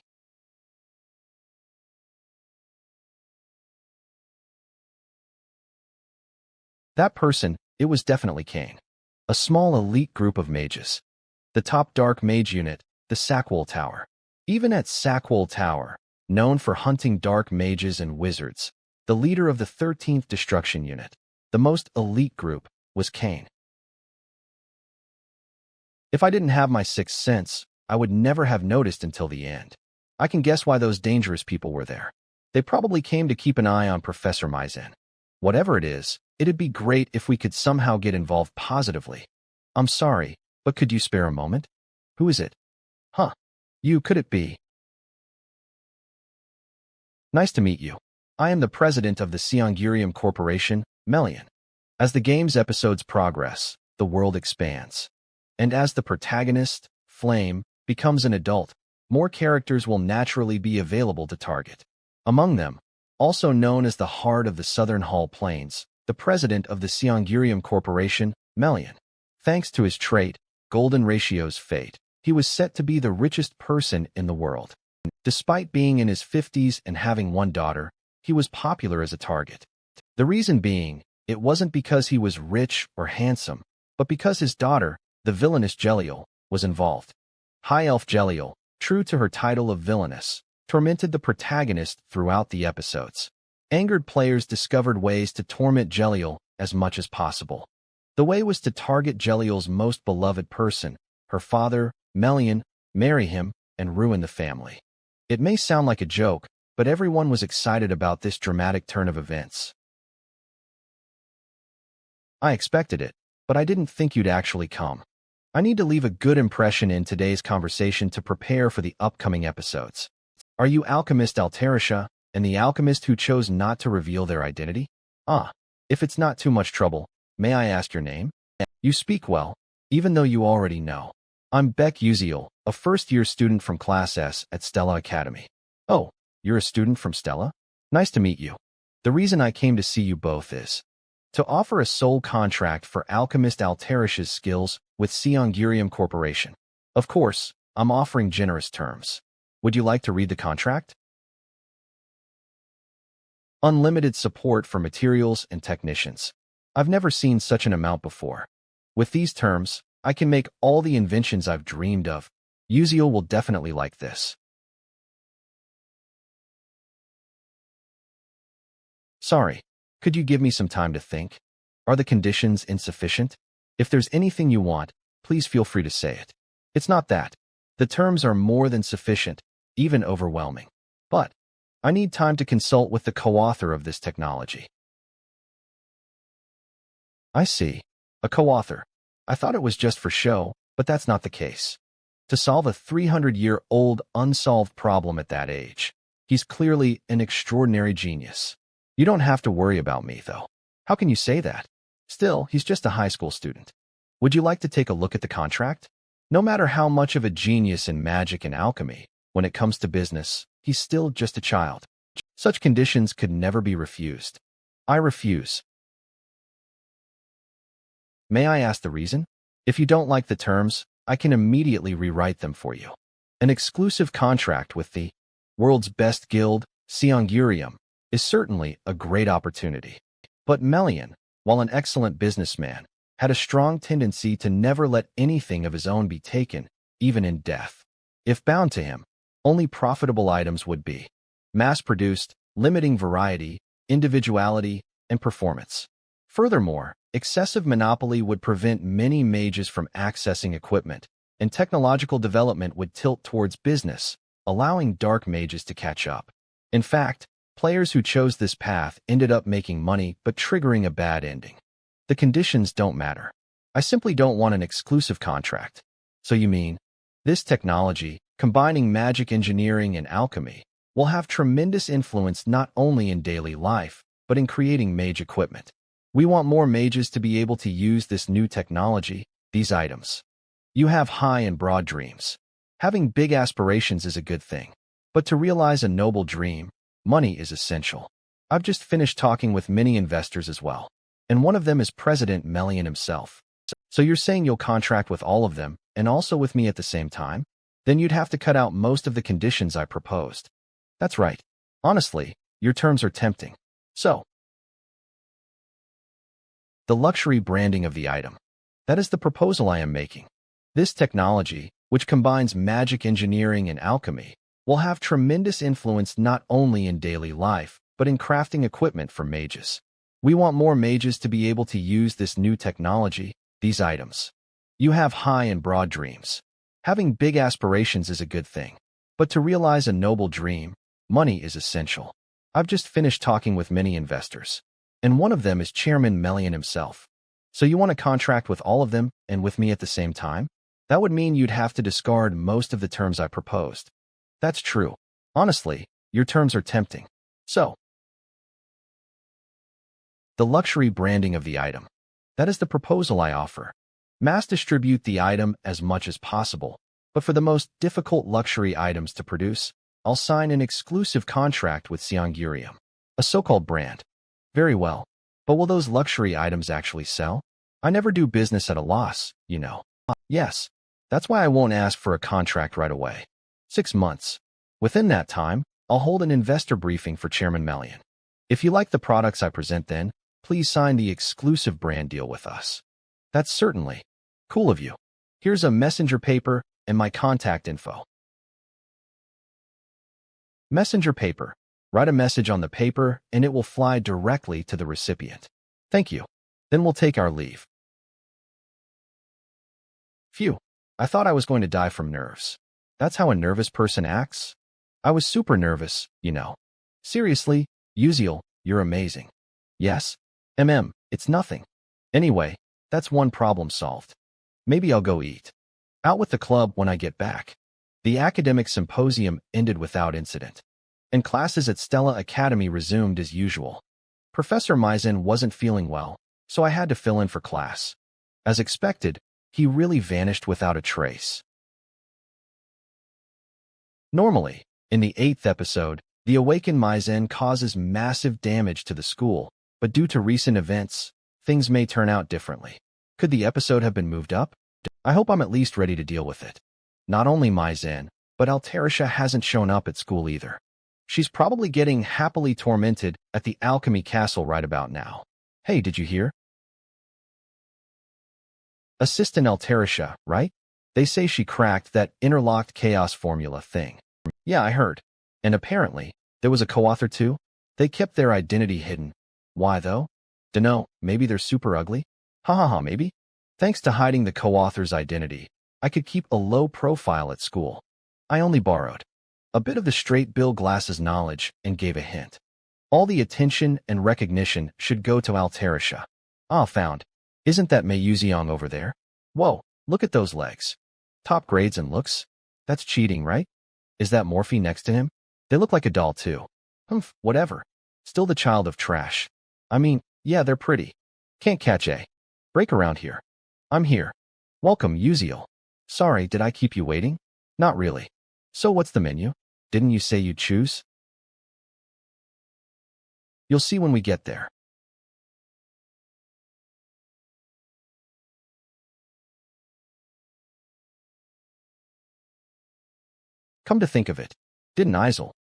That person, it was definitely Kane. A small elite group of mages. The top dark mage unit, the Sackwool Tower. Even at Sackwool Tower, known for hunting dark mages and wizards, the leader of the 13th Destruction Unit, the most elite group, was Kane. If I didn't have my sixth sense, I would never have noticed until the end. I can guess why those dangerous people were there. They probably came to keep an eye on Professor Maizen. Whatever it is, it'd be great if we could somehow get involved positively. I'm sorry, but could you spare a moment? Who is it? Huh. You, could it be? Nice to meet you. I am the president of the Seongurium Corporation, Melian. As the game's episodes progress, the world expands. And as the protagonist, Flame, becomes an adult, more characters will naturally be available to target. Among them, also known as the Heart of the Southern Hall Plains, the president of the Seongurium Corporation, Melian. Thanks to his trait, Golden Ratio's fate, he was set to be the richest person in the world. Despite being in his 50s and having one daughter, he was popular as a target. The reason being, it wasn't because he was rich or handsome, but because his daughter, the villainous Jeliel, was involved. High Elf Jeliel, true to her title of villainess, tormented the protagonist throughout the episodes. Angered players discovered ways to torment Jeliel as much as possible. The way was to target Jeliel's most beloved person, her father, Melian, marry him, and ruin the family. It may sound like a joke, but everyone was excited about this dramatic turn of events. I expected it, but I didn't think you'd actually come. I need to leave a good impression in today's conversation to prepare for the upcoming episodes. Are you Alchemist Altarisha, and the alchemist who chose not to reveal their identity? If it's not too much trouble, may I ask your name? You speak well, even though you already know. I'm Beck Uziel, a first-year student from Class S at Stella Academy. Oh, you're a student from Stella? Nice to meet you. The reason I came to see you both is to offer a sole contract for Alchemist Altarisha's skills with Seongurium Corporation. Of course, I'm offering generous terms. Would you like to read the contract? Unlimited support for materials and technicians. I've never seen such an amount before. With these terms, I can make all the inventions I've dreamed of. Uziel will definitely like this. Sorry, could you give me some time to think? Are the conditions insufficient? If there's anything you want, please feel free to say it. It's not that. The terms are more than sufficient, even overwhelming. But I need time to consult with the co-author of this technology. I see. A co-author. I thought it was just for show, but that's not the case. To solve a 300-year-old unsolved problem at that age, he's clearly an extraordinary genius. You don't have to worry about me, though. How can you say that? Still, he's just a high school student. Would you like to take a look at the contract? No matter how much of a genius in magic and alchemy, when it comes to business, he's still just a child. Such conditions could never be refused. I refuse. May I ask the reason? If you don't like the terms, I can immediately rewrite them for you. An exclusive contract with the world's best guild, Seongurium, is certainly a great opportunity. But Melian, while an excellent businessman, had a strong tendency to never let anything of his own be taken, even in death. If bound to him, only profitable items would be mass-produced, limiting variety, individuality, and performance. Furthermore, excessive monopoly would prevent many mages from accessing equipment, and technological development would tilt towards business, allowing dark mages to catch up. In fact, players who chose this path ended up making money but triggering a bad ending. The conditions don't matter. I simply don't want an exclusive contract. So you mean, this technology, combining magic engineering and alchemy, will have tremendous influence not only in daily life, but in creating mage equipment. We want more mages to be able to use this new technology, these items. You have high and broad dreams. Having big aspirations is a good thing. But to realize a noble dream, money is essential. I've just finished talking with many investors as well. And one of them is President Melian himself. So you're saying you'll contract with all of them, and also with me at the same time? Then you'd have to cut out most of the conditions I proposed. That's right. Honestly, your terms are tempting. So, the luxury branding of the item. That is the proposal I am making. This technology, which combines magic engineering and alchemy, will have tremendous influence not only in daily life, but in crafting equipment for mages. We want more mages to be able to use this new technology, these items. You have high and broad dreams. Having big aspirations is a good thing. But to realize a noble dream, money is essential. I've just finished talking with many investors. And one of them is Chairman Melian himself. So you want to contract with all of them and with me at the same time? That would mean you'd have to discard most of the terms I proposed. That's true. Honestly, your terms are tempting. So, the luxury branding of the item. That is the proposal I offer. Mass distribute the item as much as possible, but for the most difficult luxury items to produce, I'll sign an exclusive contract with Seongurium, a so-called brand. Very well, but will those luxury items actually sell? I never do business at a loss, you know. Yes, that's why I won't ask for a contract right away. 6 months. Within that time, I'll hold an investor briefing for Chairman Melian. If you like the products I present then, please sign the exclusive brand deal with us. That's certainly cool of you. Here's a messenger paper and my contact info. Messenger paper. Write a message on the paper and it will fly directly to the recipient. Thank you. Then we'll take our leave. Phew. I thought I was going to die from nerves. That's how a nervous person acts? I was super nervous, you know. Seriously, Uziel, you're amazing. Yes? It's nothing. Anyway, that's one problem solved. Maybe I'll go eat out with the club when I get back. The academic symposium ended without incident, and classes at Stella Academy resumed as usual. Professor Maizen wasn't feeling well, so I had to fill in for class. As expected, he really vanished without a trace. Normally, in the 8th episode, the awakened Maizen causes massive damage to the school, but due to recent events, things may turn out differently. Could the episode have been moved up? I hope I'm at least ready to deal with it. Not only Maizen, but Altarisha hasn't shown up at school either. She's probably getting happily tormented at the Alchemy Castle right about now. Hey, did you hear? Assistant Altarisha, right? They say she cracked that interlocked chaos formula thing. Yeah, I heard. And apparently, there was a co-author too? They kept their identity hidden. Why though? Dunno, maybe they're super ugly? Maybe? Thanks to hiding the co-author's identity, I could keep a low profile at school. I only borrowed a bit of the straight Bill Glass's knowledge and gave a hint. All the attention and recognition should go to Altarisha. Found. Isn't that Mei Yuziang over there? Whoa, look at those legs. Top grades and looks? That's cheating, right? Is that Morphe next to him? They look like a doll too. Whatever. Still the child of trash. I mean, yeah, they're pretty. Can't catch a break around here. I'm here. Welcome, Uziel. Sorry, did I keep you waiting? Not really. So what's the menu? Didn't you say you'd choose? You'll see when we get there. Come to think of it, didn't Isel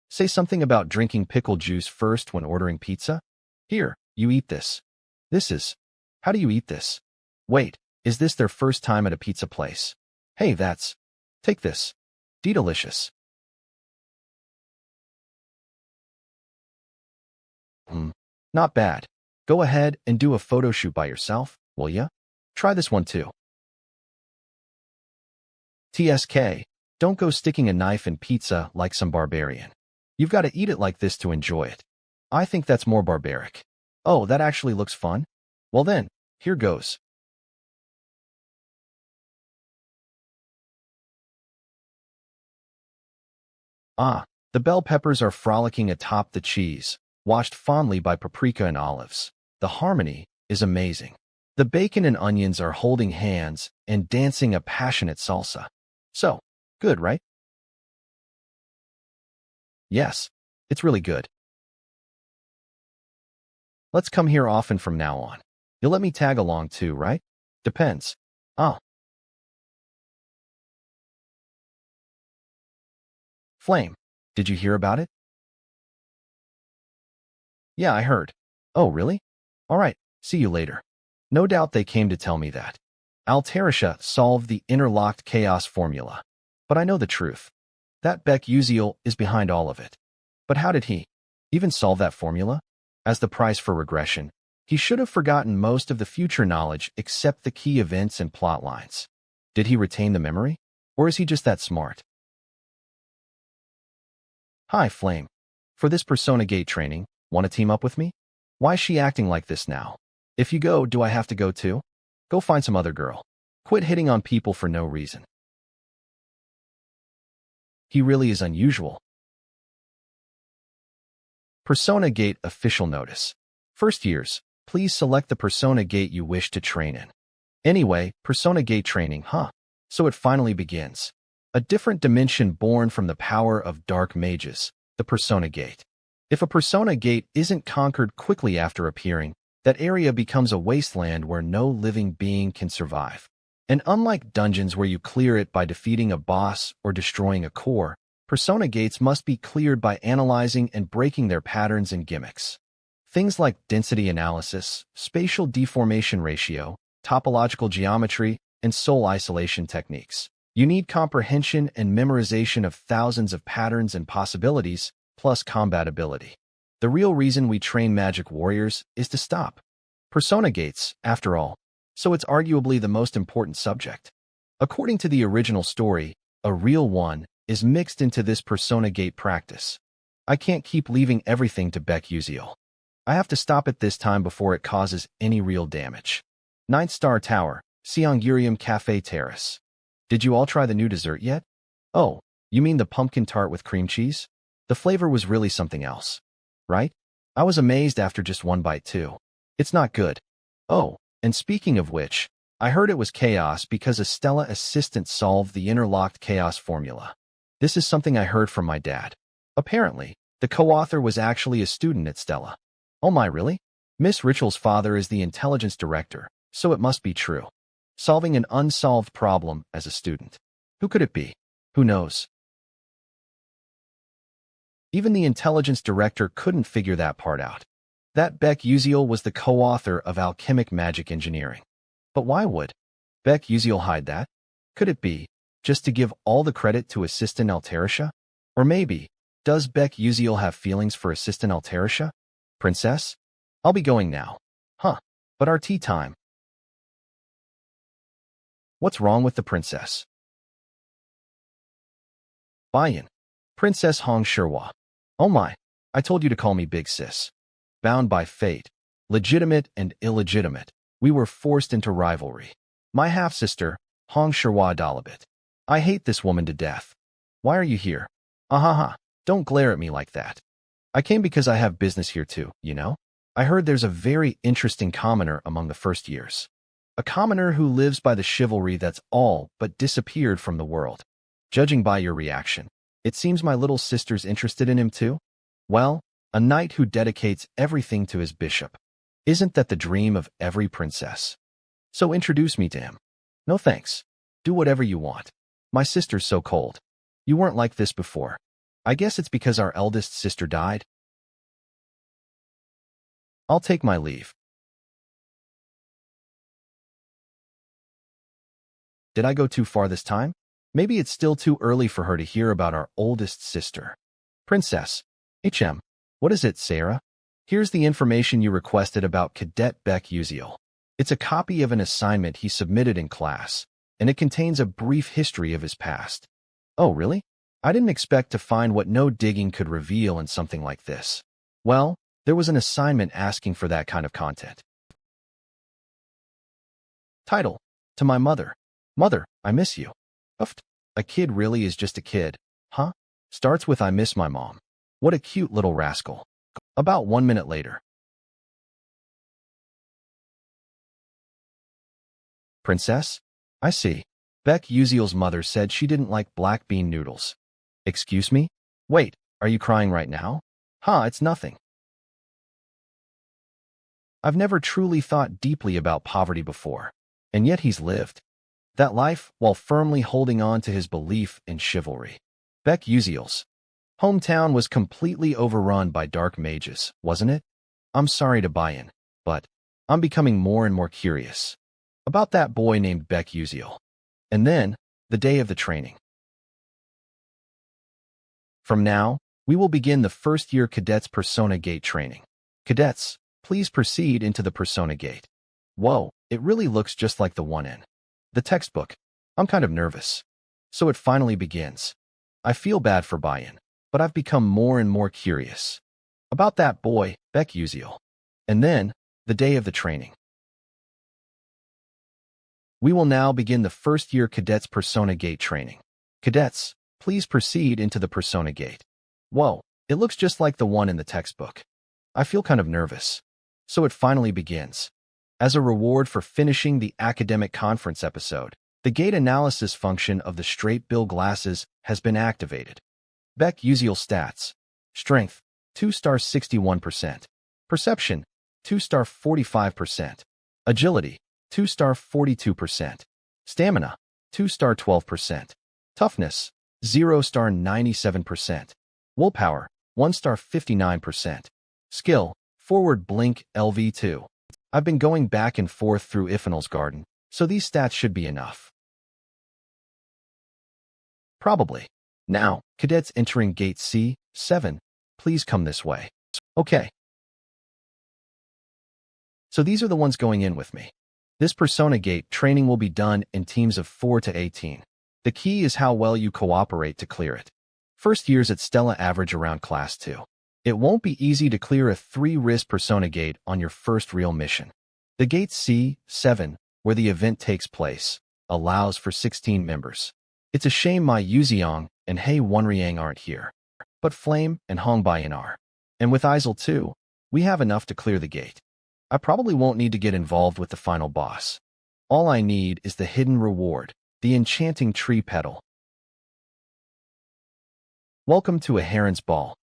say something about drinking pickle juice first when ordering pizza? Here, you eat this. How do you eat this? Wait, is this their first time at a pizza place? Hey, take this. Delicious. Not bad. Go ahead and do a photo shoot by yourself, will ya? Try this one too. TSK, don't go sticking a knife in pizza like some barbarian. You've got to eat it like this to enjoy it. I think that's more barbaric. Oh, that actually looks fun? Well then, here goes. Ah, the bell peppers are frolicking atop the cheese, washed fondly by paprika and olives. The harmony is amazing. The bacon and onions are holding hands and dancing a passionate salsa. So, good, right? Yes, it's really good. Let's come here often from now on. You'll let me tag along too, right? Depends. Ah, Flame. Did you hear about it? Yeah, I heard. Oh, really? All right, see you later. No doubt they came to tell me that. Altarisha solved the interlocked chaos formula. But I know the truth. That Beck Uziel is behind all of it. But how did he even solve that formula? As the price for regression, he should have forgotten most of the future knowledge except the key events and plot lines. Did he retain the memory? Or is he just that smart? Hi, Flame. For this Persona Gate training, want to team up with me? Why is she acting like this now? If you go, do I have to go too? Go find some other girl. Quit hitting on people for no reason. He really is unusual. Persona Gate official notice. First years, please select the Persona Gate you wish to train in. Anyway, Persona Gate training, huh? So it finally begins. A different dimension born from the power of dark mages, the Persona Gate. If a Persona Gate isn't conquered quickly after appearing, that area becomes a wasteland where no living being can survive. And unlike dungeons where you clear it by defeating a boss or destroying a core, Persona Gates must be cleared by analyzing and breaking their patterns and gimmicks. Things like density analysis, spatial deformation ratio, topological geometry, and soul isolation techniques. You need comprehension and memorization of thousands of patterns and possibilities, plus combat ability. The real reason we train magic warriors is to stop Persona Gates, after all, so it's arguably the most important subject. According to the original story, a real one is mixed into this Persona Gate practice. I can't keep leaving everything to Beck Uziel. I have to stop it this time before it causes any real damage. Ninth Star Tower, Seongurium Cafe Terrace. Did you all try the new dessert yet? Oh, you mean the pumpkin tart with cream cheese? The flavor was really something else. Right? I was amazed after just one bite too. It's not good. Oh, and speaking of which, I heard it was chaos because a Stella assistant solved the interlocked chaos formula. This is something I heard from my dad. Apparently, the co-author was actually a student at Stella. Oh my, really? Miss Ritual's father is the intelligence director, so it must be true. Solving an unsolved problem as a student. Who could it be? Who knows? Even the intelligence director couldn't figure that part out. That Beck Uziel was the co-author of Alchemic Magic Engineering. But why would Beck Uziel hide that? Could it be just to give all the credit to Assistant Altarisha? Or maybe, does Beck Uziel have feelings for Assistant Altarisha? Princess? I'll be going now. Huh, but our tea time. What's wrong with the princess? Buy-in. Princess Hong Shirwa. Oh my, I told you to call me Big Sis. Bound by fate, legitimate and illegitimate, we were forced into rivalry. My half-sister, Hong Shirwa Dalabit. I hate this woman to death. Why are you here? Ahaha, don't glare at me like that. I came because I have business here too, you know? I heard there's a very interesting commoner among the first years. A commoner who lives by the chivalry that's all but disappeared from the world. Judging by your reaction, it seems my little sister's interested in him too? Well, a knight who dedicates everything to his bishop. Isn't that the dream of every princess? So introduce me to him. No thanks. Do whatever you want. My sister's so cold. You weren't like this before. I guess it's because our eldest sister died. I'll take my leave. Did I go too far this time? Maybe it's still too early for her to hear about our oldest sister. Princess. HM. What is it, Sarah? Here's the information you requested about Cadet Beck Uziel. It's a copy of an assignment he submitted in class, and it contains a brief history of his past. Oh, really? I didn't expect to find what no digging could reveal in something like this. Well, there was an assignment asking for that kind of content. Title: To my mother. Mother, I miss you. Uft. A kid really is just a kid, huh? Starts with I miss my mom. What a cute little rascal. About 1 minute later. Princess? I see. Beck Uziel's mother said she didn't like black bean noodles. Excuse me? Wait, are you crying right now? Huh, it's nothing. I've never truly thought deeply about poverty before, and yet he's lived that life while firmly holding on to his belief in chivalry. Beck Uziel's hometown was completely overrun by dark mages, wasn't it? I'm sorry to buy in, but I'm becoming more and more curious about that boy named Beck Uziel. And then, the day of the training. From now, we will begin the first-year Cadets Persona Gate training. Cadets, please proceed into the Persona Gate. Whoa, it really looks just like the one in the textbook. I'm kind of nervous. So it finally begins. I feel bad for buy-in, but I've become more and more curious about that boy, Beck Uziel. And then, the day of the training. We will now begin the first-year Cadets Persona Gate training. Cadets, please proceed into the Persona Gate. Whoa, it looks just like the one in the textbook. I feel kind of nervous. So it finally begins. As a reward for finishing the academic conference episode, the gate analysis function of the straight bill glasses has been activated. Beck Uziel stats. Strength, 2-star 61%. Perception, 2-star 45%. Agility, 2-star 42%. Stamina, 2-star 12%. Toughness, 0-star 97%. Willpower, 1-star 59%. Skill, forward blink LV2. I've been going back and forth through Ifanal's garden, so these stats should be enough. Probably. Now, cadets entering gate C7, please come this way. Okay. So these are the ones going in with me. This Persona Gate training will be done in teams of 4 to 18. The key is how well you cooperate to clear it. First years at Stella average around class 2. It won't be easy to clear a 3-risk Persona Gate on your first real mission. The Gate C7, where the event takes place, allows for 16 members. It's a shame my Yuziong and Hei Wonriang aren't here, but Flame and Hongbayan are. And with Isel too, we have enough to clear the gate. I probably won't need to get involved with the final boss. All I need is the hidden reward, the enchanting tree petal. Welcome to a heron's ball.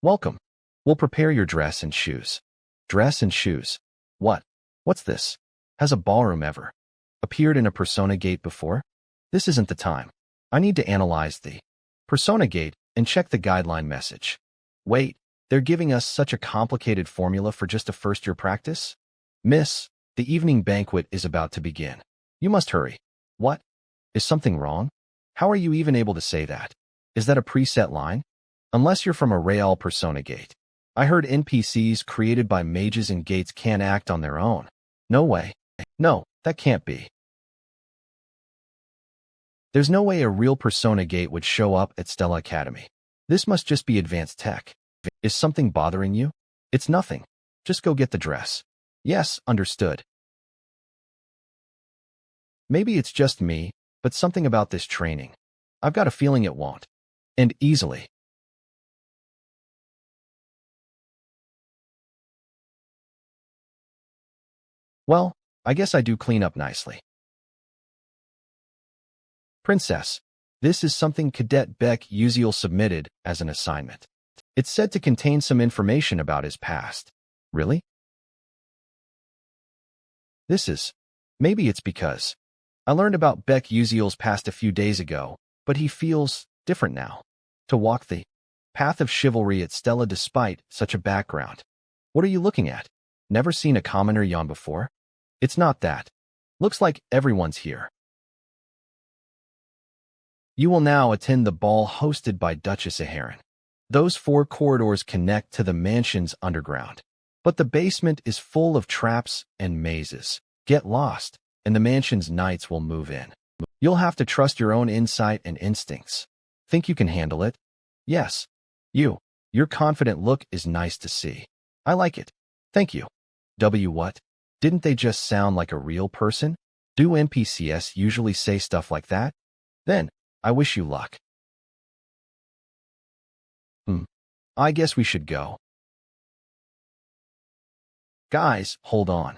Welcome. We'll prepare your dress and shoes. Dress and shoes. What? What's this? Has a ballroom ever appeared in a Persona Gate before? This isn't the time. I need to analyze the Persona Gate and check the guideline message. Wait, they're giving us such a complicated formula for just a first-year practice? Miss, the evening banquet is about to begin. You must hurry. What? Is something wrong? How are you even able to say that? Is that a preset line? Unless you're from a Real Persona Gate. I heard NPCs created by mages and gates can't act on their own. No way. No, that can't be. There's no way a real Persona Gate would show up at Stella Academy. This must just be advanced tech. Is something bothering you? It's nothing. Just go get the dress. Yes, understood. Maybe it's just me, but something about this training. I've got a feeling it won't end easily. Well, I guess I do clean up nicely. Princess, this is something Cadet Beck Uziel submitted as an assignment. It's said to contain some information about his past. Really? Maybe it's because I learned about Beck Uziel's past a few days ago, but he feels different now. To walk the path of chivalry at Stella despite such a background. What are you looking at? Never seen a commoner yawn before? It's not that. Looks like everyone's here. You will now attend the ball hosted by Duchess Aheron. Those 4 corridors connect to the mansion's underground. But the basement is full of traps and mazes. Get lost, and the mansion's knights will move in. You'll have to trust your own insight and instincts. Think you can handle it? Yes. Your confident look is nice to see. I like it. Thank you. What? Didn't they just sound like a real person? Do NPCs usually say stuff like that? Then, I wish you luck. I guess we should go. Guys, hold on.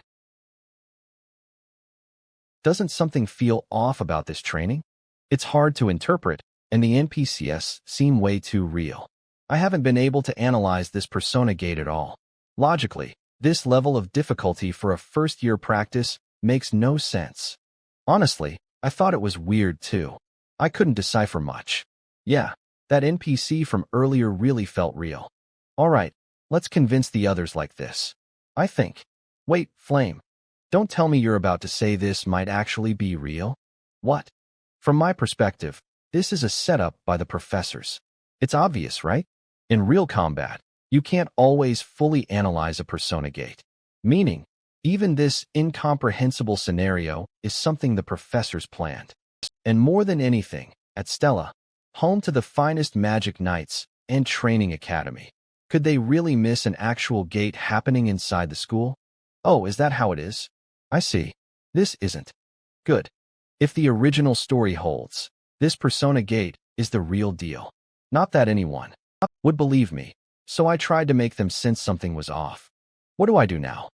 Doesn't something feel off about this training? It's hard to interpret, and the NPCs seem way too real. I haven't been able to analyze this persona gate at all. Logically, this level of difficulty for a first-year practice makes no sense. Honestly, I thought it was weird too. I couldn't decipher much. Yeah, that NPC from earlier really felt real. Alright, let's convince the others like this. I think. Wait, Flame. Don't tell me you're about to say this might actually be real? What? From my perspective, this is a setup by the professors. It's obvious, right? In real combat, you can't always fully analyze a persona gate. Meaning, even this incomprehensible scenario is something the professors planned. And more than anything, at Stella, home to the finest magic knights and training academy, could they really miss an actual gate happening inside the school? Oh, is that how it is? I see. This isn't. Good. If the original story holds, this persona gate is the real deal. Not that anyone would believe me, so I tried to make them sense something was off. What do I do now?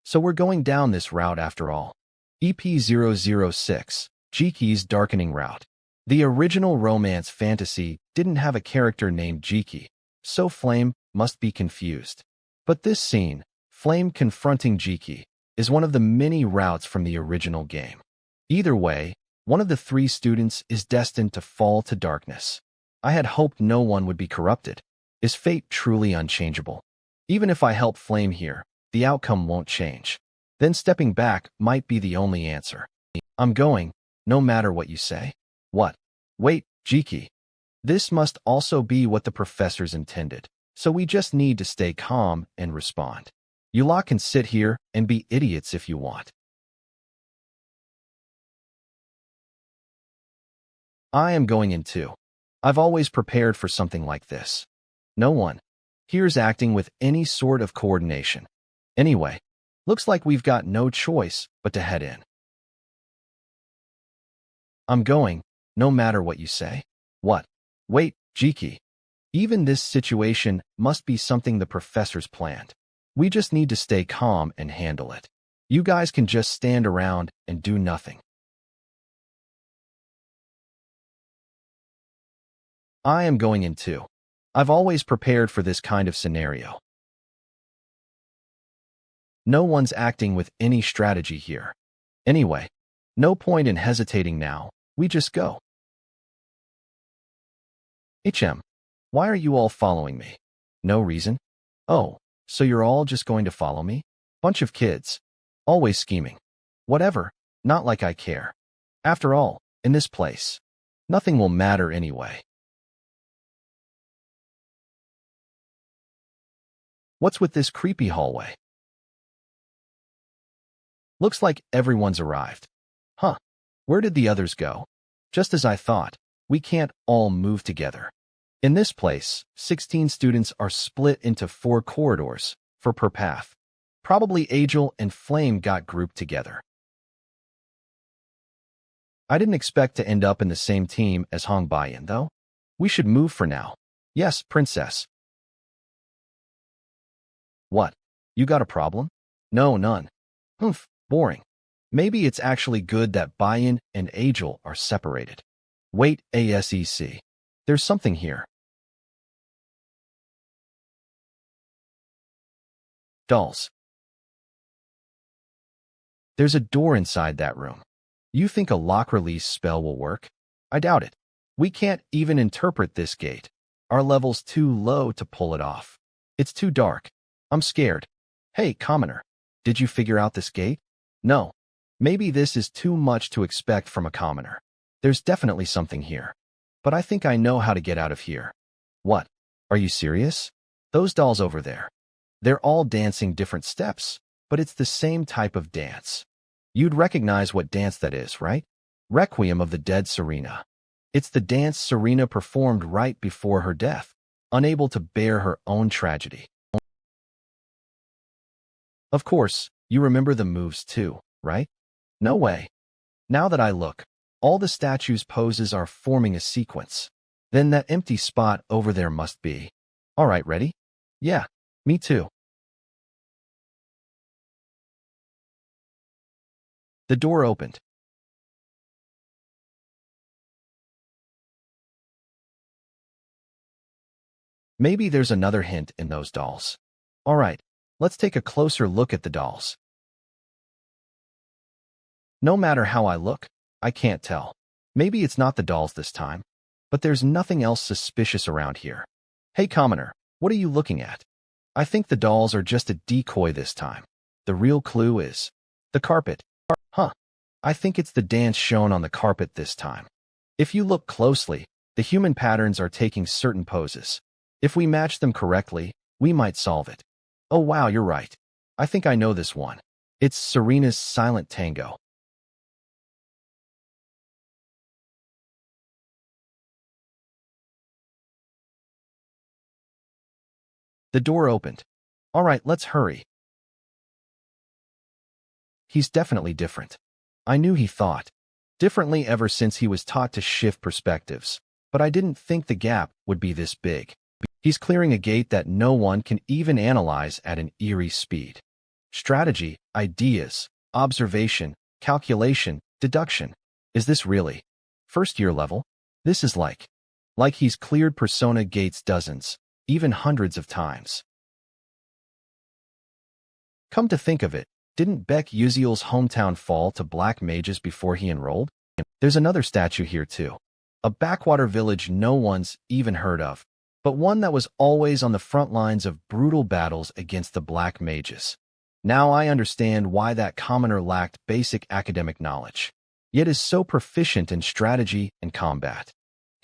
So we're going down this route after all. EP006, Jiki's Darkening Route. The original romance fantasy didn't have a character named Jiki, so Flame must be confused. But this scene, Flame confronting Jiki, is one of the many routes from the original game. Either way, one of the 3 students is destined to fall to darkness. I had hoped no one would be corrupted. Is fate truly unchangeable? Even if I help Flame here, the outcome won't change. Then stepping back might be the only answer. I'm going, no matter what you say. What? Wait, Jiki. This must also be what the professors intended, so we just need to stay calm and respond. You lot can sit here and be idiots if you want. I am going in too. I've always prepared for something like this. No one here's acting with any sort of coordination. Anyway, looks like we've got no choice but to head in. I'm going, no matter what you say. What? Wait, Jiki. Even this situation must be something the professors planned. We just need to stay calm and handle it. You guys can just stand around and do nothing. I am going in too. I've always prepared for this kind of scenario. No one's acting with any strategy here. Anyway, no point in hesitating now. We just go. Why are you all following me? No reason? Oh, so you're all just going to follow me? Bunch of kids. Always scheming. Whatever, not like I care. After all, in this place, nothing will matter anyway. What's with this creepy hallway? Looks like everyone's arrived. Huh. Where did the others go? Just as I thought, we can't all move together. In this place, 16 students are split into 4 corridors, for per path. Probably Angel and Flame got grouped together. I didn't expect to end up in the same team as Hong Baiyan, though. We should move for now. Yes, princess. What? You got a problem? No, none. Humph, boring. Maybe it's actually good that Baiyan and Angel are separated. Wait, ASEC. There's something here. Dolls. There's a door inside that room. You think a lock release spell will work? I doubt it. We can't even interpret this gate. Our level's too low to pull it off. It's too dark. I'm scared. Hey, commoner. Did you figure out this gate? No. Maybe this is too much to expect from a commoner. There's definitely something here. but I think I know how to get out of here. What? Are you serious? Those dolls over there. They're all dancing different steps, but it's the same type of dance. You'd recognize what dance that is, right? Requiem of the dead Serena. It's the dance Serena performed right before her death, unable to bear her own tragedy. Of course, you remember the moves too, right? No way. Now that I look, all the statues' poses are forming a sequence. Then that empty spot over there must be. All right, ready? Yeah, me too. The door opened. Maybe there's another hint in those dolls. All right, let's take a closer look at the dolls. No matter how I look, I can't tell. Maybe it's not the dolls this time, but there's nothing else suspicious around here. Hey, commoner, what are you looking at? I think the dolls are just a decoy this time. The real clue is the carpet. Huh. I think it's the dance shown on the carpet this time. If you look closely, the human patterns are taking certain poses. If we match them correctly, we might solve it. Oh wow, you're right. I think I know this one. It's Serena's silent tango. The door opened. All right, let's hurry. He's definitely different. I knew he thought differently ever since he was taught to shift perspectives, but I didn't think the gap would be this big. He's clearing a gate that no one can even analyze at an eerie speed. Strategy, ideas, observation, calculation, deduction. Is this really first year level? This is like he's cleared persona gates dozens, even hundreds of times. Come to think of it, didn't Beck Uziel's hometown fall to black mages before he enrolled? There's another statue here too. A backwater village no one's even heard of, but one that was always on the front lines of brutal battles against the black mages. Now I understand why that commoner lacked basic academic knowledge, yet is so proficient in strategy and combat.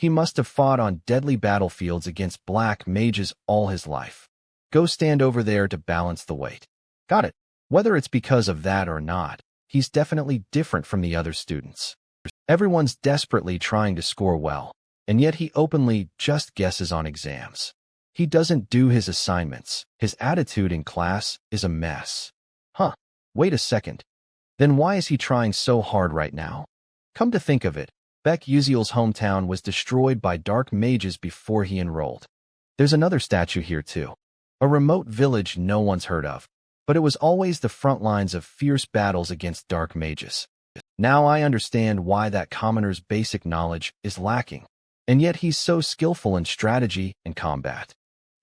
He must have fought on deadly battlefields against black mages all his life. Go stand over there to balance the weight. Got it. Whether it's because of that or not, he's definitely different from the other students. Everyone's desperately trying to score well, and yet he openly just guesses on exams. He doesn't do his assignments. His attitude in class is a mess. Huh, wait a second. Then why is he trying so hard right now? Come to think of it, Beck Uziel's hometown was destroyed by dark mages before he enrolled. There's another statue here too. A remote village no one's heard of, but it was always the front lines of fierce battles against dark mages. Now I understand why that commoner's basic knowledge is lacking, and yet he's so skillful in strategy and combat.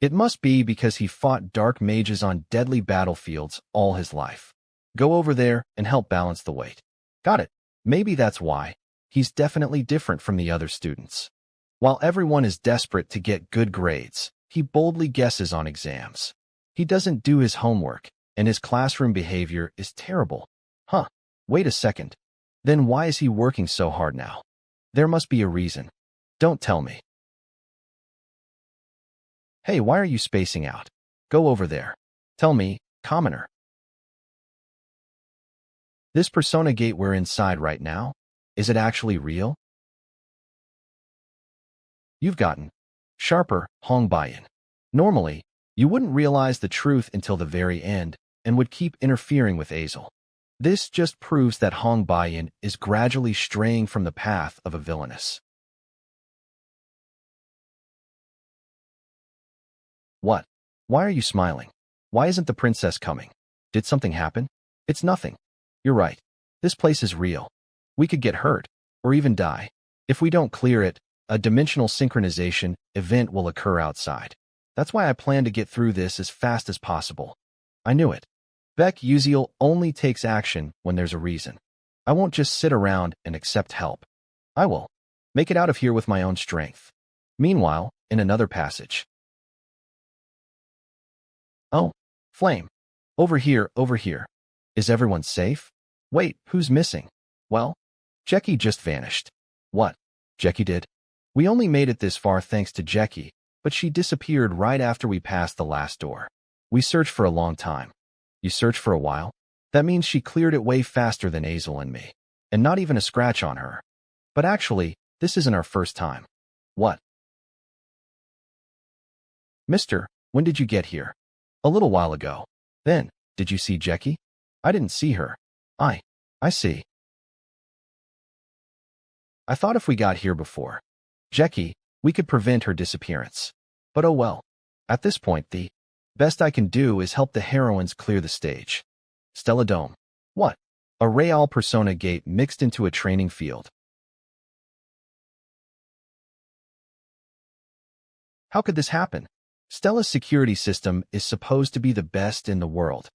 It must be because he fought dark mages on deadly battlefields all his life. Go over there and help balance the weight. Got it. Maybe that's why. He's definitely different from the other students. While everyone is desperate to get good grades, he boldly guesses on exams. He doesn't do his homework, and his classroom behavior is terrible. Huh, wait a second. Then why is he working so hard now? There must be a reason. Don't tell me. Hey, why are you spacing out? Go over there. Tell me, commoner. This persona gate we're inside right now, is it actually real? You've gotten sharper, Hongbayan. Normally, you wouldn't realize the truth until the very end and would keep interfering with Azel. This just proves that Hongbayan is gradually straying from the path of a villainess. What? Why are you smiling? Why isn't the princess coming? Did something happen? It's nothing. You're right. This place is real. We could get hurt, or even die. If we don't clear it, a dimensional synchronization event will occur outside. That's why I plan to get through this as fast as possible. I knew it. Beck Uziel only takes action when there's a reason. I won't just sit around and accept help. I will make it out of here with my own strength. Meanwhile, in another passage. Oh, Flame. Over here, over here. Is everyone safe? Wait, who's missing? Well, Jackie just vanished. What? Jackie did? We only made it this far thanks to Jackie, but she disappeared right after we passed the last door. We searched for a long time. You searched for a while? That means she cleared it way faster than Azel and me. And not even a scratch on her. But actually, this isn't our first time. What? Mister, when did you get here? A little while ago. Then, did you see Jackie? I didn't see her. I see. I thought if we got here before Jackie, we could prevent her disappearance. But oh well. At this point, the best I can do is help the heroines clear the stage. Stella Dome. What? A real persona gate mixed into a training field. How could this happen? Stella's security system is supposed to be the best in the world.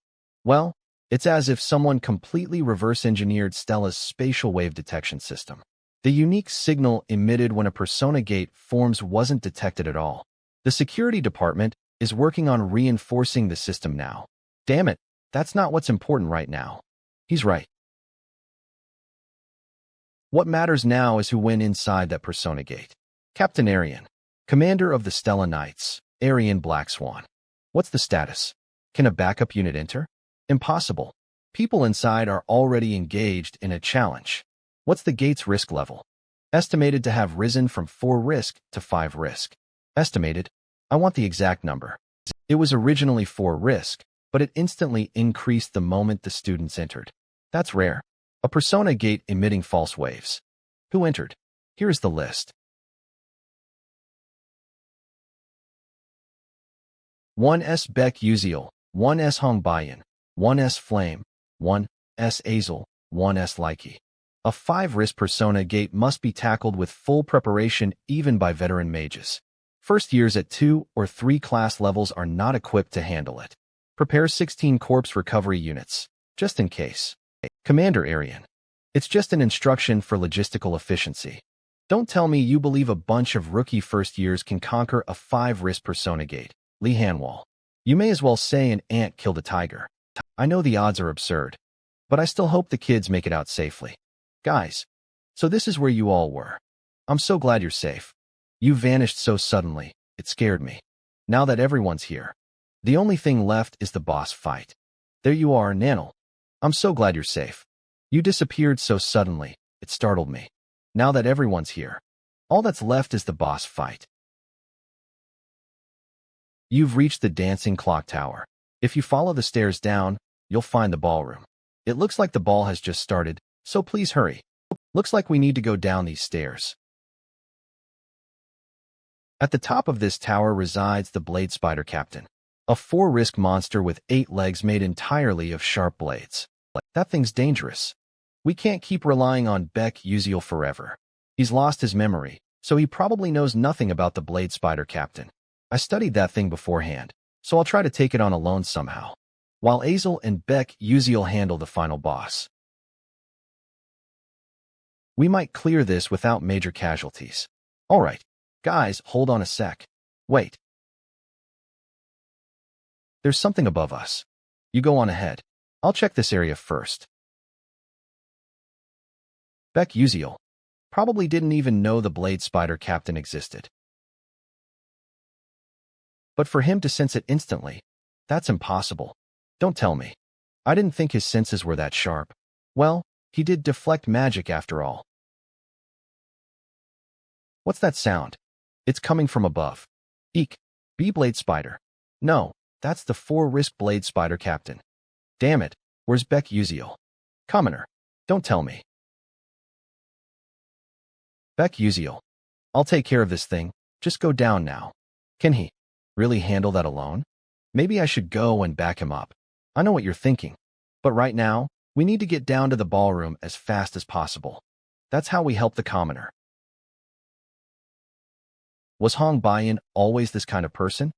Well, it's as if someone completely reverse-engineered Stella's spatial wave detection system. The unique signal emitted when a persona gate forms wasn't detected at all. The security department is working on reinforcing the system now. Damn it, that's not what's important right now. He's right. What matters now is who went inside that persona gate. Captain Arian, commander of the Stella Knights, Arian Black Swan. What's the status? Can a backup unit enter? Impossible. People inside are already engaged in a challenge. What's the gate's risk level? Estimated to have risen from 4 risk to 5 risk. Estimated? I want the exact number. It was originally 4 risk, but it instantly increased the moment the students entered. That's rare. A persona gate emitting false waves. Who entered? Here's the list. 1S Beck Uziel, 1S Hong Bayan, 1S Flame, 1S Azel, 1S Likey. A 5-risk persona gate must be tackled with full preparation even by veteran mages. First years at 2 or 3 class levels are not equipped to handle it. Prepare 16 corpse recovery units, just in case. Commander Arian. It's just an instruction for logistical efficiency. Don't tell me you believe a bunch of rookie first years can conquer a 5-risk persona gate. Lee Hanwall. You may as well say an ant killed a tiger. I know the odds are absurd, but I still hope the kids make it out safely. Guys, so this is where you all were. I'm so glad you're safe. You vanished so suddenly, it scared me. Now that everyone's here, the only thing left is the boss fight. There you are, Nanel. I'm so glad you're safe. You disappeared so suddenly, it startled me. Now that everyone's here, all that's left is the boss fight. You've reached the dancing clock tower. If you follow the stairs down, you'll find the ballroom. It looks like the ball has just started, so please hurry. Looks like we need to go down these stairs. At the top of this tower resides the Blade Spider Captain, a 4-risk monster with 8 legs made entirely of sharp blades. That thing's dangerous. We can't keep relying on Beck Uziel forever. He's lost his memory, so he probably knows nothing about the Blade Spider Captain. I studied that thing beforehand, so I'll try to take it on alone somehow, while Azel and Beck Uziel handle the final boss. We might clear this without major casualties. Alright, guys, hold on a sec. Wait. There's something above us. You go on ahead. I'll check this area first. Beck Uziel probably didn't even know the Blade Spider Captain existed. But for him to sense it instantly, that's impossible. Don't tell me. I didn't think his senses were that sharp. Well, he did deflect magic after all. What's that sound? It's coming from above. Eek. B-Blade Spider. No, that's the 4-risk Blade Spider Captain. Damn it, where's Beck Uziel? Commoner, don't tell me. Beck Uziel. I'll take care of this thing, just go down now. Can he really handle that alone? Maybe I should go and back him up. I know what you're thinking, but right now, we need to get down to the ballroom as fast as possible. That's how we help the commoner. Was Hong Bayan always this kind of person?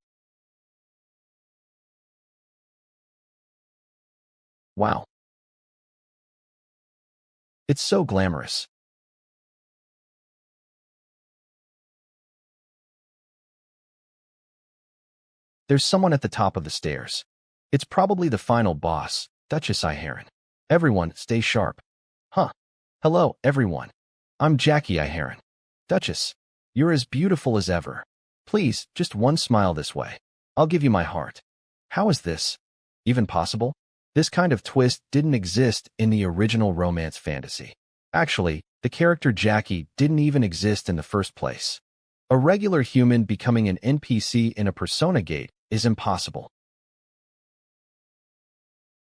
Wow. It's so glamorous. There's someone at the top of the stairs. It's probably the final boss, Duchess Iharon. Everyone, stay sharp. Huh. Hello, everyone. I'm Jackie Iharon. Duchess. You're as beautiful as ever. Please, just one smile this way. I'll give you my heart. How is this even possible? This kind of twist didn't exist in the original romance fantasy. Actually, the character Jackie didn't even exist in the first place. A regular human becoming an NPC in a Persona game is impossible.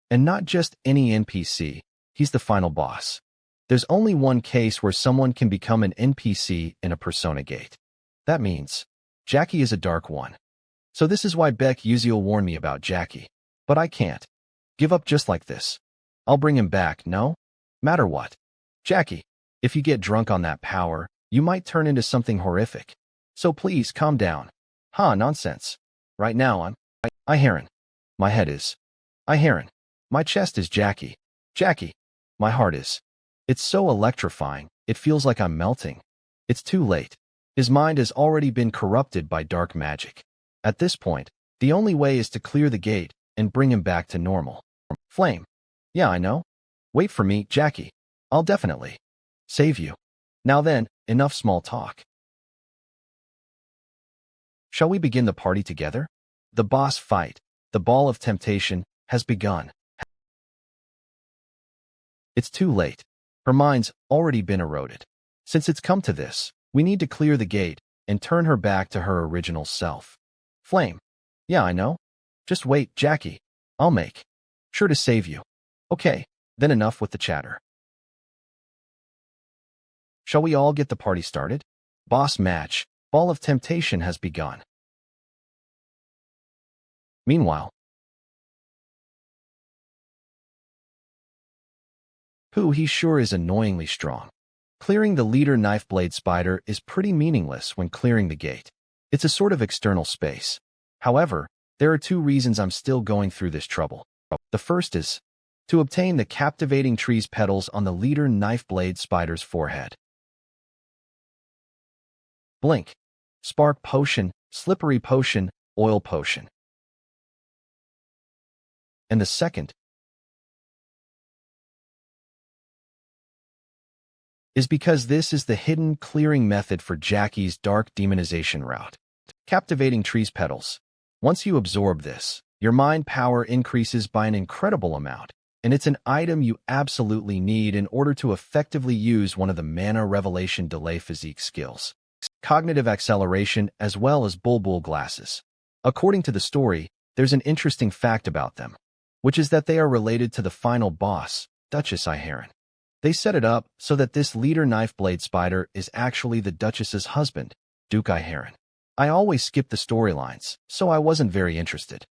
And not just any NPC, he's the final boss. There's only one case where someone can become an NPC in a Persona game. That means Jackie is a dark one. So this is why Beck Uziel warned me about Jackie. But I can't give up just like this. I'll bring him back, no matter what. Jackie, if you get drunk on that power, you might turn into something horrific. So please calm down. Nonsense. Right now I Heron. My head is I Heron. My chest is Jackie. Jackie. My heart is. It's so electrifying, it feels like I'm melting. It's too late. His mind has already been corrupted by dark magic. At this point, the only way is to clear the gate and bring him back to normal. Flame. Yeah, I know. Wait for me, Jackie. I'll definitely save you. Now then, enough small talk. Shall we begin the party together? The boss fight, the ball of temptation, has begun. It's too late. Her mind's already been eroded. Since it's come to this, we need to clear the gate and turn her back to her original self. Flame. Yeah, I know. Just wait, Jackie. I'll make sure to save you. Okay, then enough with the chatter. Shall we all get the party started? Boss match, ball of temptation has begun. Meanwhile, he sure is annoyingly strong. Clearing the leader knife blade spider is pretty meaningless when clearing the gate. It's a sort of external space. However, there are two reasons I'm still going through this trouble. The first is to obtain the captivating tree's petals on the leader knife blade spider's forehead. Blink. Spark potion, slippery potion, oil potion. And the second is because this is the hidden clearing method for Jackie's dark demonization route. Captivating tree's petals. Once you absorb this, your mind power increases by an incredible amount, and it's an item you absolutely need in order to effectively use one of the mana revelation delay physique skills. Cognitive acceleration as well as bulbul glasses. According to the story, there's an interesting fact about them, which is that they are related to the final boss, Duchess Iheron. They set it up so that this leader knife blade spider is actually the Duchess's husband, Duke Iheron. I always skip the storylines, so I wasn't very interested.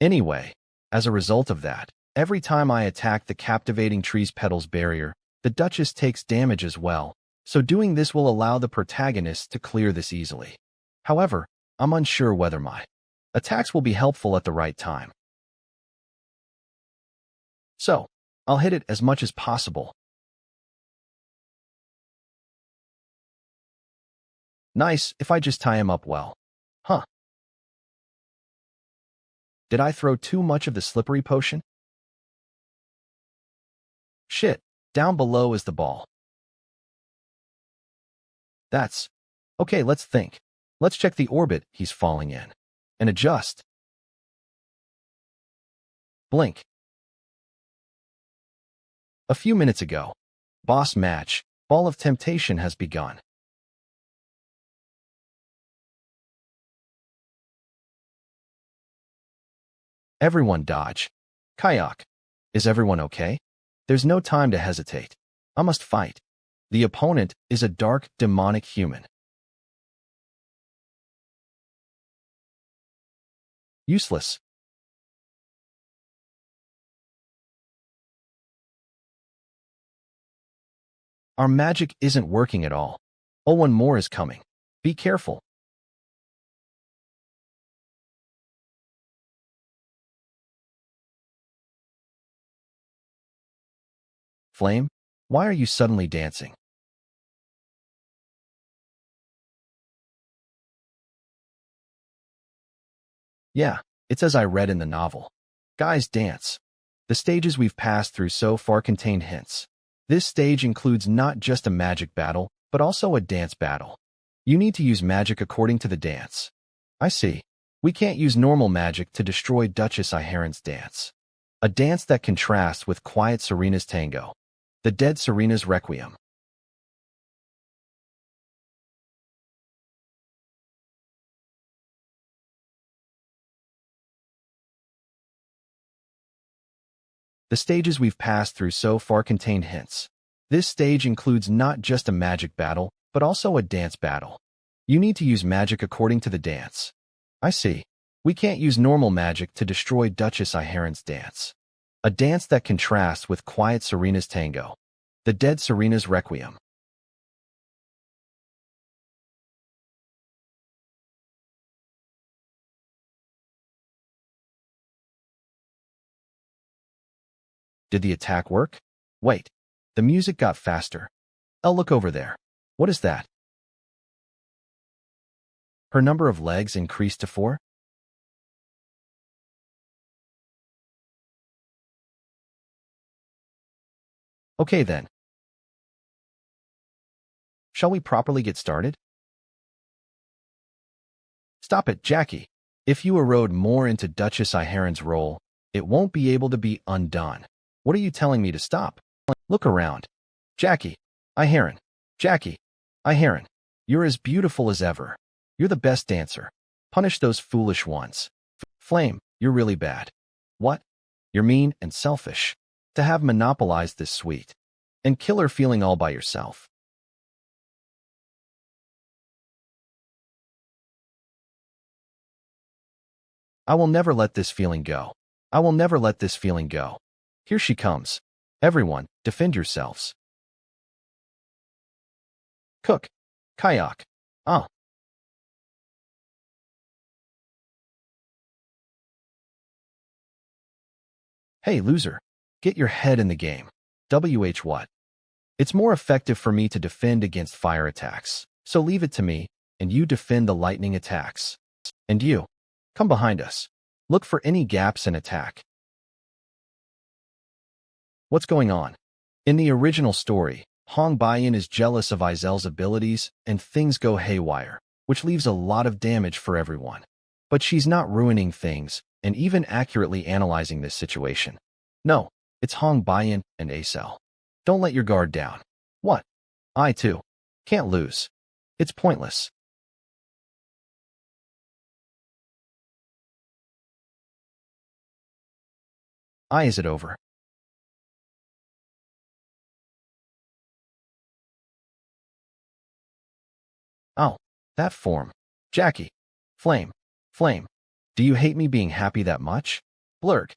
Anyway, as a result of that, every time I attack the captivating tree's petals barrier, the Duchess takes damage as well, so doing this will allow the protagonist to clear this easily. However, I'm unsure whether my attacks will be helpful at the right time. So, I'll hit it as much as possible. Nice if I just tie him up well. Did I throw too much of the slippery potion? Shit, down below is the ball. That's okay, let's think. Let's check the orbit he's falling in. And adjust. Blink. A few minutes ago, boss match, ball of temptation has begun. Everyone dodge. Kayak. Is everyone okay? There's no time to hesitate. I must fight. The opponent is a dark, demonic human. Useless. Our magic isn't working at all. Oh, one more is coming. Be careful. Flame, why are you suddenly dancing? Yeah, it's as I read in the novel. Guys dance. The stages we've passed through so far contained hints. This stage includes not just a magic battle, but also a dance battle. You need to use magic according to the dance. I see. We can't use normal magic to destroy Duchess Iharon's dance. A dance that contrasts with quiet Serena's tango. The dead Serena's requiem. The stages we've passed through so far contain hints. This stage includes not just a magic battle, but also a dance battle. You need to use magic according to the dance. I see. We can't use normal magic to destroy Duchess Iharon's dance. A dance that contrasts with quiet Serena's tango. The dead Serena's requiem. Did the attack work? Wait. The music got faster. I'll look over there. What is that? Her number of legs increased to 4? Okay then. Shall we properly get started? Stop it, Jackie. If you erode more into Duchess Iharon's role, it won't be able to be undone. What are you telling me to stop? Look around. Jackie. Iharon. Jackie. Iharon. You're as beautiful as ever. You're the best dancer. Punish those foolish ones. Flame, you're really bad. What? You're mean and selfish. To have monopolized this suite. And killer feeling all by yourself. I will never let this feeling go. I will never let this feeling go. Here she comes. Everyone, defend yourselves. Cook. Kayak. Ah. Hey, loser. Get your head in the game. What? It's more effective for me to defend against fire attacks. So leave it to me, and you defend the lightning attacks. And you. Come behind us. Look for any gaps and attack. What's going on? In the original story, Hong Baiyan is jealous of Izel's abilities and things go haywire, which leaves a lot of damage for everyone. But she's not ruining things and even accurately analyzing this situation. No, it's Hong Baiyan and Acel. Don't let your guard down. What? I too. Can't lose. It's pointless. Is it over? Oh, that form. Jackie. Flame. Flame. Do you hate me being happy that much? Blurk.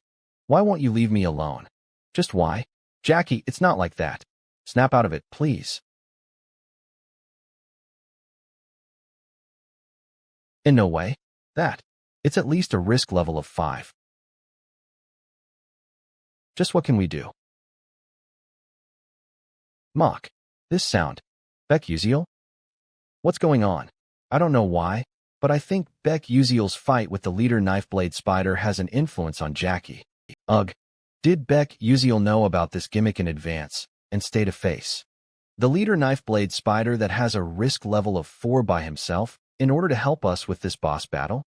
Why won't you leave me alone? Just why? Jackie, it's not like that. Snap out of it, please. In no way. That. It's at least a risk level of 5. Just what can we do? Mock. This sound. Beck Uziel? What's going on? I don't know why, but I think Beck Uziel's fight with the leader Knifeblade Spider has an influence on Jackie. Ugh. Did Beck Uziel know about this gimmick in advance and stay to face the leader Knifeblade Spider that has a risk level of 4 by himself in order to help us with this boss battle?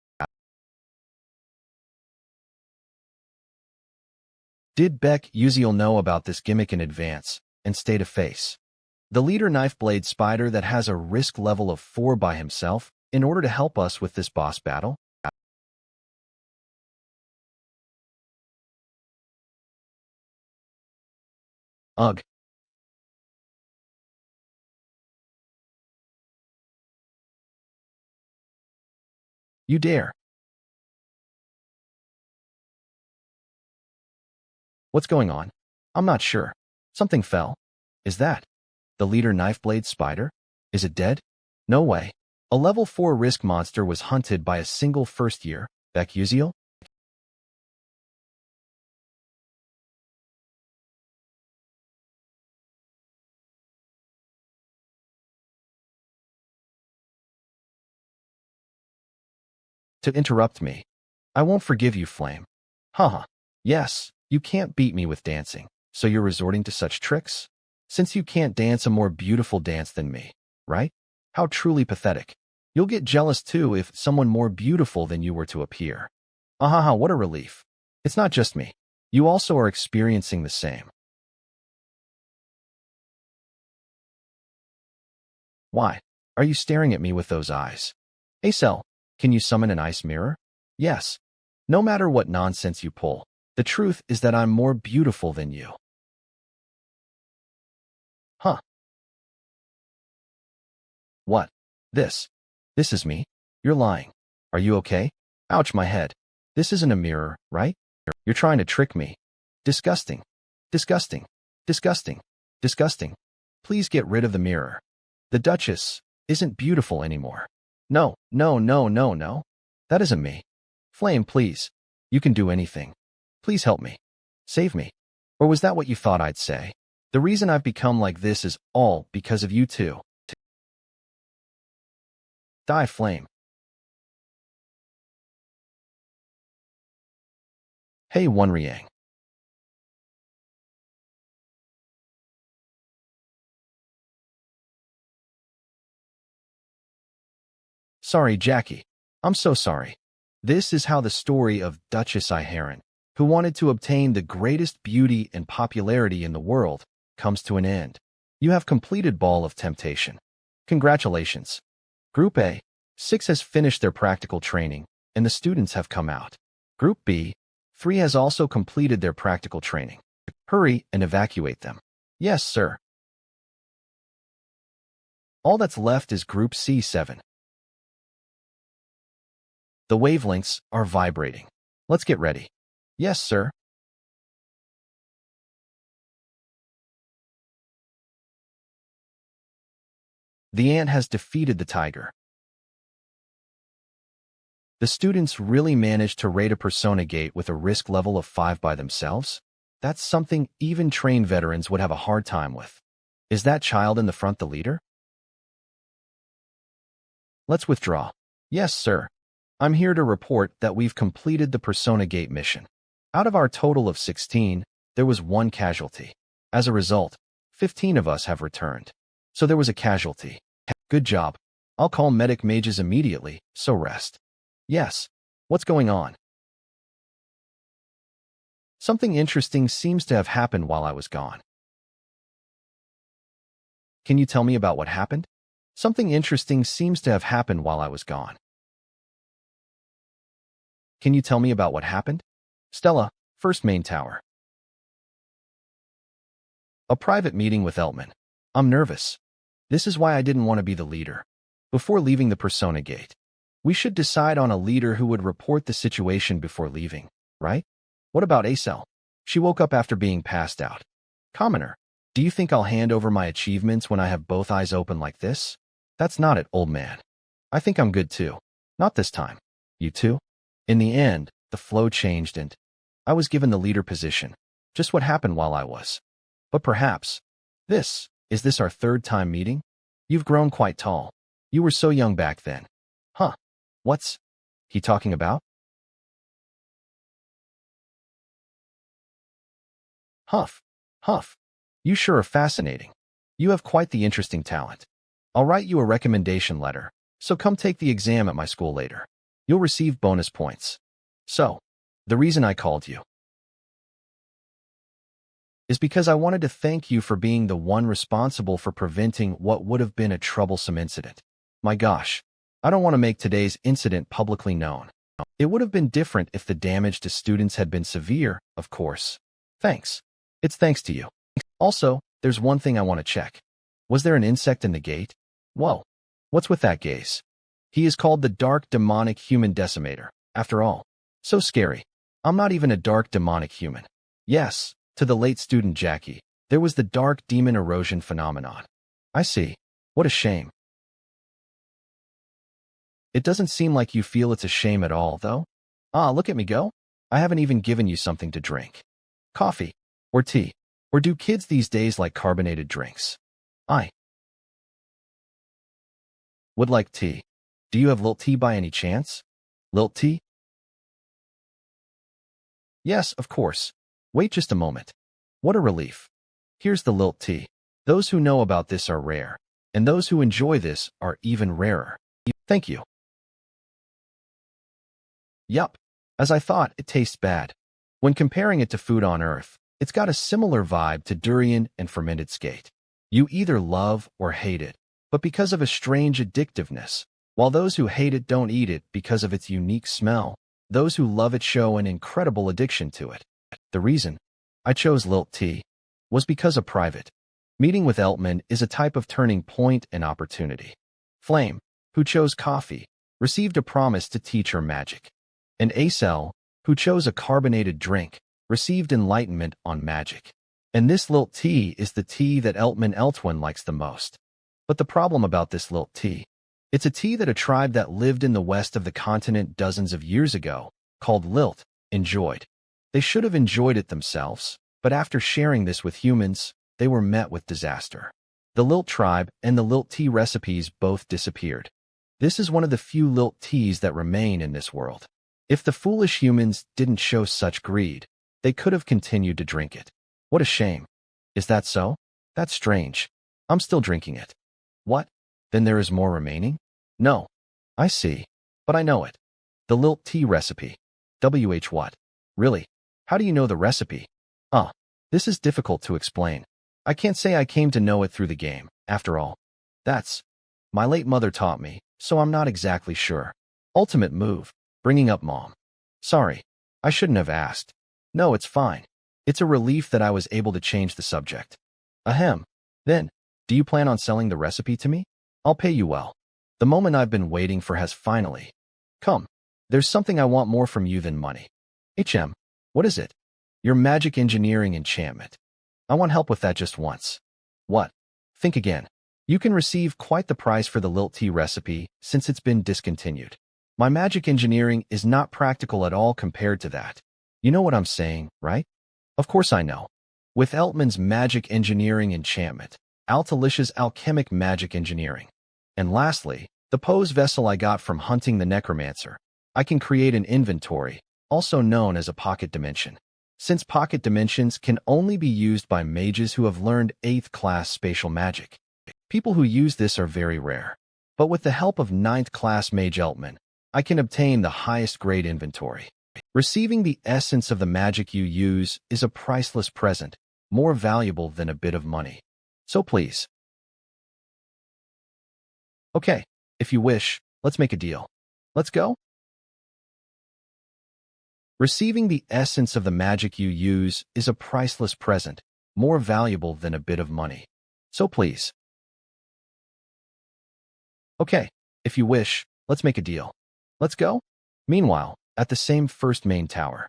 Did Beck Uziel know about this gimmick in advance and stay to face the leader Knifeblade Spider that has a risk level of 4 by himself in order to help us with this boss battle? Ugh. You dare. What's going on? I'm not sure. Something fell. Is that the leader Knifeblade Spider? Is it dead? No way. A level 4 risk monster was hunted by a single first year, Beck Uziel? To interrupt me. I won't forgive you, Flame. Haha. Yes, you can't beat me with dancing, so you're resorting to such tricks? Since you can't dance a more beautiful dance than me, right? How truly pathetic. You'll get jealous too if someone more beautiful than you were to appear. Ahaha, what a relief. It's not just me. You also are experiencing the same. Why? Are you staring at me with those eyes? Acel, can you summon an ice mirror? Yes. No matter what nonsense you pull, the truth is that I'm more beautiful than you. Huh? What? This? This is me? You're lying. Are you okay? Ouch, my head. This isn't a mirror, right? You're trying to trick me. Disgusting. Disgusting. Disgusting. Disgusting. Please get rid of the mirror. The Duchess isn't beautiful anymore. No, no, no, no, no. That isn't me. Flame, please. You can do anything. Please help me. Save me. Or was that what you thought I'd say? The reason I've become like this is all because of you two. Die, Flame. Hey, Wonriang. Sorry, Jackie. I'm so sorry. This is how the story of Duchess Iharon, who wanted to obtain the greatest beauty and popularity in the world, comes to an end. You have completed Ball of Temptation. Congratulations. Group A, 6 has finished their practical training, and the students have come out. Group B, 3 has also completed their practical training. Hurry and evacuate them. Yes, sir. All that's left is Group C7. The wavelengths are vibrating. Let's get ready. Yes, sir. The ant has defeated the tiger. The students really managed to raid a persona gate with a risk level of 5 by themselves? That's something even trained veterans would have a hard time with. Is that child in the front the leader? Let's withdraw. Yes, sir. I'm here to report that we've completed the persona gate mission. Out of our total of 16, there was 1 casualty. As a result, 15 of us have returned. So there was a casualty. Good job. I'll call medic mages immediately, so rest. Yes. What's going on? Something interesting seems to have happened while I was gone. Can you tell me about what happened? Something interesting seems to have happened while I was gone. Can you tell me about what happened? Stella, first main tower. A private meeting with Eltman. I'm nervous. This is why I didn't want to be the leader. Before leaving the persona gate, we should decide on a leader who would report the situation before leaving, right? What about Acel? She woke up after being passed out. Commoner, do you think I'll hand over my achievements when I have both eyes open like this? That's not it, old man. I think I'm good too. Not this time. You too? In the end, the flow changed and I was given the leader position. Just what happened while I was. But perhaps, is this our 3rd time meeting? You've grown quite tall. You were so young back then. Huh. What's he talking about? Huff. Huff. You sure are fascinating. You have quite the interesting talent. I'll write you a recommendation letter, so come take the exam at my school later. You'll receive bonus points. So, the reason I called you is because I wanted to thank you for being the one responsible for preventing what would have been a troublesome incident. My gosh, I don't want to make today's incident publicly known. It would have been different if the damage to students had been severe, of course. Thanks. It's thanks to you. Also, there's one thing I want to check. Was there an insect in the gate? Whoa. What's with that gaze? He is called the Dark Demonic Human Decimator, after all. So scary. I'm not even a dark demonic human. Yes, to the late student Jackie, there was the dark demon erosion phenomenon. I see. What a shame. It doesn't seem like you feel it's a shame at all, though. Ah, look at me go. I haven't even given you something to drink. Coffee. Or tea. Or do kids these days like carbonated drinks? I would like tea. Do you have lilt tea by any chance? Lilt tea? Yes, of course. Wait just a moment. What a relief. Here's the lilt tea. Those who know about this are rare, and those who enjoy this are even rarer. Thank you. Yup. As I thought, it tastes bad. When comparing it to food on Earth, it's got a similar vibe to durian and fermented skate. You either love or hate it, but because of a strange addictiveness, while those who hate it don't eat it because of its unique smell, those who love it show an incredible addiction to it. The reason I chose Lilt tea was because of private. Meeting with Eltman is a type of turning point and opportunity. Flame, who chose coffee, received a promise to teach her magic. And Acel, who chose a carbonated drink, received enlightenment on magic. And this Lilt tea is the tea that Eltman likes the most. But the problem about this Lilt tea, it's a tea that a tribe that lived in the west of the continent dozens of years ago, called Lilt, enjoyed. They should have enjoyed it themselves, but after sharing this with humans, they were met with disaster. The Lilt tribe and the Lilt tea recipes both disappeared. This is one of the few Lilt teas that remain in this world. If the foolish humans didn't show such greed, they could have continued to drink it. What a shame. Is that so? That's strange. I'm still drinking it. What? Then there is more remaining? No. I see. But I know it. The Lilt tea recipe. What? Really? How do you know the recipe? This is difficult to explain. I can't say I came to know it through the game, after all. That's my late mother taught me, so I'm not exactly sure. Ultimate move. Bringing up mom. Sorry. I shouldn't have asked. No, it's fine. It's a relief that I was able to change the subject. Ahem. Then, do you plan on selling the recipe to me? I'll pay you well. The moment I've been waiting for has finally come. There's something I want more from you than money. What is it? Your magic engineering enchantment. I want help with that just once. What? Think again. You can receive quite the price for the Lilt tea recipe since it's been discontinued. My magic engineering is not practical at all compared to that. You know what I'm saying, right? Of course I know. With Eltman's magic engineering enchantment, Altalicia's alchemic magic engineering. And lastly, the pose vessel I got from hunting the necromancer. I can create an inventory, also known as a pocket dimension. Since pocket dimensions can only be used by mages who have learned 8th class spatial magic. People who use this are very rare. But with the help of 9th class mage Eltman, I can obtain the highest grade inventory. Receiving the essence of the magic you use is a priceless present, more valuable than a bit of money. So please. Okay, if you wish, let's make a deal. Let's go? Receiving the essence of the magic you use is a priceless present, more valuable than a bit of money. So please. Okay, if you wish, let's make a deal. Let's go? Meanwhile, at the same first main tower,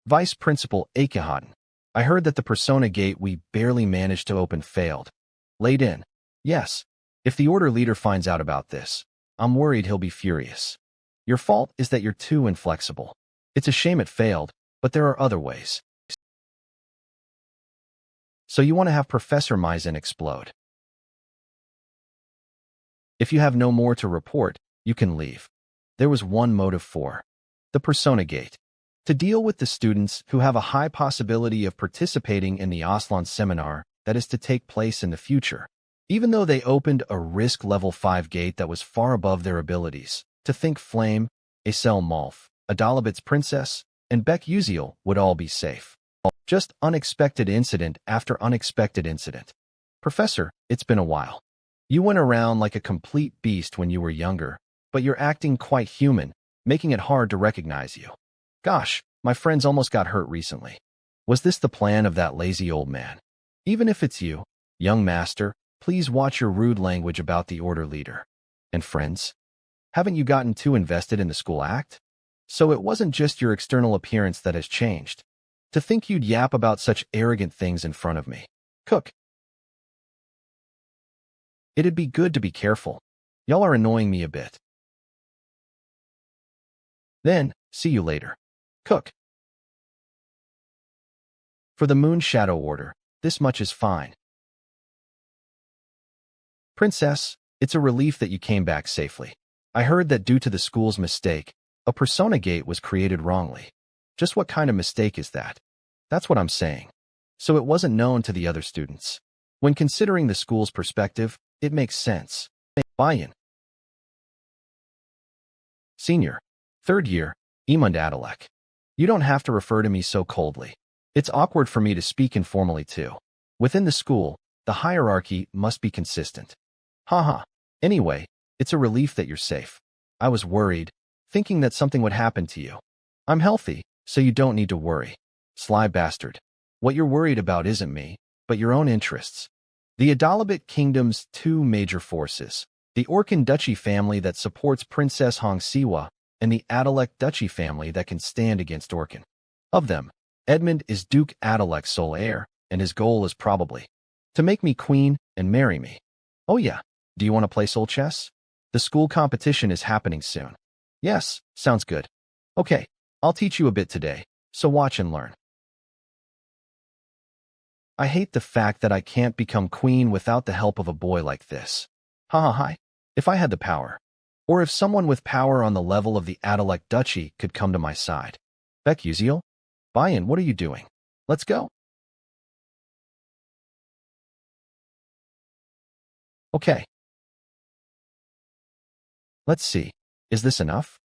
Vice Principal Akihatan, I heard that the persona gate we barely managed to open failed. Laid in. Yes. If the order leader finds out about this, I'm worried he'll be furious. Your fault is that you're too inflexible. It's a shame it failed, but there are other ways. So you want to have Professor Maizen explode. If you have no more to report, you can leave. There was one motive for the persona gate. To deal with the students who have a high possibility of participating in the Aslan seminar that is to take place in the future. Even though they opened a risk level 5 gate that was far above their abilities, to think Flame, Acel Malf, Adalabit's princess, and Beck Uziel would all be safe. Just unexpected incident after unexpected incident. Professor, it's been a while. You went around like a complete beast when you were younger, but you're acting quite human, making it hard to recognize you. Gosh, my friends almost got hurt recently. Was this the plan of that lazy old man? Even if it's you, young master, please watch your rude language about the order leader. And friends? Haven't you gotten too invested in the school act? So it wasn't just your external appearance that has changed. To think you'd yap about such arrogant things in front of me. Cook. It'd be good to be careful. Y'all are annoying me a bit. Then, see you later. Cook. For the Moon Shadow Order, this much is fine. Princess, it's a relief that you came back safely. I heard that due to the school's mistake, a persona gate was created wrongly. Just what kind of mistake is that? That's what I'm saying. So it wasn't known to the other students. When considering the school's perspective, it makes sense. Buy-in. Senior. Third year, Emund Adalek. You don't have to refer to me so coldly. It's awkward for me to speak informally too. Within the school, the hierarchy must be consistent. Haha. Anyway, it's a relief that you're safe. I was worried, thinking that something would happen to you. I'm healthy, so you don't need to worry. Sly bastard. What you're worried about isn't me, but your own interests. The Adalabit Kingdom's two major forces, the Orkan Duchy family that supports Princess Hongsiwa, and the Adalek Duchy family that can stand against Orkan. Of them, Edmund is Duke Adalek's sole heir, and his goal is probably to make me queen and marry me. Oh yeah, do you want to play soul chess? The school competition is happening soon. Yes, sounds good. Okay, I'll teach you a bit today, so watch and learn. I hate the fact that I can't become queen without the help of a boy like this. Hi. If I had the power, or if someone with power on the level of the Adalek Duchy could come to my side. Beck Uziel? Buy-in, what are you doing? Let's go. Okay. Let's see. Is this enough?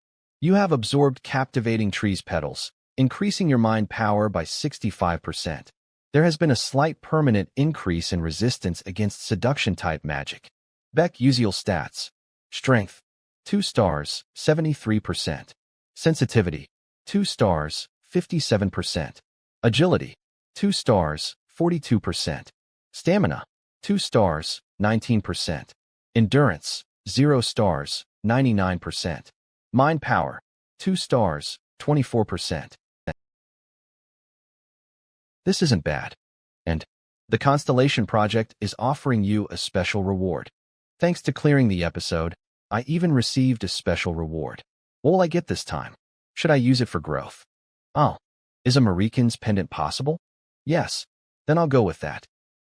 You have absorbed captivating trees petals, increasing your mind power by 65%. There has been a slight permanent increase in resistance against seduction-type magic. Beck Uziel stats. Strength, 2 stars, 73%. Sensitivity, 2 stars, 57%. Agility, 2 stars, 42%. Stamina, 2 stars, 19%. Endurance, 0 stars, 99%. Mind power, 2 stars, 24%. This isn't bad. And the Constellation Project is offering you a special reward. Thanks to clearing the episode, I even received a special reward. What will I get this time? Should I use it for growth? Oh, is a Marikan's pendant possible? Yes, then I'll go with that.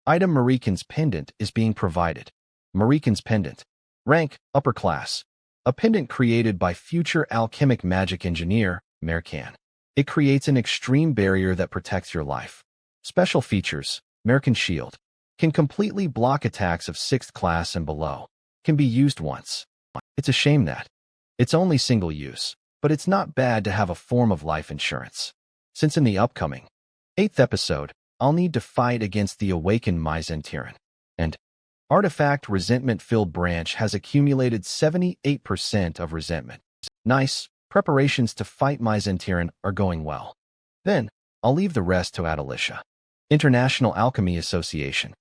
Item Marikan's pendant is being provided. Marikan's pendant. Rank, upper class. A pendant created by future alchemic magic engineer, Merkan. It creates an extreme barrier that protects your life. Special features, Merkan Shield. Can completely block attacks of 6th class and below. Can be used once. It's a shame that it's only single use, but it's not bad to have a form of life insurance. Since in the upcoming 8th episode, I'll need to fight against the awakened Myzentiran. And Artifact Resentment-Filled Branch has accumulated 78% of resentment. Nice. Preparations to fight Myzentiran are going well. Then, I'll leave the rest to Adalisha. International Alchemy Association.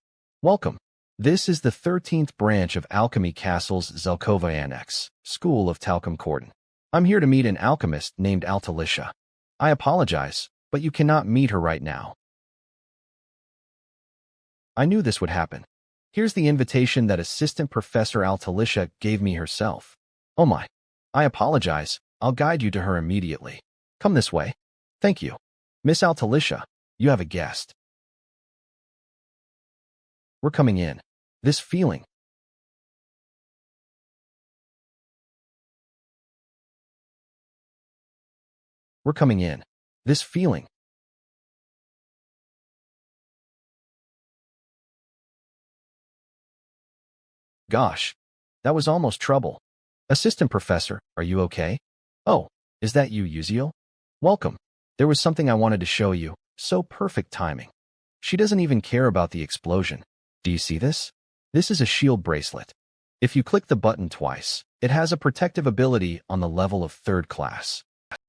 Welcome. This is the 13th branch of Alchemy Castle's Zelkova Annex, School of Talcum Cordon. I'm here to meet an alchemist named Altalisha. I apologize, but you cannot meet her right now. I knew this would happen. Here's the invitation that Assistant Professor Altalisha gave me herself. Oh my. I apologize. I'll guide you to her immediately. Come this way. Thank you. Miss Altalisha, you have a guest. We're coming in. This feeling. We're coming in. This feeling. Gosh, that was almost trouble. Assistant Professor, are you okay? Oh, is that you, Uziel? Welcome. There was something I wanted to show you. So perfect timing. She doesn't even care about the explosion. Do you see this? This is a shield bracelet. If you click the button twice, it has a protective ability on the level of 3rd class.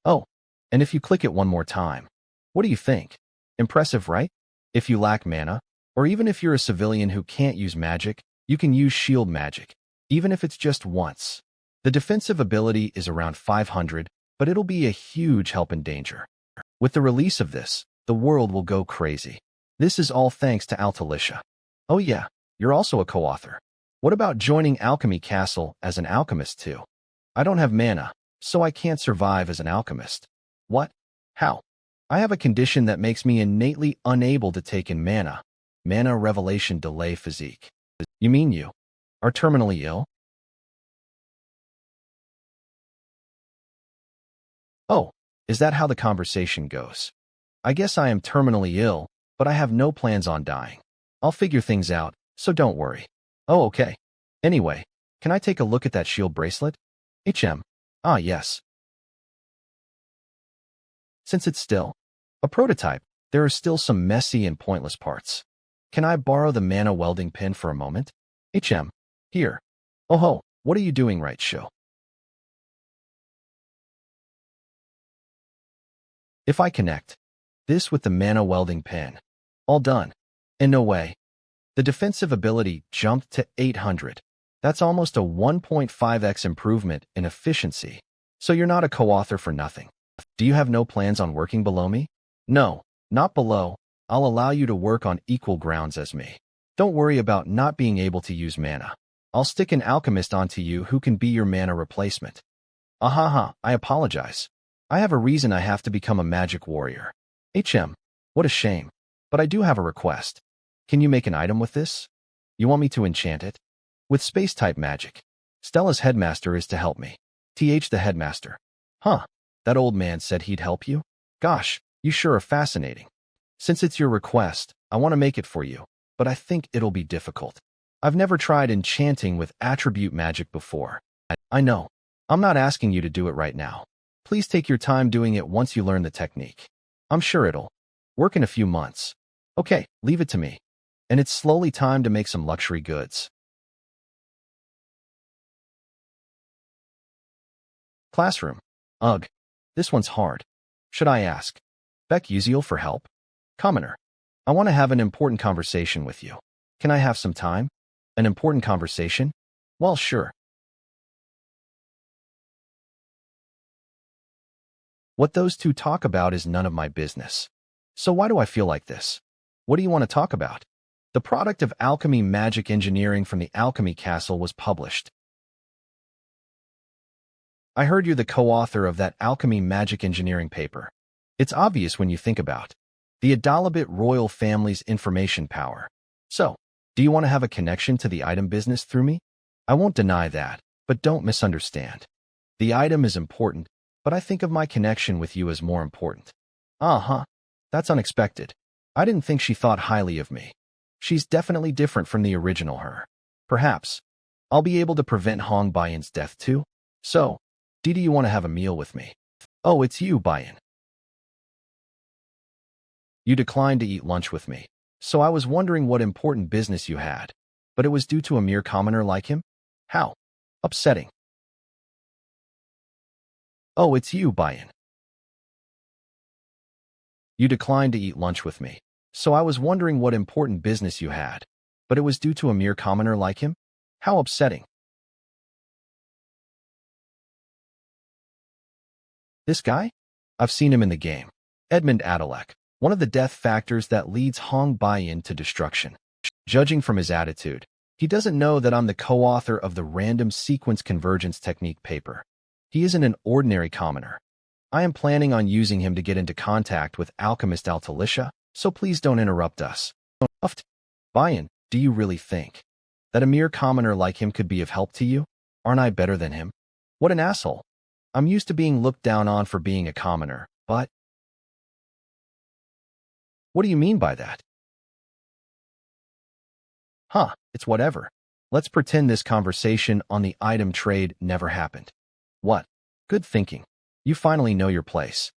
Oh, and if you click it one more time, what do you think? Impressive, right? If you lack mana, or even if you're a civilian who can't use magic, you can use shield magic, even if it's just once. The defensive ability is around 500, but it'll be a huge help in danger. With the release of this, the world will go crazy. This is all thanks to Altalisha. Oh yeah, you're also a co-author. What about joining Alchemy Castle as an alchemist too? I don't have mana, so I can't survive as an alchemist. What? How? I have a condition that makes me innately unable to take in mana. Mana revelation delay physique. You mean you are terminally ill? Oh, is that how the conversation goes? I guess I am terminally ill, but I have no plans on dying. I'll figure things out, so don't worry. Oh, okay. Anyway, can I take a look at that shield bracelet? Ah, yes. Since it's still a prototype, there are still some messy and pointless parts. Can I borrow the mana welding pin for a moment? Here. Oh ho, what are you doing right, Sho? If I connect this with the mana welding pin, all done. And no way. The defensive ability jumped to 800. That's almost a 1.5x improvement in efficiency. So you're not a co-author for nothing. Do you have no plans on working below me? No, not below. I'll allow you to work on equal grounds as me. Don't worry about not being able to use mana. I'll stick an alchemist onto you who can be your mana replacement. Ahaha, I apologize. I have a reason I have to become a magic warrior. What a shame. But I do have a request. Can you make an item with this? You want me to enchant it? With space-type magic. Stella's headmaster is to help me. The headmaster. Huh, that old man said he'd help you? Gosh, you sure are fascinating. Since it's your request, I want to make it for you, but I think it'll be difficult. I've never tried enchanting with attribute magic before. I know. I'm not asking you to do it right now. Please take your time doing it once you learn the technique. I'm sure it'll work in a few months. Okay, leave it to me. And it's slowly time to make some luxury goods. Classroom. Ugh. This one's hard. Should I ask Beck Uziel for help? Commoner. I want to have an important conversation with you. Can I have some time? An important conversation? Well, sure. What those two talk about is none of my business. So why do I feel like this? What do you want to talk about? The product of alchemy magic engineering from the Alchemy Castle was published. I heard you're the co-author of that alchemy magic engineering paper. It's obvious when you think about the Adalabit royal family's information power. So, do you want to have a connection to the item business through me? I won't deny that, but don't misunderstand. The item is important, but I think of my connection with you as more important. Uh-huh. That's unexpected. I didn't think she thought highly of me. She's definitely different from the original her. Perhaps I'll be able to prevent Hong Baiyan's death too? So, do you want to have a meal with me? Oh, it's you, Baiyan. You declined to eat lunch with me, so I was wondering what important business you had. But it was due to a mere commoner like him? How upsetting. Oh, it's you, Baiyan. You declined to eat lunch with me, so I was wondering what important business you had. But it was due to a mere commoner like him? How upsetting. This guy? I've seen him in the game. Edmund Adalek, one of the death factors that leads Hong Baiyan to destruction. Judging from his attitude, he doesn't know that I'm the co-author of the random sequence convergence technique paper. He isn't an ordinary commoner. I am planning on using him to get into contact with Alchemist Altalicia, so please don't interrupt us. Baiyan, do you really think that a mere commoner like him could be of help to you? Aren't I better than him? What an asshole. I'm used to being looked down on for being a commoner, but... What do you mean by that? Huh, it's whatever. Let's pretend this conversation on the item trade never happened. What? Good thinking. You finally know your place.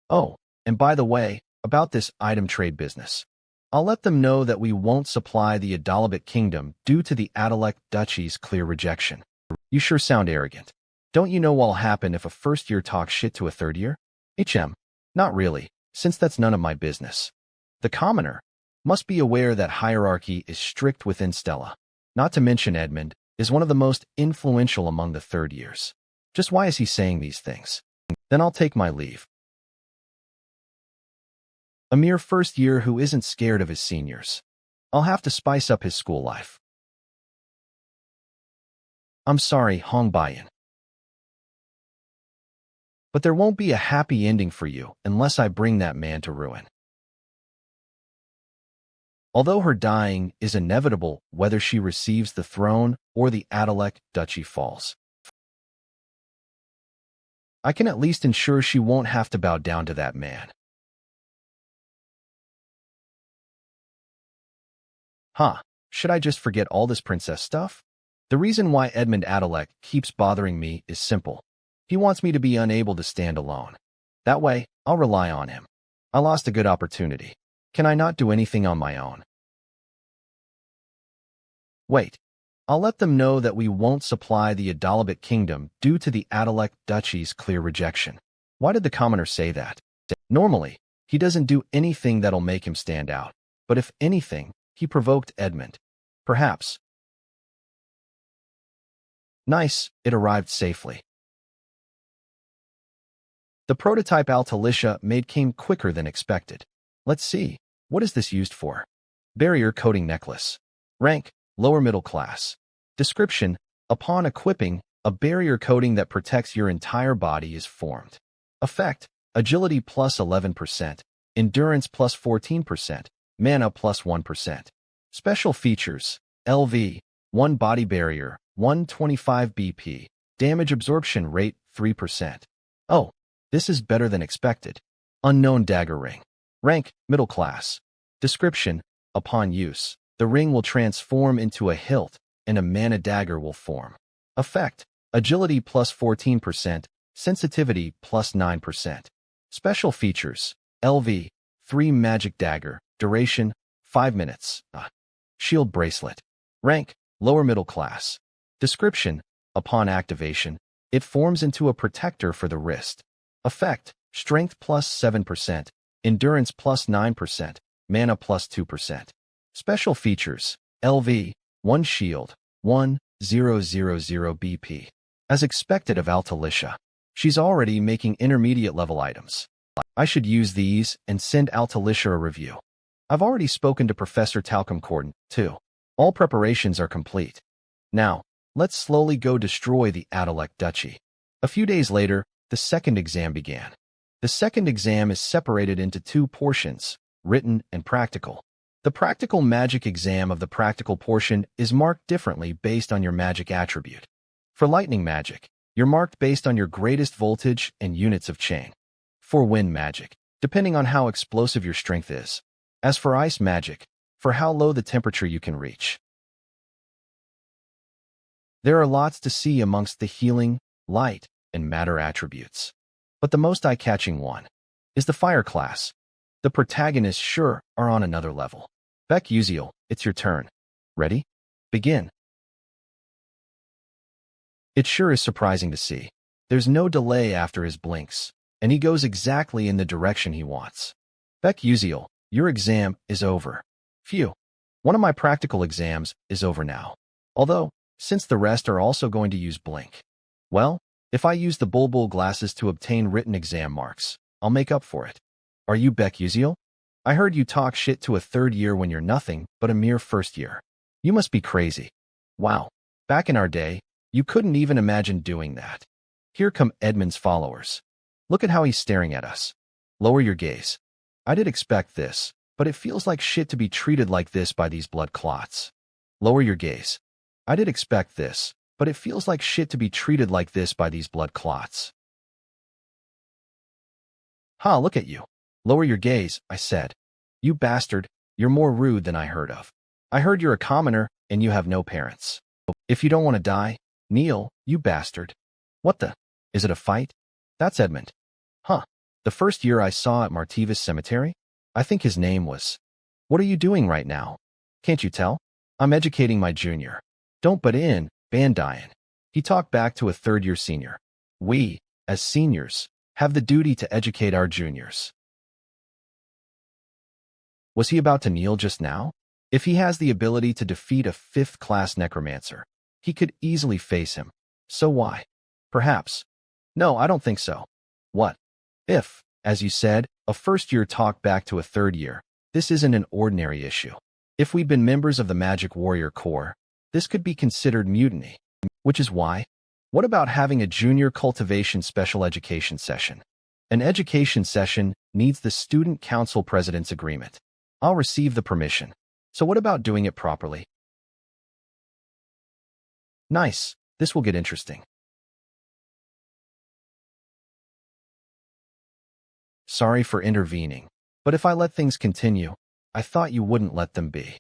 Oh, and by the way, about this item trade business. I'll let them know that we won't supply the Adalabit Kingdom due to the Adalek Duchy's clear rejection. You sure sound arrogant. Don't you know what'll happen if a first year talks shit to a third year? Not really, since that's none of my business. The commoner must be aware that hierarchy is strict within Stella. Not to mention Edmund is one of the most influential among the third years. Just why is he saying these things? Then I'll take my leave. A mere first year who isn't scared of his seniors. I'll have to spice up his school life. I'm sorry, Hong Baiyan. But there won't be a happy ending for you unless I bring that man to ruin. Although her dying is inevitable whether she receives the throne or the Adalek Duchy falls. I can at least ensure she won't have to bow down to that man. Huh, should I just forget all this princess stuff? The reason why Edmund Adalec keeps bothering me is simple. He wants me to be unable to stand alone. That way, I'll rely on him. I lost a good opportunity. Can I not do anything on my own? Wait. I'll let them know that we won't supply the Adalabit kingdom due to the Adalec duchy's clear rejection. Why did the commoner say that? Normally, he doesn't do anything that'll make him stand out. But if anything, he provoked Edmund. Perhaps. Nice, it arrived safely. The prototype Altalicia made came quicker than expected. Let's see, what is this used for? Barrier coating necklace. Rank, lower middle class. Description, upon equipping, a barrier coating that protects your entire body is formed. Effect, agility plus 11%, endurance plus 14%, mana plus 1%. Special features, LV, 1 body barrier, 125 BP, damage absorption rate 3%. Oh, this is better than expected. Unknown dagger ring. Rank, middle class. Description, upon use, the ring will transform into a hilt and a mana dagger will form. Effect, agility plus 14%, sensitivity plus 9%. Special features, LV, 3 magic dagger, duration, 5 minutes. Shield bracelet. Rank, lower middle class. Description, upon activation, it forms into a protector for the wrist. Effect, strength plus 7%, endurance plus 9%, mana plus 2%. Special features, LV, 1 shield, 1000 BP. As expected of Altalicia, she's already making intermediate level items. I should use these and send Altalicia a review. I've already spoken to Professor Talcum Corden, too. All preparations are complete. Now, let's slowly go destroy the Adalec Duchy. A few days later, the second exam began. The second exam is separated into 2 portions, written and practical. The practical magic exam of the practical portion is marked differently based on your magic attribute. For lightning magic, you're marked based on your greatest voltage and units of chain. For wind magic, depending on how explosive your strength is. As for ice magic, for how low the temperature you can reach. There are lots to see amongst the healing, light, and matter attributes. But the most eye-catching one is the fire class. The protagonists sure are on another level. Beck Uziel, it's your turn. Ready? Begin. It sure is surprising to see. There's no delay after his blinks, and he goes exactly in the direction he wants. Beck Uziel, your exam is over. Phew. One of my practical exams is over now. Although, since the rest are also going to use blink. Well, if I use the bulbul glasses to obtain written exam marks, I'll make up for it. Are you Beck Uziel? I heard you talk shit to a third year when you're nothing but a mere first year. You must be crazy. Wow. Back in our day, you couldn't even imagine doing that. Here come Edmund's followers. Look at how he's staring at us. Lower your gaze. I did expect this, but it feels like shit to be treated like this by these blood clots. Lower your gaze. I did expect this, but it feels like shit to be treated like this by these blood clots. Ha, look at you. Lower your gaze, I said. You bastard, you're more rude than I heard of. I heard you're a commoner and you have no parents. If you don't want to die, kneel, you bastard. What the? Is it a fight? That's Edmund. Huh. The first year I saw at Martivis Cemetery? I think his name was. What are you doing right now? Can't you tell? I'm educating my junior. Don't butt in, Bandian. He talked back to a third-year senior. We, as seniors, have the duty to educate our juniors. Was he about to kneel just now? If he has the ability to defeat a 5th-class necromancer, he could easily face him. So why? Perhaps. No, I don't think so. What? If, as you said, a first-year talked back to a third year, this isn't an ordinary issue. If we'd been members of the Magic Warrior Corps, this could be considered mutiny. Which is why. What about having a junior cultivation special education session? An education session needs the student council president's agreement. I'll receive the permission. So what about doing it properly? Nice. This will get interesting. Sorry for intervening, but if I let things continue, I thought you wouldn't let them be.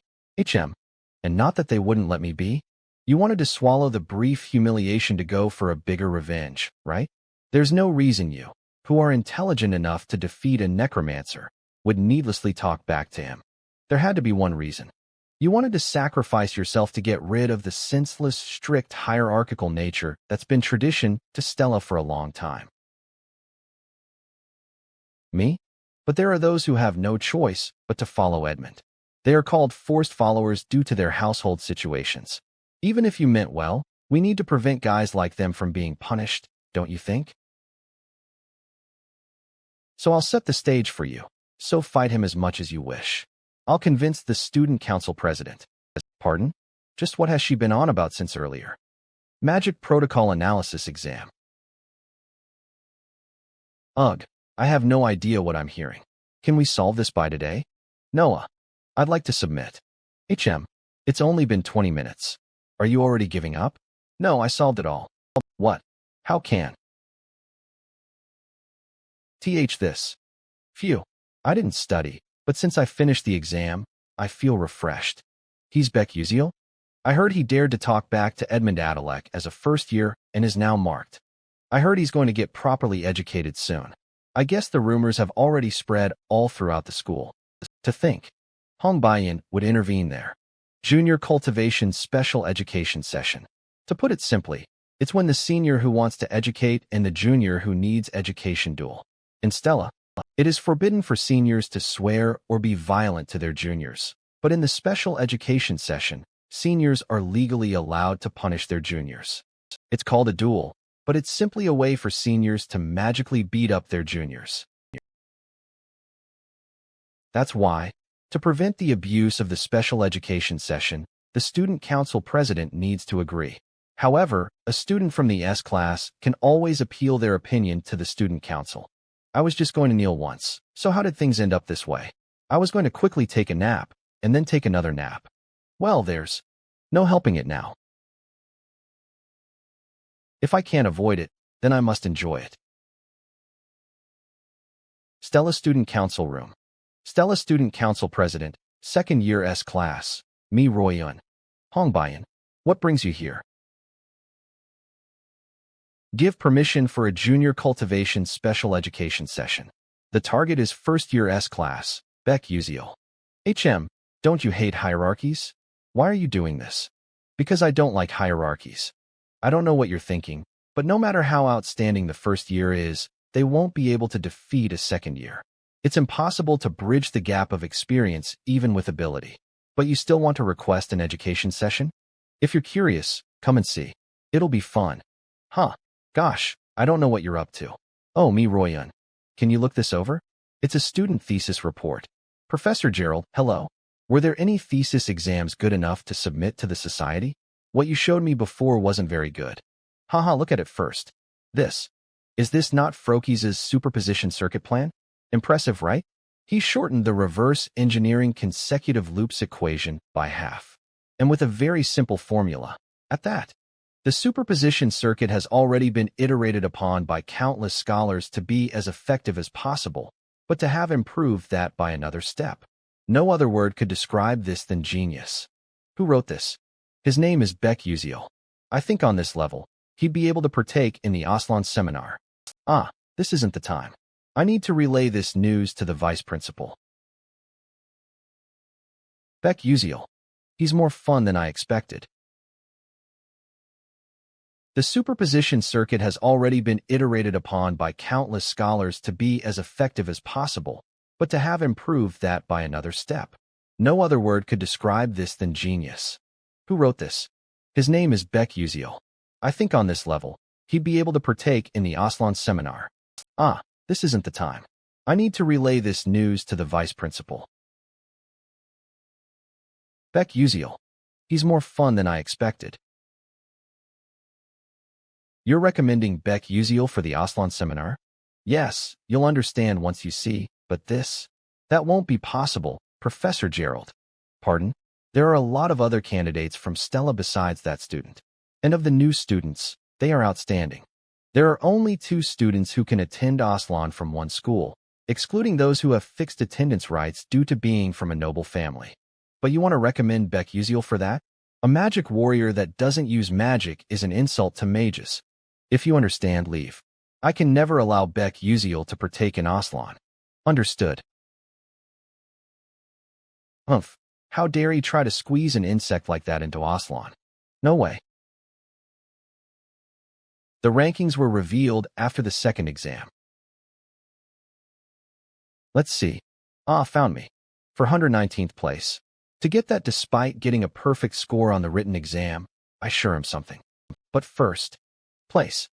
And not that they wouldn't let me be. You wanted to swallow the brief humiliation to go for a bigger revenge, right? There's no reason you, who are intelligent enough to defeat a necromancer, would needlessly talk back to him. There had to be one reason. You wanted to sacrifice yourself to get rid of the senseless, strict, hierarchical nature that's been tradition to Stella for a long time. Me? But there are those who have no choice but to follow Edmund. They are called forced followers due to their household situations. Even if you meant well, we need to prevent guys like them from being punished, don't you think? So I'll set the stage for you, so fight him as much as you wish. I'll convince the student council president. Pardon? Just what has she been on about since earlier? Magic protocol analysis exam. Ugh, I have no idea what I'm hearing. Can we solve this by today? Noah, I'd like to submit. It's only been 20 minutes. Are you already giving up? No, I solved it all. What? How can? This. Phew, I didn't study, but since I finished the exam, I feel refreshed. He's Beck Uziel? I heard he dared to talk back to Edmund Adalek as a first year and is now marked. I heard he's going to get properly educated soon. I guess the rumors have already spread all throughout the school. To think, Hong Baiyan would intervene there. Junior Cultivation Special Education Session. To put it simply, it's when the senior who wants to educate and the junior who needs education duel. In Stella, it is forbidden for seniors to swear or be violent to their juniors. But in the special education session, seniors are legally allowed to punish their juniors. It's called a duel, but it's simply a way for seniors to magically beat up their juniors. That's why, to prevent the abuse of the special education session, the student council president needs to agree. However, a student from the S class can always appeal their opinion to the student council. I was just going to kneel once, so how did things end up this way? I was going to quickly take a nap, and then take another nap. Well, there's no helping it now. If I can't avoid it, then I must enjoy it. Stella Student Council Room. Stella Student Council President, Second Year S Class, Mi Royun. Hong Baiyan, what brings you here? Give permission for a Junior Cultivation Special Education Session. The target is First Year S Class, Beck Uziel. Don't you hate hierarchies? Why are you doing this? Because I don't like hierarchies. I don't know what you're thinking, but no matter how outstanding the first year is, they won't be able to defeat a second year. It's impossible to bridge the gap of experience even with ability. But you still want to request an education session? If you're curious, come and see. It'll be fun. Huh. Gosh, I don't know what you're up to. Oh, Mi Royun. Can you look this over? It's a student thesis report. Professor Gerald, hello. Were there any thesis exams good enough to submit to the society? What you showed me before wasn't very good. Haha, look at it first. Is this not Frokies' superposition circuit plan? Impressive, right? He shortened the reverse engineering consecutive loops equation by half. And with a very simple formula. At that. The superposition circuit has already been iterated upon by countless scholars to be as effective as possible, but to have improved that by another step. No other word could describe this than genius. Who wrote this? His name is Beck Uziel. I think on this level, he'd be able to partake in the Aslan seminar. This isn't the time. I need to relay this news to the vice principal. Beck Uziel. He's more fun than I expected. The superposition circuit has already been iterated upon by countless scholars to be as effective as possible, but to have improved that by another step. No other word could describe this than genius. Who wrote this? His name is Beck Uziel. I think on this level, he'd be able to partake in the Aslan seminar. This isn't the time. I need to relay this news to the vice principal. Beck Uziel. He's more fun than I expected. You're recommending Beck Uziel for the Aslan seminar? Yes, you'll understand once you see, but that won't be possible, Professor Gerald. Pardon? There are a lot of other candidates from Stella besides that student. And of the new students, they are outstanding. There are only 2 students who can attend Aslan from one school, excluding those who have fixed attendance rights due to being from a noble family. But you want to recommend Baek for that? A magic warrior that doesn't use magic is an insult to mages. If you understand, leave. I can never allow Baek to partake in Aslan. Understood. Humph. How dare he try to squeeze an insect like that into Aslan? No way. The rankings were revealed after the second exam. Let's see. Found me. For 119th place. To get that despite getting a perfect score on the written exam, I sure am something. But first place,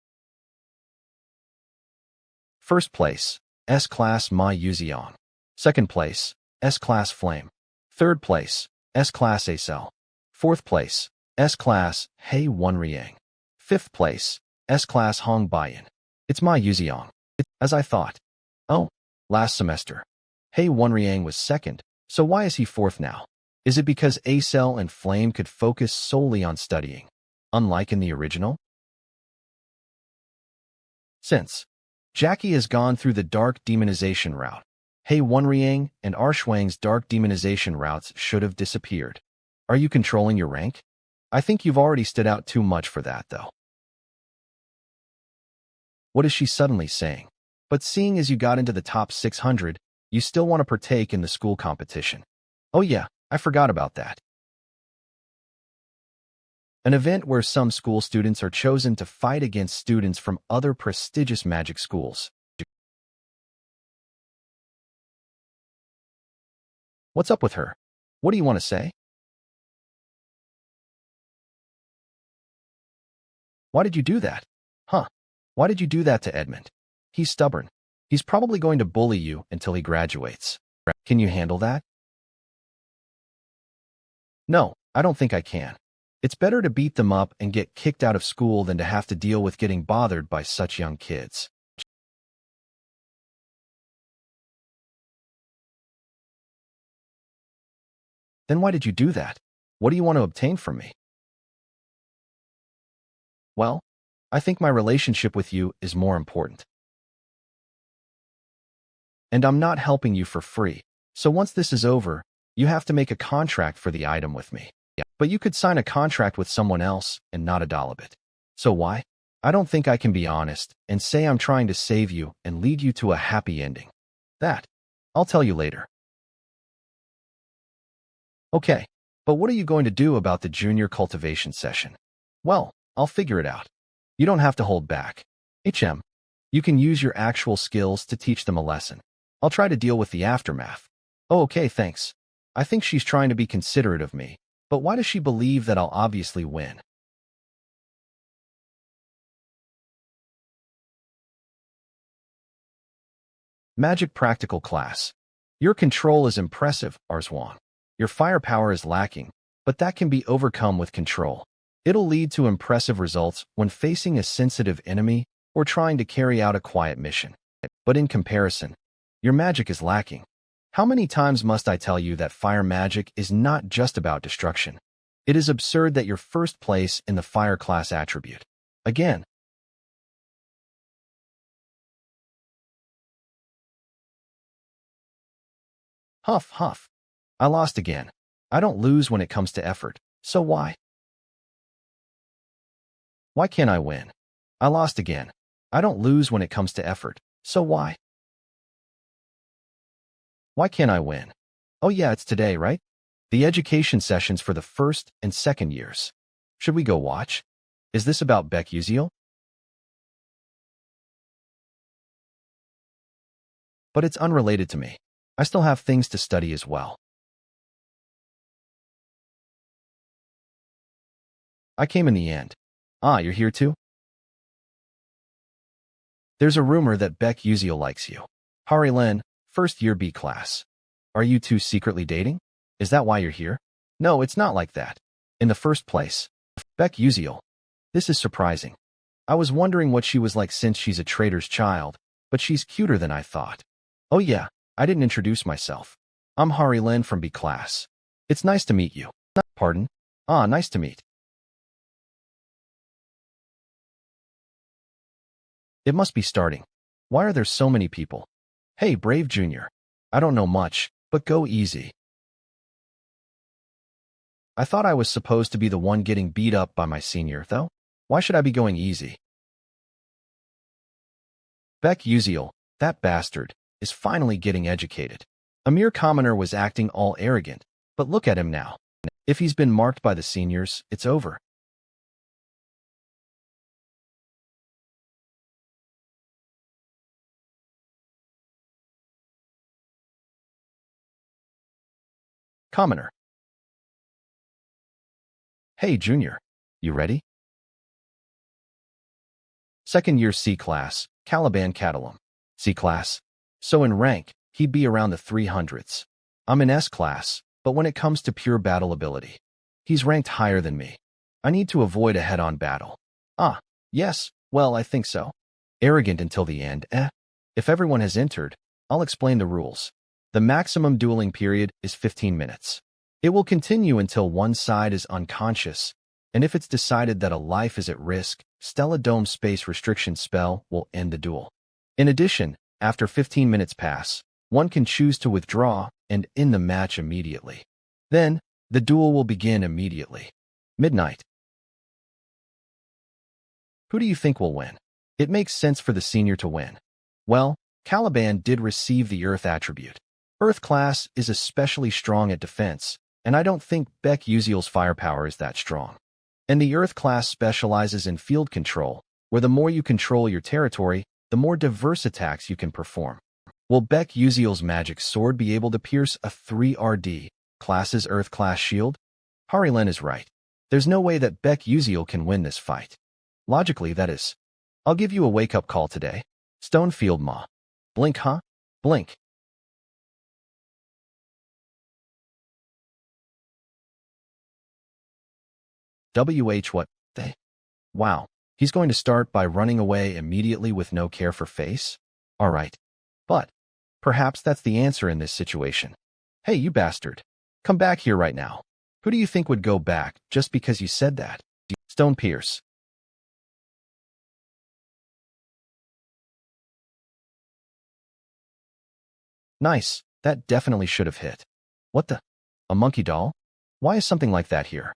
S-Class Ma Yuziong. Second place, S-Class Flame. Third place, S-Class Acel. Fourth place, S-Class Hei Wonriang. Fifth place, S-Class Hong Bayan. It's Ma Yuziong. As I thought. Oh, last semester. Hei Wonriang was second, so why is he fourth now? Is it because Acel and Flame could focus solely on studying, unlike in the original? Since Jackie has gone through the dark demonization route, Hei Wonriang and Arshwang's dark demonization routes should have disappeared. Are you controlling your rank? I think you've already stood out too much for that, though. What is she suddenly saying? But seeing as you got into the top 600, you still want to partake in the school competition. Oh yeah, I forgot about that. An event where some school students are chosen to fight against students from other prestigious magic schools. What's up with her? What do you want to say? Why did you do that? Huh? Why did you do that to Edmund? He's stubborn. He's probably going to bully you until he graduates. Can you handle that? No, I don't think I can. It's better to beat them up and get kicked out of school than to have to deal with getting bothered by such young kids. Then why did you do that? What do you want to obtain from me? Well, I think my relationship with you is more important. And I'm not helping you for free. So once this is over, you have to make a contract for the item with me. But you could sign a contract with someone else and not a Dolabit. So why? I don't think I can be honest and say I'm trying to save you and lead you to a happy ending. That, I'll tell you later. Okay, but what are you going to do about the junior cultivation session? Well, I'll figure it out. You don't have to hold back. You can use your actual skills to teach them a lesson. I'll try to deal with the aftermath. Oh, okay, thanks. I think she's trying to be considerate of me, but why does she believe that I'll obviously win? Magic Practical Class. Your control is impressive, Arzwan. Your firepower is lacking, but that can be overcome with control. It'll lead to impressive results when facing a sensitive enemy or trying to carry out a quiet mission. But in comparison, your magic is lacking. How many times must I tell you that fire magic is not just about destruction? It is absurd that you're first place in the fire class attribute. Again. Huff, huff. I lost again. I don't lose when it comes to effort, so why? Why can't I win? I lost again. I don't lose when it comes to effort, so why? Why can't I win? Oh yeah, it's today, right? The education sessions for the first and second years. Should we go watch? Is this about Baek? But it's unrelated to me. I still have things to study as well. I came in the end. Ah, you're here too? There's a rumor that Baek likes you. Hari Len, first year B class. Are you two secretly dating? Is that why you're here? No, it's not like that. In the first place, Baek This is surprising. I was wondering what she was like since she's a trader's child, but she's cuter than I thought. Oh yeah, I didn't introduce myself. I'm Hari Len from B class. It's nice to meet you. Pardon? Ah, nice to meet. It must be starting. Why are there so many people? Hey, Brave Junior. I don't know much, but go easy. I thought I was supposed to be the one getting beat up by my senior, though. Why should I be going easy? Beck Uziel, that bastard, is finally getting educated. A mere commoner was acting all arrogant, but look at him now. If he's been marked by the seniors, it's over. Commoner. Hey, Junior. You ready? Second year C class, Caliban Catalum. C class. So in rank, he'd be around the 300s. I'm in S class, but when it comes to pure battle ability, he's ranked higher than me. I need to avoid a head-on battle. Ah, yes, well, I think so. Arrogant until the end, eh? If everyone has entered, I'll explain the rules. The maximum dueling period is 15 minutes. It will continue until one side is unconscious, and if it's decided that a life is at risk, Stella Dome Space Restriction spell will end the duel. In addition, after 15 minutes pass, one can choose to withdraw and end the match immediately. Then, the duel will begin immediately. Midnight. Who do you think will win? It makes sense for the senior to win. Well, Caliban did receive the Earth attribute. Earth class is especially strong at defense, and I don't think Beck Uziel's firepower is that strong. And the Earth class specializes in field control, where the more you control your territory, the more diverse attacks you can perform. Will Beck Uziel's magic sword be able to pierce a 3RD class's Earth class shield? Harilen is right. There's no way that Beck Uziel can win this fight. Logically, that is. I'll give you a wake-up call today. Stonefield Ma. Blink, huh? Blink. What? They? Wow. He's going to start by running away immediately with no care for face? Alright. But, perhaps that's the answer in this situation. Hey, you bastard. Come back here right now. Who do you think would go back just because you said that? Stone Pierce. Nice. That definitely should have hit. What the? A monkey doll? Why is something like that here?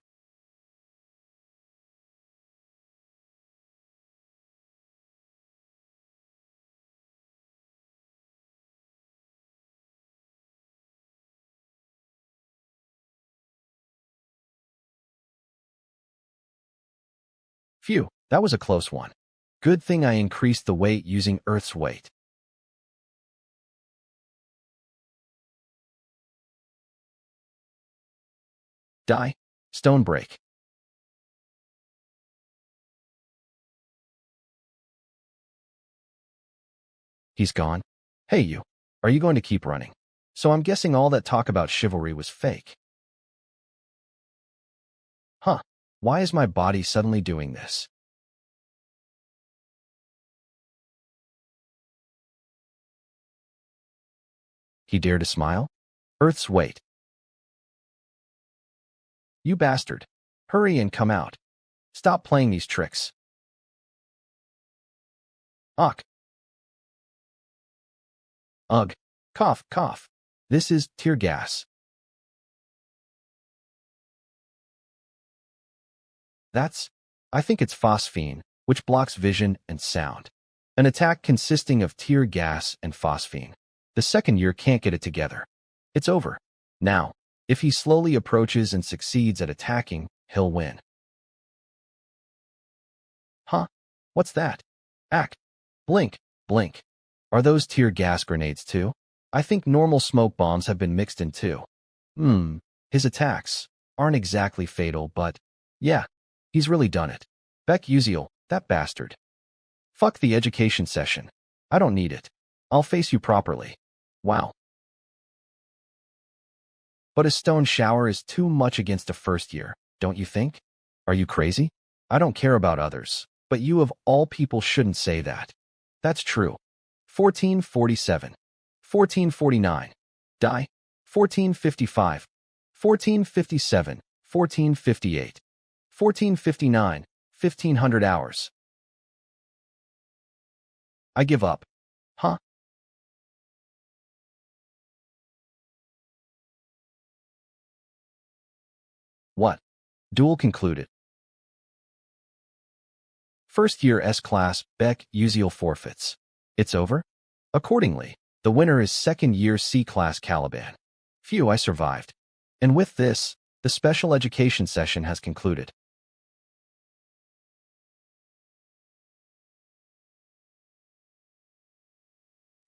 Phew, that was a close one. Good thing I increased the weight using Earth's weight. Die. Stone break. He's gone. Hey you. Are you going to keep running? So I'm guessing all that talk about chivalry was fake. Huh. Why is my body suddenly doing this? He dared to smile? Earth's weight. You bastard. Hurry and come out. Stop playing these tricks. Ugh. Ugh. Cough, cough. This is tear gas. I think it's phosphine, which blocks vision and sound. An attack consisting of tear gas and phosphine. The second year can't get it together. It's over. Now, if he slowly approaches and succeeds at attacking, he'll win. Huh? What's that? Ack. Blink, blink. Are those tear gas grenades too? I think normal smoke bombs have been mixed in too. His attacks aren't exactly fatal, but yeah, he's really done it. Beck Uziel, that bastard. Fuck the education session. I don't need it. I'll face you properly. Wow. But a stone shower is too much against a first year, don't you think? Are you crazy? I don't care about others, but you of all people shouldn't say that. That's true. 1447. 1449. Die. 1455. 1457. 1458. 1459. 1500 hours. I give up. Huh? What? Duel concluded. First year S-Class Beck Uziel forfeits. It's over? Accordingly, the winner is second year C-Class Caliban. Phew, I survived. And with this, the special education session has concluded.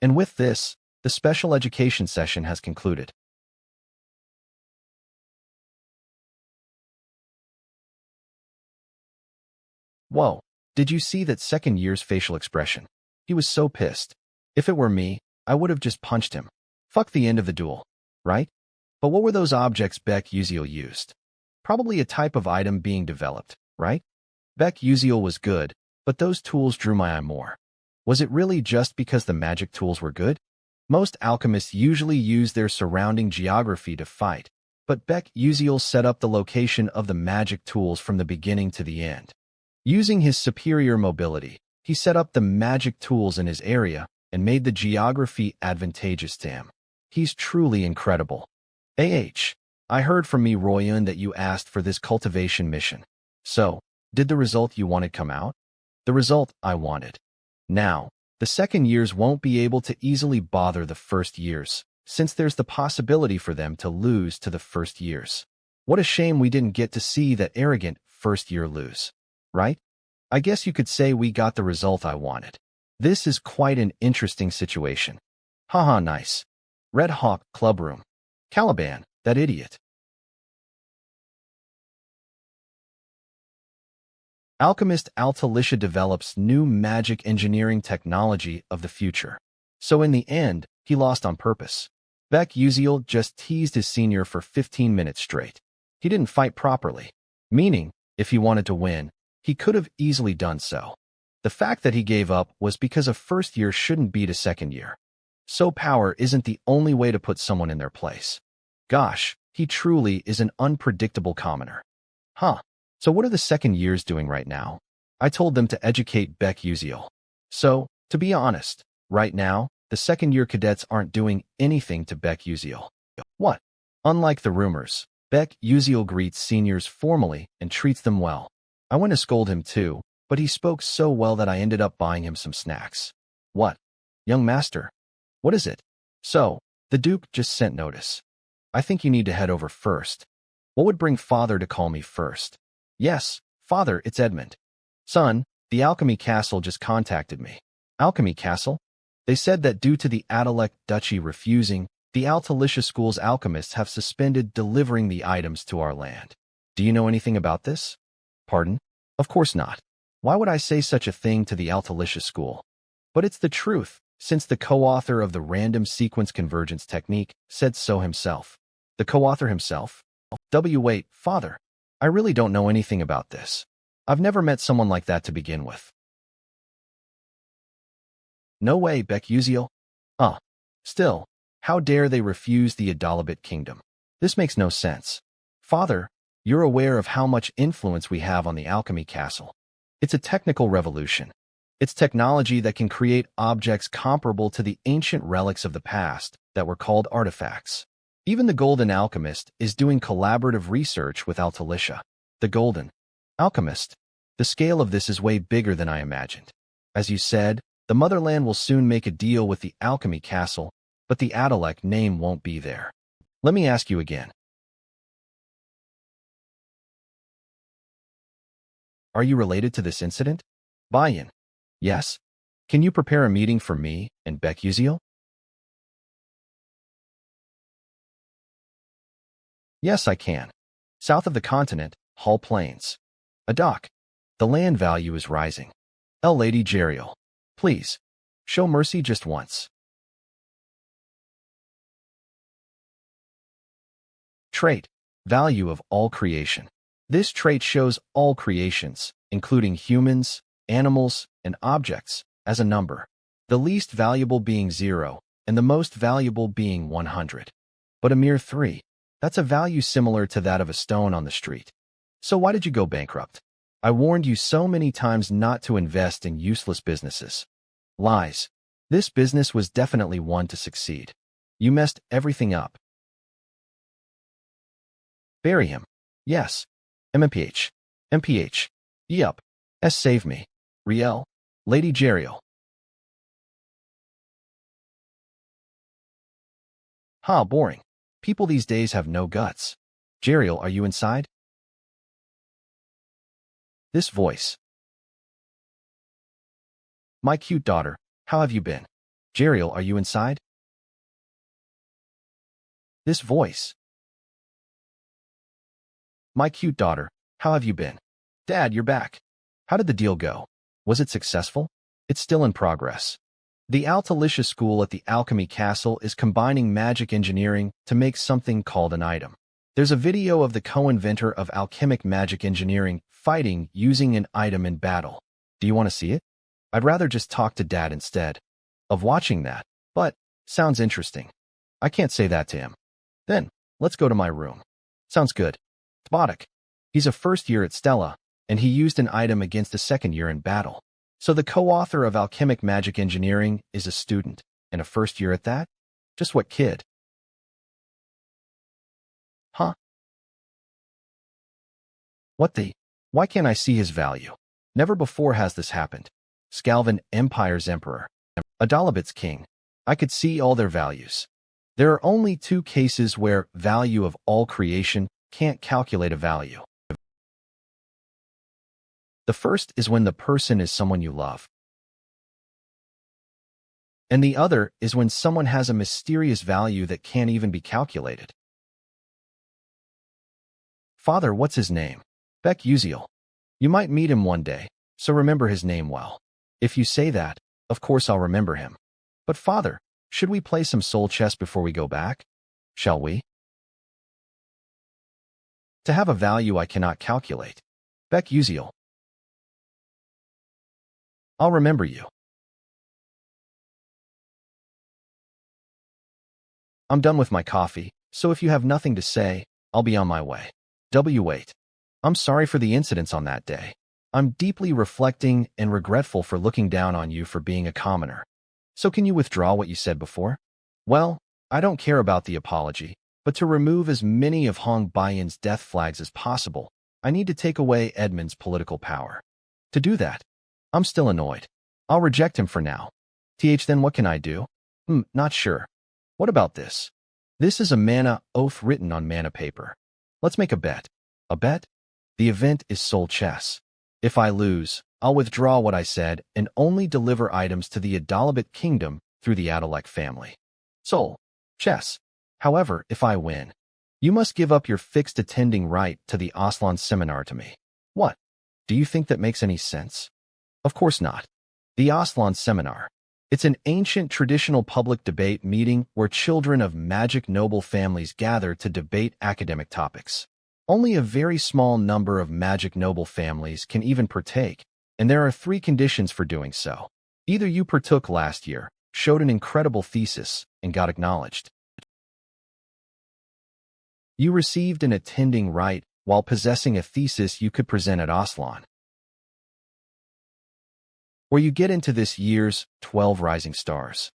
And with this, the special education session has concluded. Whoa, did you see that second year's facial expression? He was so pissed. If it were me, I would have just punched him. Fuck the end of the duel, right? But what were those objects Beck Uziel used? Probably a type of item being developed, right? Beck Uziel was good, but those tools drew my eye more. Was it really just because the magic tools were good? Most alchemists usually use their surrounding geography to fight, but Beck Uziel set up the location of the magic tools from the beginning to the end. Using his superior mobility, he set up the magic tools in his area and made the geography advantageous to him. He's truly incredible. I heard from me, Royun, that you asked for this cultivation mission. So, did the result you wanted come out? The result I wanted. Now, the second years won't be able to easily bother the first years, since there's the possibility for them to lose to the first years. What a shame we didn't get to see that arrogant first year lose. Right? I guess you could say we got the result I wanted. This is quite an interesting situation. Haha, nice. Red Hawk, Clubroom. Caliban, that idiot. Alchemist Altalicia develops new magic engineering technology of the future. So in the end, he lost on purpose. Beck Uziel just teased his senior for 15 minutes straight. He didn't fight properly. Meaning, if he wanted to win, he could have easily done so. The fact that he gave up was because a first year shouldn't beat a second year. So power isn't the only way to put someone in their place. Gosh, he truly is an unpredictable commoner. Huh. So what are the second years doing right now? I told them to educate Beck Uziel. So, to be honest, right now, the second year cadets aren't doing anything to Beck Uziel. What? Unlike the rumors, Beck Uziel greets seniors formally and treats them well. I went to scold him too, but he spoke so well that I ended up buying him some snacks. What? Young master. What is it? So, the Duke just sent notice. I think you need to head over first. What would bring father to call me first? Yes, father, it's Edmund. Son, the Alchemy Castle just contacted me. Alchemy Castle? They said that due to the Adalec Duchy refusing, the Altalicia School's alchemists have suspended delivering the items to our land. Do you know anything about this? Pardon? Of course not. Why would I say such a thing to the Altalicia School? But it's the truth, since the co-author of the random sequence convergence technique said so himself. The co-author himself? Wait, father. I really don't know anything about this. I've never met someone like that to begin with. No way, Beck Uziel. Still, how dare they refuse the Adalabit kingdom? This makes no sense. Father, you're aware of how much influence we have on the Alchemy Castle. It's a technical revolution. It's technology that can create objects comparable to the ancient relics of the past that were called artifacts. Even the Golden Alchemist is doing collaborative research with Altalicia. The Golden Alchemist. The scale of this is way bigger than I imagined. As you said, the Motherland will soon make a deal with the Alchemy Castle, but the Adalec name won't be there. Let me ask you again. Are you related to this incident? Buy-in. Yes. Can you prepare a meeting for me and Beck Uziel? Yes, I can. South of the continent, Hull Plains. A dock. The land value is rising. Lady Jeriel. Please, show mercy just once. Trait. Value of all creation. This trait shows all creations, including humans, animals, and objects, as a number. The least valuable being 0, and the most valuable being 100. But a mere 3. That's a value similar to that of a stone on the street. So why did you go bankrupt? I warned you so many times not to invest in useless businesses. Lies. This business was definitely one to succeed. You messed everything up. Bury him. Yes. MMPH. MPH. Yup. S save me. Riel. Lady Jeriel. Ha, boring. People these days have no guts. Jeriel, are you inside? This voice. My cute daughter, how have you been? Jeriel, are you inside? This voice. My cute daughter, how have you been? Dad, you're back. How did the deal go? Was it successful? It's still in progress. The Altalicia School at the Alchemy Castle is combining magic engineering to make something called an item. There's a video of the co-inventor of alchemic magic engineering fighting using an item in battle. Do you want to see it? I'd rather just talk to Dad instead of watching that, but sounds interesting. I can't say that to him. Then, let's go to my room. Sounds good. Tbodik. He's a first year at Stella, and he used an item against a second year in battle. So the co-author of Alchemic Magic Engineering is a student, and a first year at that? Just what kid? Huh? What the? Why can't I see his value? Never before has this happened. Scalvin, Empire's Emperor. Adalabit's King. I could see all their values. There are only two cases where value of all creation can't calculate a value. The first is when the person is someone you love. And the other is when someone has a mysterious value that can't even be calculated. Father, what's his name? Beck Uziel. You might meet him one day, so remember his name well. If you say that, of course I'll remember him. But father, should we play some soul chess before we go back? Shall we? To have a value I cannot calculate. Beck Uziel. I'll remember you. I'm done with my coffee, so if you have nothing to say, I'll be on my way. W8. I'm sorry for the incidents on that day. I'm deeply reflecting and regretful for looking down on you for being a commoner. So can you withdraw what you said before? Well, I don't care about the apology, but to remove as many of Hong Baiyan's death flags as possible, I need to take away Edmund's political power. To do that, I'm still annoyed. I'll reject him for now. Then what can I do? Not sure. What about this? This is a mana oath written on mana paper. Let's make a bet. A bet? The event is soul chess. If I lose, I'll withdraw what I said and only deliver items to the Adalabit Kingdom through the Adalek family. Soul chess. However, if I win, you must give up your fixed attending right to the Aslan seminar to me. What? Do you think that makes any sense? Of course not. The Aslan Seminar. It's an ancient traditional public debate meeting where children of magic noble families gather to debate academic topics. Only a very small number of magic noble families can even partake, and there are 3 conditions for doing so. Either you partook last year, showed an incredible thesis, and got acknowledged. You received an attending right while possessing a thesis you could present at Aslan. Or you get into this year's 12 Rising Stars.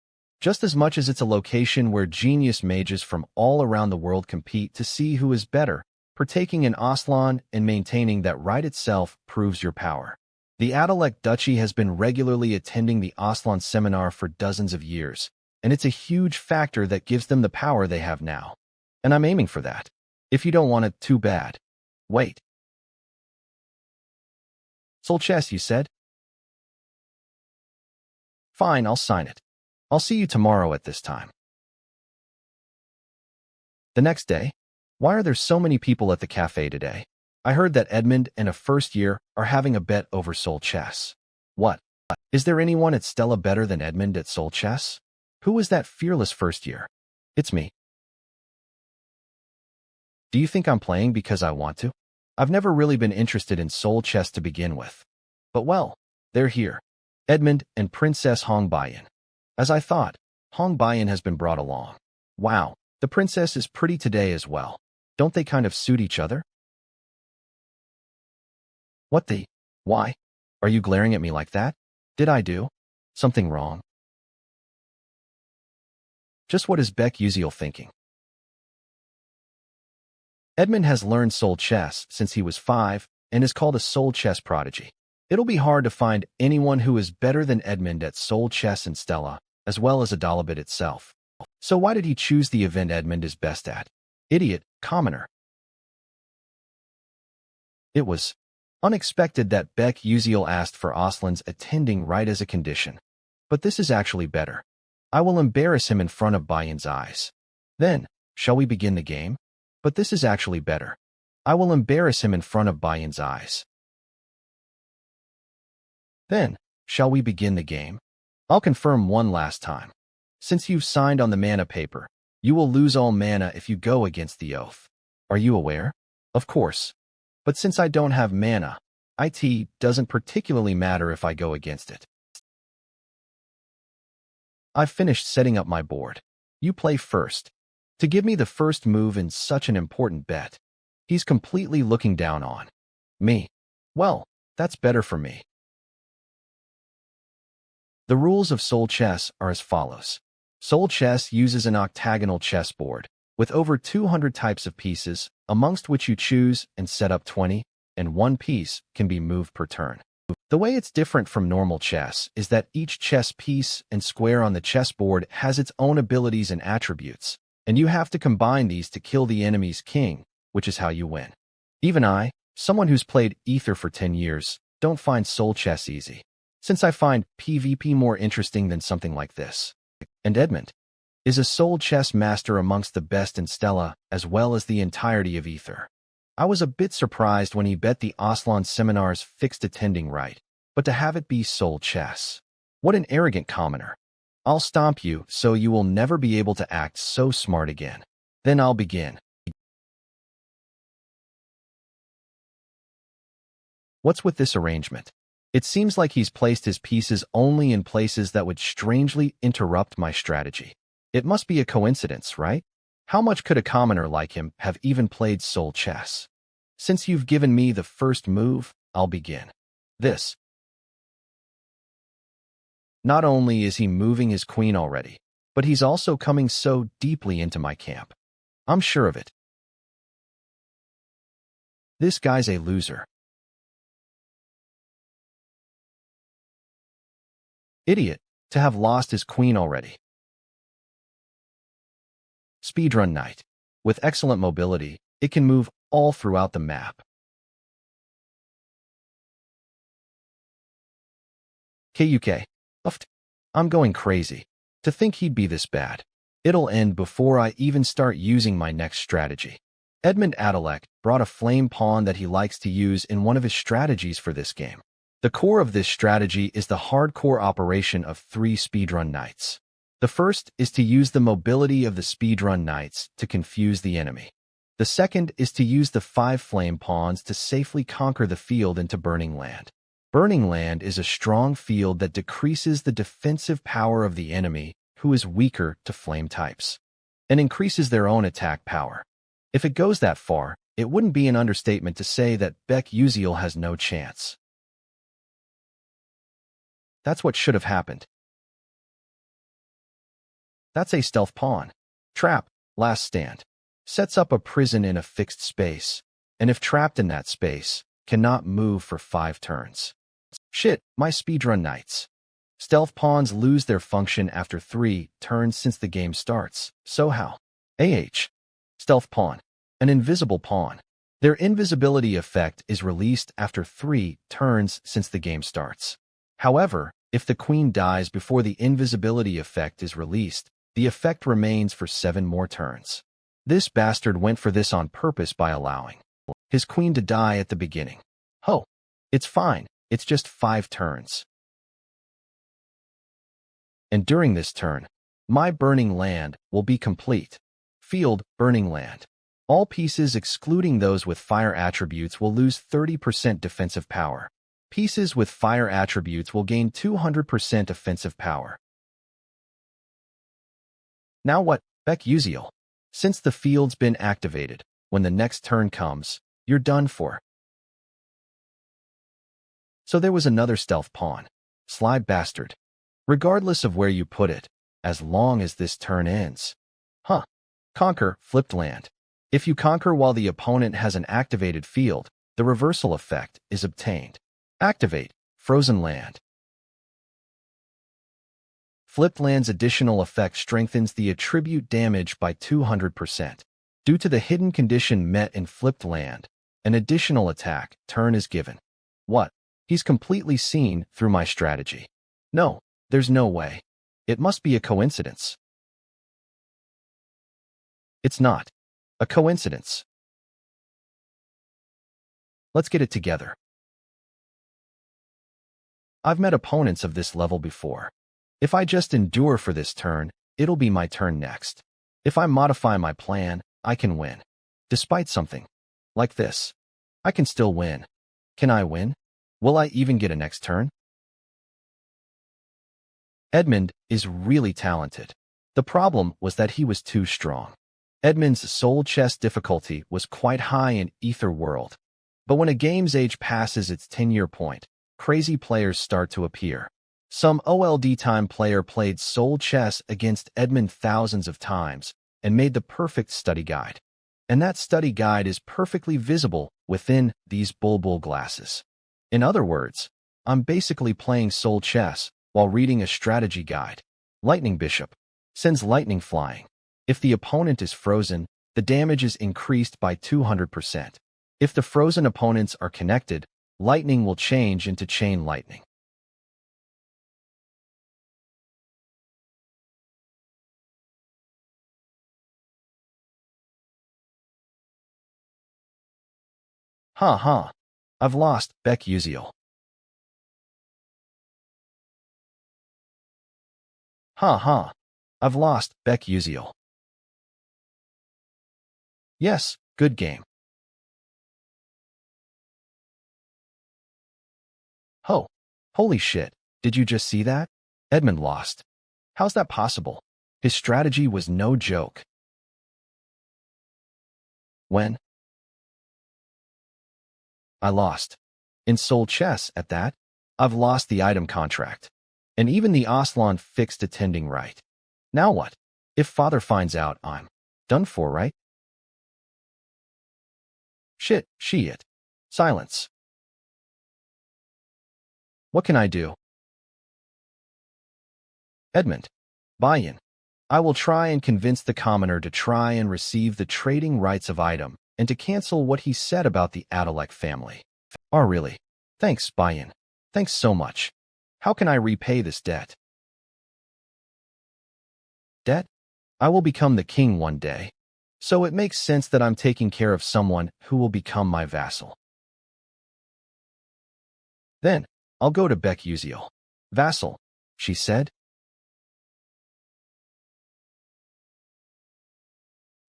Just as much as it's a location where genius mages from all around the world compete to see who is better, partaking in Aslan and maintaining that right itself proves your power. The Adalek Duchy has been regularly attending the Aslan seminar for dozens of years, and it's a huge factor that gives them the power they have now. And I'm aiming for that. If you don't want it, too bad. Wait. Soul chess, you said? Fine, I'll sign it. I'll see you tomorrow at this time. The next day, why are there so many people at the cafe today? I heard that Edmund and a first year are having a bet over soul chess. What? Is there anyone at Stella better than Edmund at soul chess? Who is that fearless first year? It's me. Do you think I'm playing because I want to? I've never really been interested in soul chess to begin with. But well, they're here. Edmund and Princess Hong Baiyan. As I thought, Hong Baiyan has been brought along. Wow, the princess is pretty today as well. Don't they kind of suit each other? What the? Why? Are you glaring at me like that? Did I do something wrong? Just what is Beck Uziel thinking? Edmund has learned soul chess since he was 5 and is called a soul chess prodigy. It'll be hard to find anyone who is better than Edmund at soul chess and Stella, as well as Adalabit itself. So why did he choose the event Edmund is best at? Idiot, commoner. It was unexpected that Beck Uziel asked for Aslan's attending right as a condition. But this is actually better. I will embarrass him in front of Bayan's eyes. Then, shall we begin the game? But this is actually better. I will embarrass him in front of Bayan's eyes. Then, shall we begin the game? I'll confirm one last time. Since you've signed on the mana paper, you will lose all mana if you go against the oath. Are you aware? Of course. But since I don't have mana, it doesn't particularly matter if I go against it. I've finished setting up my board. You play first. To give me the first move in such an important bet. He's completely looking down on me. Well, that's better for me. The rules of Soul Chess are as follows. Soul Chess uses an octagonal chessboard with over 200 types of pieces, amongst which you choose and set up 20, and one piece can be moved per turn. The way it's different from normal chess is that each chess piece and square on the chessboard has its own abilities and attributes, and you have to combine these to kill the enemy's king, which is how you win. Even I, someone who's played Ether for 10 years, don't find Soul Chess easy, since I find PvP more interesting than something like this. And Edmund is a Soul Chess master amongst the best in Stella, as well as the entirety of Ether. I was a bit surprised when he bet the Aslan seminar's fixed attending right, but to have it be Soul Chess. What an arrogant commoner. I'll stomp you so you will never be able to act so smart again. Then I'll begin. What's with this arrangement? It seems like he's placed his pieces only in places that would strangely interrupt my strategy. It must be a coincidence, right? How much could a commoner like him have even played Soul Chess? Since you've given me the first move, I'll begin. This. Not only is he moving his queen already, but he's also coming so deeply into my camp. I'm sure of it. This guy's a loser. Idiot, to have lost his queen already. Speedrun Knight. With excellent mobility, it can move all throughout the map. KUK. Uffed. I'm going crazy. To think he'd be this bad. It'll end before I even start using my next strategy. Edmund Adalek brought a flame pawn that he likes to use in one of his strategies for this game. The core of this strategy is the hardcore operation of 3 speedrun knights. The first is to use the mobility of the speedrun knights to confuse the enemy. The second is to use the 5 flame pawns to safely conquer the field into Burning Land. Burning Land is a strong field that decreases the defensive power of the enemy, who is weaker to flame types, and increases their own attack power. If it goes that far, it wouldn't be an understatement to say that Beck Uziel has no chance. That's what should have happened. That's a stealth pawn. Trap, last stand. Sets up a prison in a fixed space, and if trapped in that space, cannot move for 5 turns. Shit, my speedrun knights. Stealth pawns lose their function after 3 turns since the game starts, so how? Stealth pawn. An invisible pawn. Their invisibility effect is released after 3 turns since the game starts. However, if the queen dies before the invisibility effect is released, the effect remains for 7 more turns. This bastard went for this on purpose by allowing his queen to die at the beginning. Oh, it's fine, it's just 5 turns. And during this turn, my Burning Land will be complete. Field, Burning Land. All pieces excluding those with fire attributes will lose 30% defensive power. Pieces with fire attributes will gain 200% offensive power. Now what, Beck Uziel? Since the field's been activated, when the next turn comes, you're done for. So there was another stealth pawn. Sly bastard. Regardless of where you put it, as long as this turn ends. Conquer, flipped land. If you conquer while the opponent has an activated field, the reversal effect is obtained. Activate Frozen Land. Flipped land's additional effect strengthens the attribute damage by 200%. Due to the hidden condition met in flipped land, an additional attack turn is given. What? He's completely seen through my strategy. No, there's no way. It must be a coincidence. It's not a coincidence. Let's get it together. I've met opponents of this level before. If I just endure for this turn, it'll be my turn next. If I modify my plan, I can win. Despite something like this, I can still win. Can I win? Will I even get a next turn? Edmund is really talented. The problem was that he was too strong. Edmund's soul chess difficulty was quite high in Ether World. But when a game's age passes its 10-year point, crazy players start to appear. Some old time player played soul chess against Edmund thousands of times and made the perfect study guide. And that study guide is perfectly visible within these bulbul glasses. In other words, I'm basically playing soul chess while reading a strategy guide. Lightning Bishop sends lightning flying. If the opponent is frozen, the damage is increased by 200%. If the frozen opponents are connected, lightning will change into chain lightning. Ha. I've lost, Beck Uziel. Ha. I've lost, Beck Uziel. Yes, good game. Ho. Holy shit, did you just see that? Edmund lost. How's that possible? His strategy was no joke. When? I lost. In soul chess, at that, I've lost the item contract. And even the Aslan fixed attending right. Now what? If father finds out, I'm done for, right? Shit. Silence. What can I do? Edmund. Buy-in. I will try and convince the commoner to try and receive the trading rights of item and to cancel what he said about the Adalek family. Oh, really? Thanks, buy-in. Thanks so much. How can I repay this debt? Debt? I will become the king one day. So it makes sense that I'm taking care of someone who will become my vassal. Then, I'll go to Beck Uziel. Vassal, she said.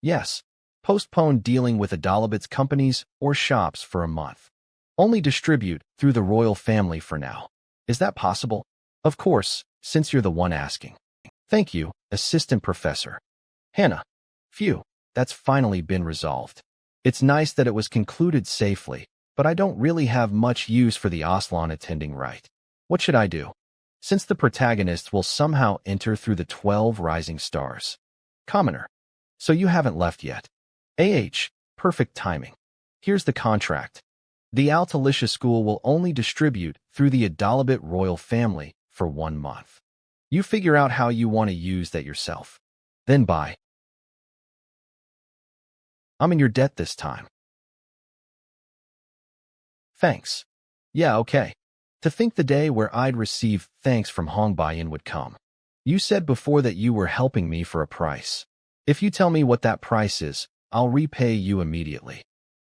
Yes. Postpone dealing with Adalabit's companies or shops for a month. Only distribute through the royal family for now. Is that possible? Of course, since you're the one asking. Thank you, Assistant Professor. Hannah. Phew, that's finally been resolved. It's nice that it was concluded safely, but I don't really have much use for the Aslan attending right. What should I do? Since the protagonist will somehow enter through the 12 rising stars. Commoner. So you haven't left yet. Perfect timing. Here's the contract. The Altalicia School will only distribute through the Adalabit royal family for 1 month. You figure out how you want to use that yourself. Then bye. I'm in your debt this time. Thanks. Yeah, okay. To think the day where I'd receive thanks from Hongbayan would come. You said before that you were helping me for a price. If you tell me what that price is, I'll repay you immediately.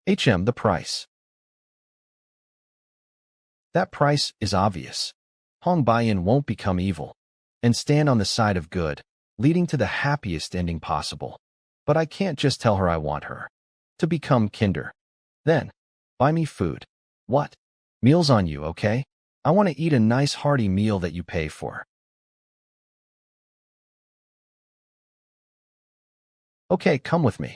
The price. That price is obvious. Hongbayan won't become evil and stand on the side of good, leading to the happiest ending possible. But I can't just tell her I want her to become kinder. Then, buy me food. What? Meals on you, okay? I want to eat a nice hearty meal that you pay for. Okay, come with me.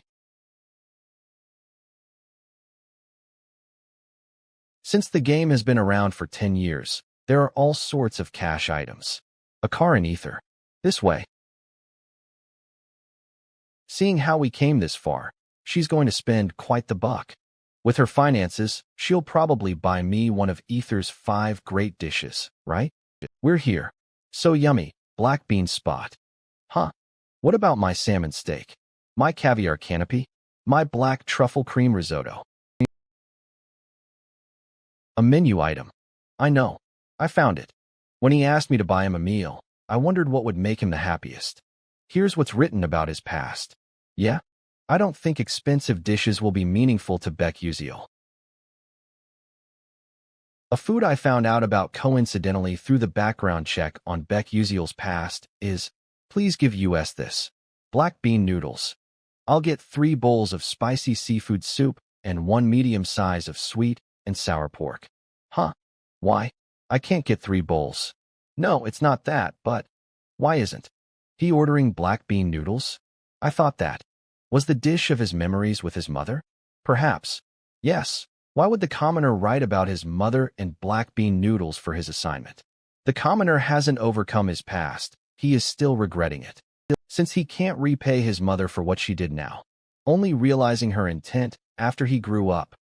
Since the game has been around for 10 years, there are all sorts of cash items. A car in ether. This way. Seeing how we came this far, she's going to spend quite the buck. With her finances, she'll probably buy me one of Ether's 5 great dishes, right? We're here. So yummy, black bean spot. Huh? What about my salmon steak? My caviar canopy? My black truffle cream risotto? A menu item. I know. I found it. When he asked me to buy him a meal, I wondered what would make him the happiest. Here's what's written about his past. Yeah? I don't think expensive dishes will be meaningful to Beck Uziel. A food I found out about coincidentally through the background check on Beck Uziel's past is, please give us this. Black bean noodles. I'll get 3 bowls of spicy seafood soup and 1 medium size of sweet and sour pork. Huh? Why? I can't get 3 bowls. No, it's not that, but why isn't he ordering black bean noodles? I thought that was the dish of his memories with his mother? Perhaps. Yes. Why would the commoner write about his mother and black bean noodles for his assignment? The commoner hasn't overcome his past. He is still regretting it. Since he can't repay his mother for what she did now, only realizing her intent after he grew up.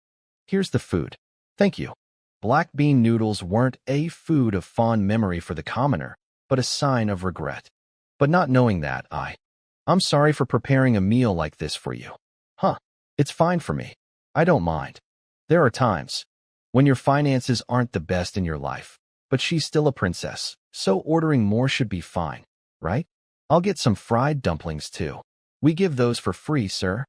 Here's the food. Thank you. Black bean noodles weren't a food of fond memory for the commoner, but a sign of regret. But not knowing that, I'm sorry for preparing a meal like this for you. Huh. It's fine for me. I don't mind. There are times when your finances aren't the best in your life, but she's still a princess, so ordering more should be fine, right? I'll get some fried dumplings too. We give those for free, sir.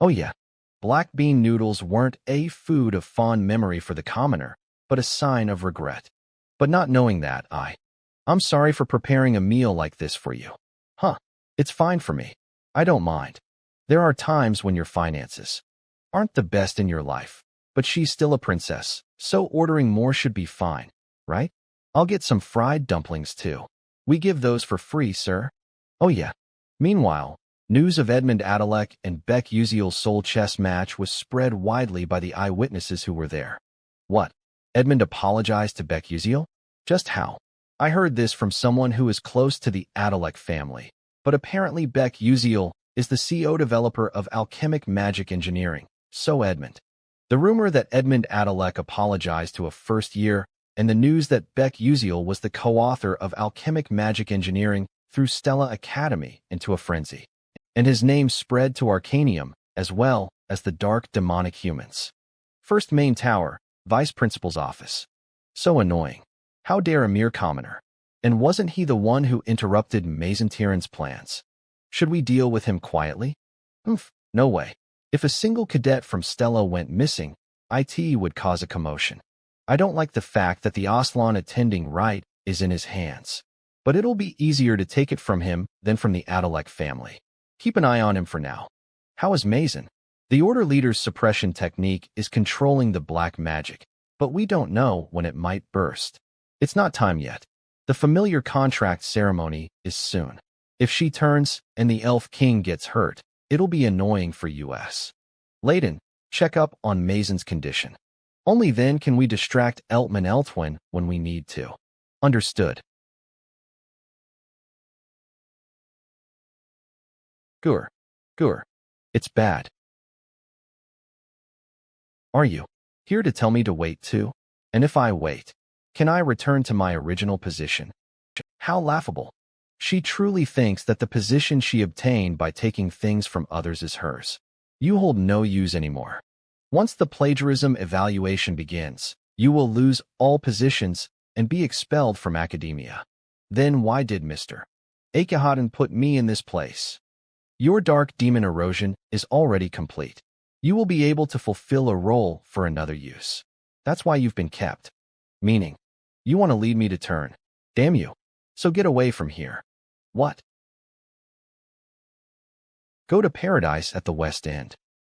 Oh yeah. Black bean noodles weren't a food of fond memory for the commoner, but a sign of regret. But not knowing that, I'm sorry for preparing a meal like this for you. Huh. It's fine for me. I don't mind. There are times when your finances aren't the best in your life, but she's still a princess, so ordering more should be fine, right? I'll get some fried dumplings too. We give those for free, sir. Oh yeah. Meanwhile, news of Edmund Adalek and Beck Uziel's soul chess match was spread widely by the eyewitnesses who were there. What? Edmund apologized to Beck Uziel? Just how? I heard this from someone who is close to the Adalek family, but apparently Beck Uziel is the CO developer of Alchemic Magic Engineering, so Edmund. The rumor that Edmund Adalek apologized to a first year, and the news that Beck Uziel was the co-author of Alchemic Magic Engineering through Stella Academy into a frenzy, and his name spread to Arcanium as well as the dark demonic humans. First main tower, vice principal's office. So annoying. How dare a mere commoner? And wasn't he the one who interrupted Mazentiran's plans? Should we deal with him quietly? No way. If a single cadet from Stella went missing, IT would cause a commotion. I don't like the fact that the Aslan attending right is in his hands. But it'll be easier to take it from him than from the Adalek family. Keep an eye on him for now. How is Mazen? The Order Leader's suppression technique is controlling the black magic, but we don't know when it might burst. It's not time yet. The familiar contract ceremony is soon. If she turns and the Elf King gets hurt, it'll be annoying for us. Layden, check up on Mazen's condition. Only then can we distract Eltman Eltwin when we need to. Understood. Gur. It's bad. Are you here to tell me to wait too? And if I wait, can I return to my original position? How laughable. She truly thinks that the position she obtained by taking things from others is hers. You hold no use anymore. Once the plagiarism evaluation begins, you will lose all positions and be expelled from academia. Then why did Mr. Akhenaten put me in this place? Your dark demon erosion is already complete. You will be able to fulfill a role for another use. That's why you've been kept. Meaning, you want to lead me to turn. Damn you. So get away from here. What? Go to paradise at the West End.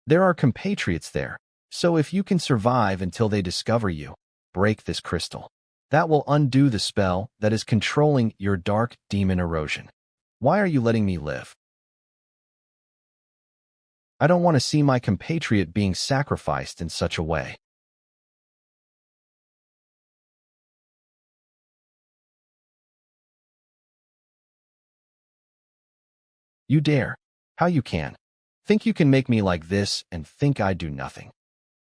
There are compatriots there, so if you can survive until they discover you, break this crystal. That will undo the spell that is controlling your dark demon erosion. Why are you letting me live? I don't want to see my compatriot being sacrificed in such a way. You dare. How you can. Think you can make me like this and think I do nothing.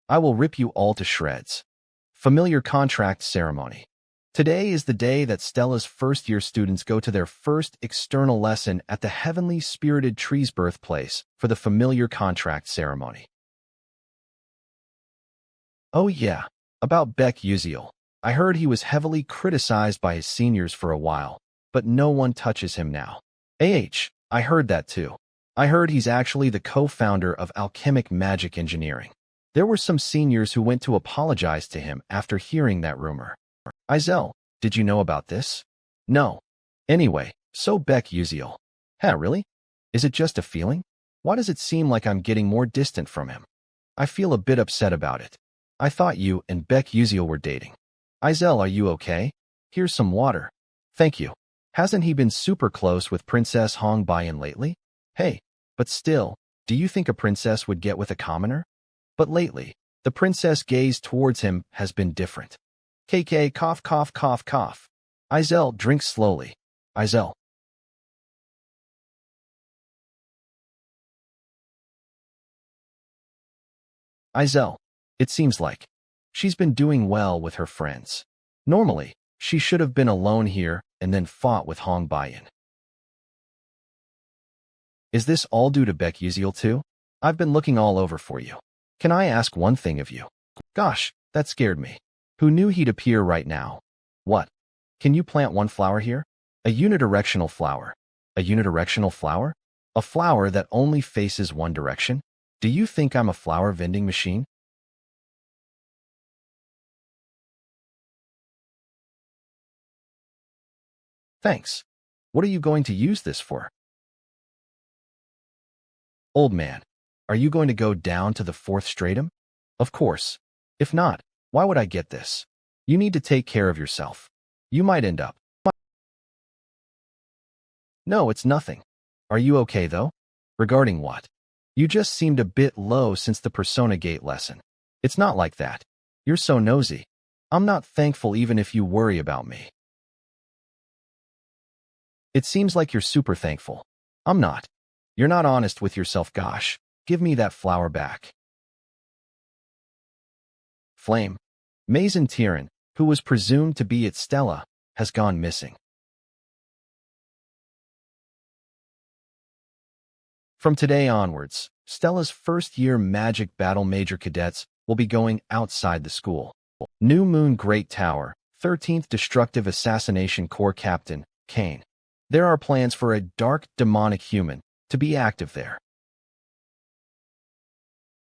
I will rip you all to shreds. Familiar contract ceremony. Today is the day that Stella's first-year students go to their first external lesson at the heavenly spirited tree's birthplace for the familiar contract ceremony. Oh yeah, about Beck Uziel. I heard he was heavily criticized by his seniors for a while, but no one touches him now. I heard that too. I heard he's actually the co-founder of Alchemic Magic Engineering. There were some seniors who went to apologize to him after hearing that rumor. Izel, did you know about this? No. Anyway, so Beck Uziel. Huh, really? Is it just a feeling? Why does it seem like I'm getting more distant from him? I feel a bit upset about it. I thought you and Beck Uziel were dating. Izel, are you okay? Here's some water. Thank you. Hasn't he been super close with Princess Hong Baiyan lately? Hey, but still, do you think a princess would get with a commoner? But lately, the princess' gaze towards him has been different. KK, cough, cough, cough, cough. Izel, drink slowly. Izel. Izel. It seems like she's been doing well with her friends. Normally, she should have been alone here and then fought with Hong Baiyan. Is this all due to Beck Uziel too? I've been looking all over for you. Can I ask one thing of you? Gosh, that scared me. Who knew he'd appear right now? What? Can you plant one flower here? A unidirectional flower. A unidirectional flower? A flower that only faces one direction? Do you think I'm a flower vending machine? Thanks. What are you going to use this for? Old man, are you going to go down to the fourth stratum? Of course. If not, why would I get this? You need to take care of yourself. You might end up. No, it's nothing. Are you okay, though? Regarding what? You just seemed a bit low since the Persona Gate lesson. It's not like that. You're so nosy. I'm not thankful even if you worry about me. It seems like you're super thankful. I'm not. You're not honest with yourself, gosh. Give me that flower back. Flame. Mason Tyrion, who was presumed to be at Stella, has gone missing. From today onwards, Stella's first-year Magic Battle Major cadets will be going outside the school. New Moon Great Tower, 13th Destructive Assassination Corps Captain, Kane. There are plans for a dark, demonic human to be active there.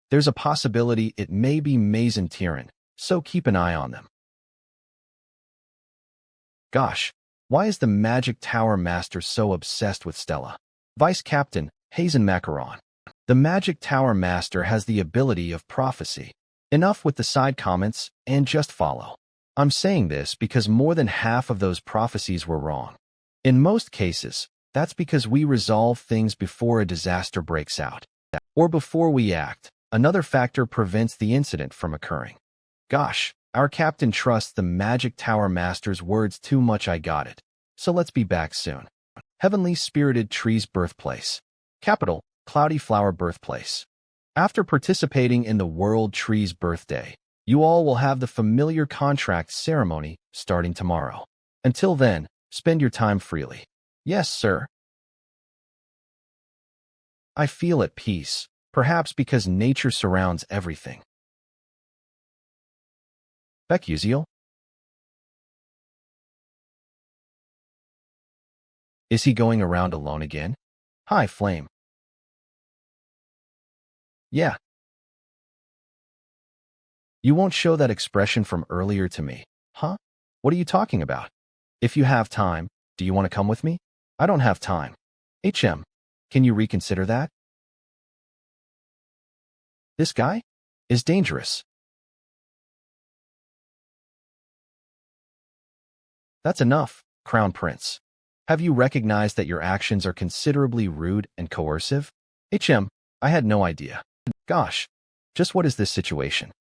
There's a possibility it may be Mason Tyrion, so keep an eye on them. Gosh, why is the Magic Tower Master so obsessed with Stella? Vice Captain, Hazen Macaron. The Magic Tower Master has the ability of prophecy. Enough with the side comments and just follow. I'm saying this because more than half of those prophecies were wrong. In most cases, that's because we resolve things before a disaster breaks out. Or before we act, another factor prevents the incident from occurring. Gosh, our captain trusts the Magic Tower Master's words too much. I got it. So let's be back soon. Heavenly Spirited Tree's birthplace. Capital, Cloudy Flower birthplace. After participating in the World Tree's birthday, you all will have the familiar contract ceremony starting tomorrow. Until then, spend your time freely. Yes, sir. I feel at peace, perhaps because nature surrounds everything. Beck Uziel? Is he going around alone again? Hi, Flame. Yeah. You won't show that expression from earlier to me, huh? What are you talking about? If you have time, do you want to come with me? I don't have time. HM, can you reconsider that? This guy is dangerous. That's enough, Crown Prince. Have you recognized that your actions are considerably rude and coercive? HM, I had no idea. Gosh, just what is this situation?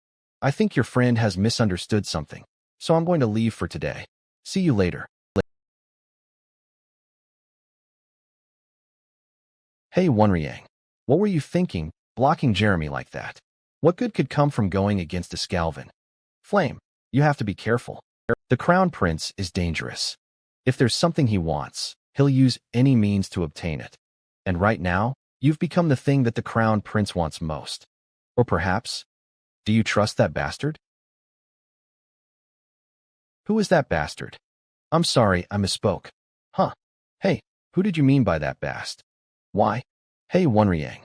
I think your friend has misunderstood something, so I'm going to leave for today. See you later. Hey, Wonriang. What were you thinking, blocking Jeremy like that? What good could come from going against a Scalvin? Flame, you have to be careful. The Crown Prince is dangerous. If there's something he wants, he'll use any means to obtain it. And right now, you've become the thing that the Crown Prince wants most. Or perhaps, do you trust that bastard? Who is that bastard? I'm sorry, I misspoke. Huh. Hey, who did you mean by that bast? Why? Hey, Wonriang.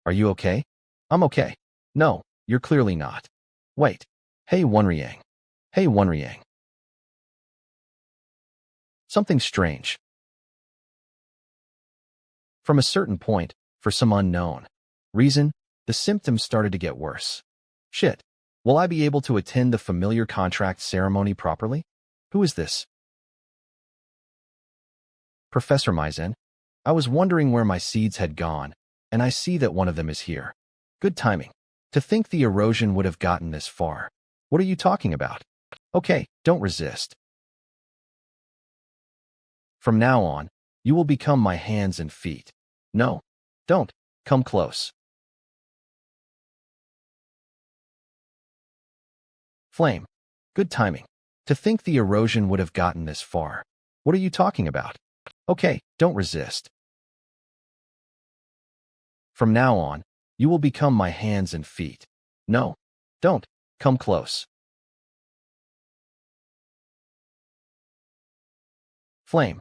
Are you okay? I'm okay. No, you're clearly not. Wait. Hey, Wonriang. Hey, Wonriang. Something strange. From a certain point, for some unknown reason, the symptoms started to get worse. Shit. Will I be able to attend the familiar contract ceremony properly? Who is this? Professor Maizen. I was wondering where my seeds had gone, and I see that one of them is here. Good timing. To think the erosion would have gotten this far. What are you talking about? Okay, don't resist. From now on, you will become my hands and feet. No, don't. Come close. Flame. Good timing. To think the erosion would have gotten this far. What are you talking about? Okay, don't resist. From now on, you will become my hands and feet. No, don't. Come close. Flame.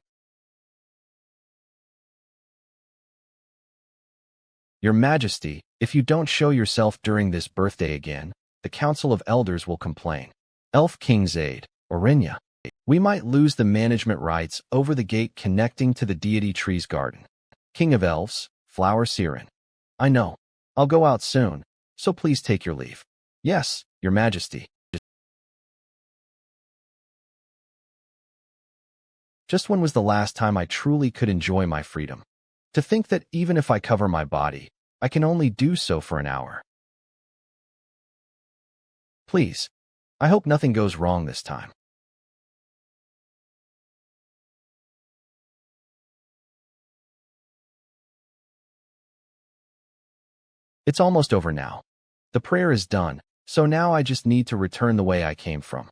Your Majesty, if you don't show yourself during this birthday again, the Council of Elders will complain. Elf King's Aid, Orinya. We might lose the management rights over the gate connecting to the deity tree's garden. King of Elves, Flower Siren. I know. I'll go out soon, so please take your leave. Yes, Your Majesty. Just when was the last time I truly could enjoy my freedom? To think that even if I cover my body, I can only do so for an hour. Please. I hope nothing goes wrong this time. It's almost over now. The prayer is done, so now I just need to return the way I came from.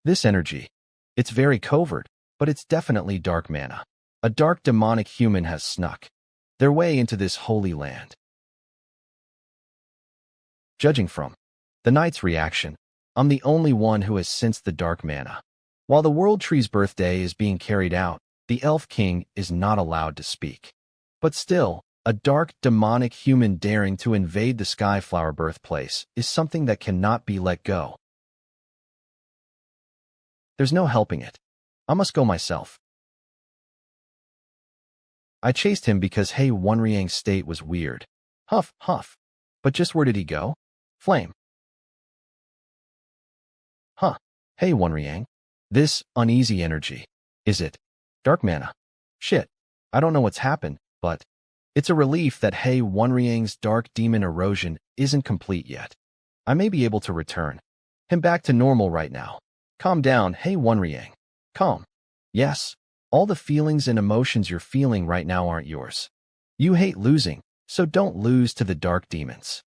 This energy. It's very covert, but it's definitely dark mana. A dark demonic human has snuck their way into this holy land. Judging from the knight's reaction, I'm the only one who has sensed the dark mana. While the World Tree's birthday is being carried out, the Elf King is not allowed to speak. But still, a dark, demonic human daring to invade the Skyflower birthplace is something that cannot be let go. There's no helping it. I must go myself. I chased him because Hey Wonriang's state was weird. Huff, huff. But just where did he go? Flame. Huh. Hey Wonriang. This uneasy energy. Is it dark mana? Shit. I don't know what's happened, but it's a relief that Hey Wonriang's dark demon erosion isn't complete yet. I may be able to return him back to normal right now. Calm down, Hey Wonriang. Calm. Yes, all the feelings and emotions you're feeling right now aren't yours. You hate losing, so don't lose to the dark demons.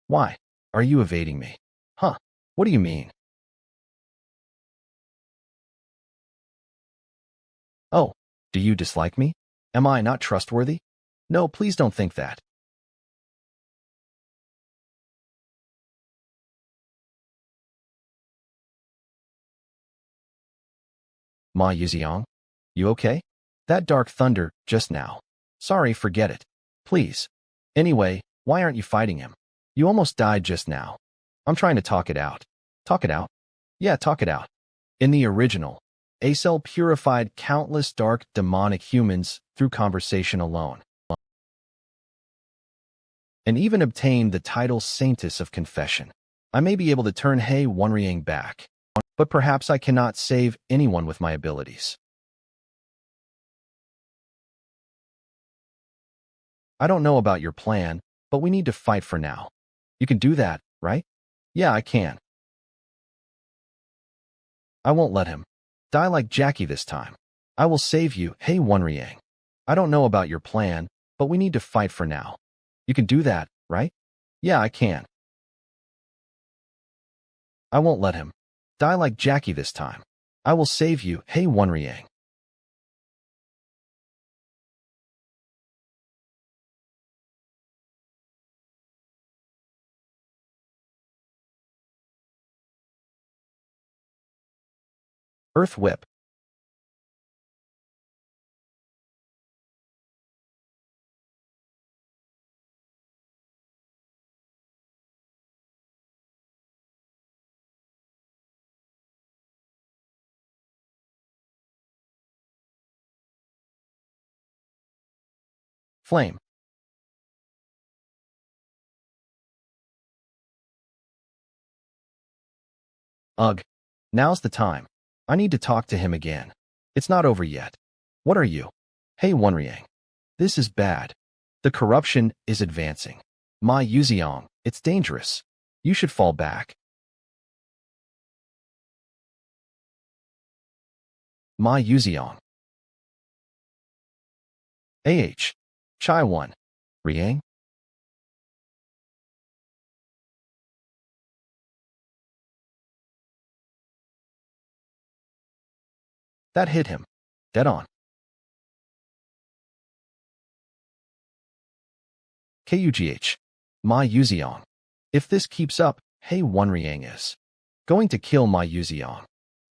Why? Are you evading me? Huh? What do you mean? Oh, do you dislike me? Am I not trustworthy? No, please don't think that. Ma Yuziong? You okay? That dark thunder, just now. Sorry, forget it. Please. Anyway, why aren't you fighting him? You almost died just now. I'm trying to talk it out. Talk it out? Yeah, talk it out. In the original, Acel purified countless dark demonic humans through conversation alone, and even obtained the title Saintess of Confession. I may be able to turn He Wonriang back, but perhaps I cannot save anyone with my abilities. I don't know about your plan, but we need to fight for now. You can do that, right? Yeah, I can. I won't let him. Die like Jackie this time. I will save you, hey Wonriang. I don't know about your plan, but we need to fight for now. You can do that, right? Yeah, I can. I won't let him. Die like Jackie this time. I will save you, hey Wonriang. Earth Whip. Flame. Ugh. Now's the time. I need to talk to him again. It's not over yet. What are you? Hey Wonriang. This is bad. The corruption is advancing. Ma Yuziong, it's dangerous. You should fall back. Ma Yuziong. AH. Chai 1. Riang? That hit him. Dead on. KUGH. Ma Yuziong. If this keeps up, Hey Wonriang is going to kill Ma Yuziong.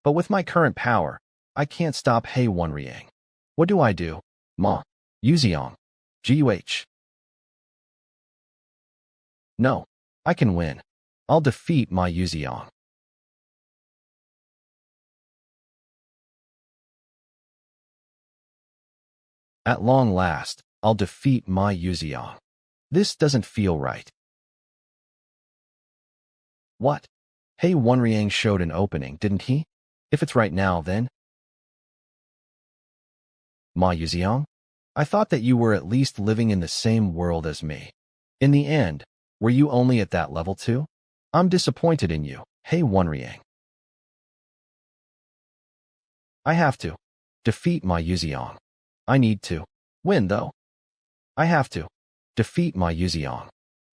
But with my current power, I can't stop Hey Wonriang. What do I do? Ma Yuziong. GUH. No. I can win. I'll defeat Ma Yuziong. At long last, I'll defeat Ma Yuziong. This doesn't feel right. What? Hey Wonriang showed an opening, didn't he? If it's right now, then? Ma Yuziong? I thought that you were at least living in the same world as me. In the end, were you only at that level too? I'm disappointed in you, Hey Wonriang. I have to defeat Ma Yuziong. I need to win, though. I have to defeat Ma Yuziong.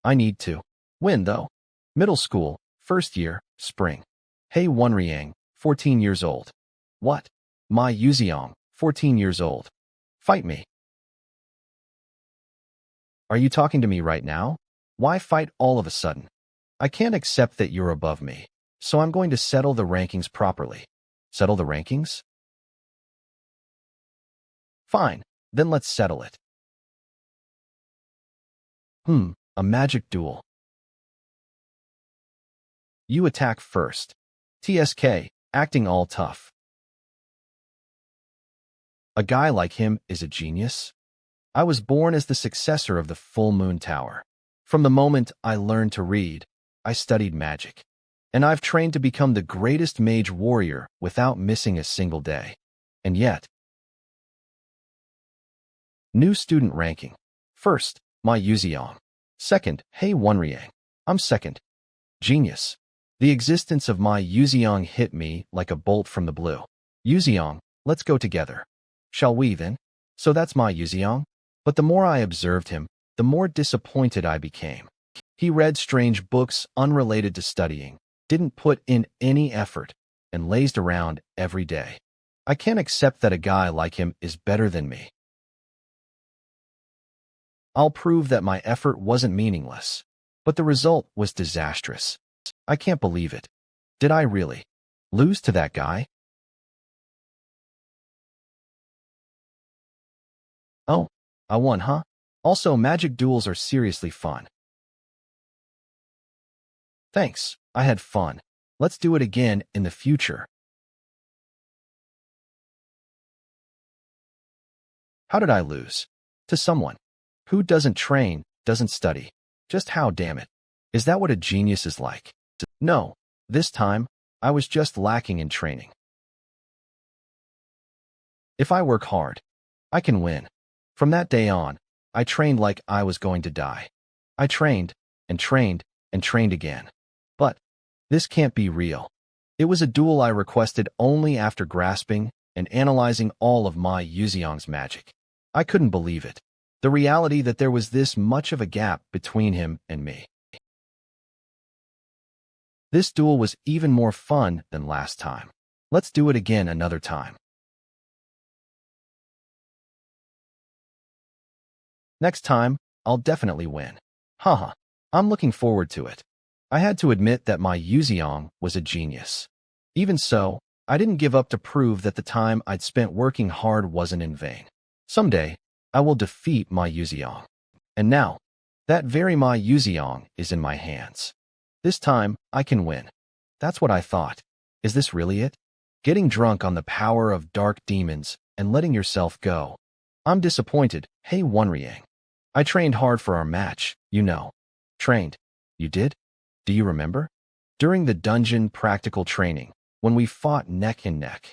I need to win, though. Middle school, first year, spring. Hey Wonriang, 14 years old. What? Ma Yuziong, 14 years old. Fight me. Are you talking to me right now? Why fight all of a sudden? I can't accept that you're above me, so I'm going to settle the rankings properly. Settle the rankings? Fine, then let's settle it. A magic duel. You attack first. TSK, acting all tough. A guy like him is a genius. I was born as the successor of the Full Moon Tower. From the moment I learned to read, I studied magic. And I've trained to become the greatest mage warrior without missing a single day. And yet, new student ranking. First, Ma Yuziong. Second, Hey Wonriang. I'm second. Genius. The existence of Ma Yuziong hit me like a bolt from the blue. Yuziong, let's go together. Shall we then? So that's Ma Yuziong? But the more I observed him, the more disappointed I became. He read strange books unrelated to studying, didn't put in any effort, and lazed around every day. I can't accept that a guy like him is better than me. I'll prove that my effort wasn't meaningless. But the result was disastrous. I can't believe it. Did I really lose to that guy? Oh, I won, huh? Also, magic duels are seriously fun. Thanks, I had fun. Let's do it again in the future. How did I lose? To someone who doesn't train, doesn't study. Just how, damn it? Is that what a genius is like? No, this time, I was just lacking in training. If I work hard, I can win. From that day on, I trained like I was going to die. I trained, and trained, and trained again. But this can't be real. It was a duel I requested only after grasping and analyzing all of my Yuxiang's magic. I couldn't believe it. The reality that there was this much of a gap between him and me. This duel was even more fun than last time. Let's do it again another time. Next time, I'll definitely win. Haha, I'm looking forward to it. I had to admit that my Yuxiang was a genius. Even so, I didn't give up to prove that the time I'd spent working hard wasn't in vain. Someday, I will defeat my Yuxiang. And now, that very my Yuxiang is in my hands. This time, I can win. That's what I thought. Is this really it? Getting drunk on the power of dark demons and letting yourself go. I'm disappointed, hey Wonriang. I trained hard for our match, you know. Trained? You did? Do you remember? During the dungeon practical training, when we fought neck and neck.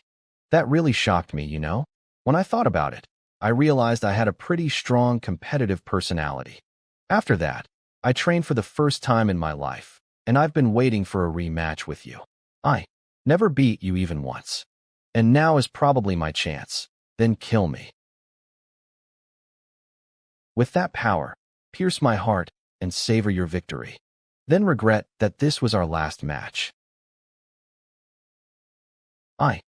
That really shocked me, you know? When I thought about it, I realized I had a pretty strong competitive personality. After that, I trained for the first time in my life, and I've been waiting for a rematch with you. I never beat you even once. And now is probably my chance. Then kill me. With that power, pierce my heart and savor your victory. Then regret that this was our last match. I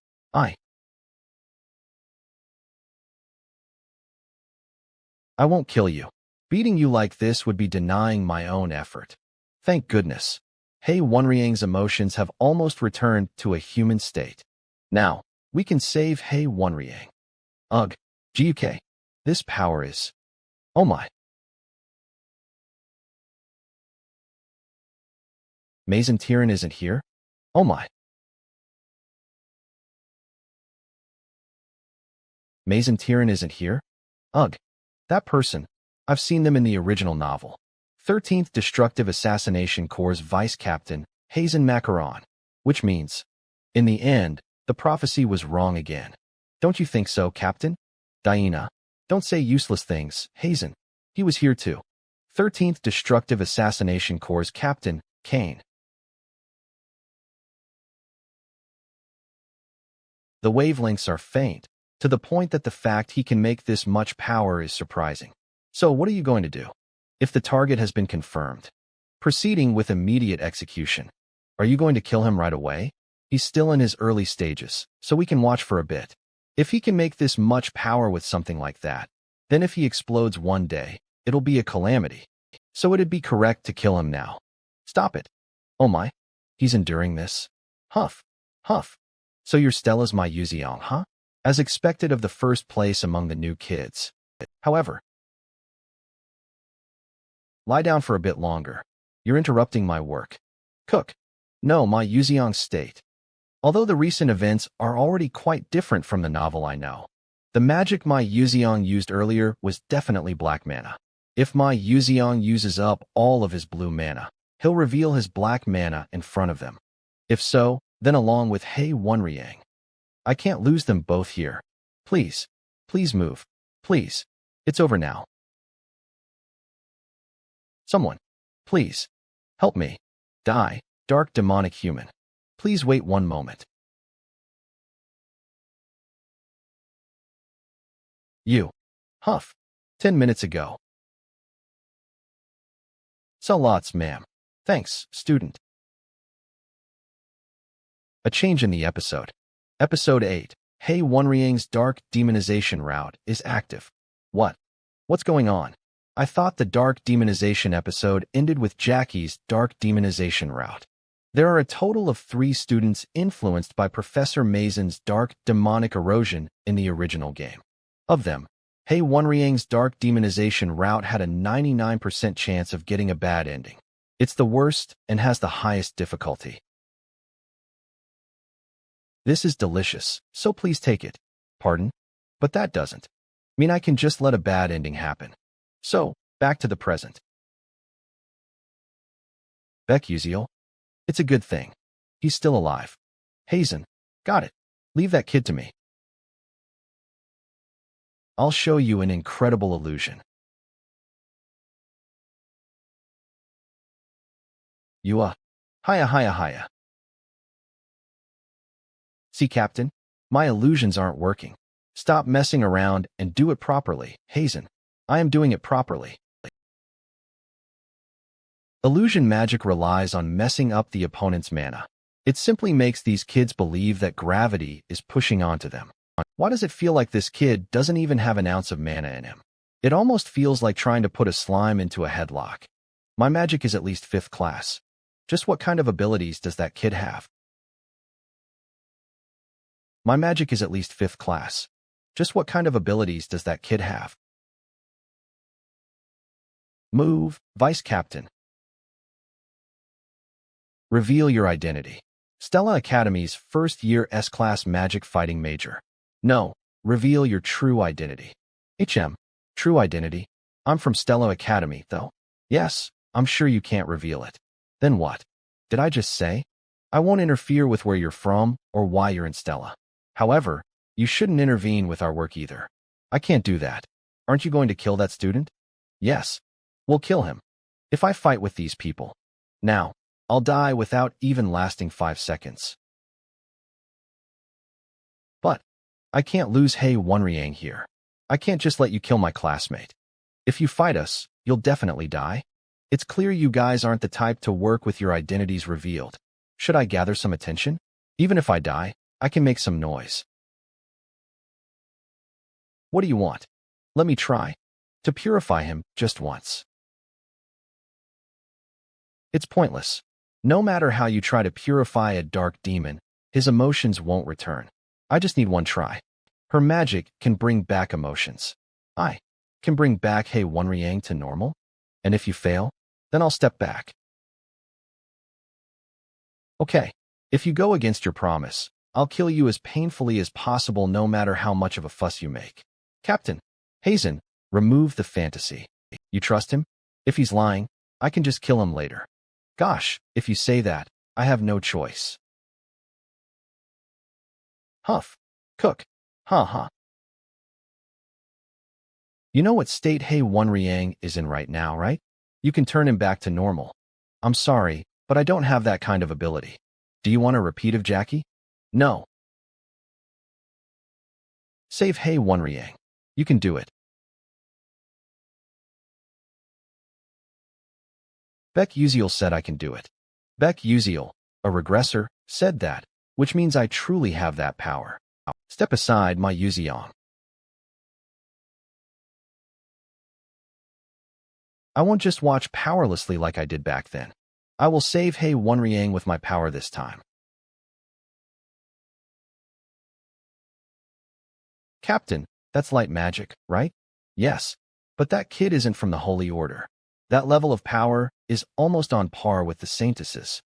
won't kill you. Beating you like this would be denying my own effort. Thank goodness. Hey Wonriang's emotions have almost returned to a human state. Now, we can save Hey Wonriang. Ugh, GUK. This power is... Oh my. Mazen Tyran isn't here? Oh my. Mazen Tyran isn't here? Ugh. That person. I've seen them in the original novel. 13th Destructive Assassination Corps Vice Captain, Hazen Macaron. Which means, in the end, the prophecy was wrong again. Don't you think so, Captain? Diana. Don't say useless things, Hazen. He was here too. 13th Destructive Assassination Corps Captain, Kane. The wavelengths are faint, to the point that the fact he can make this much power is surprising. So what are you going to do? If the target has been confirmed, proceeding with immediate execution. Are you going to kill him right away? He's still in his early stages, so we can watch for a bit. If he can make this much power with something like that, then if he explodes one day, it'll be a calamity. So it'd be correct to kill him now. Stop it. Oh my. He's enduring this. Huff. Huff. So you're Stella's my Yuxiang, huh? As expected of the first place among the new kids. However, lie down for a bit longer. You're interrupting my work. Cook. No, my Yuxiang state. Although the recent events are already quite different from the novel I know. The magic my Yuxiang used earlier was definitely black mana. If my Yuxiang uses up all of his blue mana, he'll reveal his black mana in front of them. If so, then along with Hey Wonriang. I can't lose them both here. Please. Please move. Please. It's over now. Someone. Please. Help me. Die, dark demonic human. Please wait one moment. You. Huff. 10 minutes ago. So lots, ma'am. Thanks, student. A change in the episode. Episode 8. Hey Wonriang's dark demonization route is active. What? What's going on? I thought the dark demonization episode ended with Jackie's dark demonization route. There are a total of 3 students influenced by Professor Mazen's dark demonic erosion in the original game. Of them, Hey Wonriang's dark demonization route had a 99% chance of getting a bad ending. It's the worst and has the highest difficulty. This is delicious, so please take it. Pardon? But that doesn't mean I can just let a bad ending happen. So, back to the present. Beck Uziel? It's a good thing. He's still alive. Hazen. Got it. Leave that kid to me. I'll show you an incredible illusion. You hiya hiya hiya. See, Captain? My illusions aren't working. Stop messing around and do it properly, Hazen. I am doing it properly. Illusion magic relies on messing up the opponent's mana. It simply makes these kids believe that gravity is pushing onto them. Why does it feel like this kid doesn't even have an ounce of mana in him? It almost feels like trying to put a slime into a headlock. My magic is at least 5th class. Just what kind of abilities does that kid have? My magic is at least 5th class. Just what kind of abilities does that kid have? Move, Vice Captain. Reveal your identity. Stella Academy's first-year S-Class Magic Fighting Major. No, reveal your true identity. True identity? I'm from Stella Academy, though. Yes, I'm sure you can't reveal it. Then what? Did I just say? I won't interfere with where you're from or why you're in Stella. However, you shouldn't intervene with our work either. I can't do that. Aren't you going to kill that student? Yes. We'll kill him. If I fight with these people. Now, I'll die without even lasting 5 seconds. But I can't lose Hei Wonriang here. I can't just let you kill my classmate. If you fight us, you'll definitely die. It's clear you guys aren't the type to work with your identities revealed. Should I gather some attention? Even if I die, I can make some noise. What do you want? Let me try. To purify him just once. It's pointless. No matter how you try to purify a dark demon, his emotions won't return. I just need one try. Her magic can bring back emotions. I can bring back Hei Wonriang to normal. And if you fail, then I'll step back. Okay, if you go against your promise, I'll kill you as painfully as possible no matter how much of a fuss you make. Captain, Hazen, remove the fantasy. You trust him? If he's lying, I can just kill him later. Gosh, if you say that, I have no choice. Huff. Cook. Ha. You know what state Hei Wonriang is in right now, right? You can turn him back to normal. I'm sorry, but I don't have that kind of ability. Do you want a repeat of Jackie? No. Save Hei Wonriang. You can do it. Beck Uziel said I can do it. Beck Uziel, a regressor, said that, which means I truly have that power. Step aside, my Uzion. I won't just watch powerlessly like I did back then. I will save Hei Wonriang with my power this time. Captain, that's light magic, right? Yes, but that kid isn't from the Holy Order. That level of power is almost on par with the Saintesses.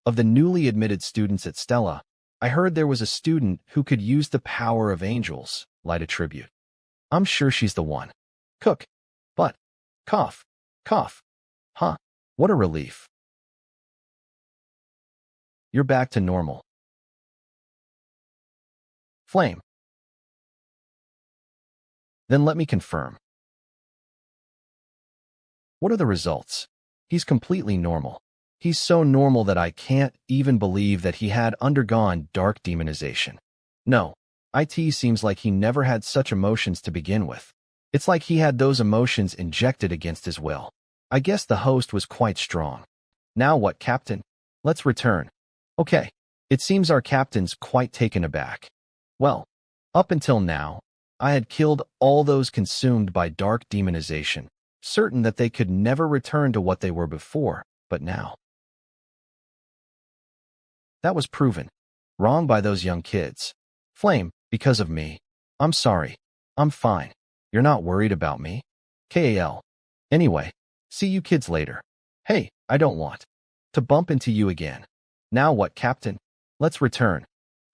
Of the newly admitted students at Stella, I heard there was a student who could use the power of angels, light a tribute. I'm sure she's the one. Cook. But. Cough. Cough. Huh. What a relief. You're back to normal. Flame. Then let me confirm. What are the results? He's completely normal. He's so normal that I can't even believe that he had undergone dark demonization. No, IT seems like he never had such emotions to begin with. It's like he had those emotions injected against his will. I guess the host was quite strong. Now what, Captain? Let's return. Okay, it seems our captain's quite taken aback. Well, up until now, I had killed all those consumed by dark demonization, certain that they could never return to what they were before, but now. That was proven. Wrong by those young kids. Flame, because of me. I'm sorry. I'm fine. You're not worried about me? KAL. Anyway, see you kids later. Hey, I don't want to bump into you again. Now what, Captain? Let's return.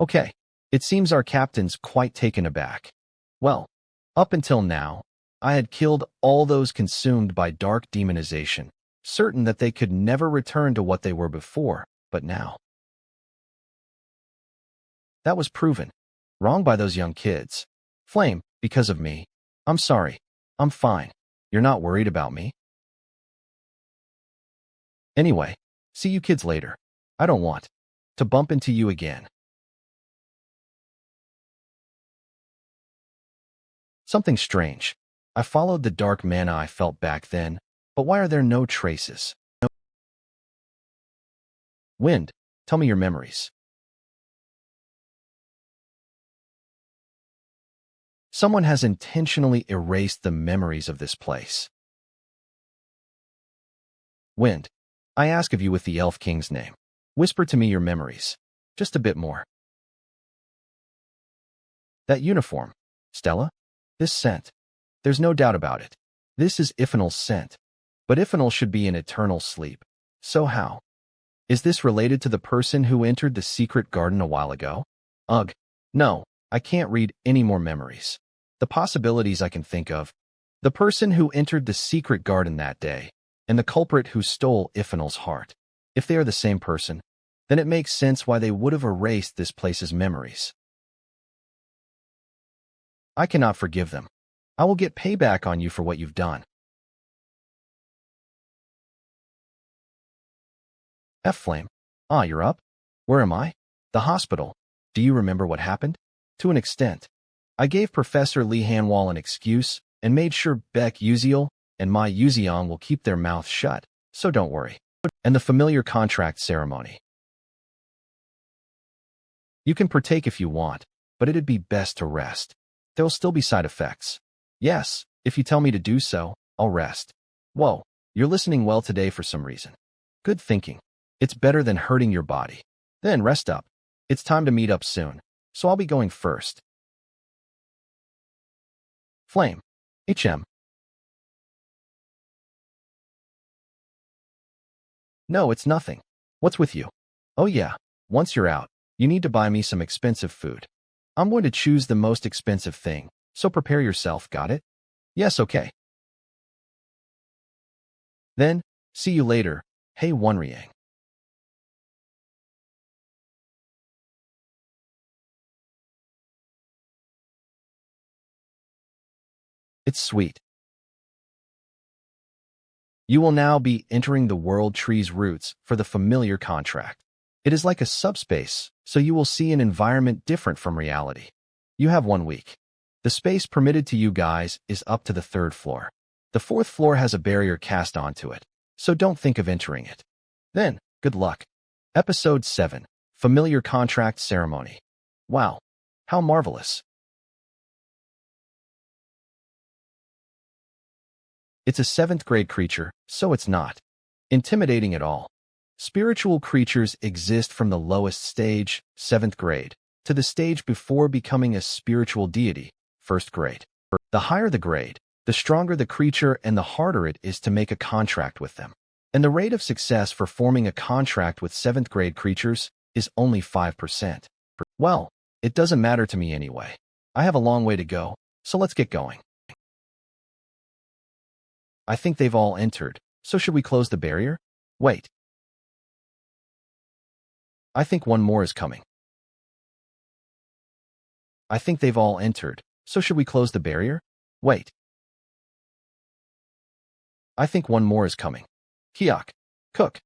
Okay, it seems our captain's quite taken aback. Well, up until now, I had killed all those consumed by dark demonization, certain that they could never return to what they were before, but now. That was proven. Wrong by those young kids. Flame, because of me. I'm sorry. I'm fine. You're not worried about me? Anyway, see you kids later. I don't want to bump into you again. Something strange. I followed the dark mana I felt back then, but why are there no traces? No. Wind, tell me your memories. Someone has intentionally erased the memories of this place. Wind, I ask of you with the Elf King's name. Whisper to me your memories. Just a bit more. That uniform. Stella? This scent. There's no doubt about it. This is Iphanal's scent. But Iphanal should be in eternal sleep. So how? Is this related to the person who entered the secret garden a while ago? Ugh. No, I can't read any more memories. The possibilities I can think of. The person who entered the secret garden that day, and the culprit who stole Iphanal's heart. If they are the same person, then it makes sense why they would have erased this place's memories. I cannot forgive them. I will get payback on you for what you've done. F-Flame. Ah, you're up? Where am I? The hospital. Do you remember what happened? To an extent. I gave Professor Lee Hanwal an excuse and made sure Beck Uziel and Mai Yuziang will keep their mouths shut, so don't worry. And the familiar contract ceremony. You can partake if you want, but it'd be best to rest. There'll still be side effects. Yes, if you tell me to do so, I'll rest. Whoa, you're listening well today for some reason. Good thinking. It's better than hurting your body. Then rest up. It's time to meet up soon, so I'll be going first. Flame. HM. No, it's nothing. What's with you? Oh yeah, once you're out, you need to buy me some expensive food. I'm going to choose the most expensive thing, so prepare yourself, got it? Yes, okay. Then, see you later. Hey, Wonriang. It's sweet. You will now be entering the world tree's roots for the familiar contract. It is like a subspace, so you will see an environment different from reality. You have 1 week. The space permitted to you guys is up to the 3rd floor. The 4th floor has a barrier cast onto it, so don't think of entering it. Then, good luck. Episode 7, Familiar Contract Ceremony. Wow, how marvelous. It's a 7th grade creature, so it's not intimidating at all. Spiritual creatures exist from the lowest stage, 7th grade, to the stage before becoming a spiritual deity, 1st grade. The higher the grade, the stronger the creature and the harder it is to make a contract with them. And the rate of success for forming a contract with 7th grade creatures is only 5%. Well, it doesn't matter to me anyway. I have a long way to go, so let's get going. I think they've all entered, so should we close the barrier? Wait. I think one more is coming. I think they've all entered, so should we close the barrier? Wait. I think one more is coming. Kiok. Cook.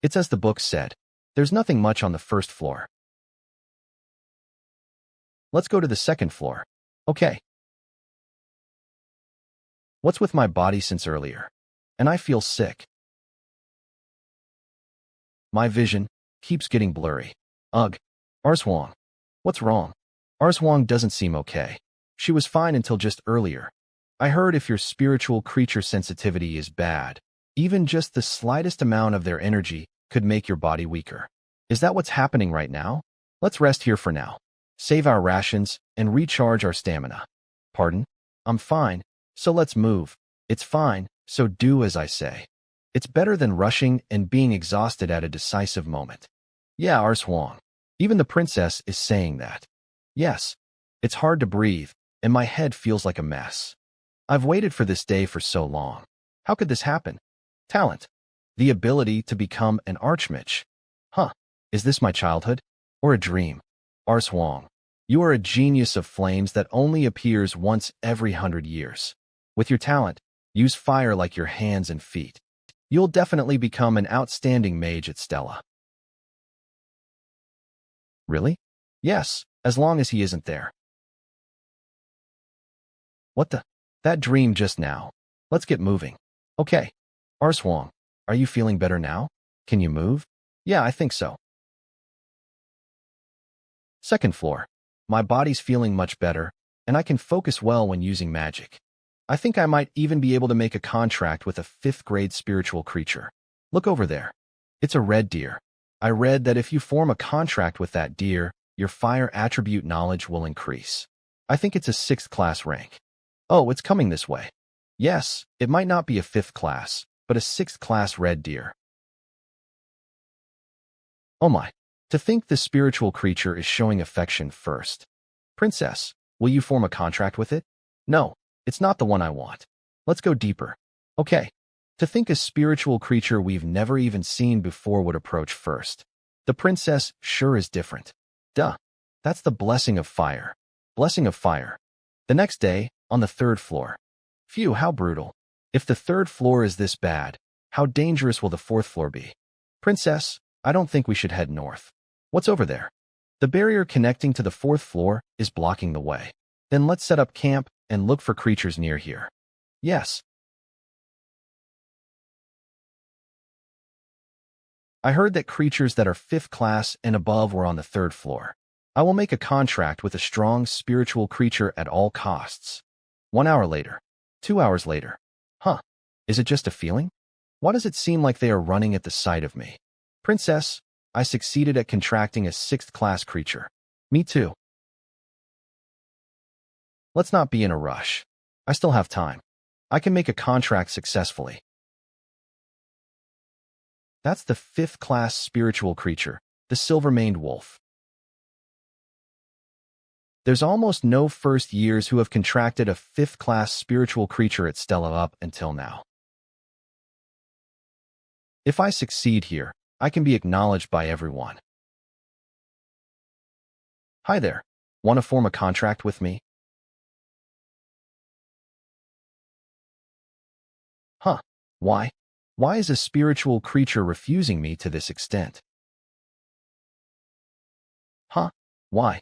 It's as the book said. There's nothing much on the 1st floor. Let's go to the 2nd floor. Okay. What's with my body since earlier? And I feel sick. My vision keeps getting blurry. Ugh. Arswang. What's wrong? Arswang doesn't seem okay. She was fine until just earlier. I heard if your spiritual creature sensitivity is bad, even just the slightest amount of their energy could make your body weaker. Is that what's happening right now? Let's rest here for now. Save our rations and recharge our stamina. Pardon? I'm fine, so let's move. It's fine, so do as I say. It's better than rushing and being exhausted at a decisive moment. Yeah, Arswang. Even the princess is saying that. Yes, it's hard to breathe, and my head feels like a mess. I've waited for this day for so long. How could this happen? Talent. The ability to become an archmage. Huh, is this my childhood? Or a dream? Arswang, you are a genius of flames that only appears once every 100 years. With your talent, use fire like your hands and feet. You'll definitely become an outstanding mage at Stella. Really? Yes, as long as he isn't there. What the? That dream just now. Let's get moving. Okay. Arswong, are you feeling better now? Can you move? Yeah, I think so. Second floor. My body's feeling much better, and I can focus well when using magic. I think I might even be able to make a contract with a 5th grade spiritual creature. Look over there. It's a red deer. I read that if you form a contract with that deer, your fire attribute knowledge will increase. I think it's a 6th class rank. Oh, it's coming this way. Yes, it might not be a 5th class, but a 6th class red deer. Oh my. To think the spiritual creature is showing affection first. Princess, will you form a contract with it? No, it's not the one I want. Let's go deeper. Okay. To think a spiritual creature we've never even seen before would approach first. The princess sure is different. Duh. That's the blessing of fire. Blessing of fire. The next day, on the 3rd floor. Phew, how brutal. If the 3rd floor is this bad, how dangerous will the 4th floor be? Princess, I don't think we should head north. What's over there? The barrier connecting to the 4th floor is blocking the way. Then let's set up camp and look for creatures near here. Yes. I heard that creatures that are 5th class and above were on the 3rd floor. I will make a contract with a strong spiritual creature at all costs. 1 hour later. 2 hours later. Huh. Is it just a feeling? Why does it seem like they are running at the sight of me? Princess, I succeeded at contracting a 6th class creature. Me too. Let's not be in a rush. I still have time. I can make a contract successfully. That's the 5th class spiritual creature, the silver-maned wolf. There's almost no first years who have contracted a 5th class spiritual creature at Stella up until now. If I succeed here, I can be acknowledged by everyone. Hi there. Want to form a contract with me? Huh. Why? Why is a spiritual creature refusing me to this extent? Huh? Why?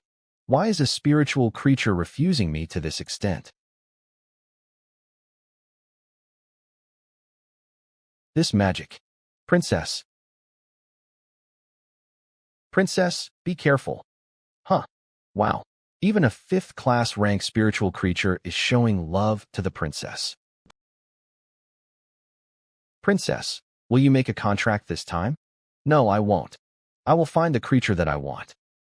Why is a spiritual creature refusing me to this extent? This magic. Princess. Princess, be careful. Huh. Wow. Even a 5th class rank spiritual creature is showing love to the princess. Princess, will you make a contract this time? No, I won't. I will find the creature that I want.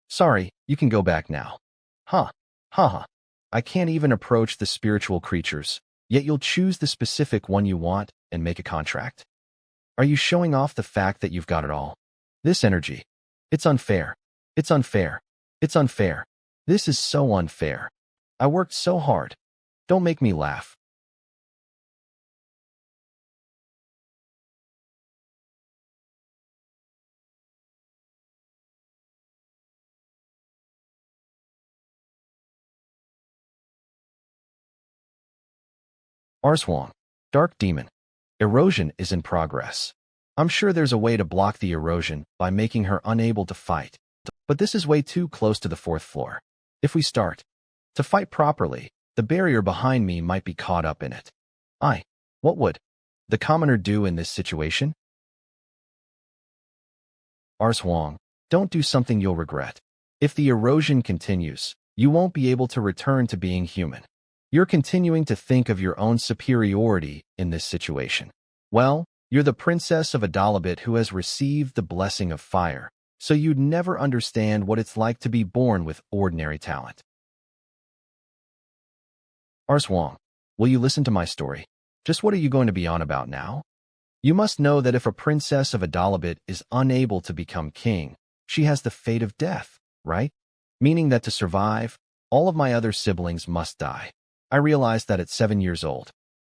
Sorry, you can go back now. Huh. Haha. I can't even approach the spiritual creatures, yet you'll choose the specific one you want and make a contract. Are you showing off the fact that you've got it all? This energy. It's unfair. It's unfair. It's unfair. This is so unfair. I worked so hard. Don't make me laugh. Arswong. Dark Demon. Erosion is in progress. I'm sure there's a way to block the erosion by making her unable to fight. But this is way too close to the 4th floor. If we start to fight properly, the barrier behind me might be caught up in it. What would the commoner do in this situation? Arswong, don't do something you'll regret. If the erosion continues, you won't be able to return to being human. You're continuing to think of your own superiority in this situation. Well, you're the princess of Adalabit who has received the blessing of fire, so you'd never understand what it's like to be born with ordinary talent. Arswong, will you listen to my story? Just what are you going to be on about now? You must know that if a princess of Adalabit is unable to become king, she has the fate of death, right? Meaning that to survive, all of my other siblings must die. I realized that at 7 years old.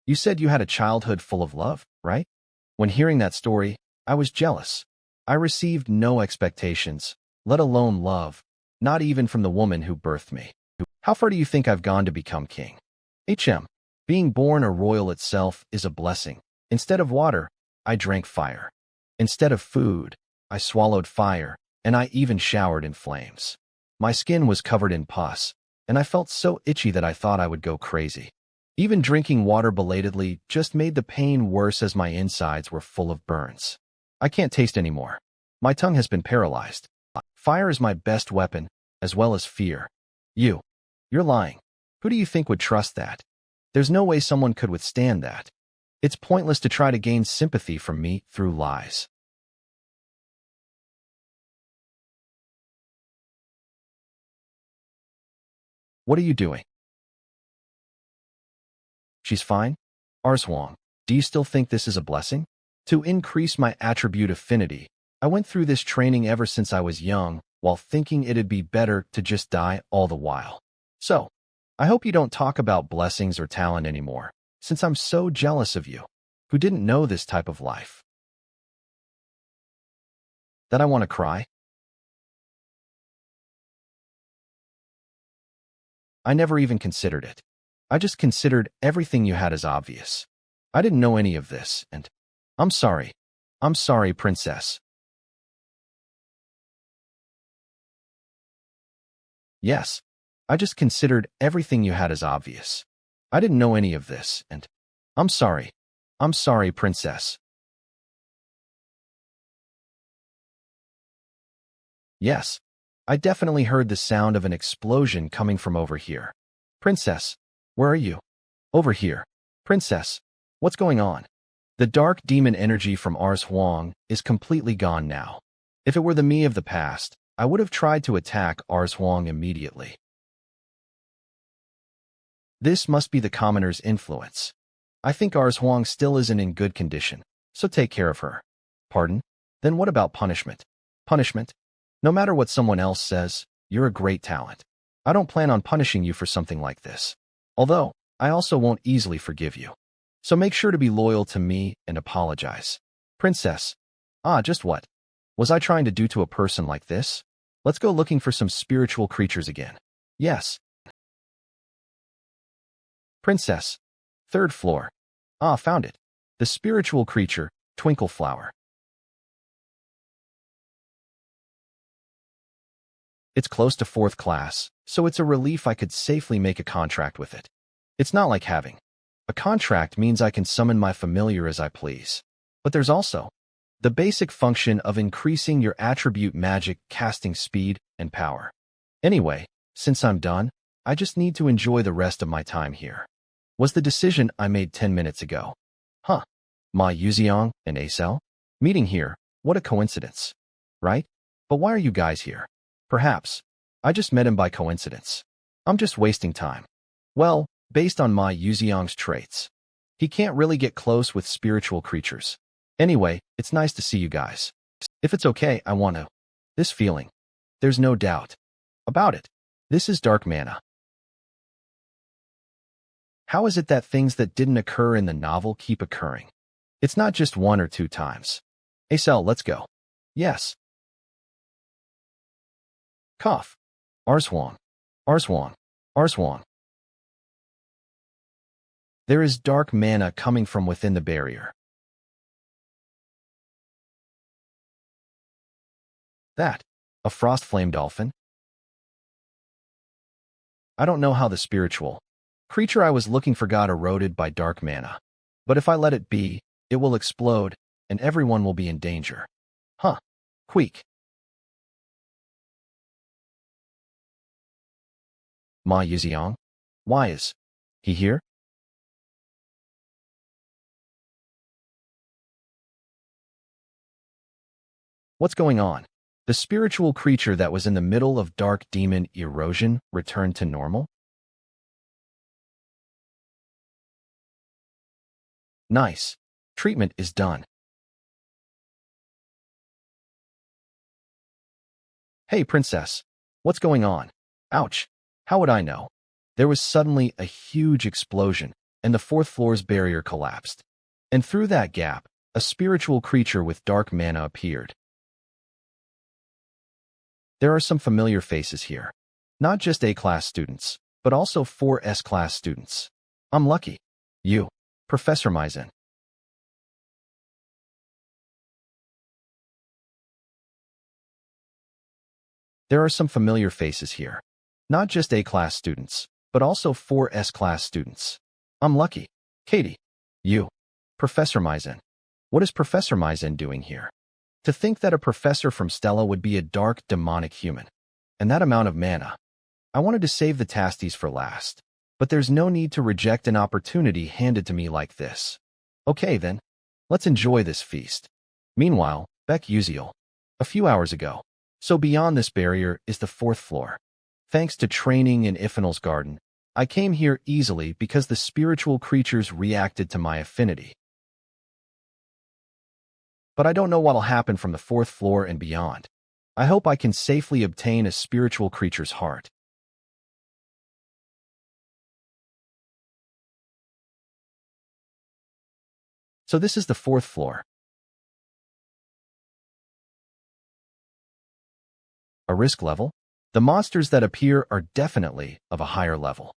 You said you had a childhood full of love, right? When hearing that story, I was jealous. I received no expectations, let alone love, not even from the woman who birthed me. How far do you think I've gone to become king? Being born a royal itself is a blessing. Instead of water, I drank fire. Instead of food, I swallowed fire, and I even showered in flames. My skin was covered in pus, and I felt so itchy that I thought I would go crazy. Even drinking water belatedly just made the pain worse as my insides were full of burns. I can't taste anymore. My tongue has been paralyzed. Fire is my best weapon, as well as fear. You're lying. Who do you think would trust that? There's no way someone could withstand that. It's pointless to try to gain sympathy from me through lies. What are you doing? She's fine? Arswang, do you still think this is a blessing? To increase my attribute affinity, I went through this training ever since I was young, while thinking it'd be better to just die all the while. So, I hope you don't talk about blessings or talent anymore, since I'm so jealous of you, who didn't know this type of life. That I want to cry? I never even considered it. I just considered everything you had as obvious. I didn't know any of this, and I'm sorry. I'm sorry, princess. Yes, I just considered everything you had as obvious. I didn't know any of this, and I'm sorry. I'm sorry, princess. Yes, I definitely heard the sound of an explosion coming from over here. Princess, where are you? Over here. Princess, what's going on? The dark demon energy from Ars Huang is completely gone now. If it were the me of the past, I would have tried to attack Ars Huang immediately. This must be the commoner's influence. I think Ars Huang still isn't in good condition, so take care of her. Pardon? Then what about punishment? Punishment? No matter what someone else says, you're a great talent. I don't plan on punishing you for something like this. Although, I also won't easily forgive you. So make sure to be loyal to me and apologize. Princess. Just what? Was I trying to do to a person like this? Let's go looking for some spiritual creatures again. Yes. Princess. Third floor. Found it. The spiritual creature, Twinkle Flower. It's close to fourth class, so it's a relief I could safely make a contract with it. It's not like having. A contract means I can summon my familiar as I please. But there's also the basic function of increasing your attribute magic casting speed and power. Anyway, since I'm done, I just need to enjoy the rest of my time here. Was the decision I made 10 minutes ago. Huh. Ma Yuziong and Acel? Meeting here, what a coincidence. Right? But why are you guys here? Perhaps. I just met him by coincidence. I'm just wasting time. Well, based on Ma Yuziong's traits, he can't really get close with spiritual creatures. Anyway, it's nice to see you guys. If it's okay, I want to. This feeling. There's no doubt about it. This is dark mana. How is it that things that didn't occur in the novel keep occurring? It's not just 1 or 2 times. Acel, let's go. Yes. Cough. Arswang. Arswang. Arswang. There is dark mana coming from within the barrier. That. A frost flame dolphin? I don't know how the spiritual creature I was looking for got eroded by dark mana. But if I let it be, it will explode, and everyone will be in danger. Huh. Queek. Ma Yuziong? Why is he here? What's going on? The spiritual creature that was in the middle of dark demon erosion returned to normal? Nice. Treatment is done. Hey, princess. What's going on? Ouch. How would I know? There was suddenly a huge explosion, and the 4th floor's barrier collapsed. And through that gap, a spiritual creature with dark mana appeared. There are some familiar faces here. Not just A-class students, but also 4 S-class students. I'm lucky. You, Professor Maizen. There are some familiar faces here. Not just A-class students, but also 4 S-class students. I'm lucky. Katie. You. Professor Maizen. What is Professor Maizen doing here? To think that a professor from Stella would be a dark, demonic human. And that amount of mana. I wanted to save the tasties for last. But there's no need to reject an opportunity handed to me like this. Okay then. Let's enjoy this feast. Meanwhile, Beck Uziel. A few hours ago. So beyond this barrier is the 4th floor. Thanks to training in Ifenal's garden, I came here easily because the spiritual creatures reacted to my affinity. But I don't know what'll happen from the 4th floor and beyond. I hope I can safely obtain a spiritual creature's heart. So this is the 4th floor. A risk level? The monsters that appear are definitely of a higher level.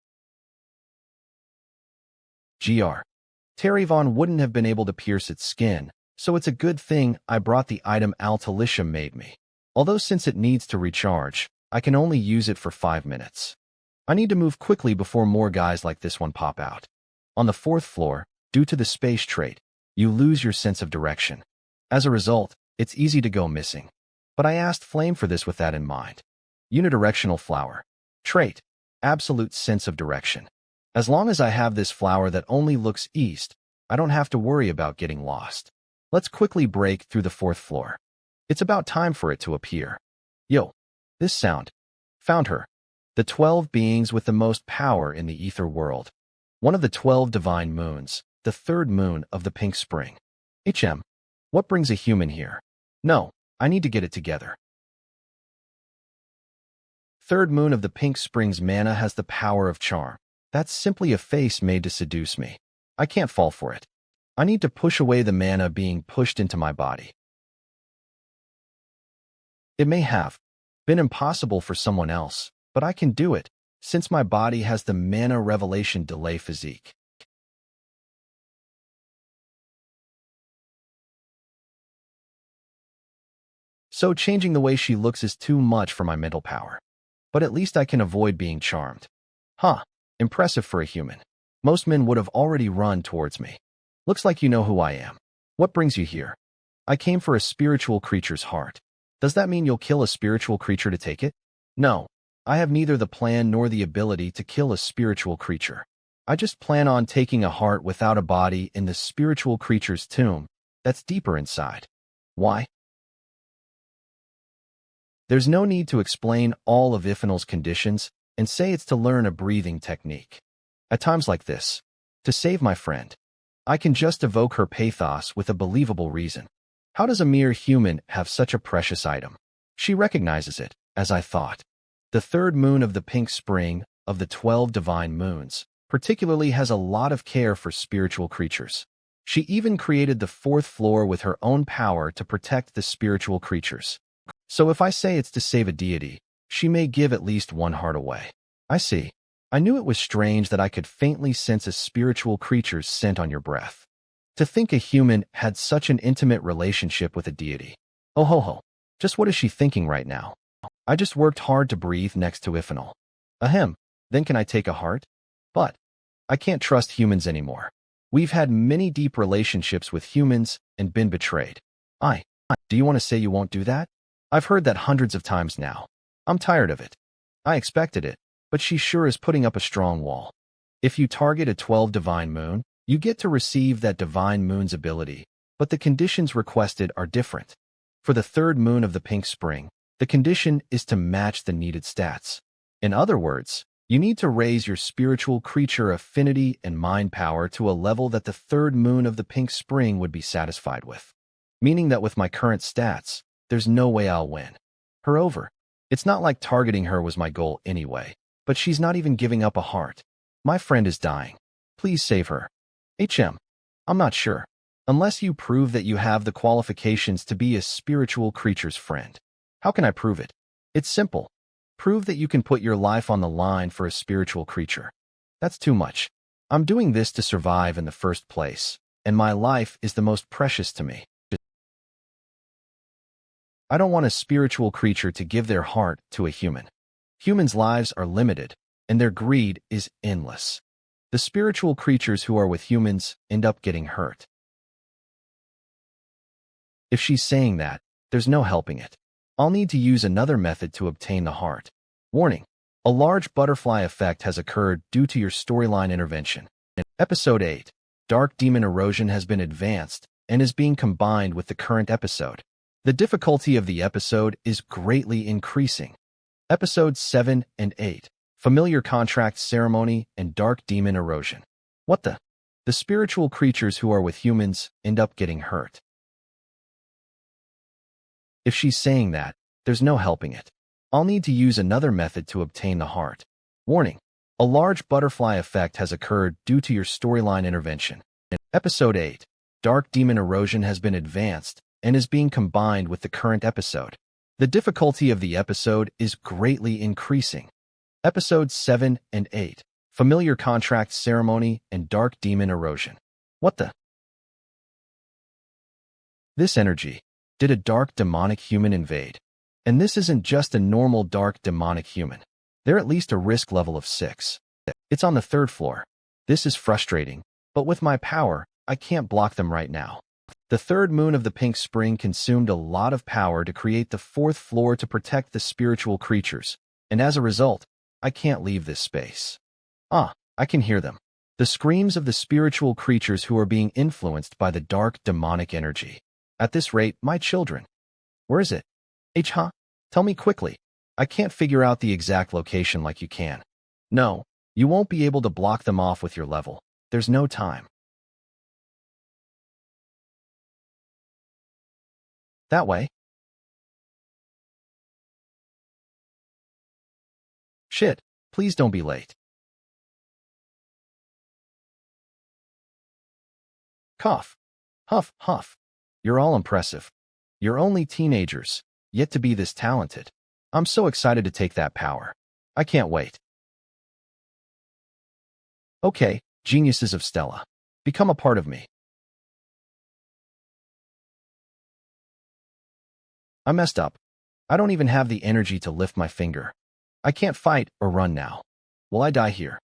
GR. Terryvon wouldn't have been able to pierce its skin, so it's a good thing I brought the item Altalicia made me. Although since it needs to recharge, I can only use it for 5 minutes. I need to move quickly before more guys like this one pop out. On the 4th floor, due to the space trait, you lose your sense of direction. As a result, it's easy to go missing. But I asked Flame for this with that in mind. Unidirectional flower. Trait. Absolute sense of direction. As long as I have this flower that only looks east, I don't have to worry about getting lost. Let's quickly break through the 4th floor. It's about time for it to appear. Yo. This sound. Found her. The 12 beings with the most power in the ether world. One of the 12 divine moons, the 3rd moon of the pink spring. What brings a human here? No, I need to get it together. 3rd moon of the pink spring's mana has the power of charm. That's simply a face made to seduce me. I can't fall for it. I need to push away the mana being pushed into my body. It may have been impossible for someone else, but I can do it, since my body has the mana revelation delay physique. So changing the way she looks is too much for my mental power. But at least I can avoid being charmed. Huh, impressive for a human. Most men would have already run towards me. Looks like you know who I am. What brings you here? I came for a spiritual creature's heart. Does that mean you'll kill a spiritual creature to take it? No, I have neither the plan nor the ability to kill a spiritual creature. I just plan on taking a heart without a body in the spiritual creature's tomb that's deeper inside. Why? There's no need to explain all of Ifenal's conditions and say it's to learn a breathing technique. At times like this, to save my friend, I can just evoke her pathos with a believable reason. How does a mere human have such a precious item? She recognizes it, as I thought. The 3rd moon of the pink spring, of the 12 divine moons, particularly has a lot of care for spiritual creatures. She even created the 4th floor with her own power to protect the spiritual creatures. So if I say it's to save a deity, she may give at least one heart away. I see. I knew it was strange that I could faintly sense a spiritual creature's scent on your breath. To think a human had such an intimate relationship with a deity. Oh ho ho. Just what is she thinking right now? I just worked hard to breathe next to Ifenal. Ahem. Then can I take a heart? But I can't trust humans anymore. We've had many deep relationships with humans and been betrayed. Do you want to say you won't do that? I've heard that hundreds of times now. I'm tired of it. I expected it, but she sure is putting up a strong wall. If you target a 12 divine moon, you get to receive that divine moon's ability, but the conditions requested are different. For the 3rd moon of the pink spring, the condition is to match the needed stats. In other words, you need to raise your spiritual creature affinity and mind power to a level that the 3rd moon of the pink spring would be satisfied with. Meaning that with my current stats, there's no way I'll win her over. It's not like targeting her was my goal anyway, but she's not even giving up a heart. My friend is dying. Please save her. I'm not sure. Unless you prove that you have the qualifications to be a spiritual creature's friend. How can I prove it? It's simple. Prove that you can put your life on the line for a spiritual creature. That's too much. I'm doing this to survive in the first place, and my life is the most precious to me. I don't want a spiritual creature to give their heart to a human. Humans' lives are limited, and their greed is endless. The spiritual creatures who are with humans end up getting hurt. If she's saying that, there's no helping it. I'll need to use another method to obtain the heart. Warning: a large butterfly effect has occurred due to your storyline intervention. Episode 8. Dark Demon Erosion has been advanced and is being combined with the current episode. The difficulty of the episode is greatly increasing. Episodes 7 and 8. Familiar Contract Ceremony and Dark Demon Erosion. What the? The spiritual creatures who are with humans end up getting hurt. If she's saying that, there's no helping it. I'll need to use another method to obtain the heart. Warning: a large butterfly effect has occurred due to your storyline intervention. Episode 8. Dark Demon Erosion has been advanced and is being combined with the current episode. The difficulty of the episode is greatly increasing. Episodes 7 and 8. Familiar Contract Ceremony and Dark Demon Erosion. What the? This energy. Did a dark demonic human invade? And this isn't just a normal dark demonic human. They're at least a risk level of 6. It's on the 3rd floor. This is frustrating, but with my power, I can't block them right now. The 3rd moon of the pink spring consumed a lot of power to create the 4th floor to protect the spiritual creatures, and as a result, I can't leave this space. I can hear them. The screams of the spiritual creatures who are being influenced by the dark demonic energy. At this rate, my children. Where is it? Tell me quickly. I can't figure out the exact location like you can. No, you won't be able to block them off with your level. There's no time. That way? Shit, please don't be late. Cough. Huff, huff. You're all impressive. You're only teenagers, yet to be this talented. I'm so excited to take that power. I can't wait. Okay, geniuses of Stella. Become a part of me. I messed up. I don't even have the energy to lift my finger. I can't fight or run now. Will I die here?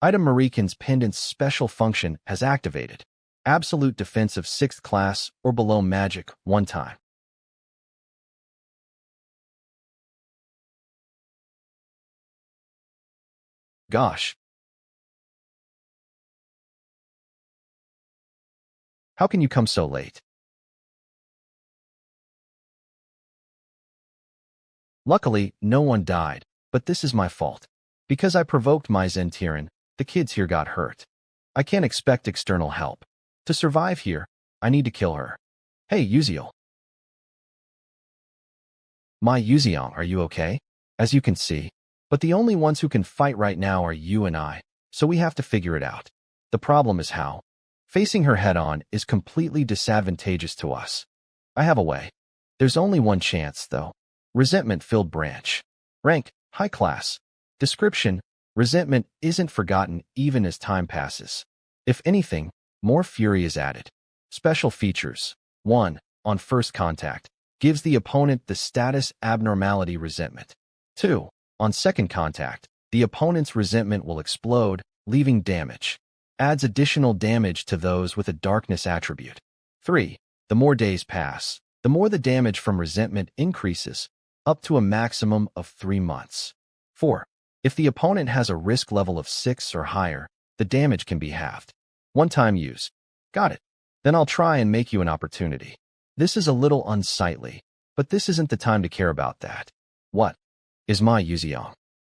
Item Marikan's pendant's special function has activated. Absolute defense of 6th class or below magic 1 time. Gosh. How can you come so late? Luckily, no one died, but this is my fault. Because I provoked my Zentiran, the kids here got hurt. I can't expect external help. To survive here, I need to kill her. Hey, Yuziel. My Yuziang, are you okay? As you can see. But the only ones who can fight right now are you and I, so we have to figure it out. The problem is how. Facing her head-on is completely disadvantageous to us. I have a way. There's only one chance, though. Resentment-filled branch. Rank, high class. Description, resentment isn't forgotten even as time passes. If anything, more fury is added. Special features. 1. On first contact. Gives the opponent the status abnormality resentment. 2. On second contact, the opponent's resentment will explode, leaving damage. Adds additional damage to those with a darkness attribute. 3. The more days pass, the more the damage from resentment increases, up to a maximum of 3 months. 4. If the opponent has a risk level of 6 or higher, the damage can be halved. 1-time use. Got it. Then I'll try and make you an opportunity. This is a little unsightly, but this isn't the time to care about that. What? Is my Yuziang.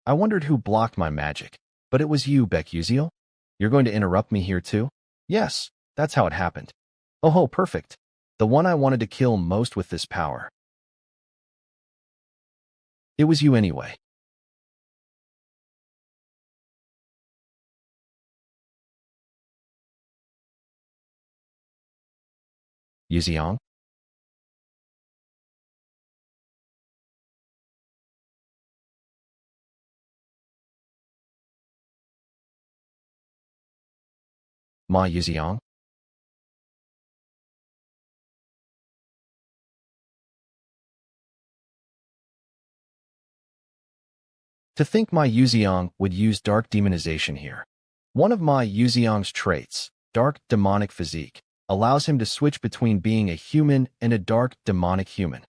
I wondered who blocked my magic, but it was you, Beck Yuziel. You're going to interrupt me here too? Yes, that's how it happened. Oh, perfect. The one I wanted to kill most with this power. It was you anyway. Yuziang? Ma Yuziang? To think my Yuziang would use dark demonization here. One of my Yuziang's traits, dark demonic physique, allows him to switch between being a human and a dark demonic human.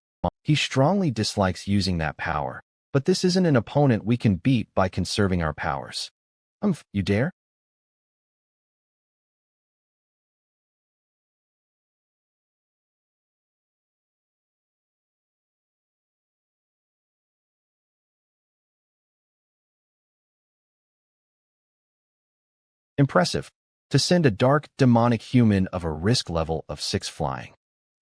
He strongly dislikes using that power, but this isn't an opponent we can beat by conserving our powers. You dare? Impressive. To send a dark, demonic human of a risk level of 6 flying.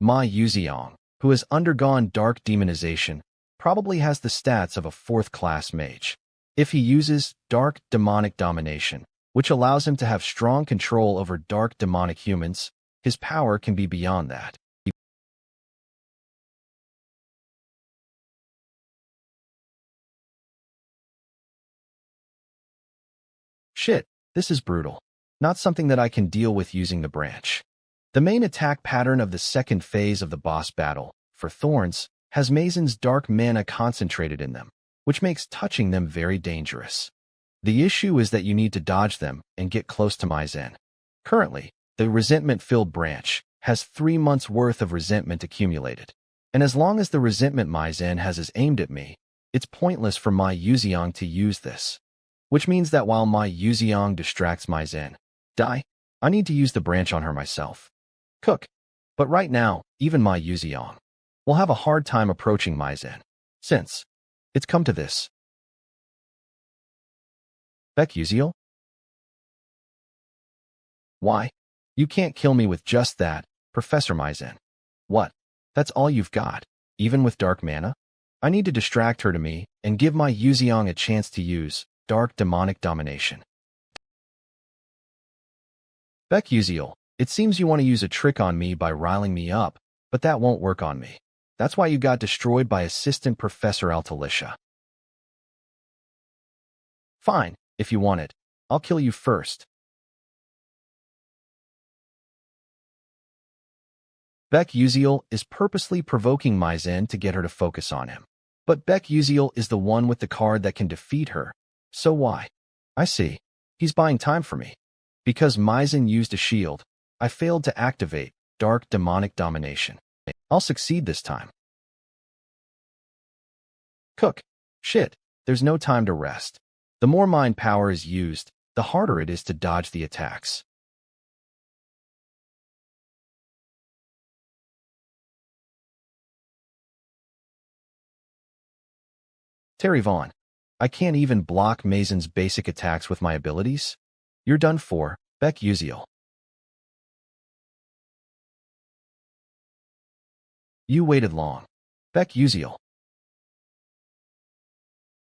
Ma Yuziang, who has undergone dark demonization, probably has the stats of a 4th-class mage. If he uses dark demonic domination, which allows him to have strong control over dark demonic humans, his power can be beyond that. Shit, this is brutal. Not something that I can deal with using the branch. The main attack pattern of the second phase of the boss battle, for thorns, has Mazen's dark mana concentrated in them, which makes touching them very dangerous. The issue is that you need to dodge them and get close to Maizen. Currently, the resentment-filled branch has 3 months' worth of resentment accumulated. And as long as the resentment Maizen has is aimed at me, it's pointless for my Yuziang to use this. Which means that while my Yuziang distracts Maizen, I need to use the branch on her myself. Cook. But right now, even my Yuziang will have a hard time approaching Maizen, since it's come to this. Beck Yuziel? Why? You can't kill me with just that, Professor Maizen. What? That's all you've got, even with dark mana? I need to distract her to me and give my Yuziang a chance to use dark demonic domination. Beck Yuziel, it seems you want to use a trick on me by riling me up, but that won't work on me. That's why you got destroyed by Assistant Professor Altalicia. Fine, if you want it. I'll kill you first. Beck Yuziel is purposely provoking Maizen to get her to focus on him. But Beck Yuziel is the one with the card that can defeat her. So why? I see. He's buying time for me. Because Maizen used a shield, I failed to activate dark demonic domination. I'll succeed this time. Cook. Shit, there's no time to rest. The more mind power is used, the harder it is to dodge the attacks. Terry Vaughn. I can't even block Maizen's basic attacks with my abilities? You're done for, Beck Yuziel. You waited long. Beck Yuziel.